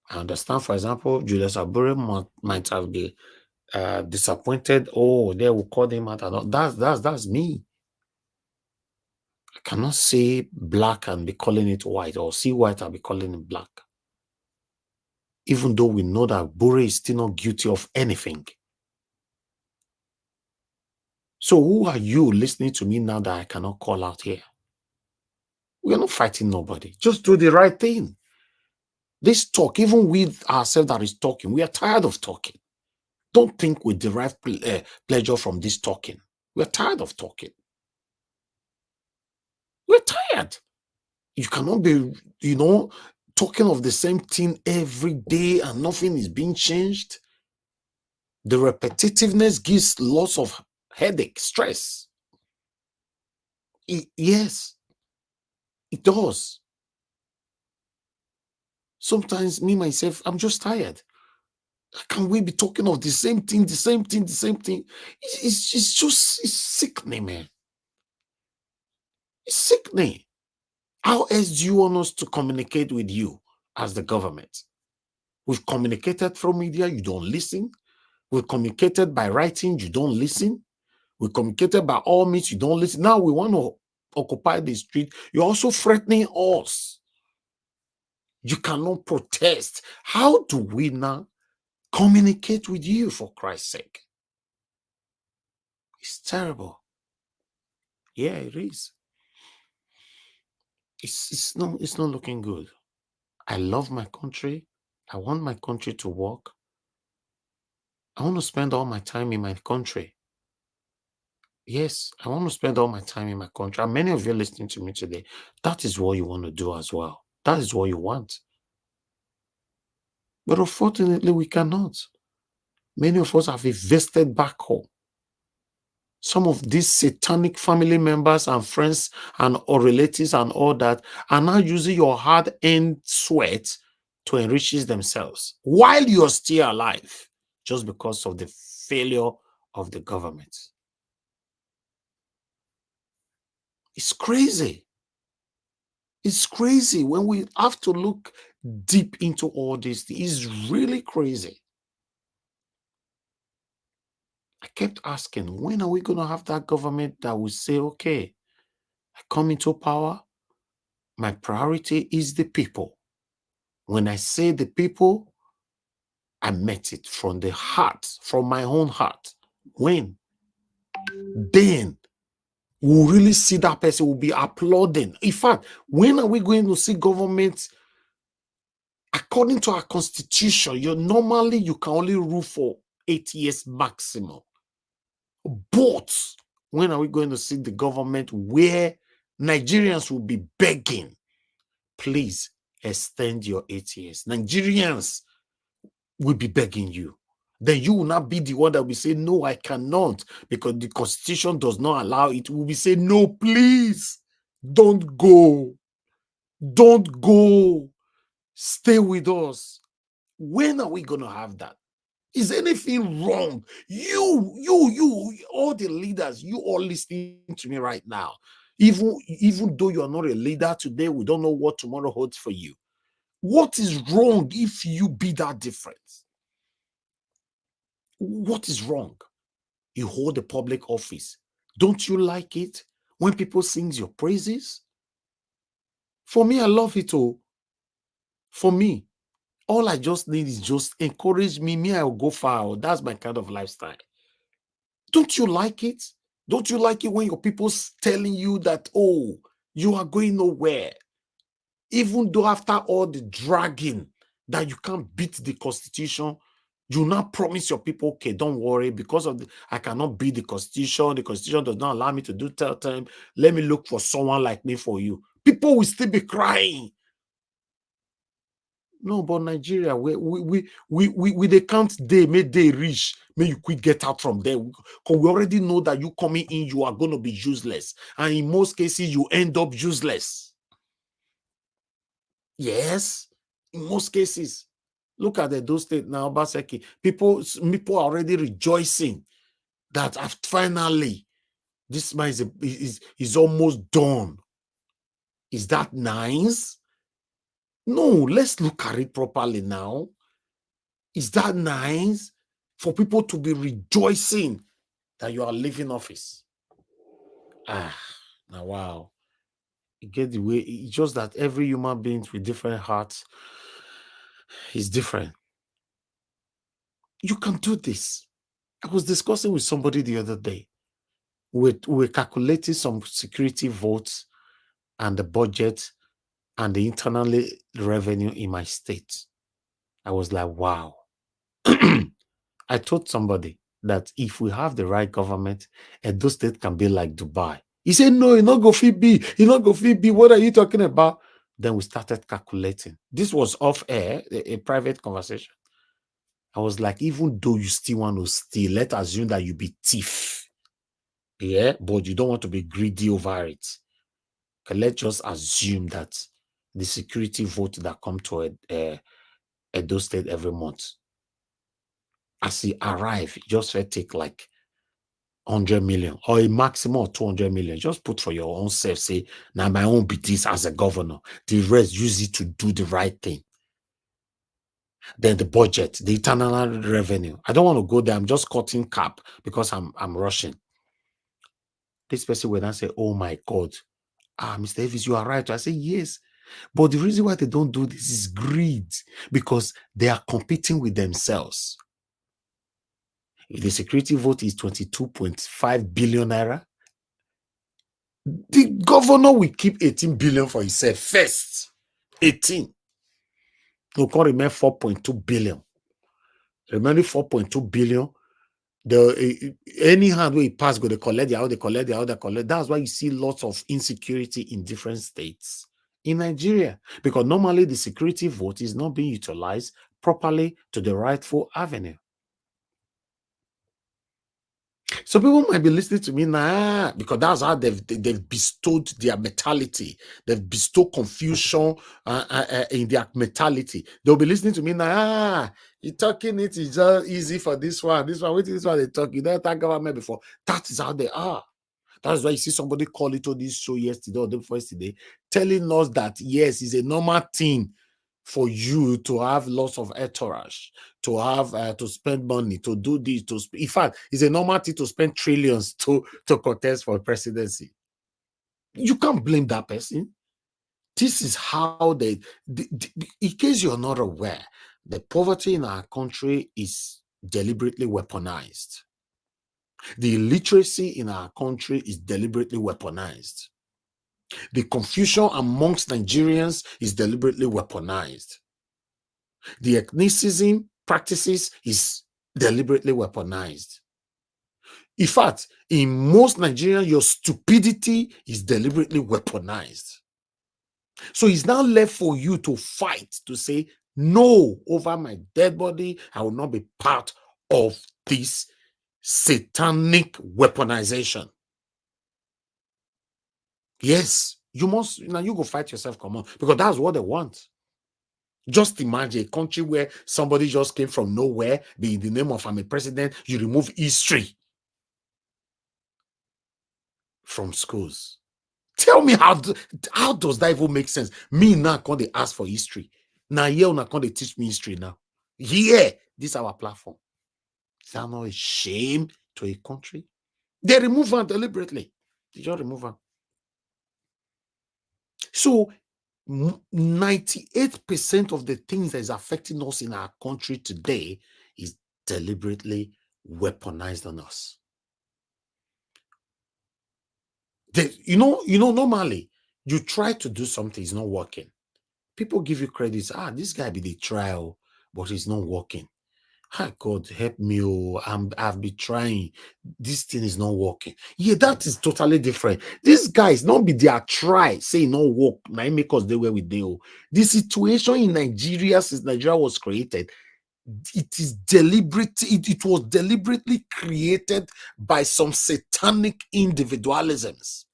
I understand, for example, Julius Abure might have been disappointed. Oh, they will call him out. That's me. I cannot say black and be calling it white, or see white and be calling it black. Even though we know that Bure is still not guilty of anything. So who are you listening to me now that I cannot call out here? We are not fighting nobody. Just do the right thing. This talk, even with ourselves that is talking, we are tired of talking. Don't think we derive pleasure from this talking. We're tired of talking. We're tired. You cannot be, talking of the same thing every day and nothing is being changed. The repetitiveness gives lots of headache, stress. Yes, it does. Sometimes me, myself, I'm just tired. Can we be talking of the same thing, the same thing, the same thing? It's sickening, man. It's sickening. How else do you want us to communicate with you as the government? We've communicated through media, you don't listen. We've communicated by writing, you don't listen. We communicated by all means, you don't listen. Now we want to occupy the street. You're also threatening us. You cannot protest. How do we now communicate with you, for Christ's sake? It's terrible. Yeah, it is. It's not looking good. I love my country. I want my country to work. I want to spend all my time in my country. Yes, I want to spend all my time in my country. And many of you listening to me today, that is what you want to do as well. That is what you want. But unfortunately, we cannot. Many of us have invested back home. Some of these satanic family members and friends and or relatives and all that are now using your hard-earned sweat to enrich themselves while you're still alive, just because of the failure of the government. It's crazy. It's crazy when we have to look deep into all this. It's really crazy. I kept asking, when are we going to have that government that will say, okay, I come into power, my priority is the people. When I say the people, I meant it from the heart, from my own heart. When? Then we'll really see that person, will be applauding. In fact, when are we going to see government? According to our constitution, normally you can only rule for 8 years maximum. But when are we going to see the government where Nigerians will be begging, please extend your 8 years? Nigerians will be begging you. Then you will not be the one that will say, no, I cannot, because the constitution does not allow it. We will be saying, no, please, don't go. Don't go. Stay with us. When are we going to have that? Is anything wrong? You, all the leaders, you all listening to me right now, even though you are not a leader today, we don't know what tomorrow holds for you. What is wrong if you be that different? What is wrong? You hold a public office. Don't you like it when people sing your praises? For me, I love it all. For me, all I just need is just encourage me. Me, I'll go far. That's my kind of lifestyle. Don't you like it? Don't you like it when your people's telling you that, oh, you are going nowhere? Even though after all the dragging that you can't beat the constitution, you now promise your people, okay, don't worry, because of I cannot beat the constitution does not allow me to do third term. Let me look for someone like me for you. People will still be crying. No, but Nigeria, we they count day, may they reach, may you quick get out from there. Because we already know that you coming in, you are going to be useless. And in most cases, you end up useless. Yes, in most cases. Look at the Edo State now, Baseki. People are already rejoicing that finally this man is almost done. Is that nice? No, let's look at it properly now. Is that nice for people to be rejoicing that you are leaving office? Now wow. You get the way. It's just that every human being with different hearts is different. You can do this. I was discussing with somebody the other day. We were calculating some security votes and the budget and the internal revenue in my state. I was like, wow. I told somebody that if we have the right government, Edo State can be like Dubai. He said, no, you're not going to be. You're not going to be. What are you talking about? Then we started calculating. This was off air, a private conversation. I was like, even though you still want to steal, let's assume that you be thief. Yeah, but you don't want to be greedy over it. Okay, let's just assume that the security vote that come to Edo State every month, as he arrive, just take like 100 million or a maximum of 200 million. Just put for your own self, say, now my own be this as a governor. The rest, use it to do the right thing. Then the budget, the internal revenue. I don't want to go there. I'm just cutting cap because I'm rushing. This person will then say, oh my God, Mr. Davis, you are right. I say, yes. But the reason why they don't do this is greed, because they are competing with themselves. If the security vote is 22.5 billion naira, the governor will keep 18 billion for himself first. 18. He'll call remain 4.2 billion. Remaining 4.2 billion, any hand where he pass, go they collect the they collect the they collect. That's why you see lots of insecurity in different states in Nigeria, because normally the security vote is not being utilized properly to the rightful avenue. So people might be listening to me now because that's how they've bestowed their mentality. They've bestowed confusion in their mentality. They'll be listening to me now. You're talking it is just easy for this one. This one, this one they talk. You never talk government before. That is how they are. That's why you see somebody call it on this show yesterday or the first day, telling us that yes, it's a normal thing for you to have lots of entourage, to have to spend money, to do this, in fact, it's a normal thing to spend trillions to contest for presidency. You can't blame that person. This is how in case you're not aware, the poverty in our country is deliberately weaponized. The illiteracy in our country is deliberately weaponized. The confusion amongst Nigerians is deliberately weaponized. The ethnicism practices is deliberately weaponized. In fact, in most Nigerians, your stupidity is deliberately weaponized. So it's now left for you to fight to say, no, over my dead body, I will not be part of this satanic weaponization. Yes, you must, now you go fight yourself, come on, because that's what they want. Just imagine a country where somebody just came from nowhere, be in the name of I'm a president, you remove history from schools. Tell me how does that even make sense? Me now can't they ask for history. Now here now can't they teach me history now. Yeah, this is our platform. Is that not a shame to a country? They remove her deliberately. They just remove her. So 98% of the things that is affecting us in our country today is deliberately weaponized on us. Normally you try to do something, it's not working. People give you credits. This guy be the trial, but it's not working. God help me. I've been trying. This thing is not working. Yeah, that is totally different. This guy is not be their try, say no work. Now make us the way we do. The situation in Nigeria since Nigeria was created, it is deliberate. It was deliberately created by some satanic individualisms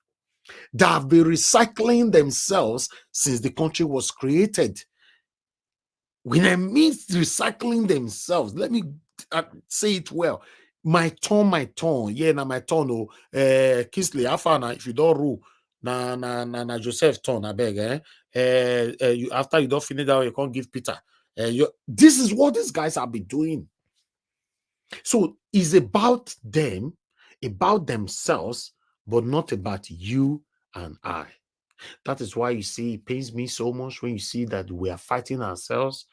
that have been recycling themselves since the country was created. When I mean recycling themselves, let me say it well. My turn. Yeah, now my turn. Oh, Kisley, Afana, if you don't rule, na Joseph turn, I beg. After you don't finish that, you can't give Peter. This is what these guys have been doing. So it's about them, about themselves, but not about you and I. That is why you see, it pains me so much when you see that we are fighting ourselves.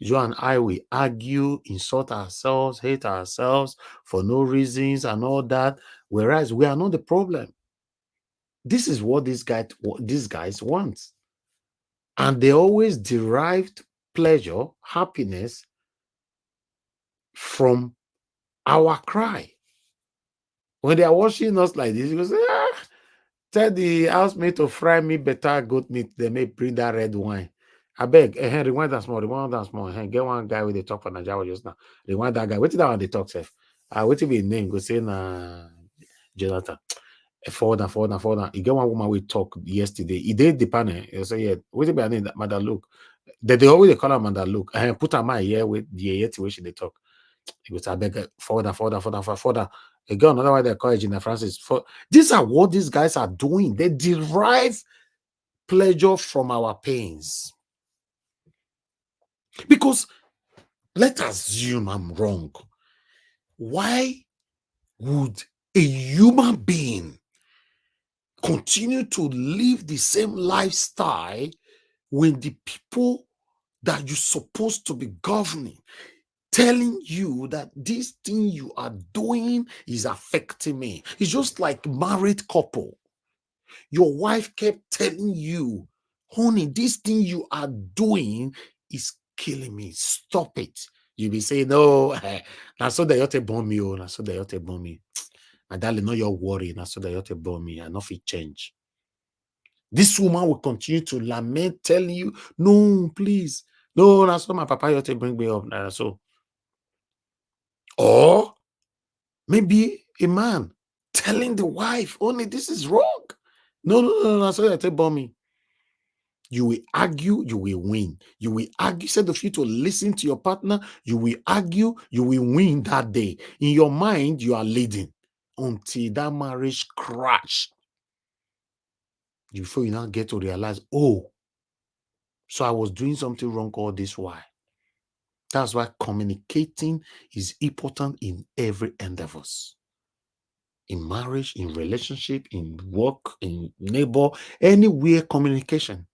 You and I, we argue, insult ourselves, hate ourselves for no reasons and all that, whereas we are not the problem. This is what these guys want. And they always derived pleasure, happiness from our cry. When they are watching us like this, you go, tell the housemaid to fry me better goat meat. They may bring that red wine. I beg, rewind that small. Get one guy with the talk for Nigeria just now. Rewind that guy. Wait till that one they talk, Seth. Wait till be name. Go say Jonathan. Forward. You get one woman we talk yesterday. He did the panel. He say, yeah, wait till be her name, Mother Luke. They always call her Mother Luke. Put her my here with the yet way she they talk. He goes, I beg, forward. Again, another way they call it Gina Francis. These are what these guys are doing. They derive pleasure from our pains. Because let's assume I'm wrong. Why would a human being continue to live the same lifestyle when the people that you're supposed to be governing telling you that this thing you are doing is affecting me? It's just like married couple. Your wife kept telling you, honey, this thing you are doing is killing me. Stop it. You be saying, no, that's so that you to bomb me. Oh, that's so that you to bomb me. My darling, no, you're worried. That's so that you to bomb me. I know if it change. This woman will continue to lament, telling you, no, please. No, that's what my papa you to bring me up. So. Or maybe a man telling the wife, only this is wrong. No, so you to bomb me. You will argue, you will win. You will argue. Instead of you to listen to your partner, you will argue, you will win that day. In your mind, you are leading until that marriage crash. Before you now get to realize, oh, so I was doing something wrong all this while. That's why communicating is important in every endeavors. In marriage, in relationship, in work, in neighbor, anywhere, communication.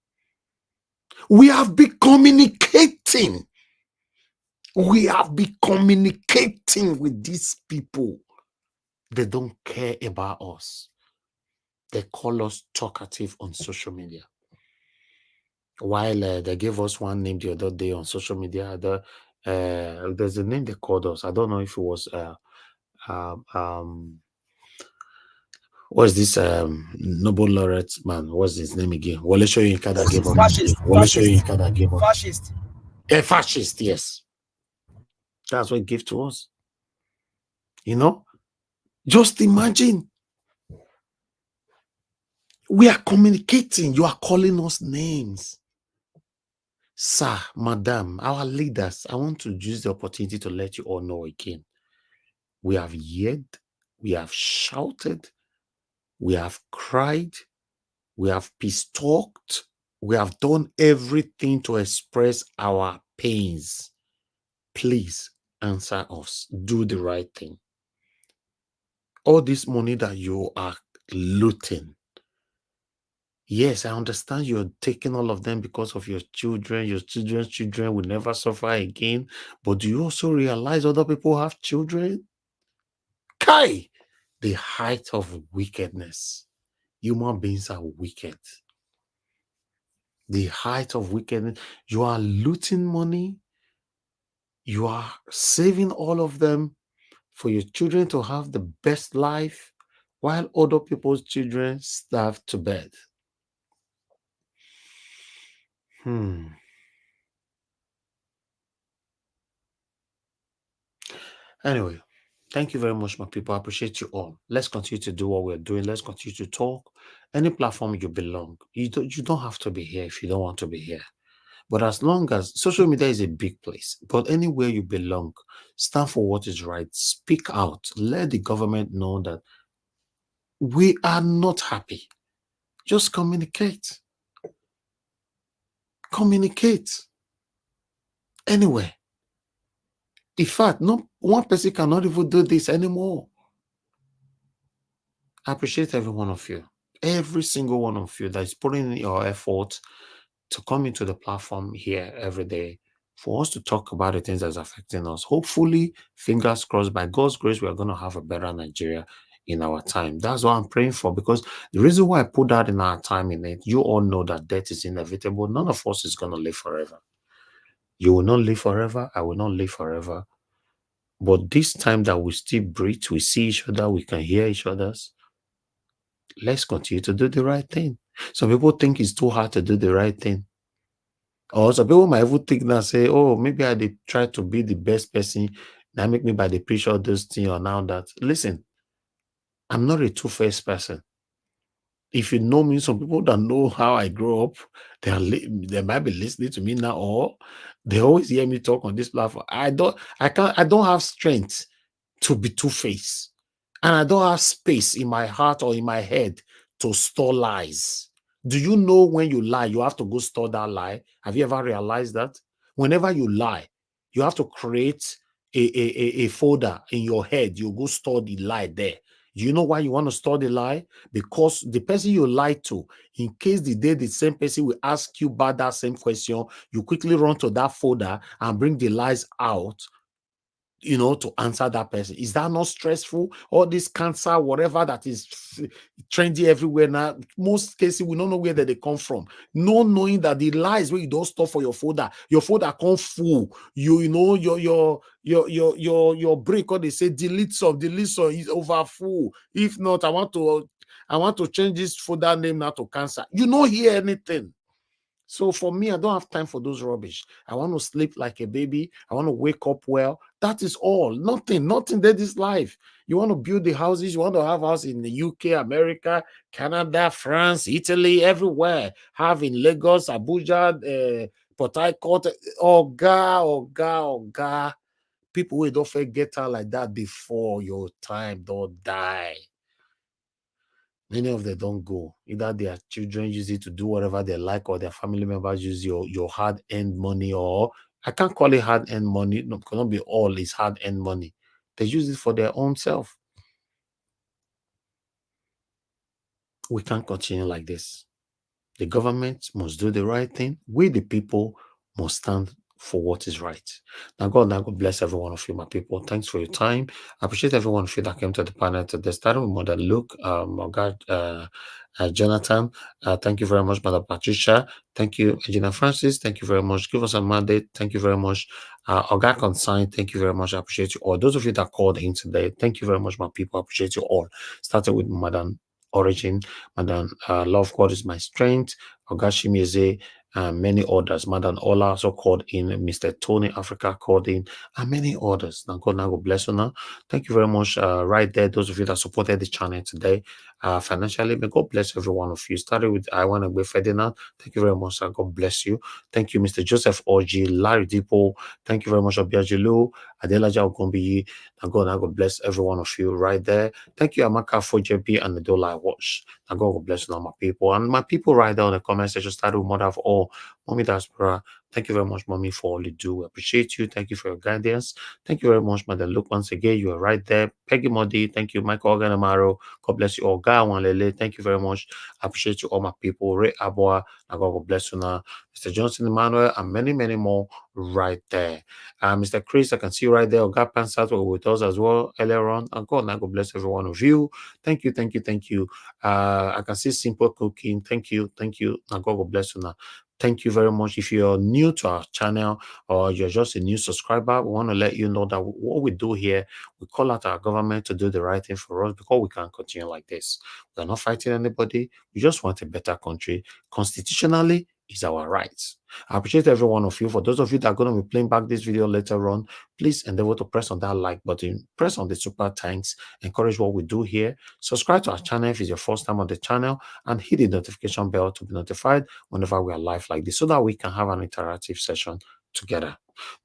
We have been communicating. We have been communicating with these people. They don't care about us. They call us talkative on social media. While they gave us one name the other day on social media, there's a name they called us. I don't know if it was what's this Nobel laureate man? What's his name again? Wole Soyinka that gave up. Wole Soyinka that gave up. Fascist. A fascist, yes. That's what it gave to us. You know, just imagine. We are communicating. You are calling us names. Sir, madam, our leaders, I want to use the opportunity to let you all know again. We have yelled, we have shouted, we have cried, we have peace talked, we have done everything to express our pains. Please answer us. Do the right thing. All this money that you are looting, yes, I understand you're taking all of them because of your children. Your children's children will never suffer again. But do you also realize other people have children? Kai, the height of wickedness. Human beings are wicked. The height of wickedness. You are looting money. You are saving all of them for your children to have the best life while other people's children starve to bed. Anyway, thank you very much, my people. I appreciate you all. Let's continue to do what we're doing. Let's continue to talk. Any platform you belong, you don't have to be here if you don't want to be here. But as long as social media is a big place, but anywhere you belong, stand for what is right. Speak out. Let the government know that we are not happy. Just communicate. Communicate. Anywhere. In fact, no one person cannot even do this anymore. I appreciate every one of you. Every single one of you that is putting in your effort to come into the platform here every day for us to talk about the things that's affecting us. Hopefully, fingers crossed, by God's grace, we are going to have a better Nigeria in our time. That's what I'm praying for, because the reason why I put that in our time in it, you all know that death is inevitable. None of us is going to live forever. You will not live forever. I will not live forever. But this time that we still breathe, we see each other, we can hear each other's, let's continue to do the right thing. Some people think it's too hard to do the right thing. Or some people might even think now, say, oh, maybe I did try to be the best person. That make me by the preacher this thing or now that. Listen, I'm not a two-faced person. If you know me, some people that know how I grew up, they might be listening to me now, or they always hear me talk on this platform. I don't have strength to be two-faced. And I don't have space in my heart or in my head to store lies. Do you know when you lie, you have to go store that lie? Have you ever realized that? Whenever you lie, you have to create a folder in your head. You go store the lie there. You know why you want to store the lie? Because the person you lied to, in case the day the same person will ask you about that same question, you quickly run to that folder and bring the lies out, you know, to answer that person. Is that not stressful? All this cancer, whatever that is trendy everywhere now, most cases we don't know where they come from. No knowing that the lies where you don't store for your folder can't full. You know, your break, or they say delete some is over full. If not, I want to change this folder name now to cancer. You don't hear anything. So for me, I don't have time for those rubbish. I want to sleep like a baby. I want to wake up well. That is all. Nothing that is life. You want to build the houses. You want to have houses in the UK, America, Canada, France, Italy, everywhere. Have in Lagos, Abuja, Port Harcourt. Oga. People who don't forget out like that before your time don't die. Many of them don't go. Either their children use it to do whatever they like, or their family members use your hard-earned money, or I can't call it hard-earned money. No, cannot be all is hard-earned money. They use it for their own self. We can't continue like this. The government must do the right thing. We, the people, must stand for what is right. Now, God bless every one of you, my people. Thanks for your time. I appreciate every one of you that came to the panel today. Starting with Mother Luke, Jonathan. Thank you very much, Mother Patricia. Thank you, Gina Francis. Thank you very much. Give us a mandate. Thank you very much. Oga Consign. Thank you very much. I appreciate you all. Those of you that called in today, thank you very much, my people. I appreciate you all. Starting with Madam Origin, Madam Love God is my strength, Oga Shimieze, many others. Madam Ola also called in, Mr. Tony Africa called in, and many others. Now God bless you now. Thank you very much. Right there, those of you that supported the channel today financially, may God bless every one of you. Started with I want to be Ferdinand. Thank you very much, sir. God bless you. Thank you, Mr. Joseph Oji, Larry Depot. Thank you very much, Abiajilu, Adelaja Ogombiyi. Now God bless every one of you right there. Thank you, Amaka for JP and the Dola Watch. Now God bless you all, my people. And my people right there on the comment section, started with Mother of All, Mommy Diaspora. Thank you very much, Mommy, for all you do. We appreciate you. Thank you for your guidance. Thank you very much, Mother Luke. Once again, you are right there. Peggy Modi, thank you. Michael Oganamaro, God bless you all. Guy Wanlele, thank you very much. I appreciate you all, my people. Ray Aboa, God bless you now. Mr. Johnson Emmanuel, and many, many more right there. Mr. Chris, I can see you right there. God Pansat were with us as well earlier on. And God bless every one of you. Thank you, thank you, thank you. I can see Simple Cooking. Thank you, thank you. And God bless you now. Thank you very much. If you're new to our channel or you're just a new subscriber, we want to let you know that what we do here, we call out our government to do the right thing for us because we can't continue like this. We're not fighting anybody. We just want a better country. Constitutionally, is our rights. I appreciate every one of you. For those of you that are going to be playing back this video later on, please endeavor to press on that like button, press on the super thanks, encourage what we do here. Subscribe to our channel if it's your first time on the channel, and hit the notification bell to be notified whenever we are live like this so that we can have an interactive session together.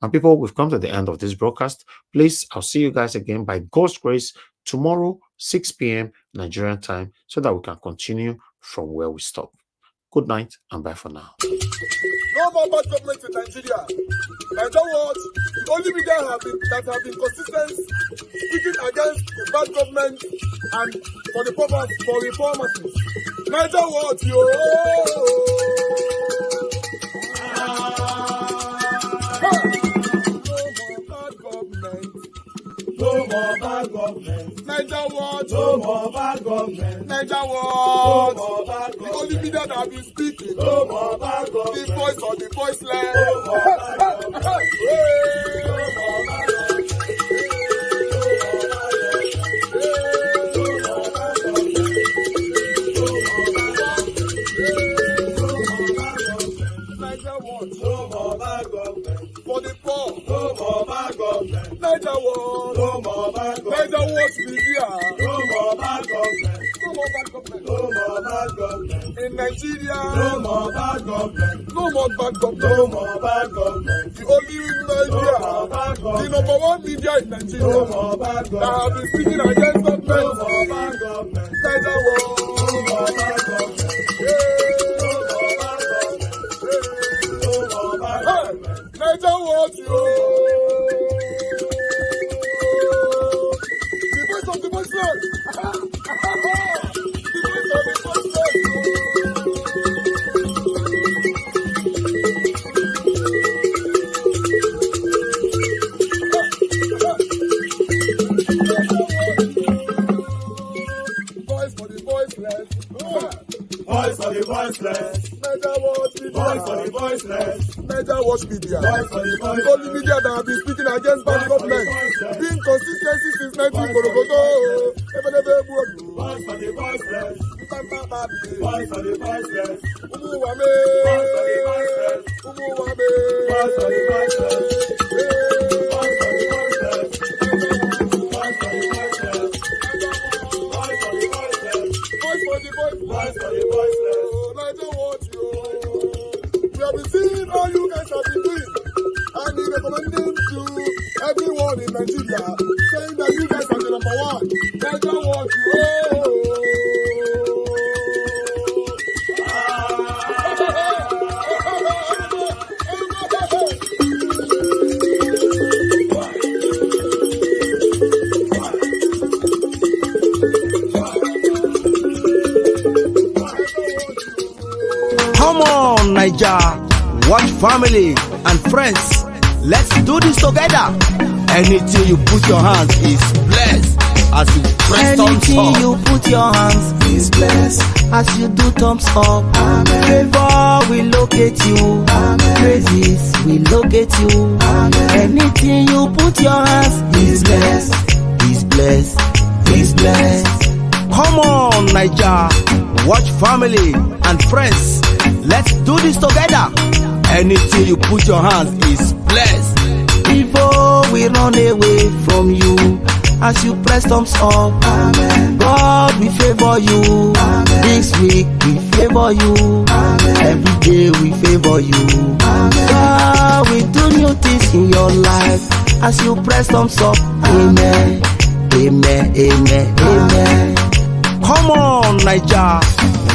Now, people, we've come to the end of this broadcast. Please, I'll see you guys again by God's grace tomorrow, 6 p.m. Nigerian time, so that we can continue from where we stop. Good night and bye for now. No more bad government in Nigeria. Nigeria what? The only media that have been consistent speaking against the bad government and for the purpose for reformers. Nigeria what? No more bad government. Nigeria what? No more bad government. Nigeria what? No more bad government. The only media that have been speaking. No more bad government. The voice of the voiceless. No more bad government. No more bad government. No more bad government. For the poor. No more bad government. Nigeria what? No more bad government. Nigeria what media. No more bad government. No more bad government. No more bad government. In Nigeria. No more bad government. No more bad government. No more bad government. The only media. No more bad government. The number one media in Nigeria. No more bad government. That have been speaking against government. No more bad government. Nigeria what? No more bad government. Nigeria what you? The voice of the voiceless. The voice of the voiceless. Voice for the voiceless. Voice for the voiceless. Nigeria Watch Media. Voice for the voiceless. Nigeria Watch Media. Voice for the voiceless. The only media that have been speaking against bad government. Being consistency since 1944. Voice for the voiceless. Voice for the voiceless. Umuwame. Voice for the voiceless. Umuwame. Voice for the voiceless. Voice for the voiceless. Voice for the voiceless. Voice for the voiceless. Voice for the voiceless. Voice for the voiceless. Nigeria Watch you. We have been seeing all you guys have been doing, and he recommending to everyone in Nigeria, saying that you guys are the number one. Nigeria Watch you. Come on, Naija, watch family and friends. let's do this together. Anything you put your hands is blessed. As you press thumbs Anything up, you put your hands is blessed. As you do thumbs up, favor will locate you. Praises will locate you. Anything you put your hands is blessed. Is blessed. Is blessed. come on, Niger. Watch family and friends. Let's do this together. Anything you put your hands is blessed. Before we run away from you, as you press thumbs up, God will favor you. This week we favor you. Every day we favor you. God will do new things in your life as you press thumbs up. Amen. Amen. Amen. Amen. Come on, Niger.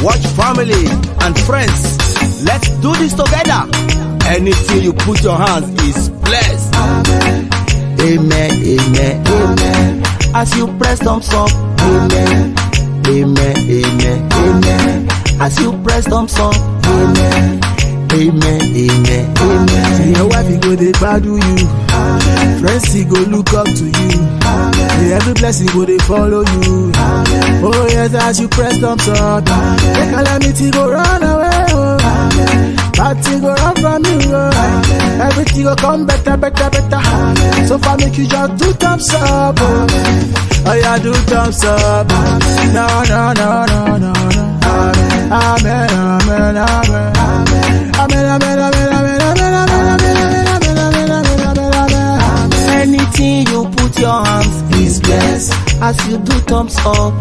Watch family and friends. Let's do this together. Anything you put your hands is blessed. Amen, amen, amen. As you press thumbs up, amen, amen, amen, amen. As you press thumbs up, amen, amen, amen, amen. Your wife, he go they gbadu you. Friends, he go look up to you. Every blessing go they follow you. Oh yes, as you press thumbs up, the calamity go run away. Bad thing go run from you. Everything go come better, better, better. So far make you just do thumbs up. Oh yeah, do thumbs up. No, no, no, no, no, no. Amen, amen, amen. Amen, amen, amen, amen, amen, amen, amen. Anything you put your hands is blessed. As you do thumbs up,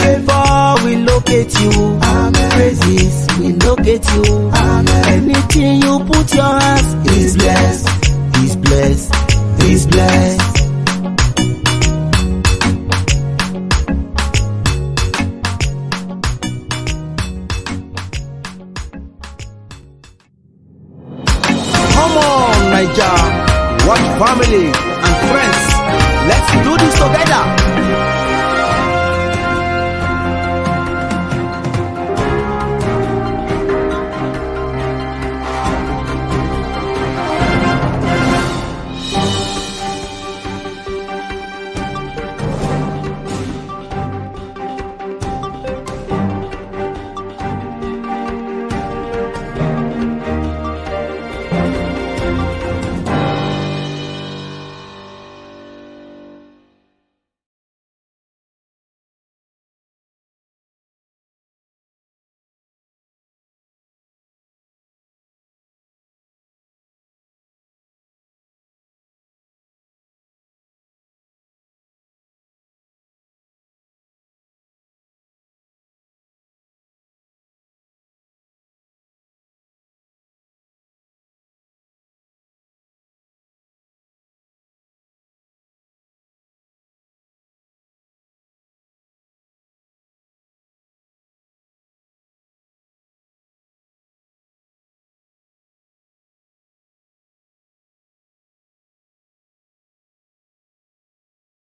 favor will locate you. Praises will locate you. Anything you put your hands is blessed. Is blessed. Is blessed. Come on, Niger. Watch family